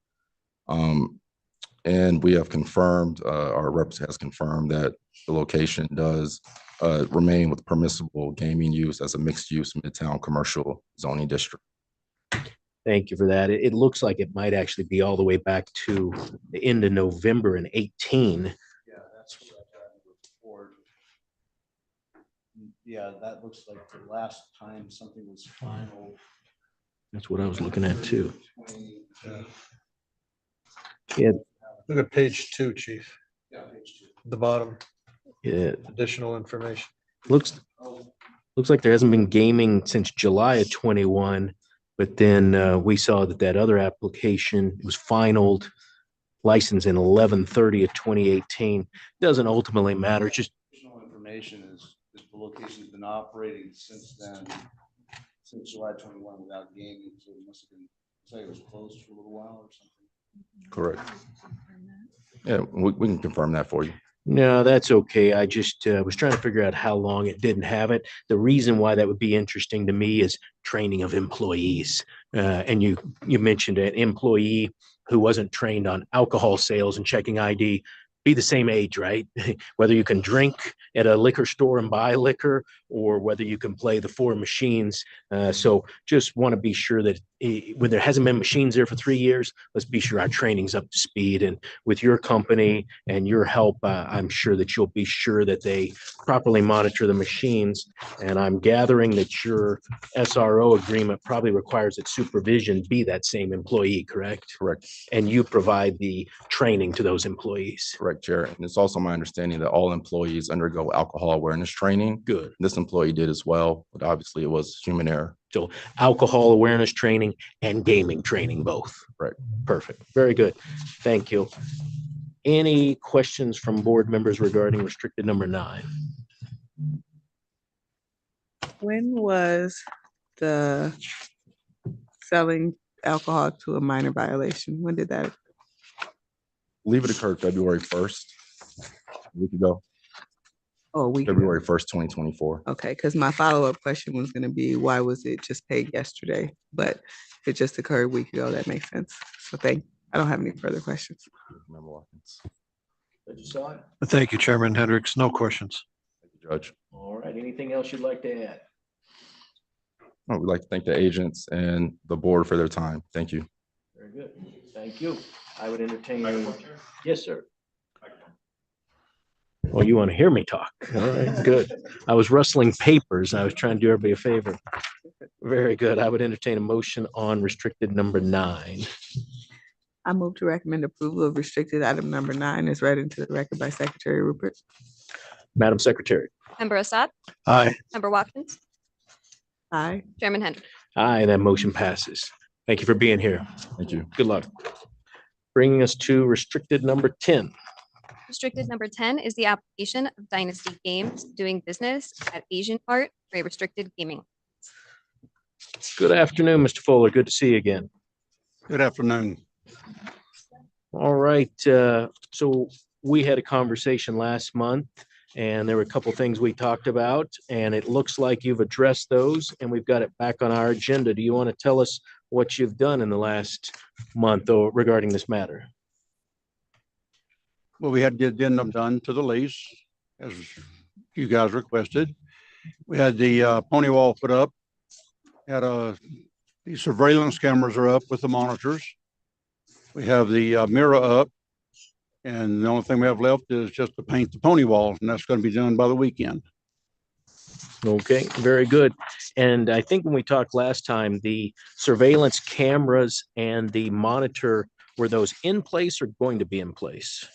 And we have confirmed, our rep has confirmed that the location does remain with permissible gaming use as a mixed-use Midtown commercial zoning district. Thank you for that. It looks like it might actually be all the way back to the end of November in 18. Yeah, that's what I got in the report. Yeah, that looks like the last time something was final. That's what I was looking at too. Yeah. Look at page 2, Chief. Yeah, page 2. The bottom. Yeah. Additional information. Looks like there hasn't been gaming since July of 21, but then we saw that other application was finalized license in 11/30 of 2018. Doesn't ultimately matter. It's just additional information is the location's been operating since then, since July 21 without gaming. So it must have been, say it was closed for a little while or something. Correct. Yeah, we can confirm that for you. No, that's okay. I just was trying to figure out how long it didn't have it. The reason why that would be interesting to me is training of employees. And you mentioned an employee who wasn't trained on alcohol sales and checking ID. Be the same age, right? Whether you can drink at a liquor store and buy liquor, or whether you can play the 4 machines. So just want to be sure that when there hasn't been machines there for 3 years, let's be sure our training's up to speed. And with your company and your help, I'm sure that you'll be sure that they properly monitor the machines. And I'm gathering that your SRO agreement probably requires that supervision be that same employee, correct? Correct. And you provide the training to those employees. Correct, Chair. And it's also my understanding that all employees undergo alcohol awareness training. Good. This employee did as well, but obviously it was human error. So alcohol awareness training and gaming training both. Right. Perfect. Very good. Thank you. Any questions from board members regarding restricted number 9? When was the selling alcohol to a minor violation? When did that? I believe it occurred February 1st, a week ago. Oh, February 1st, 2024. Okay, because my follow-up question was going to be, why was it just paid yesterday? But if it just occurred a week ago, that makes sense. So I don't have any further questions. Member Watkins. Thank you, Chairman Hendricks. No questions. Thank you, Judge. All right, anything else you'd like to add? I would like to thank the agents and the board for their time. Thank you. Very good. Thank you. I would entertain. Yes, sir. Well, you want to hear me talk? All right, good. I was rustling papers. I was trying to do everybody a favor. Very good. I would entertain a motion on restricted number 9. I move to recommend approval of restricted item number 9 as read into the record by Secretary Rupert. Madam Secretary. Member Assad? Aye. Member Watkins? Aye. Chairman Hendrick? Aye, that motion passes. Thank you for being here. Thank you. Good luck. Bringing us to restricted number 10. Restricted number 10 is the application of Dynasty Games doing business at Asian Art for a restricted gaming. Good afternoon, Mr. Fuller. Good to see you again. Good afternoon. All right. So we had a conversation last month and there were a couple things we talked about and it looks like you've addressed those and we've got it back on our agenda. Do you want to tell us what you've done in the last month regarding this matter? Well, we had the addendum done to the lease as you guys requested. We had the pony wall put up. Had the surveillance cameras are up with the monitors. We have the mirror up. And the only thing we have left is just to paint the pony walls, and that's going to be done by the weekend. Okay, very good. And I think when we talked last time, the surveillance cameras and the monitor, were those in place or going to be in place?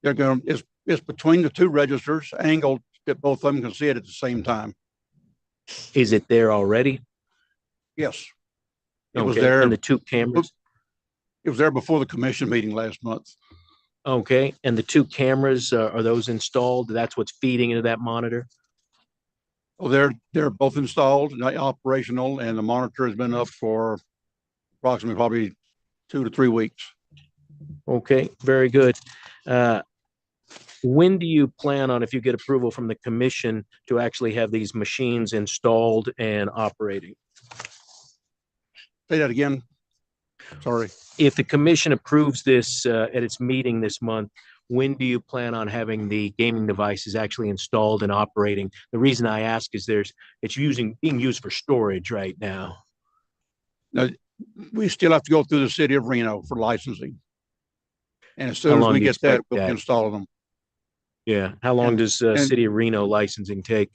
They're going to, it's between the two registers, angled that both of them can see it at the same time. Is it there already? Yes. It Okay, was there. and the two cameras? It was there before the commission meeting last month. Okay, and the two cameras, are those installed? That's what's feeding into that monitor? Well, they're both installed and operational, and the monitor has been up for approximately probably 2 to 3 weeks. Okay, very good. When do you plan on, if you get approval from the commission, to actually have these machines installed and operating? Say that again. Sorry. If the commission approves this at its meeting this month, when do you plan on having the gaming devices actually installed and operating? The reason I ask is it's being used for storage right now. Now, we still have to go through the city of Reno for licensing. And as How soon as long we do you get that, expect we'll that? install them. Yeah. How long does City of Reno licensing take?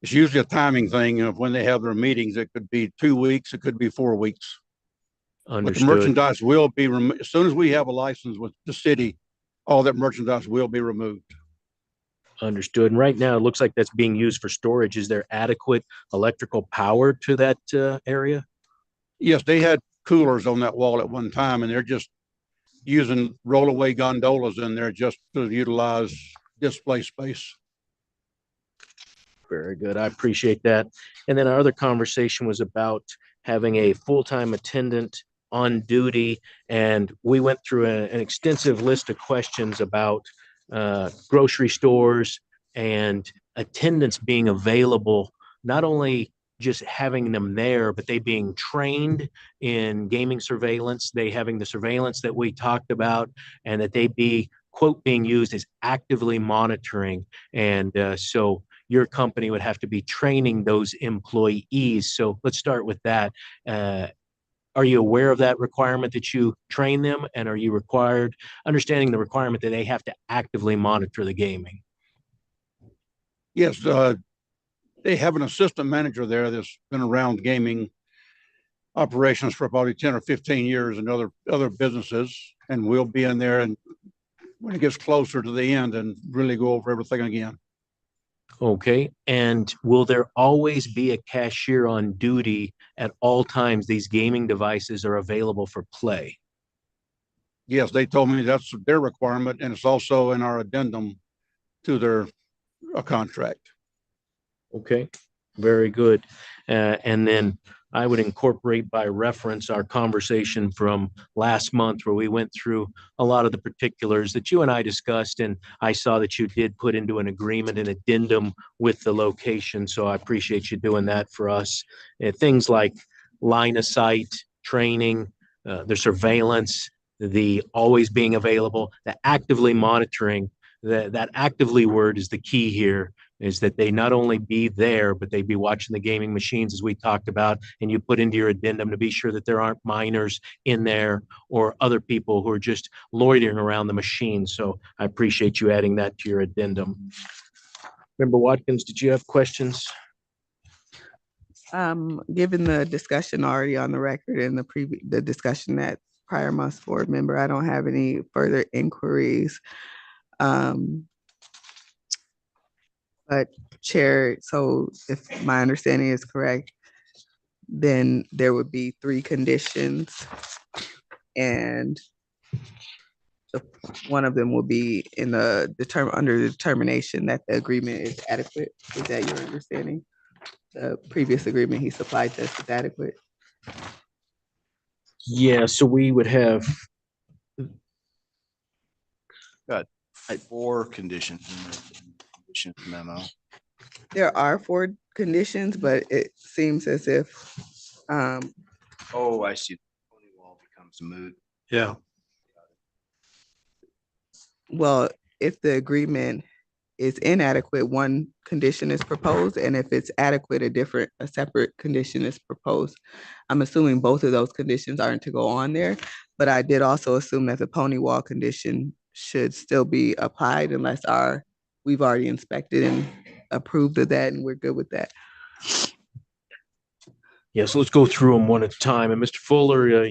It's usually a timing thing of when they have their meetings. It could be 2 weeks, it could be 4 weeks. Understood. But the merchandise will be removed. As soon as we have a license with the city, all that merchandise will be removed. Understood. And right now, it looks like that's being used for storage. Is there adequate electrical power to that area? Yes, they had coolers on that wall at one time, and they're just using rollaway gondolas in there just to utilize display space. Very good. I appreciate that. And then our other conversation was about having a full-time attendant on duty. And we went through an extensive list of questions about grocery stores and attendants being available, not only just having them there, but they being trained in gaming surveillance, they having the surveillance that we talked about, and that they be, quote, being used as actively monitoring. And so your company would have to be training those employees. So let's start with that. Are you aware of that requirement that you train them? And are you understanding the requirement that they have to actively monitor the gaming? Yes, they have an assistant manager there that's been around gaming operations for probably 10 or 15 years and other businesses. And we'll be in there and when it gets closer to the end and really go over everything again. Okay. And will there always be a cashier on duty at all times these gaming devices are available for play? Yes, they told me that's their requirement, and it's also in our addendum to their contract. Okay, very good. And then I would incorporate by reference our conversation from last month where we went through a lot of the particulars that you and I discussed, and I saw that you did put into an agreement, an addendum with the location. So I appreciate you doing that for us. Things like line of sight, training, the surveillance, the always being available, the actively monitoring. That actively word is the key here, is that they not only be there, but they be watching the gaming machines as we talked about, and you put into your addendum to be sure that there aren't minors in there or other people who are just loitering around the machine. So I appreciate you adding that to your addendum. Member Watkins, did you have questions? Given the discussion already on the record and the discussion that prior month's board member, I don't have any further inquiries. But Chair, so if my understanding is correct, then there would be 3 conditions, and one of them will be in the under the determination that the agreement is adequate. Is that your understanding? The previous agreement he supplied to us is adequate? Yeah, so we would have Got 4 conditions in the conditions memo. There are 4 conditions, but it seems as if, Oh, I see. Pony wall becomes moot. Yeah. well, if the agreement is inadequate, one condition is proposed, and if it's adequate, a separate condition is proposed. I'm assuming both of those conditions aren't to go on there, but I did also assume that the pony wall condition should still be applied unless we've already inspected and approved of that, and we're good with that. Yeah, so let's go through them one at a time. And Mr. Fuller,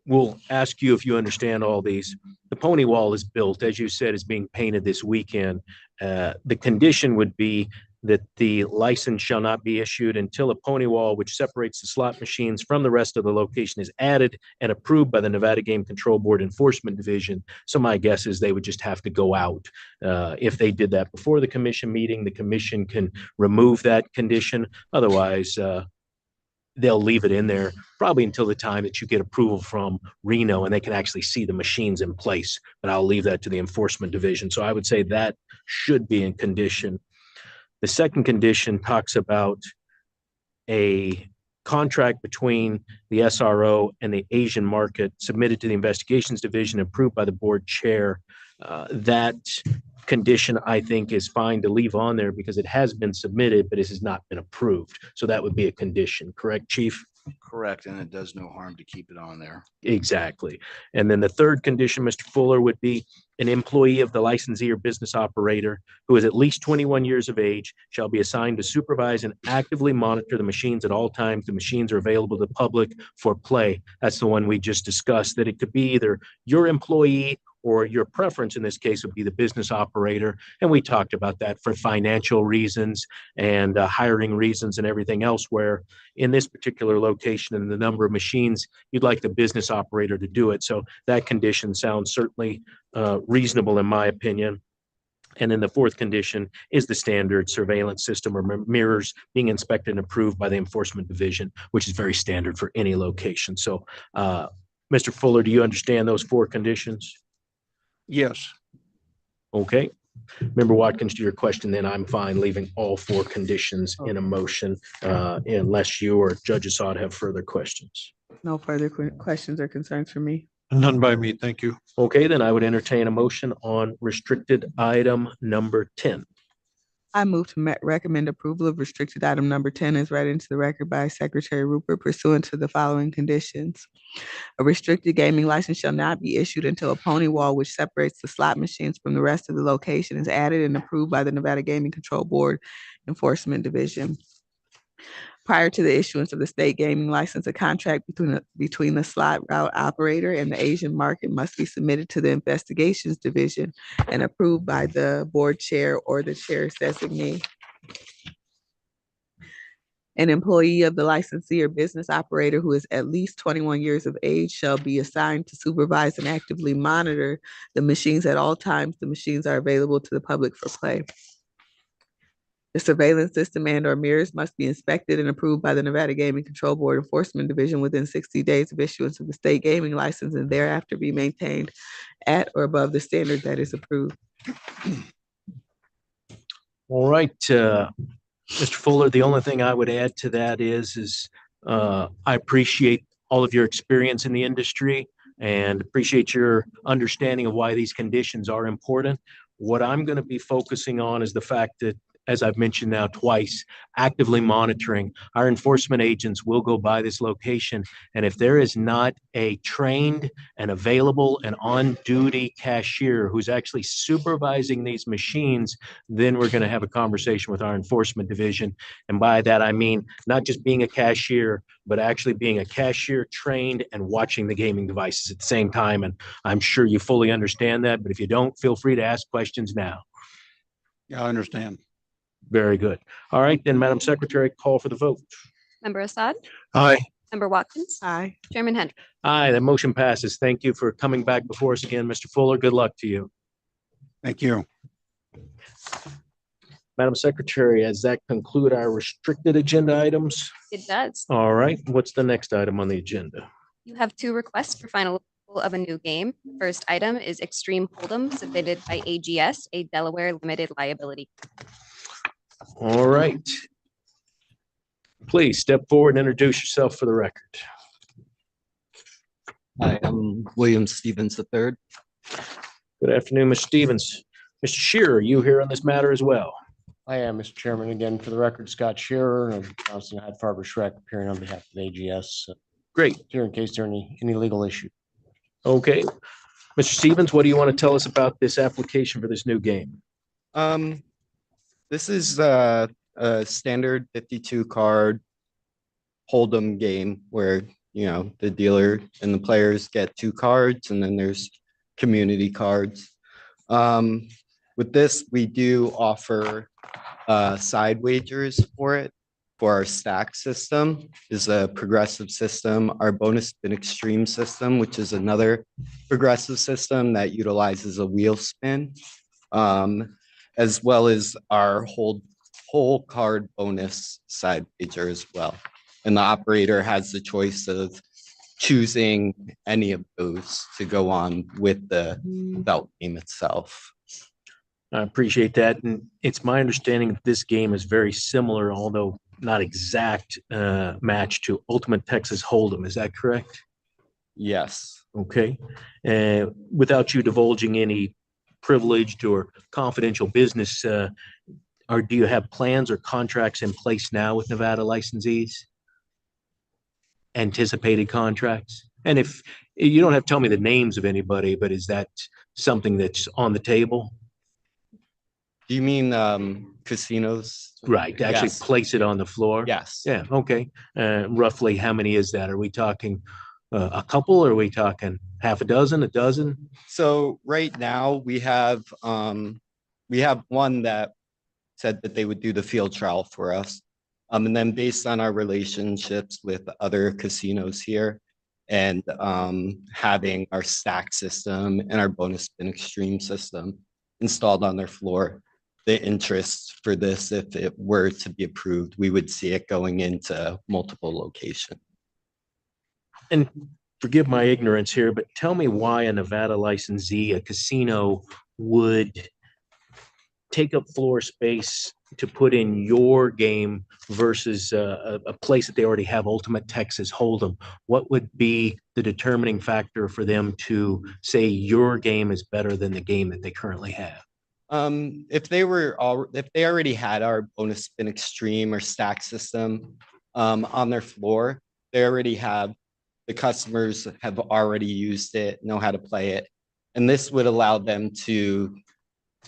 we'll ask you if you understand all these. The pony wall is built, as you said, is being painted this weekend. The condition would be that the license shall not be issued until a pony wall which separates the slot machines from the rest of the location is added and approved by the Nevada Game Control Board Enforcement Division. So my guess is they would just have to go out. If they did that before the commission meeting, the commission can remove that condition. Otherwise, they'll leave it in there probably until the time that you get approval from Reno and they can actually see the machines in place. But I'll leave that to the enforcement division. So I would say that should be in condition. The second condition talks about a contract between the SRO and the Asian market submitted to the investigations division, approved by the board chair. That condition, I think, is fine to leave on there because it has been submitted, but it has not been approved. So that would be a condition, correct, Chief? Correct, and it does no harm to keep it on there. Exactly. And then the third condition, Mr. Fuller, would be an employee of the licensee or business operator who is at least 21 years of age shall be assigned to supervise and actively monitor the machines at all times. The machines are available to the public for play. That's the one we just discussed, that it could be either your employee or your preference in this case would be the business operator. And we talked about that for financial reasons and hiring reasons and everything else, where in this particular location and the number of machines, you'd like the business operator to do it. So that condition sounds certainly reasonable in my opinion. And then the fourth condition is the standard surveillance system or mirrors being inspected and approved by the enforcement division, which is very standard for any location. So Mr. Fuller, do you understand those 4 conditions? Yes. Okay. Member Watkins, to your question, then I'm fine leaving all 4 conditions in a motion unless you or Judge Assad have further questions. No further questions or concerns for me. None by me, thank you. Okay, then I would entertain a motion on restricted item number 10. I move to recommend approval of restricted item number 10 as read into the record by Secretary Rupert pursuant to the following conditions. A restricted gaming license shall not be issued until a pony wall which separates the slot machines from the rest of the location is added and approved by the Nevada Gaming Control Board Enforcement Division. Prior to the issuance of the state gaming license, a contract between the slot route operator and the Asian market must be submitted to the investigations division and approved by the board chair or the chair's designee. An employee of the licensee or business operator who is at least 21 years of age shall be assigned to supervise and actively monitor the machines at all times the machines are available to the public for play. The surveillance system and/or mirrors must be inspected and approved by the Nevada Gaming Control Board Enforcement Division within 60 days of issuance of the state gaming license and thereafter be maintained at or above the standard that is approved. All right, Mr. Fuller, the only thing I would add to that is I appreciate all of your experience in the industry and appreciate your understanding of why these conditions are important. What I'm going to be focusing on is the fact that, as I've mentioned now twice, actively monitoring. Our enforcement agents will go by this location, and if there is not a trained and available and on-duty cashier who's actually supervising these machines, then we're going to have a conversation with our enforcement division. And by that, I mean not just being a cashier, but actually being a cashier trained and watching the gaming devices at the same time. And I'm sure you fully understand that, but if you don't, feel free to ask questions now. Yeah, I understand. Very good. All right, then, Madam Secretary, call for the vote. Member Assad? Aye. Member Watkins? Aye. Chairman Hendrick? Aye, that motion passes. Thank you for coming back before us again, Mr. Fuller. Good luck to you. Thank you. Madam Secretary, does that conclude our restricted agenda items? It does. All right, what's the next item on the agenda? You have 2 requests for final approval of a new game. First item is Extreme Hold'em, submitted by AGS, a Delaware limited liability. All right. Please step forward and introduce yourself for the record. Hi, I'm William Stevens III. Good afternoon, Mr. Stevens. Mr. Shearer, are you here on this matter as well? I am, Mr. Chairman. Again, for the record, Scott Shearer of Johnson Hyde Farber Schreck, appearing on behalf of AGS. Great. Here in case there are any legal issue. Okay. Mr. Stevens, what do you want to tell us about this application for this new game? This is a standard 52 card hold'em game where, you know, the dealer and the players get 2 cards, and then there's community cards. With this, we do offer side wagers for it. For our stack system is a progressive system. Our bonus spin extreme system, which is another progressive system that utilizes a wheel spin, as well as our whole card bonus side wager as well. And the operator has the choice of choosing any of those to go on with the belt game itself. I appreciate that. And it's my understanding that this game is very similar, although not exact match to Ultimate Texas Hold'em. Is that correct? Yes. Okay. Without you divulging any privileged or confidential business, do you have plans or contracts in place now with Nevada licensees? Anticipated contracts? And if you don't have to tell me the names of anybody, but is that something that's on the table? Do you mean casinos? Right, to actually Yes. place it on the floor? Yes. Yeah, okay. Roughly how many is that? Are we talking a couple, or are we talking half a dozen, a dozen? So right now we have one that said that they would do the field trial for us. And then based on our relationships with other casinos here and having our stack system and our bonus spin extreme system installed on their floor, the interest for this, if it were to be approved, we would see it going into multiple locations. And forgive my ignorance here, but tell me why a Nevada licensee, a casino, would take up floor space to put in your game versus a place that they already have Ultimate Texas Hold'em. What would be the determining factor for them to say your game is better than the game that they currently have? If they already had our bonus spin extreme or stack system on their floor, they already have, the customers have already used it, know how to play it. And this would allow them to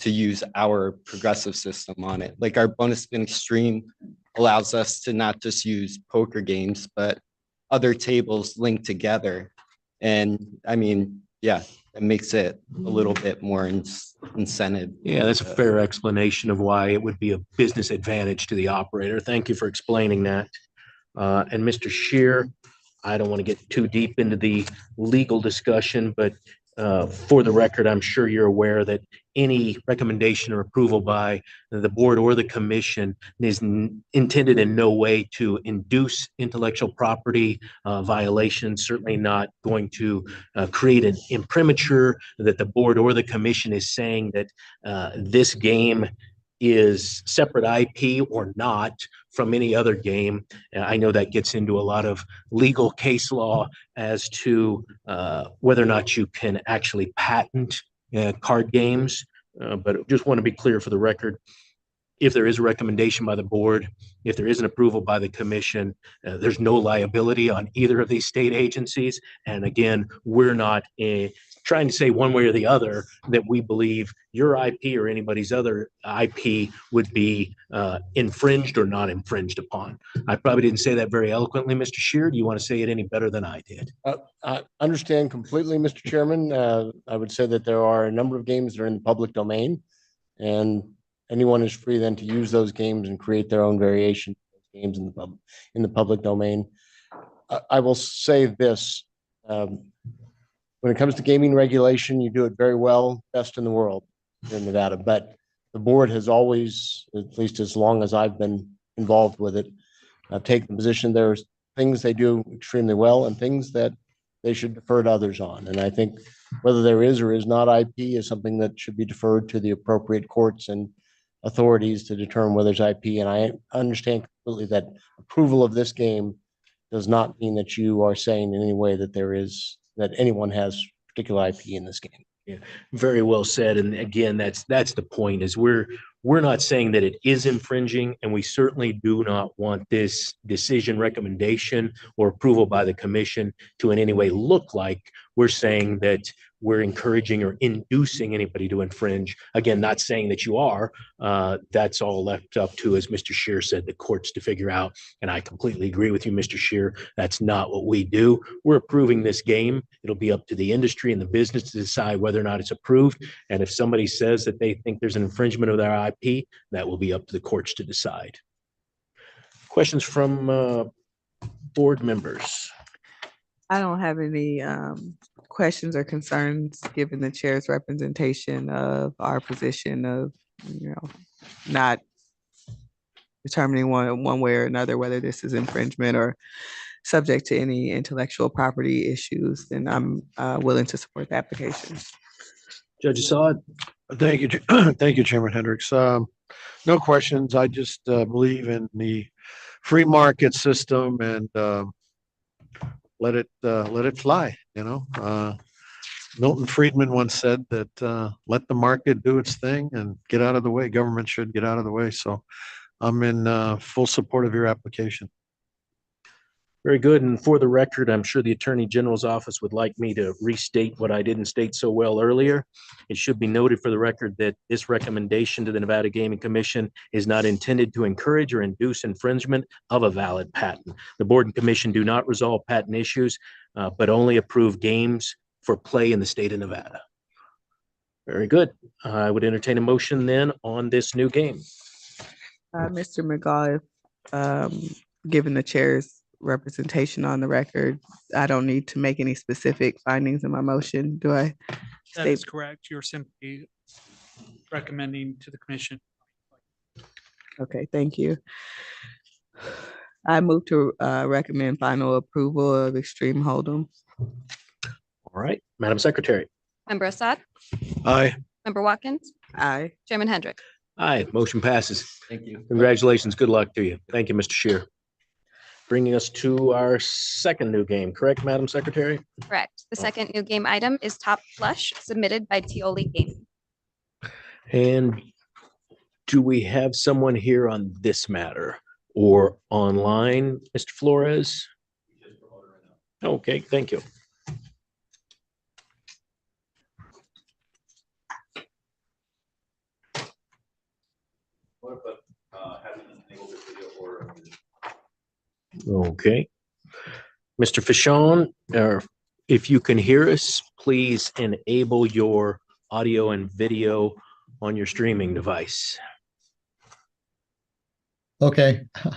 use our progressive system on it. Like our bonus spin extreme allows us to not just use poker games, but other tables linked together. And I mean, yeah, it makes it a little bit more incentive. Yeah, that's a fair explanation of why it would be a business advantage to the operator. Thank you for explaining that. And Mr. Shear, I don't want to get too deep into the legal discussion, but for the record, I'm sure you're aware that any recommendation or approval by the board or the commission is intended in no way to induce intellectual property violations, certainly not going to create an imprimatur that the board or the commission is saying that this game is separate IP or not from any other game. I know that gets into a lot of legal case law as to whether or not you can actually patent card games. But just want to be clear for the record, if there is a recommendation by the board, if there is an approval by the commission, there's no liability on either of these state agencies. And again, we're not trying to say one way or the other that we believe your IP or anybody's other IP would be infringed or not infringed upon. I probably didn't say that very eloquently, Mr. Shear. Do you want to say it any better than I did? I understand completely, Mr. Chairman. I would say that there are a number of games that are in the public domain, and anyone is free then to use those games and create their own variation of those games in the public domain. I will say this, when it comes to gaming regulation, you do it very well, best in the world here in Nevada. But the board has always, at least as long as I've been involved with it, taken the position there's things they do extremely well and things that they should defer to others on. And I think whether there is or is not IP is something that should be deferred to the appropriate courts and authorities to determine whether there's IP. And I understand completely that approval of this game does not mean that you are saying in any way that that anyone has particular IP in this game. Yeah, very well said. And again, that's the point, is we're not saying that it is infringing, and we certainly do not want this decision, recommendation, or approval by the commission to in any way look like we're saying that we're encouraging or inducing anybody to infringe. Again, not saying that you are. That's all left up to, as Mr. Shear said, the courts to figure out. And I completely agree with you, Mr. Shear. That's not what we do. We're approving this game. It'll be up to the industry and the business to decide whether or not it's approved. And if somebody says that they think there's an infringement of their IP, that will be up to the courts to decide. Questions from board members? I don't have any questions or concerns, given the chair's representation of our position of, not determining one way or another whether this is infringement or subject to any intellectual property issues. Then I'm willing to support the application. Judge Assad? Thank you. Thank you, Chairman Hendricks. No questions. I just believe in the free market system and let it fly. Milton Friedman once said that let the market do its thing and get out of the way. Government should get out of the way. So I'm in full support of your application. Very good. And for the record, I'm sure the Attorney General's office would like me to restate what I didn't state so well earlier. It should be noted for the record that this recommendation to the Nevada Gaming Commission is not intended to encourage or induce infringement of a valid patent. The board and commission do not resolve patent issues, but only approve games for play in the state of Nevada. Very good. I would entertain a motion then on this new game. Mr. McGaugh, given the chair's representation on the record, I don't need to make any specific findings in my motion, do I? That is correct. You're simply recommending to the commission. Okay, thank you. I move to recommend final approval of Extreme Hold'em. All right, Madam Secretary. Member Assad? Aye. Member Watkins? Aye. Chairman Hendrick? Aye, motion passes. Thank you. Congratulations. Good luck to you. Thank you, Mr. Shear. Bringing us to our second new game, correct, Madam Secretary? Correct. The second new game item is Top Flush, submitted by Tioli Gaming. And do we have someone here on this matter or online, Mr. Flores? Okay, thank you. Okay. Mr. Fichon, if you can hear us, please enable your audio and video on your streaming device. Okay. There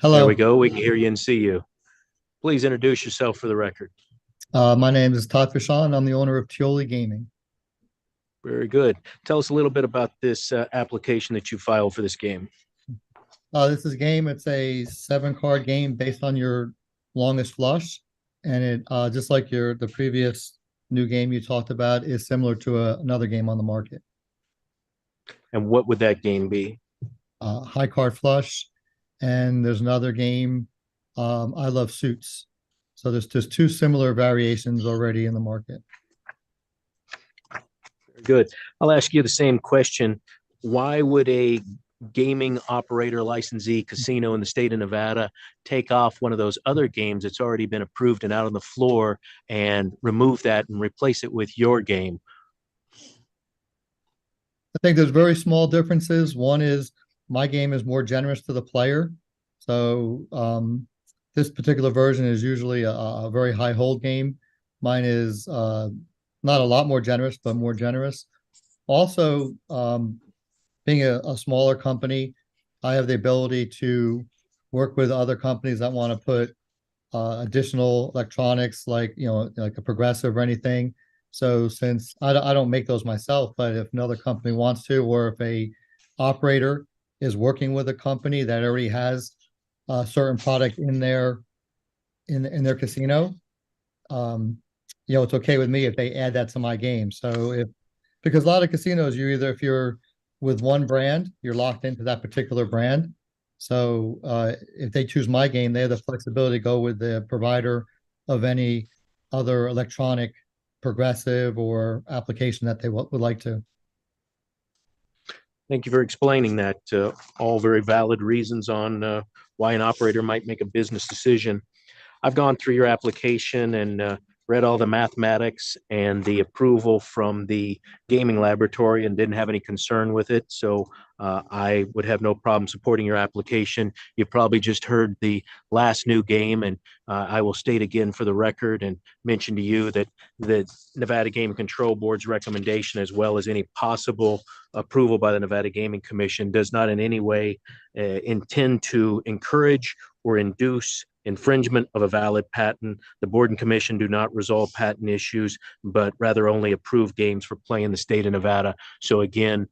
Hello. we go. We can hear you and see you. Please introduce yourself for the record. My name is Todd Fichon. I'm the owner of Tioli Gaming. Very good. Tell us a little bit about this application that you filed for this game. This is a game. It's a 7-card game based on your longest flush, and it just like the previous new game you talked about is similar to another game on the market. And what would that game be? High card flush, and there's another game, I Love Suits. So there's two similar variations already in the market. Good. I'll ask you the same question. Why would a gaming operator licensee casino in the state of Nevada take off one of those other games that's already been approved and out on the floor and remove that and replace it with your game? I think there's very small differences. One is my game is more generous to the player. So this particular version is usually a very high hold game. Mine is not a lot more generous, but more generous. Also, being a smaller company, I have the ability to work with other companies that want to put additional electronics like, like a progressive or anything. So since I don't make those myself, but if another company wants to, or if a operator is working with a company that already has a certain product in their casino, it's okay with me if they add that to my game. So because a lot of casinos, if you're with one brand, you're locked into that particular brand. So if they choose my game, they have the flexibility to go with the provider of any other electronic progressive or application that they would like to. Thank you for explaining that. All very valid reasons on why an operator might make a business decision. I've gone through your application and read all the mathematics and the approval from the gaming laboratory and didn't have any concern with it. So I would have no problem supporting your application. You probably just heard the last new game, and I will state again for the record and mention to you that the Nevada Game Control Board's recommendation, as well as any possible approval by the Nevada Gaming Commission, does not in any way intend to encourage or induce infringement of a valid patent. The board and commission do not resolve patent issues, but rather only approve games for play in the state of Nevada. So again,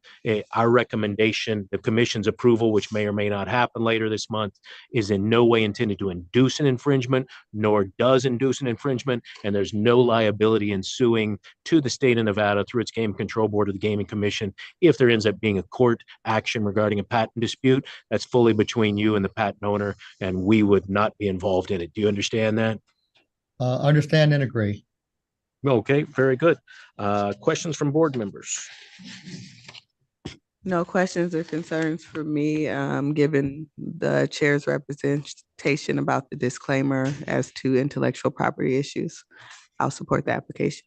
our recommendation, the commission's approval, which may or may not happen later this month, is in no way intended to induce an infringement, nor does induce an infringement, and there's no liability ensuing to the state of Nevada through its game control board or the gaming commission if there ends up being a court action regarding a patent dispute. That's fully between you and the patent owner, and we would not be involved in it. Do you understand that? Understand and agree. Okay, very good. Questions from board members? No questions or concerns for me, given the chair's representation about the disclaimer as to intellectual property issues. I'll support the application.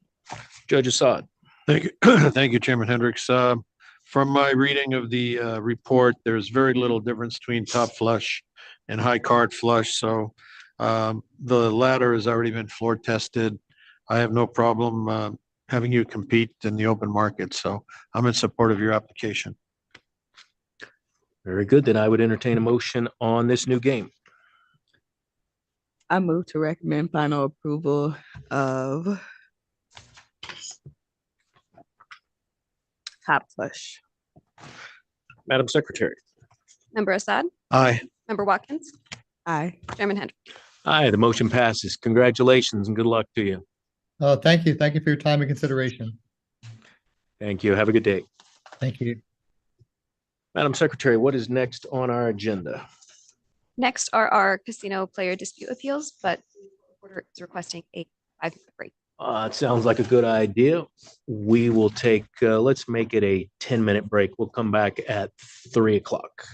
Judge Assad. Thank you. Thank you, Chairman Hendricks. From my reading of the report, there's very little difference between top flush and high card flush. So the latter has already been floor tested. I have no problem having you compete in the open market. So I'm in support of your application. Very good. Then I would entertain a motion on this new game. I move to recommend final approval of Top Flush. Madam Secretary. Member Assad? Aye. Member Watkins? Aye. Chairman Hendrick? Aye, the motion passes. Congratulations and good luck to you. Thank you. Thank you for your time and consideration. Thank you. Have a good day. Thank you. Madam Secretary, what is next on our agenda? Next are our casino player dispute appeals, but the reporter is requesting a 5-minute break. It sounds like a good idea. We will take, let's make it a 10-minute break. We'll come back at 3 o'clock.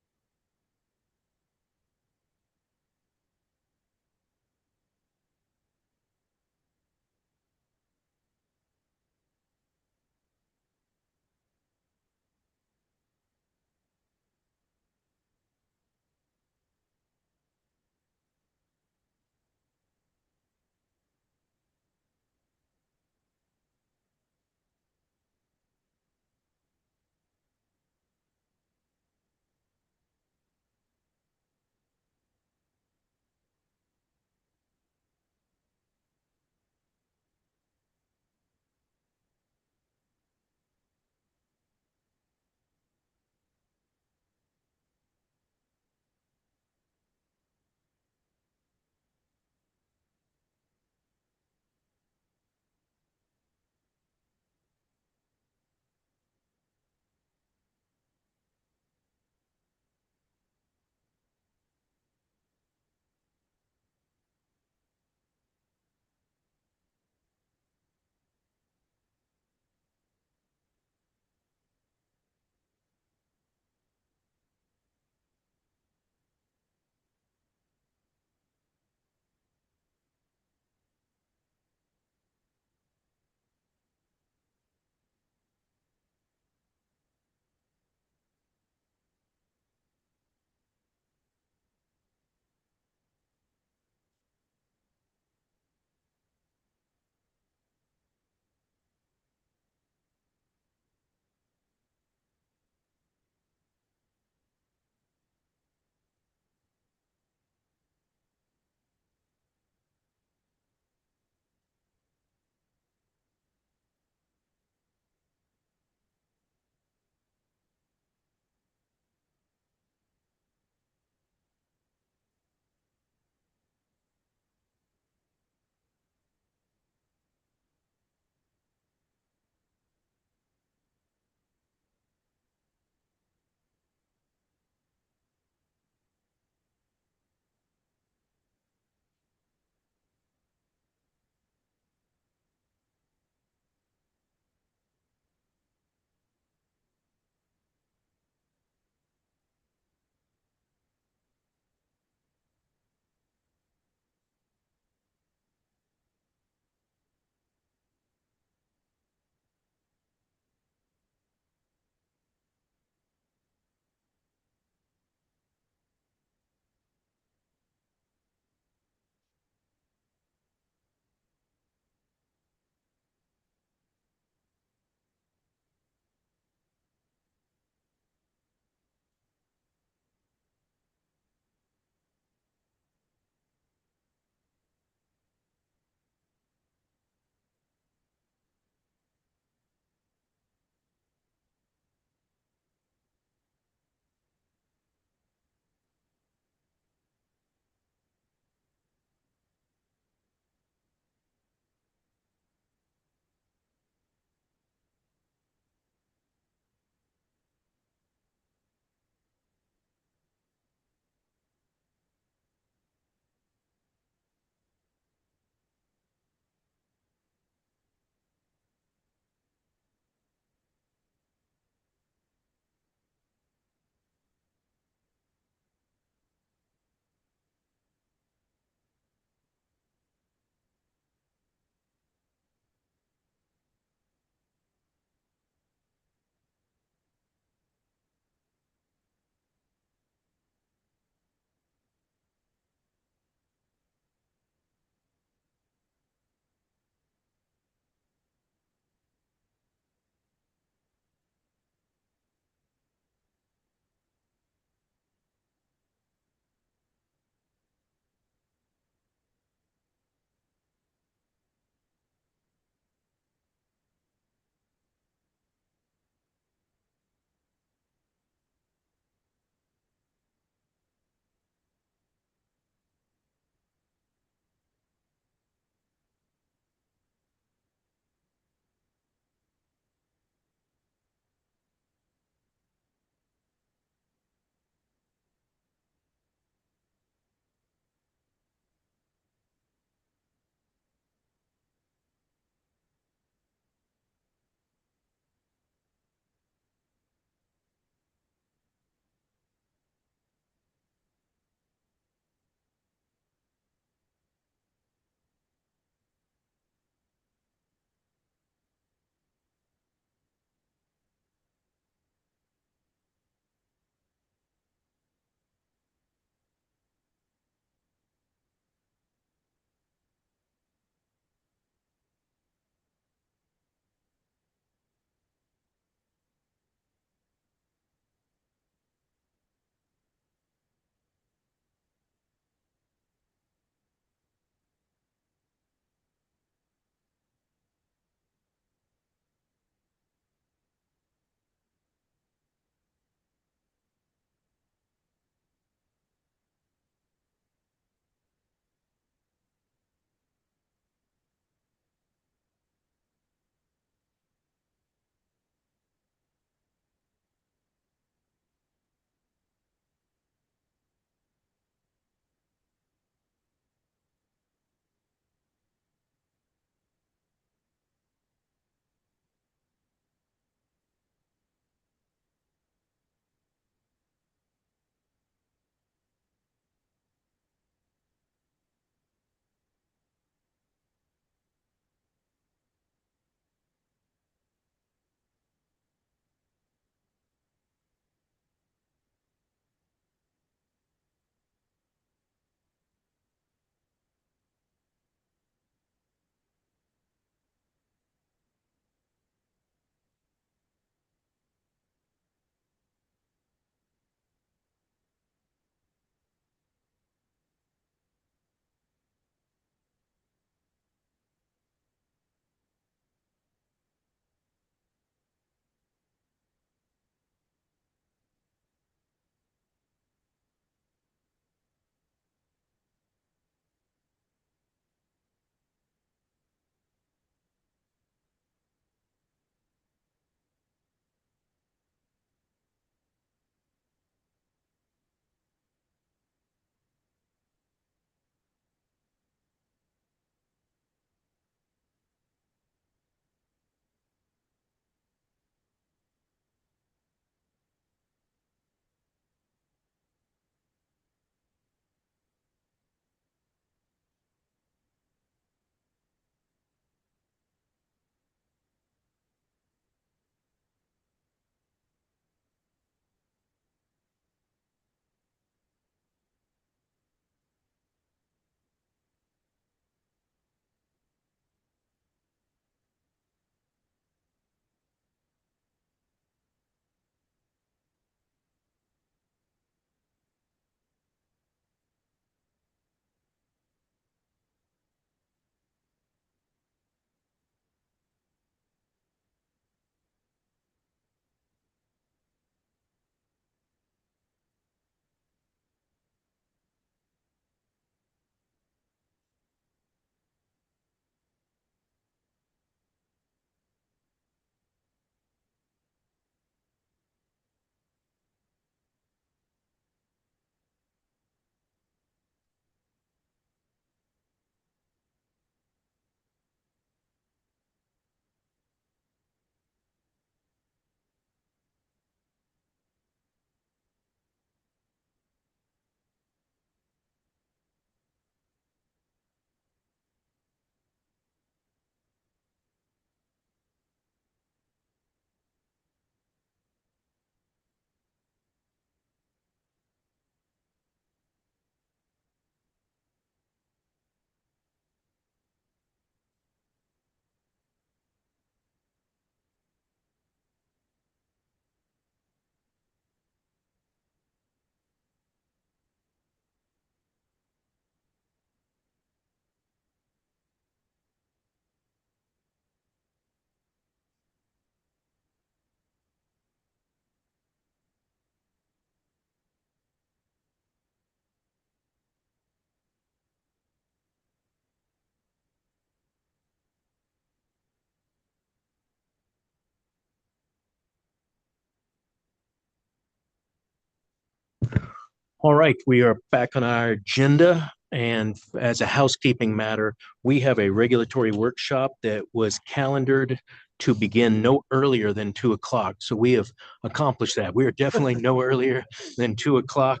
All right, we are back on our agenda. And as a housekeeping matter, we have a regulatory workshop that was calendared to begin no earlier than 2 o'clock. So we have accomplished that. We are definitely no earlier than 2 o'clock.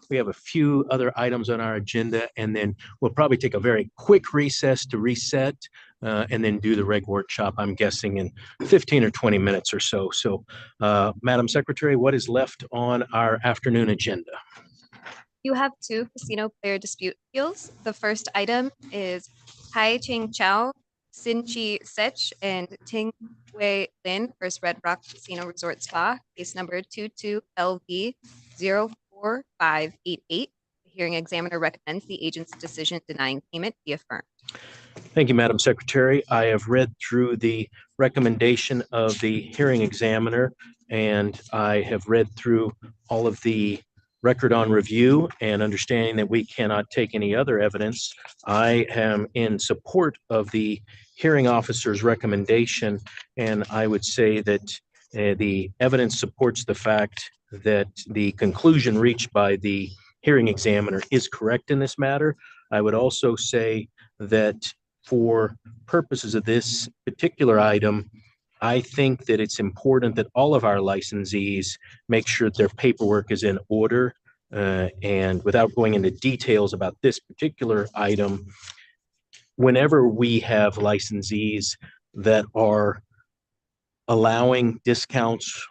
We have a few other items on our agenda, and then we'll probably take a very quick recess to reset and then do the reg workshop, I'm guessing, in 15 or 20 minutes or so. So, Madam Secretary, what is left on our afternoon agenda? You have 2 casino player dispute appeals. The first item is Hai Ching Chow, Sin Chi Sech, and Ting Wei Lin versus Red Rock Casino Resort Spa, case number 22LV04588. The hearing examiner recommends the agent's decision denying payment be affirmed. Thank you, Madam Secretary. I have read through the recommendation of the hearing examiner, and I have read through all of the record on review, and understanding that we cannot take any other evidence, I am in support of the hearing officer's recommendation. And I would say that the evidence supports the fact that the conclusion reached by the hearing examiner is correct in this matter. I would also say that for purposes of this particular item, I think that it's important that all of our licensees make sure that their paperwork is in order. And without going into details about this particular item, whenever we have licensees that are allowing discounts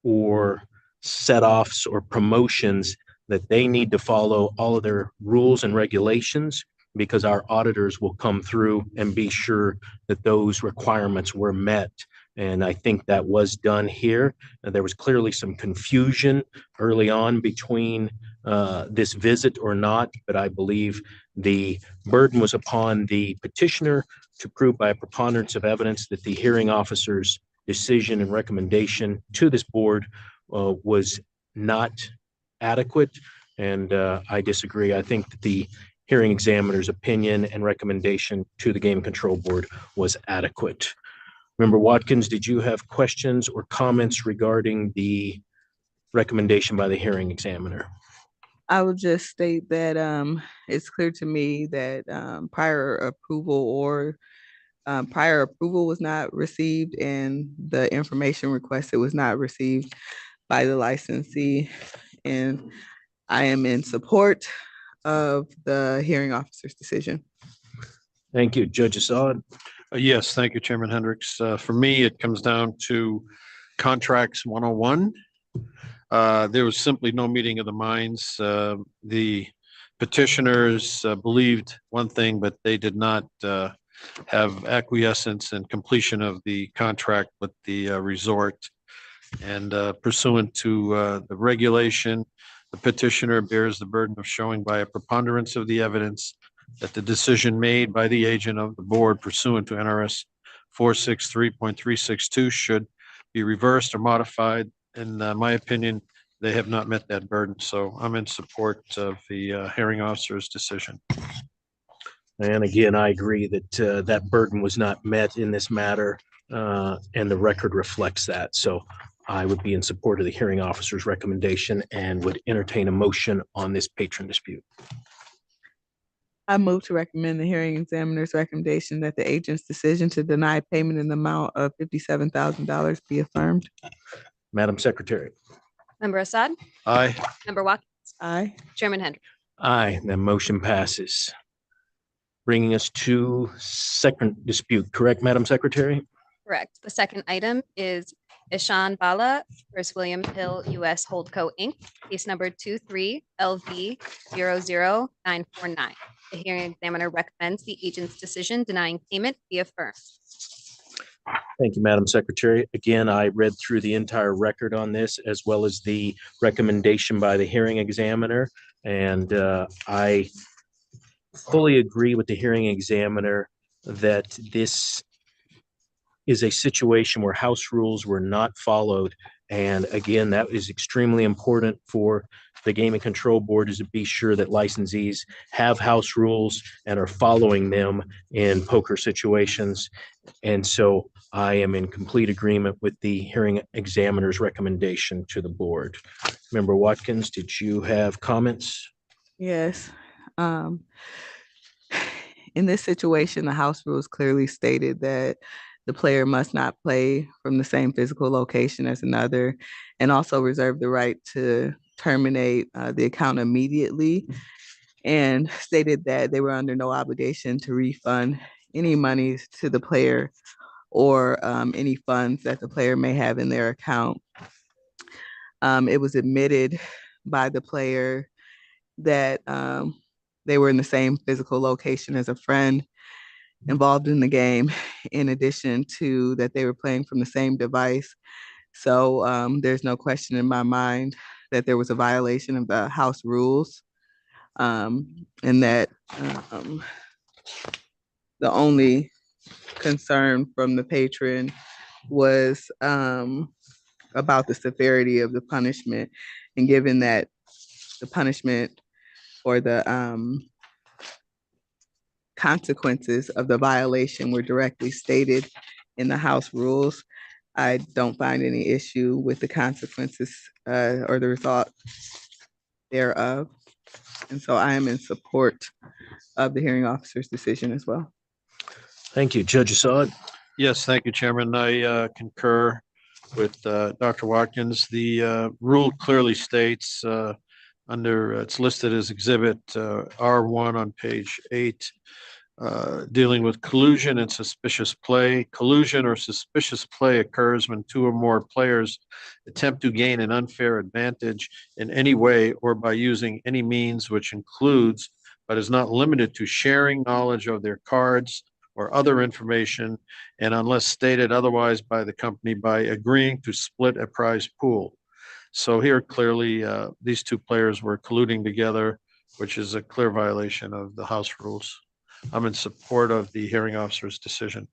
or set-offs or promotions, that they need to follow all of their rules and regulations, because our auditors will come through and be sure that those requirements were met. And I think that was done here. There was clearly some confusion early on between this visit or not, but I believe the burden was upon the petitioner to prove by a preponderance of evidence that the hearing officer's decision and recommendation to this board was not adequate. And I disagree. I think that the hearing examiner's opinion and recommendation to the Game Control Board was adequate. Member Watkins, did you have questions or comments regarding the recommendation by the hearing examiner? I would just state that it's clear to me that prior approval was not received, and the information requested was not received by the licensee. And I am in support of the hearing officer's decision. Thank you. Judge Assad? Yes, thank you, Chairman Hendricks. For me, it comes down to contracts 101. There was simply no meeting of the minds. The petitioners believed one thing, but they did not have acquiescence and completion of the contract with the resort. And pursuant to the regulation, the petitioner bears the burden of showing by a preponderance of the evidence that the decision made by the agent of the board pursuant to NRS 463.362 should be reversed or modified. In my opinion, they have not met that burden. So I'm in support of the hearing officer's decision. And again, I agree that that burden was not met in this matter, and the record reflects that. So I would be in support of the hearing officer's recommendation and would entertain a motion on this patron dispute. I move to recommend the hearing examiner's recommendation that the agent's decision to deny payment in the amount of $57,000 be affirmed. Madam Secretary? Member Assad? Aye. Member Watkins? Aye. Chairman Hendrick? Aye, that motion passes. Bringing us to second dispute, correct, Madam Secretary? Correct. The second item is Ishan Bala versus William Hill U.S. Holdco, Inc., case number 23LV00949. The hearing examiner recommends the agent's decision denying payment be affirmed. Thank you, Madam Secretary. Again, I read through the entire record on this, as well as the recommendation by the hearing examiner, and I fully agree with the hearing examiner that this is a situation where house rules were not followed. And again, that is extremely important for the Gaming Control Board, is to be sure that licensees have house rules and are following them in poker situations. And so I am in complete agreement with the hearing examiner's recommendation to the board. Member Watkins, did you have comments? Yes. In this situation, the house rules clearly stated that the player must not play from the same physical location as another, and also reserve the right to terminate the account immediately, and stated that they were under no obligation to refund any monies to the player or any funds that the player may have in their account. It was admitted by the player that they were in the same physical location as a friend involved in the game, in addition to that they were playing from the same device. So there's no question in my mind that there was a violation of the house rules, and that the only concern from the patron was about the severity of the punishment. And given that the punishment or the consequences of the violation were directly stated in the house rules, I don't find any issue with the consequences or the result thereof. And so I am in support of the hearing officer's decision as well. Thank you. Judge Assad? Yes, thank you, Chairman. I concur with Dr. Watkins. The rule clearly states it's listed as Exhibit R1 on page 8, dealing with collusion and suspicious play. Collusion or suspicious play occurs when two or more players attempt to gain an unfair advantage in any way or by using any means which includes, but is not limited to, sharing knowledge of their cards or other information, and unless stated otherwise by the company, by agreeing to split a prize pool. So here clearly these two players were colluding together, which is a clear violation of the house rules. I'm in support of the hearing officer's decision.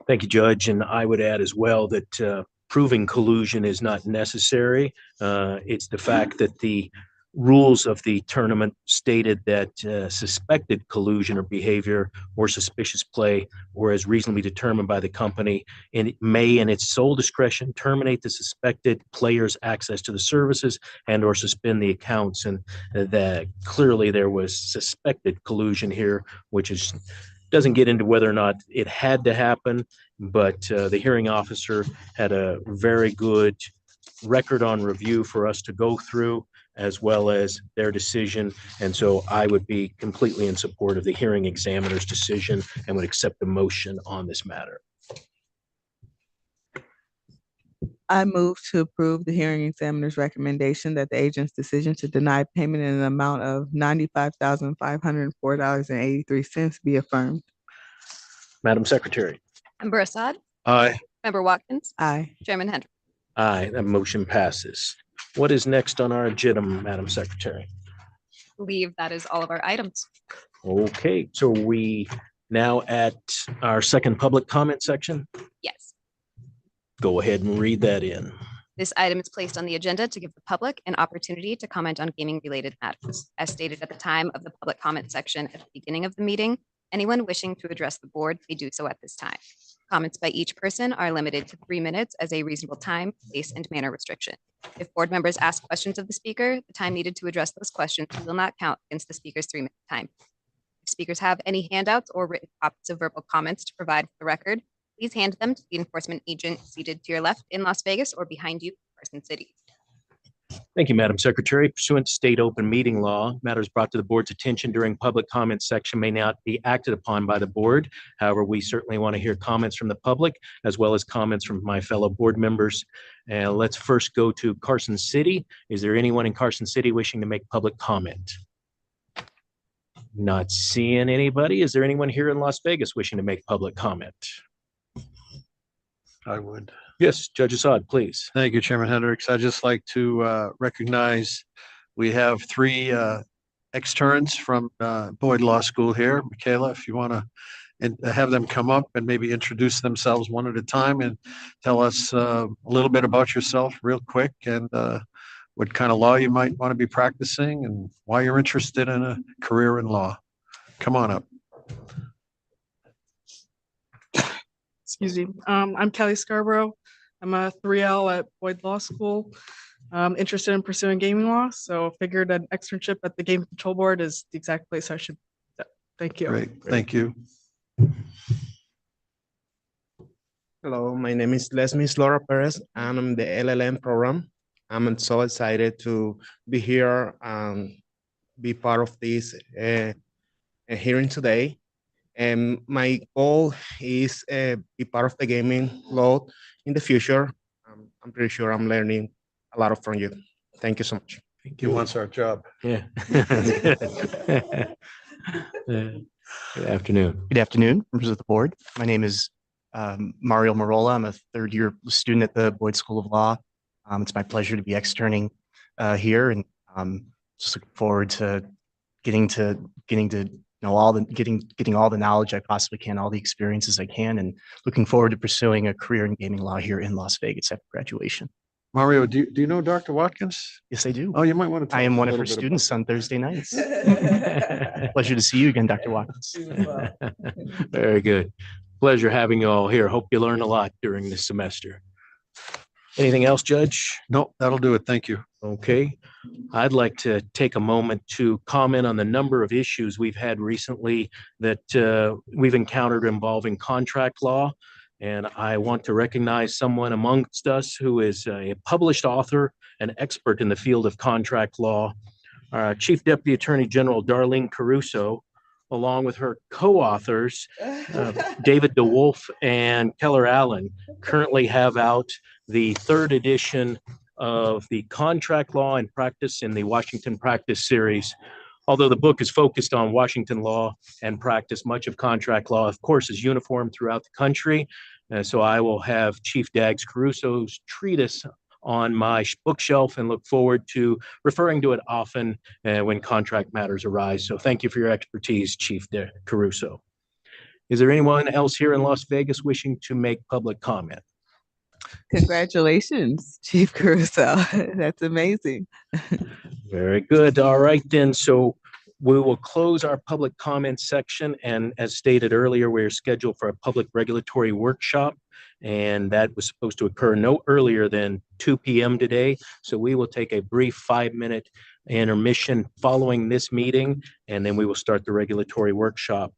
Thank you, Judge. And I would add as well that proving collusion is not necessary. It's the fact that the rules of the tournament stated that suspected collusion or behavior or suspicious play, or as reasonably determined by the company, and it may in its sole discretion terminate the suspected player's access to the services and or suspend the accounts. And that clearly there was suspected collusion here, which is doesn't get into whether or not it had to happen, but the hearing officer had a very good record on review for us to go through, as well as their decision. And so I would be completely in support of the hearing examiner's decision and would accept the motion on this matter. I move to approve the hearing examiner's recommendation that the agent's decision to deny payment in an amount of $95,504.83 be affirmed. Madam Secretary. Member Assad? Aye. Member Watkins? Aye. Chairman Hendrick? Aye, that motion passes. What is next on our agenda, Madam Secretary? I believe that is all of our items. Okay, so we now at our second public comment section. Yes. Go ahead and read that in. This item is placed on the agenda to give the public an opportunity to comment on gaming-related matters. As stated at the time of the public comment section at the beginning of the meeting, anyone wishing to address the board may do so at this time. Comments by each person are limited to 3 minutes as a reasonable time, place, and manner restriction. If board members ask questions of the speaker, the time needed to address those questions will not count against the speaker's 3-minute time. If speakers have any handouts or written copies of verbal comments to provide for the record, please hand them to the enforcement agent seated to your left in Las Vegas or behind you in Carson City. Thank you, Madam Secretary. Pursuant to state open meeting law, matters brought to the board's attention during public comment section may not be acted upon by the board. However, we certainly want to hear comments from the public as well as comments from my fellow board members. And let's first go to Carson City. Is there anyone in Carson City wishing to make public comment? Not seeing anybody. Is there anyone here in Las Vegas wishing to make public comment? I would. Yes, Judge Assad, please. Thank you, Chairman Hendricks. I'd just like to recognize we have 3 externs from Boyd Law School here. Michaela, if you want to have them come up and maybe introduce themselves one at a time and tell us a little bit about yourself real quick, and what kind of law you might want to be practicing and why you're interested in a career in law. Come on up. Excuse me. I'm Kelly Scarborough. I'm a 3L at Boyd Law School. Interested in pursuing gaming law, so figured an externship at the Game Control Board is the exact place I should. Thank you. Great, thank you. Hello, my name is Leslie Laura Perez, and I'm the LLM program. I'm so excited to be here and be part of this hearing today. And my goal is be part of the gaming law in the future. I'm pretty sure I'm learning a lot from you. Thank you so much. He wants our job. Yeah. Good afternoon. Good afternoon, members of the board. My name is Mario Marola. I'm a third-year student at the Boyd School of Law. It's my pleasure to be externing here, and just looking forward to getting to know getting all the knowledge I possibly can, all the experiences I can, and looking forward to pursuing a career in gaming law here in Las Vegas after graduation. Mario, do you know Dr. Watkins? Yes, I do. Oh, you might want to. I am one of her students on Thursday nights. Pleasure to see you again, Dr. Watkins. Very good. Pleasure having you all here. Hope you learn a lot during this semester. Anything else, Judge? No, that'll do it. Thank you. Okay. I'd like to take a moment to comment on the number of issues we've had recently that we've encountered involving contract law. And I want to recognize someone amongst us who is a published author, an expert in the field of contract law, Chief Deputy Attorney General Darlene Caruso, along with her co-authors, David DeWolf and Keller Allen, currently have out the third edition of the Contract Law and Practice in the Washington Practice series. Although the book is focused on Washington law and practice, much of contract law, of course, is uniform throughout the country. So I will have Chief Dags Caruso's treatise on my bookshelf and look forward to referring to it often when contract matters arise. So thank you for your expertise, Chief Caruso. Is there anyone else here in Las Vegas wishing to make public comment? Congratulations, Chief Caruso. That's amazing. Very good. All right, then. So we will close our public comment section. And as stated earlier, we're scheduled for a public regulatory workshop. And that was supposed to occur no earlier than 2 p.m. today. So we will take a brief 5-minute intermission following this meeting, and then we will start the regulatory workshop.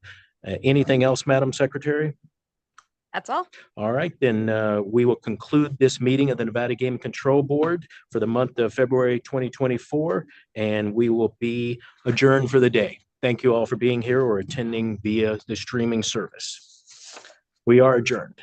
Anything else, Madam Secretary? That's all. All right, then we will conclude this meeting of the Nevada Game Control Board for the month of February 2024, and we will be adjourned for the day. Thank you all for being here or attending via the streaming service. We are adjourned.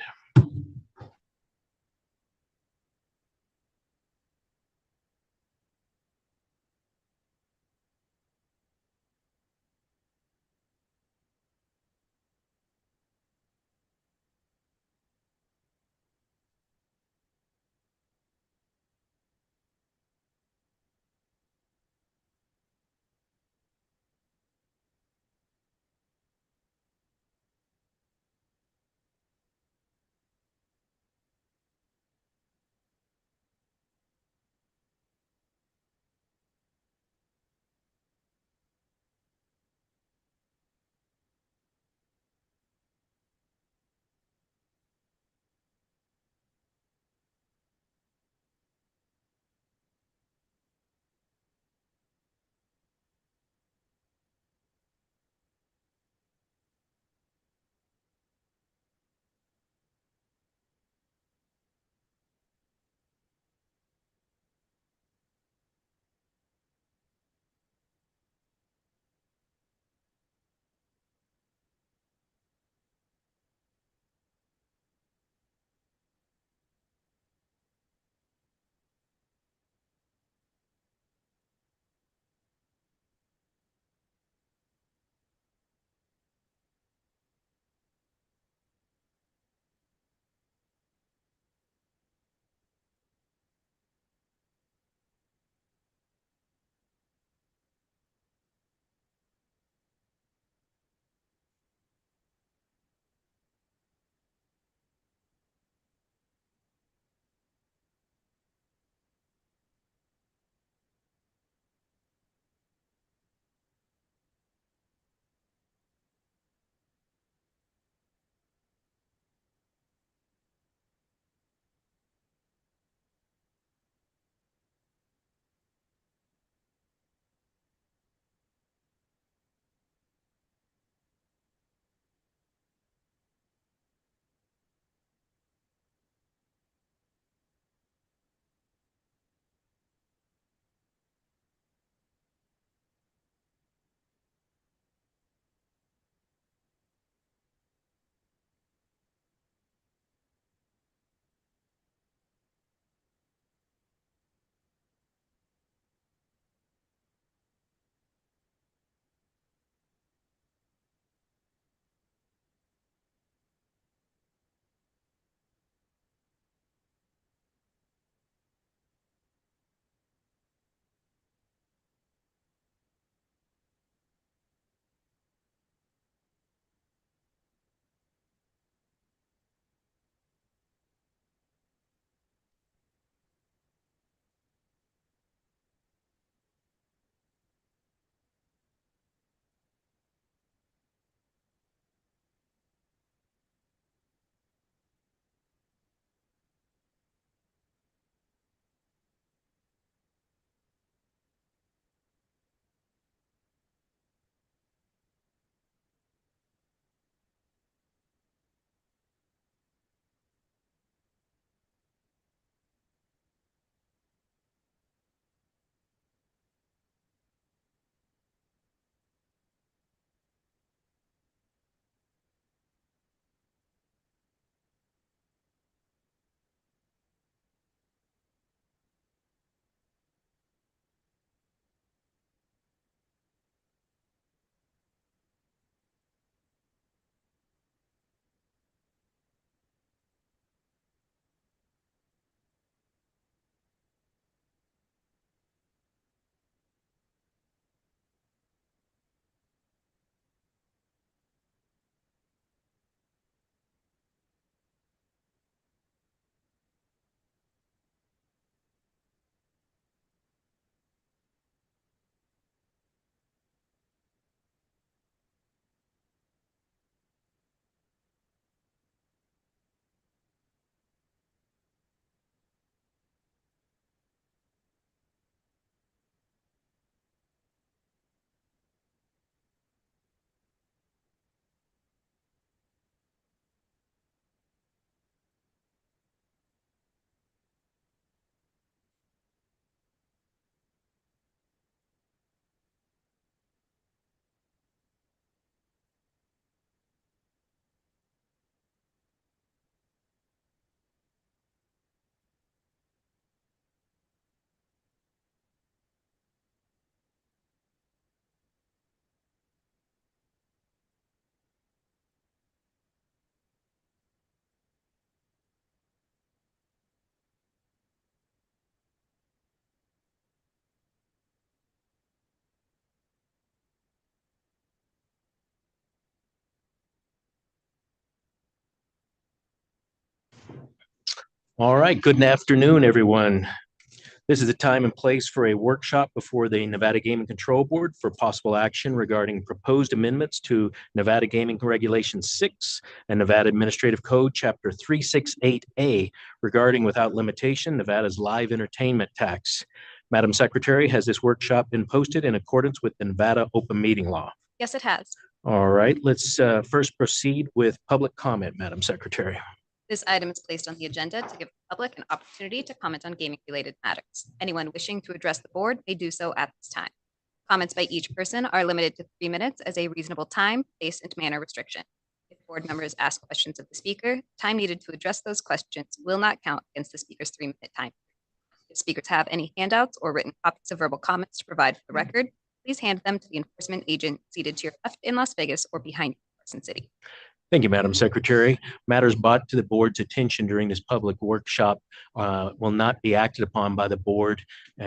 All right, good afternoon, everyone. This is the time and place for a workshop before the Nevada Gaming Control Board for possible action regarding proposed amendments to Nevada Gaming Regulation 6 and Nevada Administrative Code, Chapter 368A, regarding without limitation Nevada's live entertainment tax. Madam Secretary, has this workshop been posted in accordance with the Nevada open meeting law? Yes, it has. All right, let's first proceed with public comment, Madam Secretary. This item is placed on the agenda to give the public an opportunity to comment on gaming-related matters. Anyone wishing to address the board may do so at this time. Comments by each person are limited to 3 minutes as a reasonable time, place, and manner restriction. If board members ask questions of the speaker, time needed to address those questions will not count against the speaker's 3-minute time. If speakers have any handouts or written copies of verbal comments to provide for the record, please hand them to the enforcement agent seated to your left in Las Vegas or behind you in Carson City. Thank you, Madam Secretary. Matters brought to the board's attention during this public workshop will not be acted upon by the board.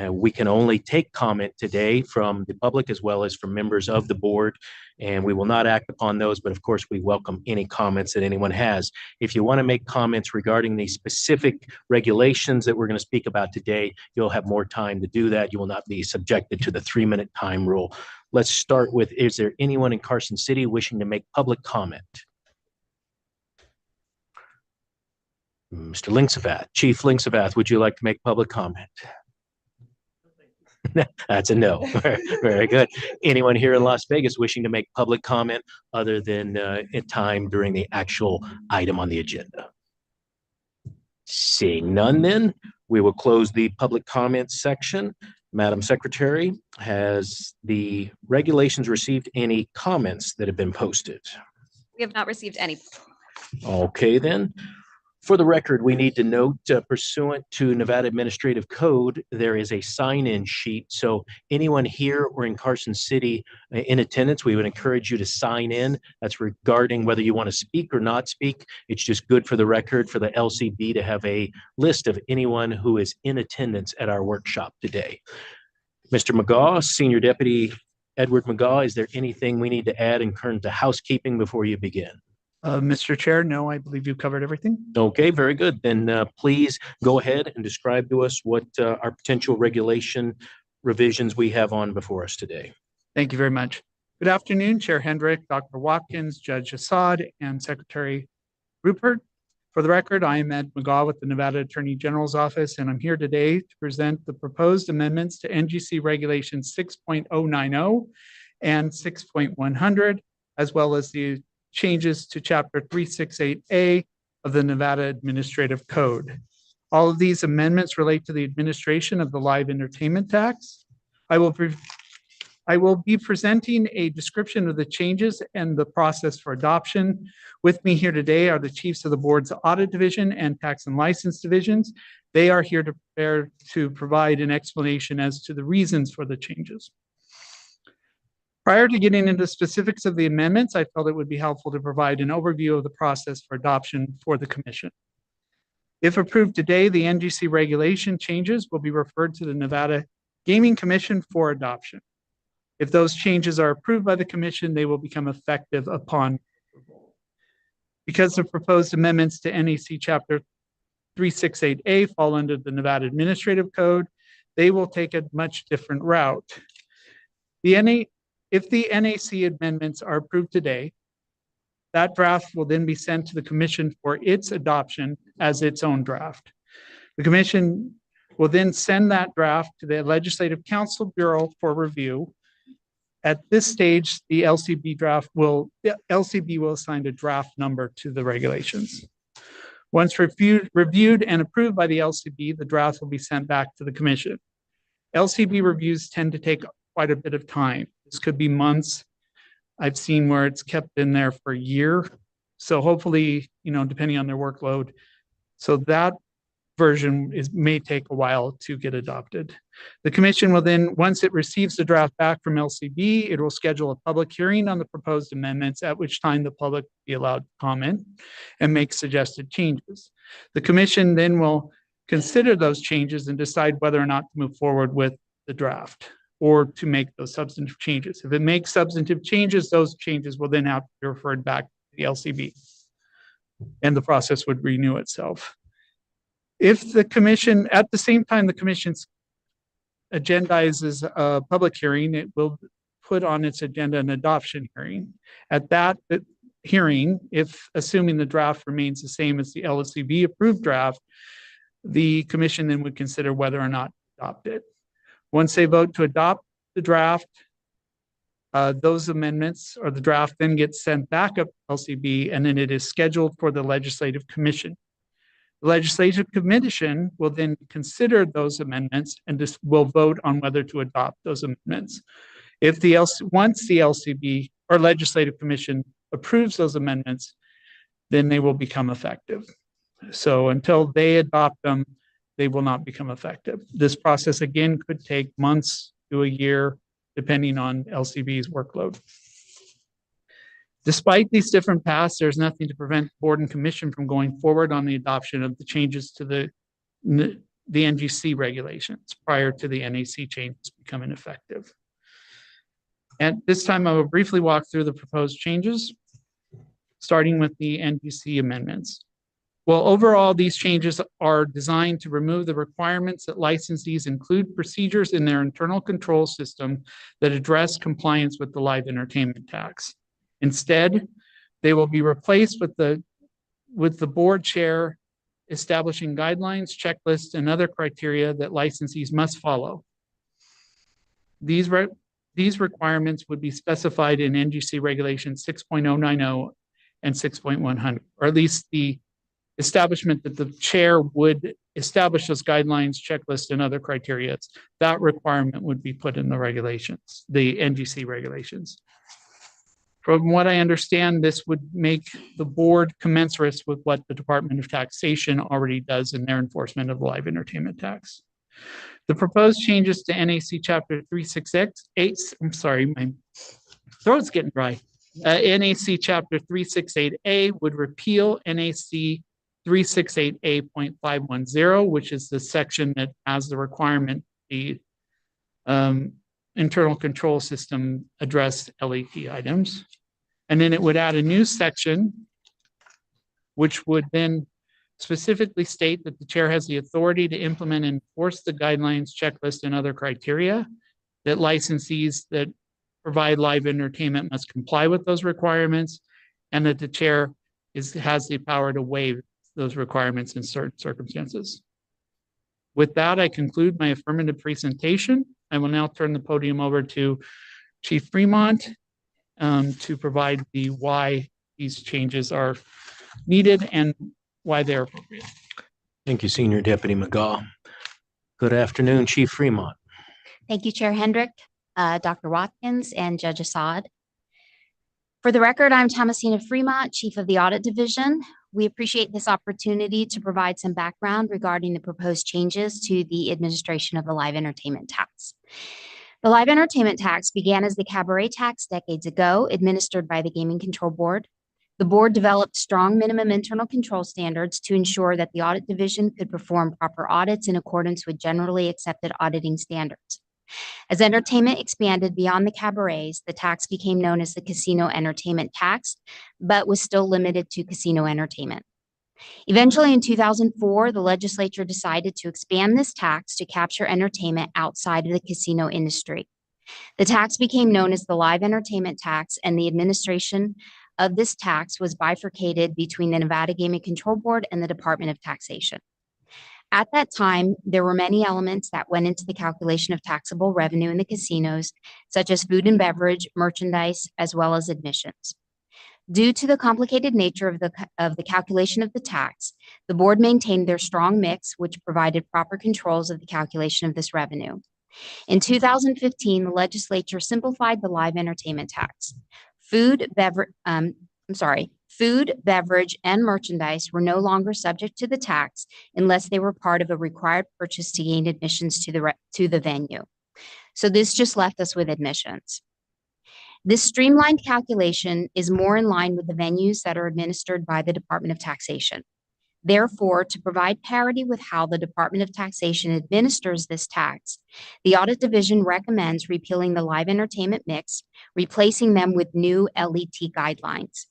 We can only take comment today from the public as well as from members of the board, and we will not act upon those, but of course we welcome any comments that anyone has. If you want to make comments regarding the specific regulations that we're going to speak about today, you'll have more time to do that. You will not be subjected to the 3-minute time rule. Let's start with, is there anyone in Carson City wishing to make public comment? Mr. Linksavath, Chief Linksavath, would you like to make public comment? That's a no. Very good. Anyone here in Las Vegas wishing to make public comment other than in time during the actual item on the agenda? Seeing none, then we will close the public comment section. Madam Secretary, has the regulations received any comments that have been posted? We have not received any. Okay, then. For the record, we need to note pursuant to Nevada Administrative Code, there is a sign-in sheet. So anyone here or in Carson City in attendance, we would encourage you to sign in. That's regarding whether you want to speak or not speak. It's just good for the record for the LCB to have a list of anyone who is in attendance at our workshop today. Mr. McGaw, Senior Deputy Edward McGaw, is there anything we need to add in terms of housekeeping before you begin? Mr. Chair, no, I believe you covered everything. Okay, very good. Then please go ahead and describe to us what our potential regulation revisions we have on before us today. Thank you very much. Good afternoon, Chair Hendrick, Dr. Watkins, Judge Assad, and Secretary Rupert. For the record, I am Ed McGaw with the Nevada Attorney General's Office, and I'm here today to present the proposed amendments to NGC Regulation 6.090 and 6.100, as well as the changes to Chapter 368A of the Nevada Administrative Code. All of these amendments relate to the administration of the live entertainment tax. I will be presenting a description of the changes and the process for adoption. With me here today are the chiefs of the board's audit division and tax and license divisions. They are here to provide an explanation as to the reasons for the changes. Prior to getting into specifics of the amendments, I felt it would be helpful to provide an overview of the process for adoption for the commission. If approved today, the NGC regulation changes will be referred to the Nevada Gaming Commission for adoption. If those changes are approved by the commission, they will become effective upon approval. Because the proposed amendments to NEC Chapter 368A fall under the Nevada Administrative Code, they will take a much different route. If the NAC amendments are approved today, that draft will then be sent to the commission for its adoption as its own draft. The commission will then send that draft to the Legislative Council Bureau for review. At this stage, the LCB will assign a draft number to the regulations. Once reviewed and approved by the LCB, the draft will be sent back to the commission. LCB reviews tend to take quite a bit of time. This could be months. I've seen where it's kept in there for a year. So hopefully, depending on their workload. So that version may take a while to get adopted. The commission will then, once it receives the draft back from LCB, it will schedule a public hearing on the proposed amendments, at which time the public will be allowed to comment and make suggested changes. The commission then will consider those changes and decide whether or not to move forward with the draft or to make those substantive changes. If it makes substantive changes, those changes will then have to be referred back to the LCB and the process would renew itself. If the commission, at the same time, the commission's agendizes a public hearing, it will put on its agenda an adoption hearing. At that hearing, if assuming the draft remains the same as the LSCB approved draft, the commission then would consider whether or not to adopt it. Once they vote to adopt the draft, those amendments or the draft then gets sent back up to LCB, and then it is scheduled for the legislative commission. The legislative commission will then consider those amendments and just will vote on whether to adopt those amendments. If once the LCB or legislative commission approves those amendments, then they will become effective. So until they adopt them, they will not become effective. This process again could take months to a year, depending on LCB's workload. Despite these different paths, there's nothing to prevent the board and commission from going forward on the adoption of the changes to the NGC regulations prior to the NAC changes becoming effective. At this time, I will briefly walk through the proposed changes, starting with the NGC amendments. Well, overall, these changes are designed to remove the requirements that licensees include procedures in their internal control system that address compliance with the live entertainment tax. Instead, they will be replaced with the board chair establishing guidelines, checklists, and other criteria that licensees must follow. These requirements would be specified in NGC Regulation 6.090 and 6.100, or at least the establishment that the chair would establish those guidelines, checklists, and other criteria. That requirement would be put in the regulations, the NGC regulations. From what I understand, this would make the board commensurate with what the Department of Taxation already does in their enforcement of the live entertainment tax. The proposed changes to NAC Chapter 368, I'm sorry, my throat's getting dry. NAC Chapter 368A would repeal NAC 368A.510, which is the section that has the requirement the internal control system address LET items. And then it would add a new section, which would then specifically state that the chair has the authority to implement and enforce the guidelines, checklist, and other criteria, that licensees that provide live entertainment must comply with those requirements, and that the chair has the power to waive those requirements in certain circumstances. With that, I conclude my affirmative presentation. I will now turn the podium over to Chief Fremont to provide the why these changes are needed and why they're appropriate. Thank you, Senior Deputy McGaw. Good afternoon, Chief Fremont. Thank you, Chair Hendrick, Dr. Watkins, and Judge Assad. For the record, I'm Thomasina Fremont, Chief of the Audit Division. We appreciate this opportunity to provide some background regarding the proposed changes to the administration of the live entertainment tax. The live entertainment tax began as the cabaret tax decades ago, administered by the Gaming Control Board. The board developed strong minimum internal control standards to ensure that the audit division could perform proper audits in accordance with generally accepted auditing standards. As entertainment expanded beyond the cabarets, the tax became known as the casino entertainment tax, but was still limited to casino entertainment. Eventually, in 2004, the legislature decided to expand this tax to capture entertainment outside of the casino industry. The tax became known as the live entertainment tax, and the administration of this tax was bifurcated between the Nevada Gaming Control Board and the Department of Taxation. At that time, there were many elements that went into the calculation of taxable revenue in the casinos, such as food and beverage, merchandise, as well as admissions. Due to the complicated nature of the calculation of the tax, the board maintained their strong mix, which provided proper controls of the calculation of this revenue. In 2015, the legislature simplified the live entertainment tax. Food, beverage, and merchandise were no longer subject to the tax unless they were part of a required purchase to gain admissions to the venue. So this just left us with admissions. This streamlined calculation is more in line with the venues that are administered by the Department of Taxation. Therefore, to provide parity with how the Department of Taxation administers this tax, the Audit Division recommends repealing the live entertainment mix, replacing them with new LET guidelines.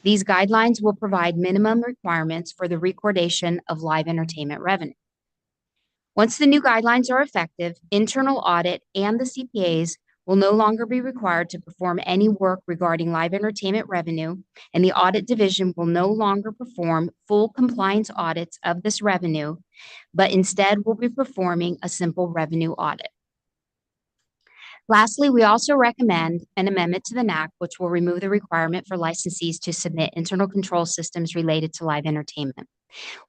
These guidelines will provide minimum requirements for the recordation of live entertainment revenue. Once the new guidelines are effective, internal audit and the CPAs will no longer be required to perform any work regarding live entertainment revenue, and the audit division will no longer perform full compliance audits of this revenue, but instead will be performing a simple revenue audit. Lastly, we also recommend an amendment to the NAC, which will remove the requirement for licensees to submit internal control systems related to live entertainment.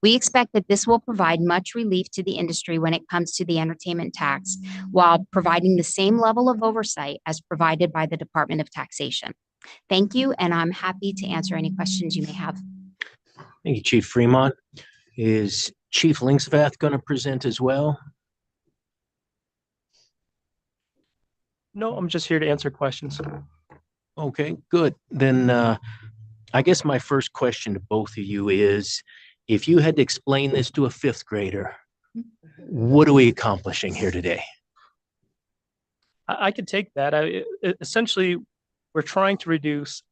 We expect that this will provide much relief to the industry when it comes to the entertainment tax, while providing the same level of oversight as provided by the Department of Taxation. Thank you, and I'm happy to answer any questions you may have. Thank you, Chief Fremont. Is Chief Linksvath going to present as well? No, I'm just here to answer questions. Okay, good. Then I guess my first question to both of you is, if you had to explain this to a fifth grader, what are we accomplishing here today? I could take that. Essentially, we're trying to reduce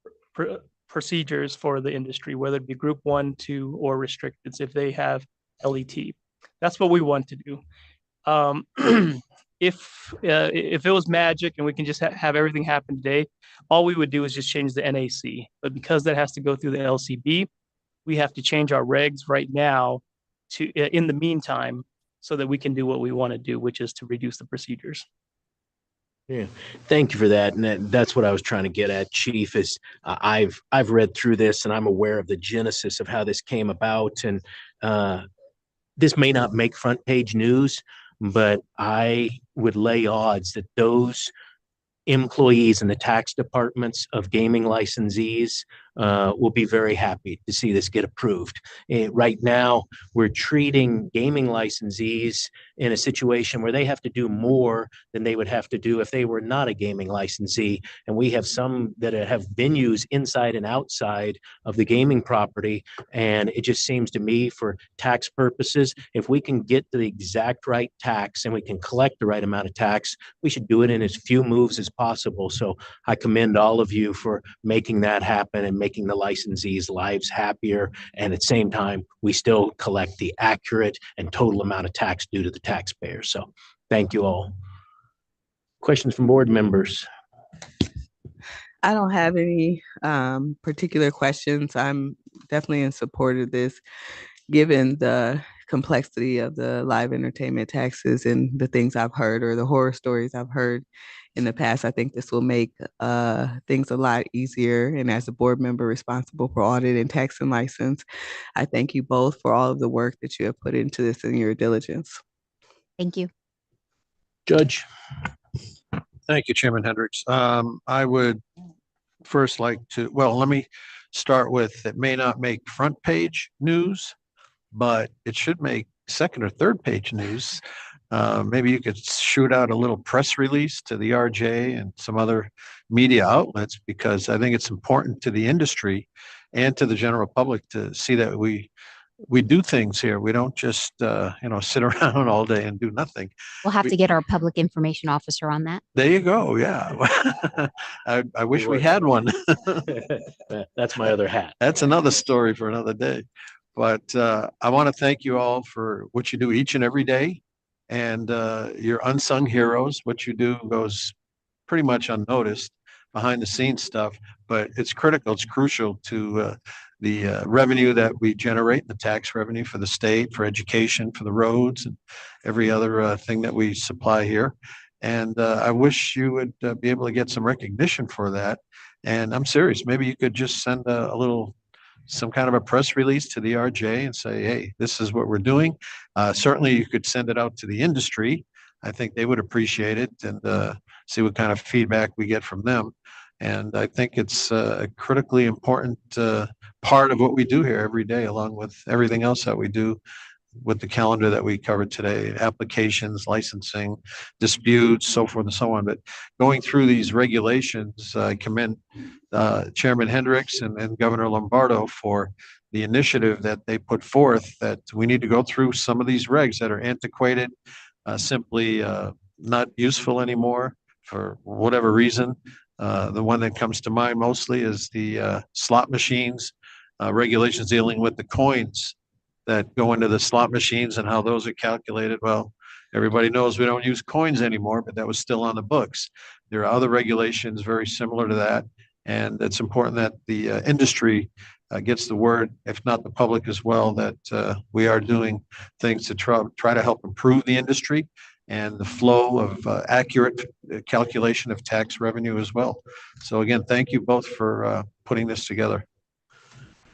procedures for the industry, whether it be group 1, 2, or restricted if they have LET. That's what we want to do. If it was magic and we can just have everything happen today, all we would do is just change the NAC. But because that has to go through the LCB, we have to change our regs right now to in the meantime, so that we can do what we want to do, which is to reduce the procedures. Yeah, thank you for that. And that's what I was trying to get at, Chief, is I've read through this and I'm aware of the genesis of how this came about. And this may not make front page news, but I would lay odds that those employees in the tax departments of gaming licensees will be very happy to see this get approved. Right now, we're treating gaming licensees in a situation where they have to do more than they would have to do if they were not a gaming licensee. And we have some that have venues inside and outside of the gaming property. And it just seems to me, for tax purposes, if we can get the exact right tax and we can collect the right amount of tax, we should do it in as few moves as possible. So I commend all of you for making that happen and making the licensees' lives happier. And at the same time, we still collect the accurate and total amount of tax due to the taxpayer. So thank you all. Questions from board members? I don't have any particular questions. I'm definitely in support of this, given the complexity of the live entertainment taxes and the things I've heard, or the horror stories I've heard in the past. I think this will make things a lot easier. And as a board member responsible for audit and tax and license, I thank you both for all of the work that you have put into this and your diligence. Thank you. Judge. Thank you, Chairman Hendricks. I would first like to, well, let me start with, it may not make front page news, but it should make second or third page news. Maybe you could shoot out a little press release to the RJ and some other media outlets, because I think it's important to the industry and to the general public to see that we do things here. We don't just, sit around all day and do nothing. We'll have to get our public information officer on that. There you go. Yeah. I wish we had one. That's my other hat. That's another story for another day. But I want to thank you all for what you do each and every day. And your unsung heroes. What you do goes pretty much unnoticed, behind the scenes stuff, but it's critical. It's crucial to the revenue that we generate, the tax revenue for the state, for education, for the roads, and every other thing that we supply here. And I wish you would be able to get some recognition for that. And I'm serious. Maybe you could just send some kind of a press release to the RJ and say, hey, this is what we're doing. Certainly you could send it out to the industry. I think they would appreciate it, and see what kind of feedback we get from them. And I think it's a critically important part of what we do here every day, along with everything else that we do with the calendar that we covered today, applications, licensing, disputes, so forth and so on. But going through these regulations, I commend Chairman Hendricks and Governor Lombardo for the initiative that they put forth, that we need to go through some of these regs that are antiquated, simply not useful anymore for whatever reason, The one that comes to mind mostly is the slot machines, regulations dealing with the coins that go into the slot machines and how those are calculated. Well, everybody knows we don't use coins anymore, but that was still on the books. There are other regulations very similar to that. And it's important that the industry gets the word, if not the public as well, that we are doing things to try to help improve the industry and the flow of accurate calculation of tax revenue as well. So again, thank you both for putting this together.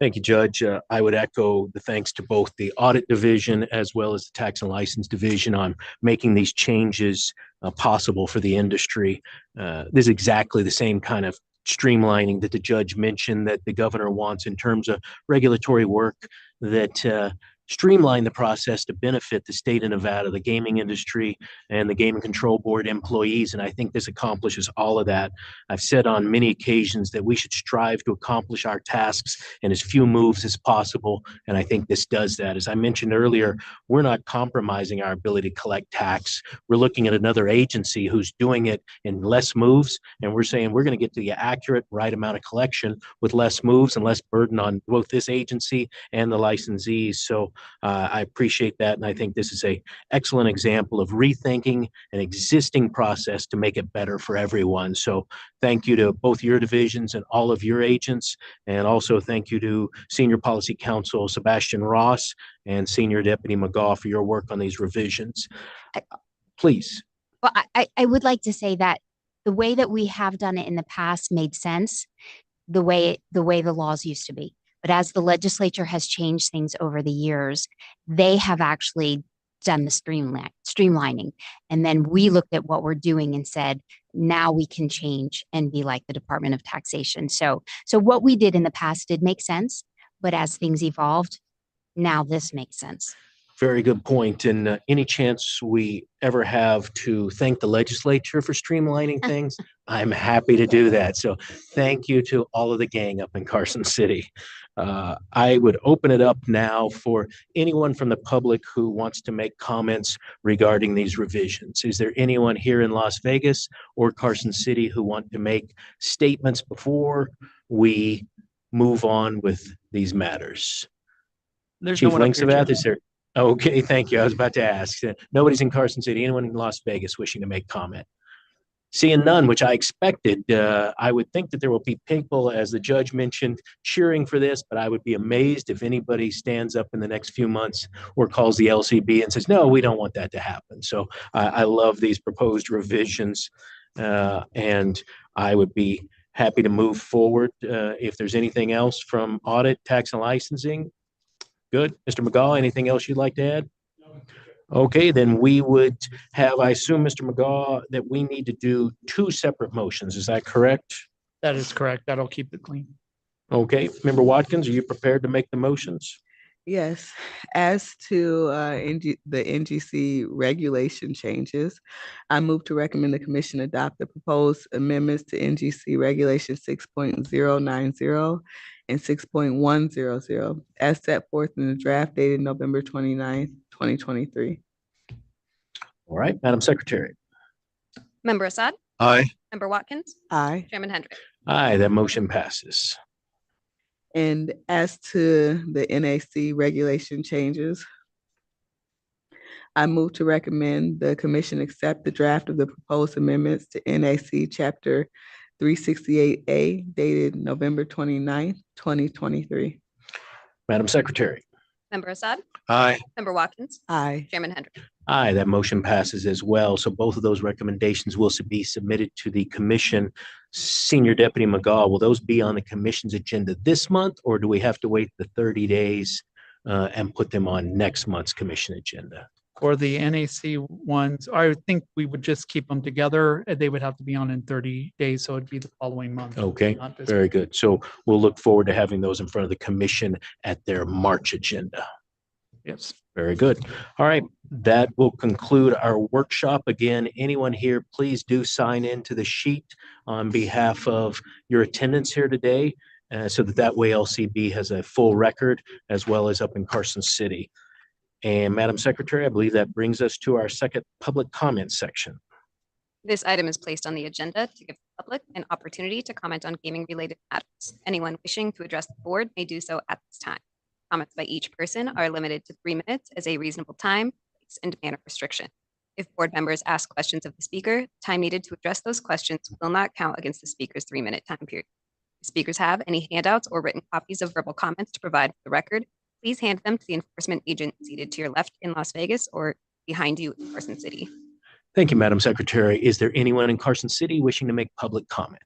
Thank you, Judge. I would echo the thanks to both the Audit Division as well as the Tax and License Division on making these changes possible for the industry. This is exactly the same kind of streamlining that the judge mentioned that the governor wants in terms of regulatory work that streamline the process to benefit the state of Nevada, the gaming industry, and the Gaming Control Board employees. And I think this accomplishes all of that. I've said on many occasions that we should strive to accomplish our tasks in as few moves as possible. And I think this does that. As I mentioned earlier, we're not compromising our ability to collect tax. We're looking at another agency who's doing it in less moves. And we're saying we're going to get the accurate, right amount of collection with less moves and less burden on both this agency and the licensees. So I appreciate that. And I think this is an excellent example of rethinking an existing process to make it better for everyone. So thank you to both your divisions and all of your agents. And also thank you to Senior Policy Counsel Sebastian Ross and Senior Deputy McGaw for your work on these revisions. Please. Well, I would like to say that the way that we have done it in the past made sense, the way the laws used to be. But as the legislature has changed things over the years, they have actually done the streamlining. And then we looked at what we're doing and said, now we can change and be like the Department of Taxation. So what we did in the past did make sense, but as things evolved, now this makes sense. Very good point. And any chance we ever have to thank the legislature for streamlining things, I'm happy to do that. So thank you to all of the gang up in Carson City. I would open it up now for anyone from the public who wants to make comments regarding these revisions. Is there anyone here in Las Vegas or Carson City who want to make statements before we move on with these matters? There's Chief no one up here, Linksavath, Chair. is there? Okay, thank you. I was about to ask. Nobody's in Carson City. Anyone in Las Vegas wishing to make comment? Seeing none, which I expected, I would think that there will be people, as the judge mentioned, cheering for this, but I would be amazed if anybody stands up in the next few months or calls the LCB and says, no, we don't want that to happen. So I love these proposed revisions, and I would be happy to move forward. If there's anything else from audit, tax, and licensing, good. Mr. McGaw, anything else you'd like to add? Okay, then we would have, I assume, Mr. McGaw, that we need to do two separate motions. Is that correct? That is correct. That'll keep it clean. Okay, Member Watkins, are you prepared to make the motions? Yes, as to the NGC regulation changes, I move to recommend the commission adopt the proposed amendments to NGC Regulation 6.090 and 6.100 as set forth in the draft dated November 29th, 2023. All right, Madam Secretary. Member Assad? Aye. Member Watkins? Aye. Chairman Hendrick? Aye, that motion passes. And as to the NAC regulation changes, I move to recommend the commission accept the draft of the proposed amendments to NAC Chapter 368A dated November 29th, 2023. Madam Secretary. Member Assad? Aye. Member Watkins? Aye. Chairman Hendrick? Aye, that motion passes as well. So both of those recommendations will be submitted to the commission. Senior Deputy McGaw, will those be on the commission's agenda this month, or do we have to wait the 30 days and put them on next month's commission agenda? For the NAC ones, I think we would just keep them together. They would have to be on in 30 days, so it'd be the following month. Okay, not this very month. good. So we'll look forward to having those in front of the commission at their March agenda. Yes. Very good. All right, that will conclude our workshop. Again, anyone here, please do sign in to the sheet on behalf of your attendance here today, so that way LCB has a full record as well as up in Carson City. And Madam Secretary, I believe that brings us to our second public comment section. This item is placed on the agenda to give the public an opportunity to comment on gaming-related matters. Anyone wishing to address the board may do so at this time. Comments by each person are limited to 3 minutes as a reasonable time, place, and manner restriction. If board members ask questions of the speaker, time needed to address those questions will not count against the speaker's 3-minute time period. If speakers have any handouts or written copies of verbal comments to provide for the record, please hand them to the enforcement agent seated to your left in Las Vegas or behind you in Carson City. Thank you, Madam Secretary. Is there anyone in Carson City wishing to make public comment?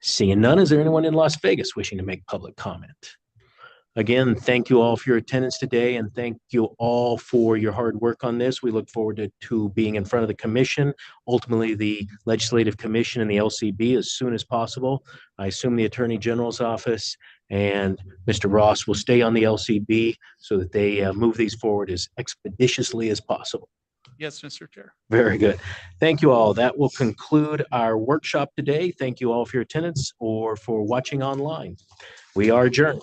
Seeing none, is there anyone in Las Vegas wishing to make public comment? Again, thank you all for your attendance today, and thank you all for your hard work on this. We look forward to being in front of the commission, ultimately the Legislative Commission and the LCB as soon as possible. I assume the Attorney General's office and Mr. Ross will stay on the LCB so that they move these forward as expeditiously as possible. Yes, Mr. Chair. Very good. Thank you all. That will conclude our workshop today. Thank you all for your attendance or for watching online. We are adjourned.